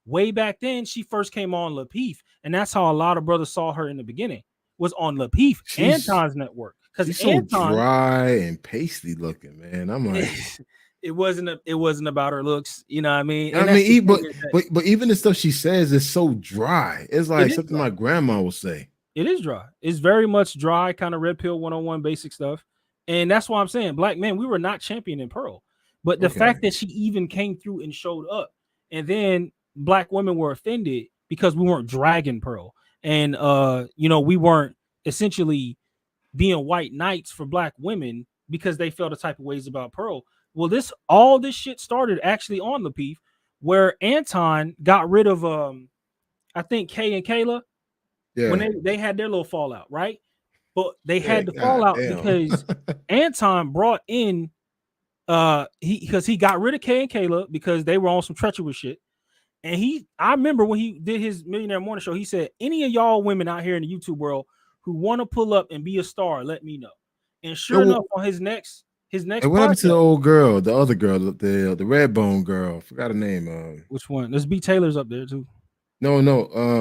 B: Way back then, she first came on Lapeef. And that's how a lot of brothers saw her in the beginning, was on Lapeef, Anton's network. Because
I: she's so dry and pasty looking, man. I'm like,
B: it wasn't about her looks. You know what I mean?
I: I
B: And that's
I: mean,
B: the
I: but
B: thing is that
I: but even the stuff she says is so dry. It's like
B: is
I: something
B: dry.
I: my grandma would say.
B: It is dry. It's very much dry, kind of red pill 101 basic stuff. And that's why I'm saying, black men, we were not championing Pearl. But the
I: Okay.
B: fact that she even came through and showed up, and then black women were offended because we weren't dragging Pearl. And we weren't essentially being white knights for black women because they felt the type of ways about Pearl. Well, all this shit started actually on Lapeef, where Anton got rid of I think Kay and Kayla
I: Yeah.
B: when they had their little fallout, right? But they
I: Yeah,
B: had the
I: God
B: fallout
I: damn.
B: because Anton brought in he got rid of Kay and Kayla because they were on some treacherous shit. And I remember when he did his Millionaire Morning Show, he said, any of y'all women out here in the YouTube world who want to pull up and be a star, let me know. And sure enough, on his next
I: And what happened to the
B: podcast,
I: old girl, the other girl, the red bone girl? Forgot her name.
B: which one? There's B. Taylor's up there too.
I: No,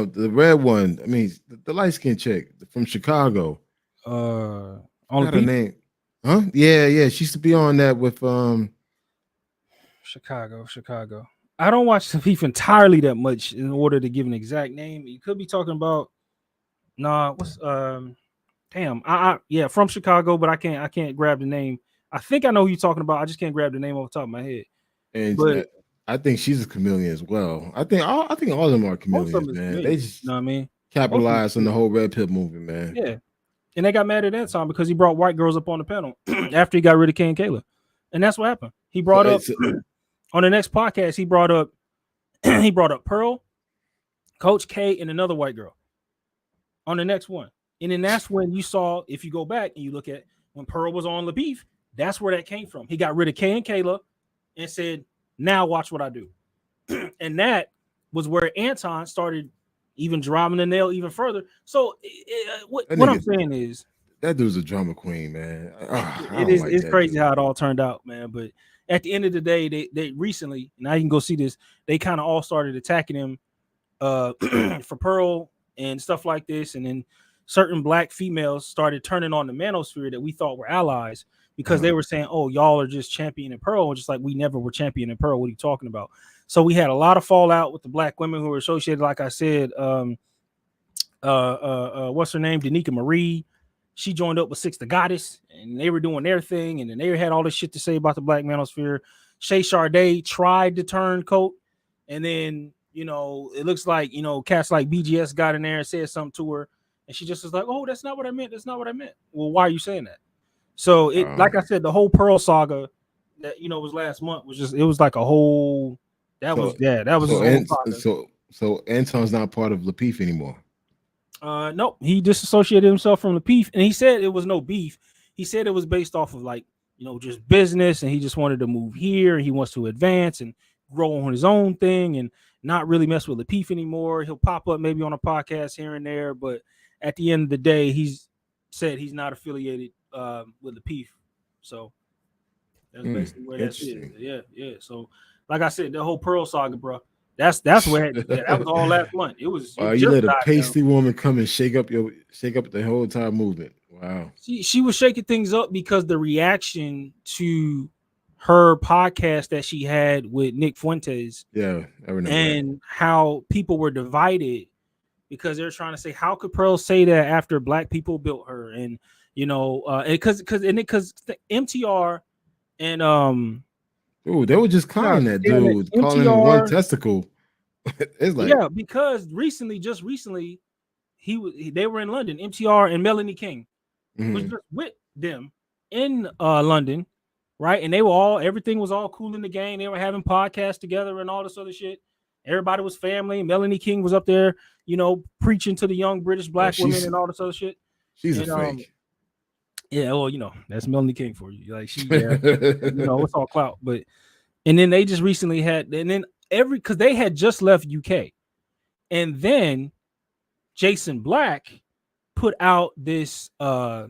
I: the red one. I mean, the light skinned chick from Chicago.
B: On
I: Forgot her name. Huh? Yeah. She used to be on that with
B: Chicago. I don't watch the Beef entirely that much in order to give an exact name. You could be talking about what's damn. Yeah, from Chicago, but I can't grab the name. I think I know who you're talking about. I just can't grab the name off the top of my head.
I: And
B: but
I: I think she's a chameleon as well. I think all of them are chameleons, man. They just,
B: you know what I mean,
I: capitalize on the whole red pill movement, man.
B: Yeah. And they got mad at Anton because he brought white girls up on the panel after he got rid of Kay and Kayla. And that's what happened. He brought up on the next podcast, he brought up Pearl, Coach K, and another white girl on the next one. And then that's when you saw, if you go back and you look at when Pearl was on Lapeef, that's where that came from. He got rid of Kay and Kayla and said, now watch what I do. And that was where Anton started even driving the nail even further. So what I'm saying is
I: that dude's a drama queen, man.
B: It's crazy how it all turned out, man. But at the end of the day, they recently, now you can go see this, they kind of all started attacking him for Pearl and stuff like this. And then certain black females started turning on the manosphere that we thought were allies because they were saying, oh, y'all are just championing Pearl. And just like, we never were championing Pearl. What are you talking about? So we had a lot of fallout with the black women who were associated, like I said, what's her name? Danica Marie. She joined up with Six the Goddess, and they were doing their thing, and then they had all this shit to say about the black manosphere. Shay Sade tried to turn coat, and then, it looks like, cats like BGS got in there and said something to her, and she just was like, oh, that's not what I meant. That's not what I meant. Well, why are you saying that? So like I said, the whole Pearl saga that, was last month was just, it was like a whole, that was
I: So Anton's not part of Lapeef anymore.
B: Nope, he disassociated himself from Lapeef, and he said it was no beef. He said it was based off of just business, and he just wanted to move here, and he wants to advance and grow on his own thing and not really mess with Lapeef anymore. He'll pop up maybe on a podcast here and there, but at the end of the day, he's said he's not affiliated with Lapeef. So that's basically where that is. Yeah. So like I said, the whole Pearl saga, bro. That's where that was all last month. It was.
I: You let a pasty woman come and shake up the whole entire movement. Wow.
B: She was shaking things up because the reaction to her podcast that she had with Nick Fuentes.
I: Yeah, I remember.
B: And how people were divided because they're trying to say, how could Pearl say that after black people built her? And because MTR and
I: they were just calling that dude, calling him one testicle. It's like,
B: yeah, because just recently, they were in London. MTR and Melanie King was just with them in London, right? And everything was all cool in the game. They were having podcasts together and all this other shit. Everybody was family. Melanie King was up there, preaching to the young British black women and all this other shit.
I: She's a fake.
B: Yeah, well, that's Melanie King for you. Like it's all clout. But and then they just recently had, and then because they had just left UK, and then Jason Black put out this he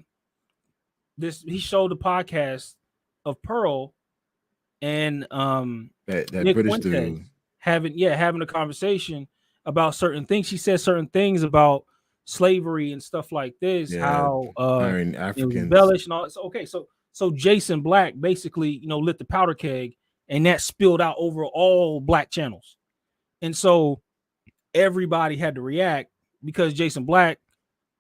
B: showed the podcast of Pearl and
I: that
B: Nick
I: British
B: Fuentes
I: dude
B: having a conversation about certain things. She said certain things about slavery and stuff like this, how
I: hiring Africans,
B: embellish and all. So Jason Black basically lit the powder keg and that spilled out over all black channels. And so everybody had to react because Jason Black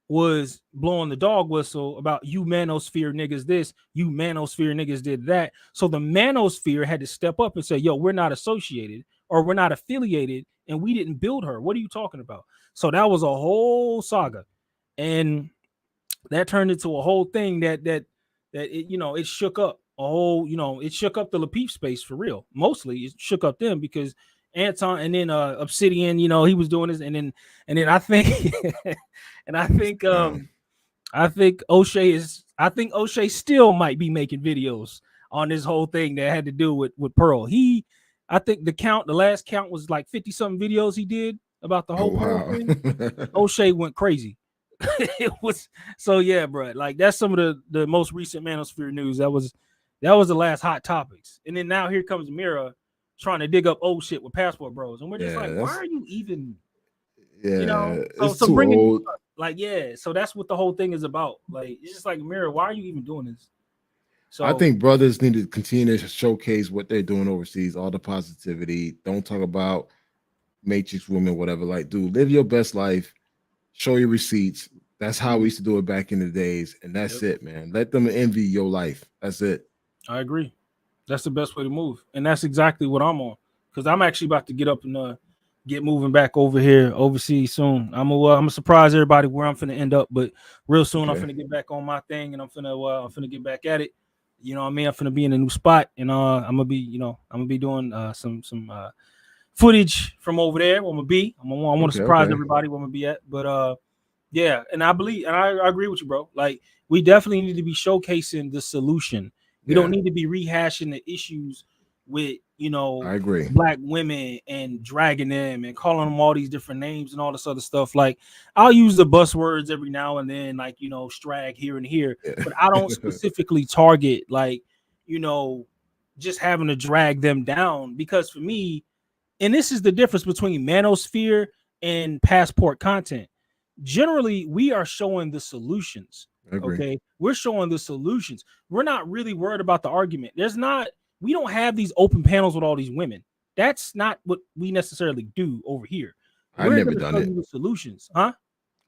B: was blowing the dog whistle about you manosphere niggas this, you manosphere niggas did that. So the manosphere had to step up and say, yo, we're not associated or we're not affiliated and we didn't build her. What are you talking about? So that was a whole saga. And that turned into a whole thing that it, you know, it shook up a whole, you know, it shook up the Lapeef space for real. Mostly it shook up them because Anton and then Obsidian, you know, he was doing this, and then I think and I think O'Shea still might be making videos on this whole thing that had to do with Pearl. I think the last count was like 50 something videos he did about the whole Pearl thing. O'Shea went crazy. It was so, yeah, bro. Like that's some of the most recent Manosphere news. That was the last hot topics. And then now here comes Mira trying to dig up old shit with Passport Bros, and we're just like, why are you even?
I: Yeah,
B: you know,
I: it's
B: so
I: too
B: bringing
I: old.
B: like, yeah, so that's what the whole thing is about. Like, it's just like, Mira, why are you even doing this? So
I: I think brothers need to continue to showcase what they're doing overseas, all the positivity. Don't talk about matrix women, whatever. Like, dude, live your best life, show your receipts. That's how we used to do it back in the days, and that's it, man. Let them envy your life. That's it. I
B: agree. That's the best way to move, and that's exactly what I'm on. Because I'm actually about to get up and get moving back over here overseas soon. I'm gonna surprise everybody where I'm finna end up, but real soon I'm finna get back on my thing, and I'm finna get back at it. You know what I mean? I'm finna be in a new spot, and I'm gonna be doing some footage from over there. I want to surprise everybody where I'm gonna be at, but yeah, and I believe, and I agree with you, bro. Like, we definitely need to be showcasing the solution. We don't need to be rehashing the issues with, you know,
I: I agree,
B: black women and dragging them and calling them all these different names and all this other stuff. Like, I'll use the buzzwords every now and then, like, you know, strag here and here, but I don't specifically target, like, you know, just having to drag them down, because for me, and this is the difference between manosphere and passport content. Generally, we are showing the solutions. Okay, we're showing the solutions. We're not really worried about the argument. We don't have these open panels with all these women. That's not what we necessarily do over here.
I: I've never done it.
B: The solutions, huh?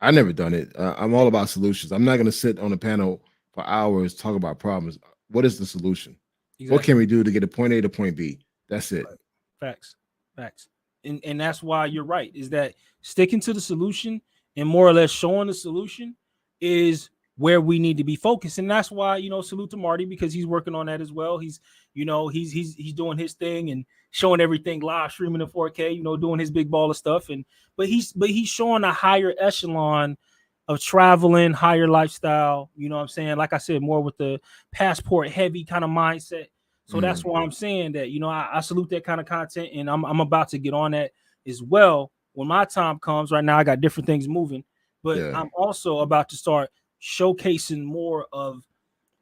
I: I've never done it. I'm all about solutions. I'm not going to sit on a panel for hours talk about problems. What is the solution? Exactly. What can we do to get a point A to point B? That's it.
B: Right. Facts. And that's why you're right, is that sticking to the solution and more or less showing the solution is where we need to be focused. And that's why, you know, salute to Marty, because he's working on that as well. He's, you know, he's doing his thing and showing everything live, streaming in 4K, you know, doing his big ball of stuff. But he's showing a higher echelon of traveling, higher lifestyle, you know what I'm saying? Like I said, more with the passport heavy kind of mindset. So that's why I'm saying that, you know, I salute that kind of content, and I'm about to get on that as well when my time comes. Right now I got different things moving, but I'm also about to start showcasing more of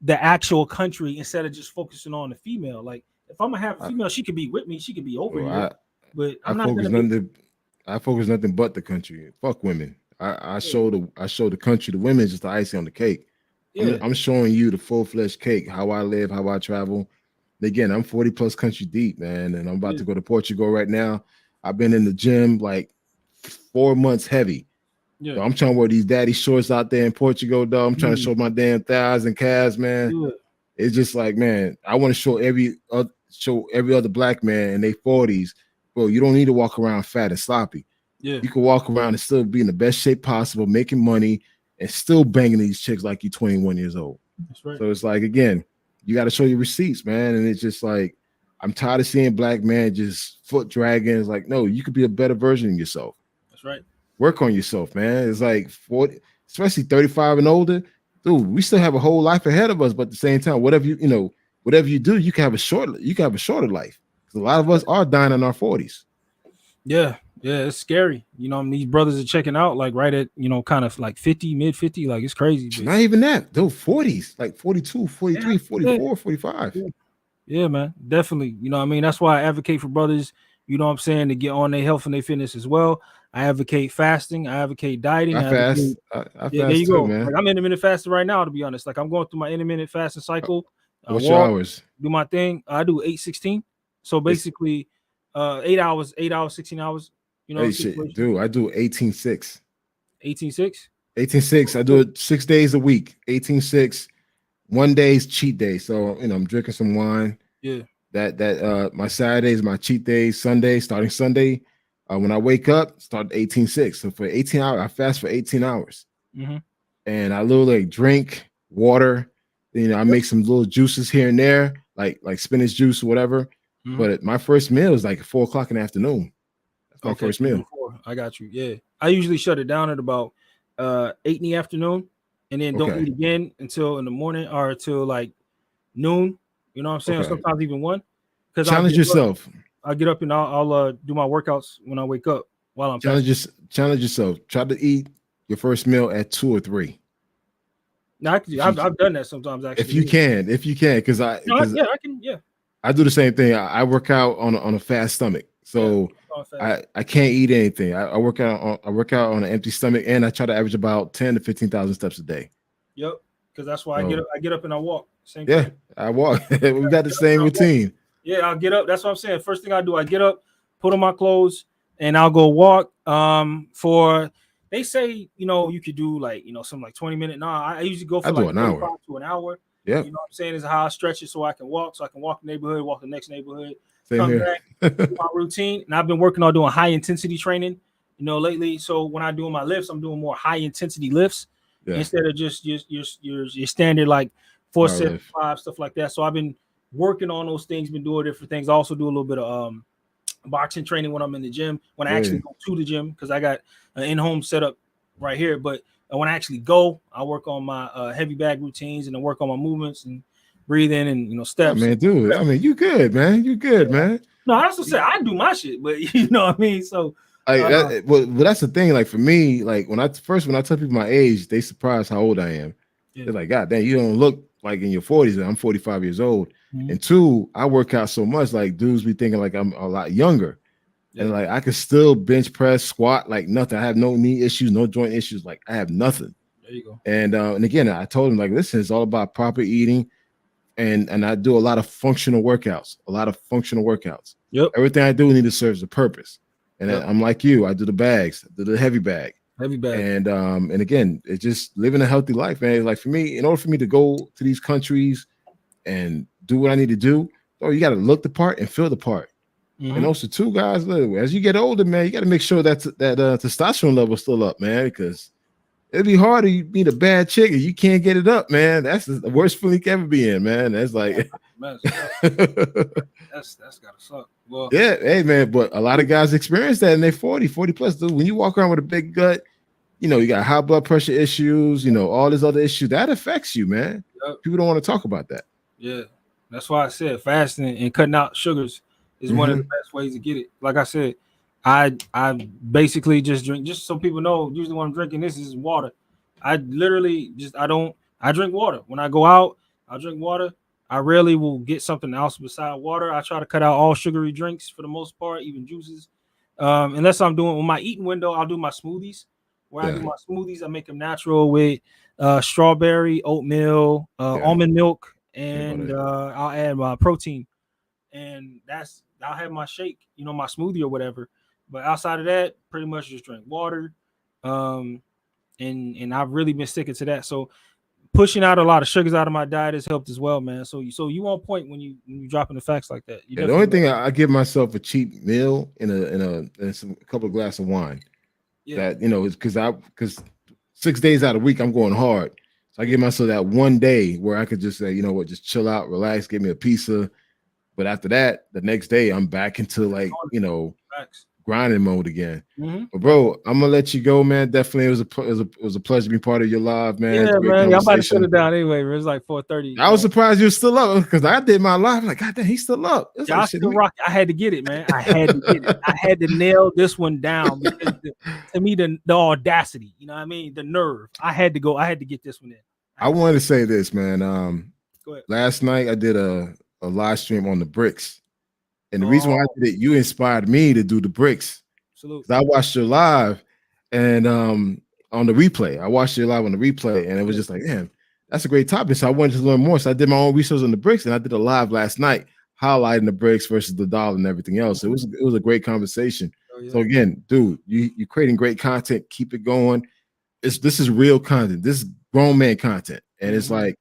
B: the actual country instead of just focusing on the female. Like, if I'm gonna have a female, she could be with me, she could be over here, but
I: I focus nothing but the country. Fuck women. I show the country. The women is just the icing on the cake. I'm showing you the full-fledged cake, how I live, how I travel. Again, I'm 40 plus country deep, man, and I'm about to go to Portugal right now. I've been in the gym like 4 months heavy. So I'm trying to wear these daddy shorts out there in Portugal, though. I'm trying to show my damn thighs and calves, man. It's just like, man, I want to show every other black man in their 40s, bro. You don't need to walk around fat and sloppy. You can walk around and still be in the best shape possible, making money, and still banging these chicks like you're 21 years old.
B: That's right.
I: So it's like, again, you got to show your receipts, man. And it's just like, I'm tired of seeing black men just foot dragging. It's like, no, you could be a better version of yourself.
B: That's right.
I: Work on yourself, man. It's like 40, especially 35 and older. Dude, we still have a whole life ahead of us, but at the same time, whatever you do, you can have a shorter life. Because a lot of us are dying in our 40s.
B: Yeah, it's scary. You know, these brothers are checking out like right at, you know, kind of like 50, mid 50, like it's crazy.
I: It's not even that. Dude, 40s, like 42, 43, 44, 45.
B: Yeah, man, definitely. You know what I mean? That's why I advocate for brothers, you know what I'm saying, to get on their health and their fitness as well. I advocate fasting. I advocate dieting.
I: I fast. I fast
B: there you
I: too,
B: go,
I: man.
B: Like, I'm intermittent fasting right now, to be honest. Like, I'm going through my intermittent fasting cycle.
I: What's your hours?
B: Do my thing. I do 8:16. So basically, 8 hours, 16 hours. You know,
I: Hey, shit, dude, I do 18-6.
B: 18-6.
I: 18-6. I do it 6 days a week. 18-6. One day's cheat day. So, I'm drinking some wine.
B: Yeah.
I: That my Saturdays, my cheat days, Sunday, starting Sunday. When I wake up, start 18-6. So for 18 hours, I fast for 18 hours.
B: Mm-hmm.
I: And I literally drink water. I make some little juices here and there, like spinach juice or whatever.
B: Mm-hmm.
I: But my first meal is like at 4 o'clock in the afternoon. That's my first meal.
B: I got you. Yeah. I usually shut it down at about 8 in the afternoon, and then don't eat again until in the morning or until like noon. You know what I'm saying?
I: Okay.
B: Sometimes even 1. Because
I: challenge yourself.
B: I get up and I'll do my workouts when I wake up while I'm
I: challenge yourself. Try to eat your first meal at 2 or 3.
B: No, I've done that sometimes actually.
I: If you can, because
B: I can. Yeah,
I: I do the same thing. I work out on a fast stomach, so I can't eat anything. I work out on an empty stomach, and I try to average about 10 to 15,000 steps a day.
B: Yep, because that's why I get up and I walk. Same
I: yeah,
B: thing.
I: I walk. We got the same routine.
B: Yeah, I'll get up. That's what I'm saying. First thing I do, I get up, put on my clothes, and I'll go walk. They say, you could do like, something like 20 minutes. No, I usually go for like
I: an hour
B: to an hour.
I: Yeah.
B: You know what I'm saying? Is how I stretch it so I can walk. So I can walk the neighborhood, walk the next neighborhood,
I: Same
B: come
I: here.
B: back, do my routine. And I've been working on doing high intensity training, lately. So when I do my lifts, I'm doing more high intensity lifts instead of just your standard like 4 sets, 5, stuff like that. So I've been working on those things, been doing different things. I also do a little bit of boxing training when I'm in the gym, when I actually go to the gym, because I got an in-home setup right here. But when I actually go, I work on my heavy bag routines and I work on my movements and breathing and steps.
I: Yeah, man, dude. I mean, you good, man. You good, man.
B: No, that's what I said. I do my shit, but you know what I mean. So,
I: well, that's the thing. Like for me, like when I tell people my age, they surprised how old I am. Yeah. They're like, God damn, you don't look like in your 40s. And I'm 45 years old. Mm-hmm. And 2, I work out so much, like dudes be thinking like I'm a lot younger. Yeah. And like I can still bench press, squat like nothing. I have no knee issues, no joint issues. Like I have nothing.
B: There you go.
I: And again, I told him like, listen, it's all about proper eating, and I do a lot of functional workouts.
B: Yep.
I: Everything I do needs to serve a purpose. And I'm like you. I do the bags, I do the heavy bag. And again, it's just living a healthy life, man. Like for me, in order for me to go to these countries and do what I need to do, you got to look the part and feel the part. Mm-hmm. And also, too, guys, look, as you get older, man, you got to make sure that testosterone level is still up, man, because it'd be hard to meet a bad chick and you can't get it up, man. That's the worst feeling you can ever be in, man. That's like
B: that's gotta suck. Well,
I: yeah, hey, man, but a lot of guys experience that in their 40 plus. Dude, when you walk around with a big gut, you got high blood pressure issues, all these other issues that affects you, man. Yep. People don't want to talk about that.
B: Yeah, that's why I said fasting and cutting out sugars is one of the best ways to get it. Like I said, I basically just drink, just so people know, usually when I'm drinking this is water. I literally I drink water. When I go out, I'll drink water. I rarely will get something else beside water. I try to cut out all sugary drinks for the most part, even juices. Unless I'm doing, with my eating window, I'll do my smoothies. I do my smoothies, I make them natural with strawberry, oatmeal, almond milk, and I'll add my protein. And I'll have my shake, my smoothie or whatever. But outside of that, pretty much just drink water. And I've really been sticking to that. So pushing out a lot of sugars out of my diet has helped as well, man. So you on point when you dropping the facts like that.
I: The only thing I give myself a cheap meal in a couple of glasses of wine. Yeah. That is because 6 days out of the week I'm going hard. So I give myself that one day where I could just say, just chill out, relax, give me a pizza. But after that, the next day I'm back into like, grinding mode again. Mm-hmm. But bro, I'm gonna let you go, man. Definitely, it was a pleasure being part of your live, man.
B: Yeah, man. I'm about to shut it down anyway. It was like 4:30.
I: I was surprised you were still up because I did my live. Like, God damn, he's still up.
B: I still rock. I had to get it, man. I had to get it. I had to nail this one down because to me, the audacity, you know what I mean, the nerve. I had to go. I had to get this one in.
I: I wanted to say this, man. Go ahead. Last night I did a live stream on the bricks. And the reason why I did it, you inspired me to do the bricks.
B: Absolutely.
I: I watched your live and on the replay. I watched your live on the replay, and it was just like, damn, that's a great topic. So I wanted to learn more. So I did my own research on the bricks, and I did a live last night highlighting the bricks versus the dollar and everything else. It was a great conversation.
B: Oh, yeah.
I: So again, dude, you're creating great content. Keep it going. This is real content. This is grown man content, and it's like,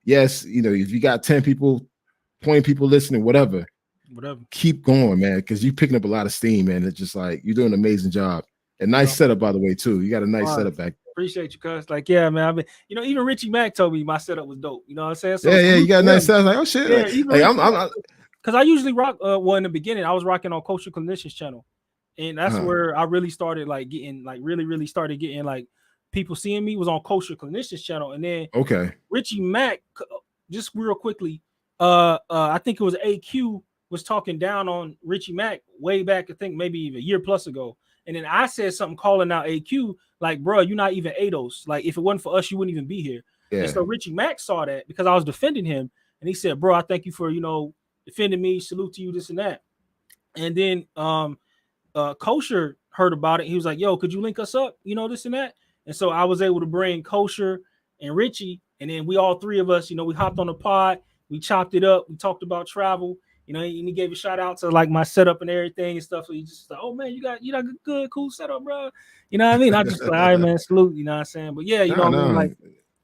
I: yes, you know, if you got 10 people, 20 people listening, whatever, keep going, man, because you're picking up a lot of steam, man. It's just like you're doing an amazing job. And nice setup, by the way, too. You got a nice setup back.
B: Appreciate you, cuz. Like, yeah, man. I mean, you know, even Richie Mack told me my setup was dope. You know what I'm saying? So
I: Yeah, you got a nice setup. Like, oh shit.
B: Yeah, even
I: like, I'm
B: because I usually rock. Well, in the beginning, I was rocking on Culture Clinicians channel, and that's where I really started like getting like really started getting like people seeing me was on Culture Clinicians channel, and then Richie Mack, just real quickly, I think it was AQ was talking down on Richie Mack way back, I think maybe even a year plus ago. And then I said something calling out AQ, like, bro, you're not even ADOS. Like, if it wasn't for us, you wouldn't even be here. Yeah. And so Richie Mack saw that because I was defending him. And he said, bro, I thank you for, you know, defending me. Salute to you, this and that. And then Kosher heard about it. He was like, yo, could you link us up? You know, this and that. And so I was able to bring Kosher and Richie. And then we all three of us, you know, we hopped on the pod. We chopped it up. We talked about travel. You know, and he gave a shout out to like my setup and everything and stuff. So he just like, oh man, you got good, cool setup, bro. You know what I mean? I just like, all right, man, salute. You know what I'm saying? But yeah, you know what I mean? Like,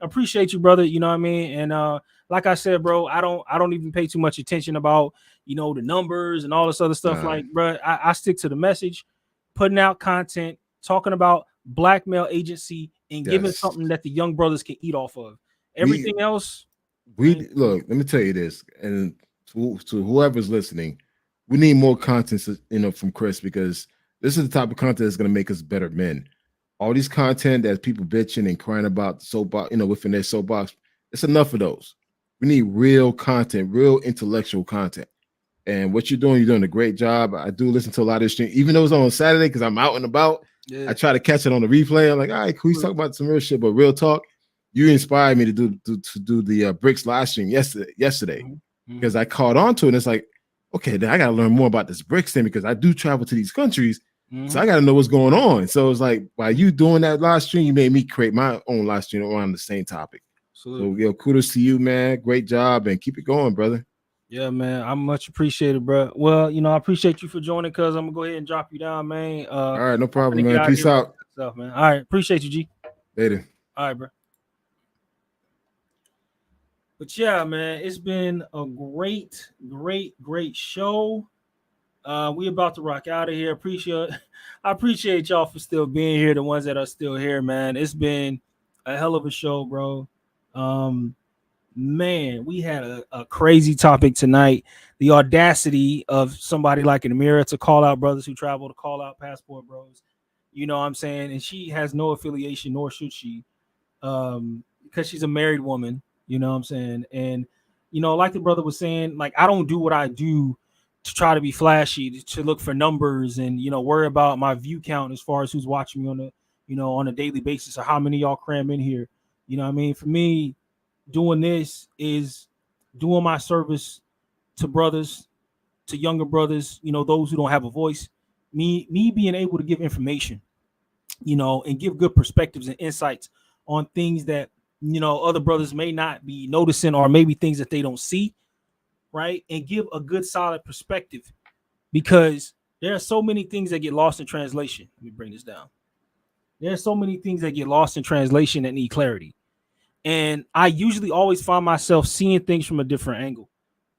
B: I appreciate you, brother. You know what I mean? And like I said, bro, I don't even pay too much attention about, you know, the numbers and all this other stuff. Like, bro, I stick to the message, putting out content, talking about black male agency, and giving something that the young brothers can eat off of. Everything else.
I: Look, let me tell you this, and to whoever's listening, we need more content, you know, from Chris, because this is the type of content that's going to make us better men. All these content that people bitching and crying about the soapbox, you know, within their soapbox, it's enough of those. We need real content, real intellectual content. And what you're doing a great job. I do listen to a lot of this stream, even though it's on Saturday because I'm out and about. Yeah. I try to catch it on the replay. I'm like, all right, cool. He's talking about some real shit, but real talk. You inspired me to do the bricks live stream yesterday. Because I caught on to it. And it's like, okay, then I got to learn more about this bricks thing because I do travel to these countries. So I got to know what's going on. So it's like, by you doing that live stream, you made me create my own live stream around the same topic. Absolutely. So, yo, kudos to you, man. Great job, and keep it going, brother.
B: Yeah, man. I'm much appreciated, bro. Well, you know, I appreciate you for joining, cuz I'm going to go ahead and drop you down, man.
I: All right, no problem, man. Peace out.
B: Stuff, man. All right. Appreciate you, G.
I: Later.
B: All right, bro. But yeah, man, it's been a great show. We about to rock out of here. I appreciate y'all for still being here, the ones that are still here, man. It's been a hell of a show, bro. Man, we had a crazy topic tonight. The audacity of somebody like Amira to call out brothers who travel, to call out Passport Bros. You know what I'm saying? And she has no affiliation, nor should she, because she's a married woman. You know what I'm saying? And, you know, like the brother was saying, like, I don't do what I do to try to be flashy, to look for numbers and, you know, worry about my view count as far as who's watching me on a daily basis, or how many y'all cram in here. You know what I mean? For me, doing this is doing my service to brothers, to younger brothers, you know, those who don't have a voice. Me being able to give information, you know, and give good perspectives and insights on things that, you know, other brothers may not be noticing, or maybe things that they don't see, right? And give a good solid perspective, because there are so many things that get lost in translation. Let me bring this down. There are so many things that get lost in translation that need clarity. And I usually always find myself seeing things from a different angle.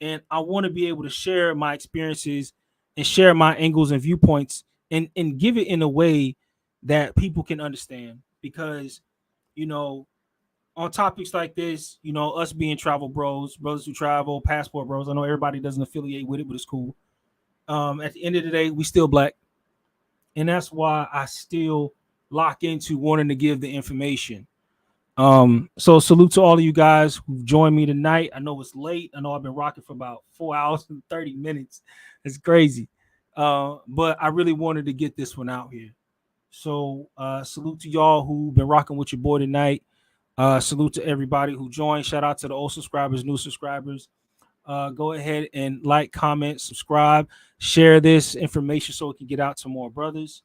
B: And I want to be able to share my experiences and share my angles and viewpoints and give it in a way that people can understand. Because, you know, on topics like this, you know, us being travel bros, brothers who travel, Passport Bros, I know everybody doesn't affiliate with it, but it's cool. At the end of the day, we still black. And that's why I still lock into wanting to give the information. So salute to all of you guys who've joined me tonight. I know it's late. I know I've been rocking for about 4 hours and 30 minutes. It's crazy. But I really wanted to get this one out here. So salute to y'all who've been rocking with your boy tonight. Salute to everybody who joined. Shout out to the old subscribers, new subscribers. Go ahead and like, comment, subscribe, share this information so it can get out to more brothers.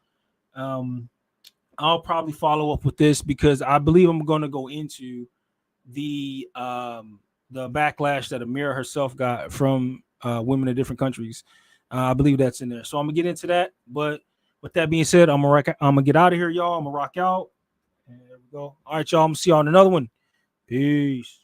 B: I'll probably follow up with this because I believe I'm going to go into the backlash that Amira herself got from women in different countries. I believe that's in there. So I'm gonna get into that. But with that being said, I'm gonna get out of here, y'all. I'm gonna rock out. And there we go. All right, y'all. I'm gonna see y'all in another one. Peace.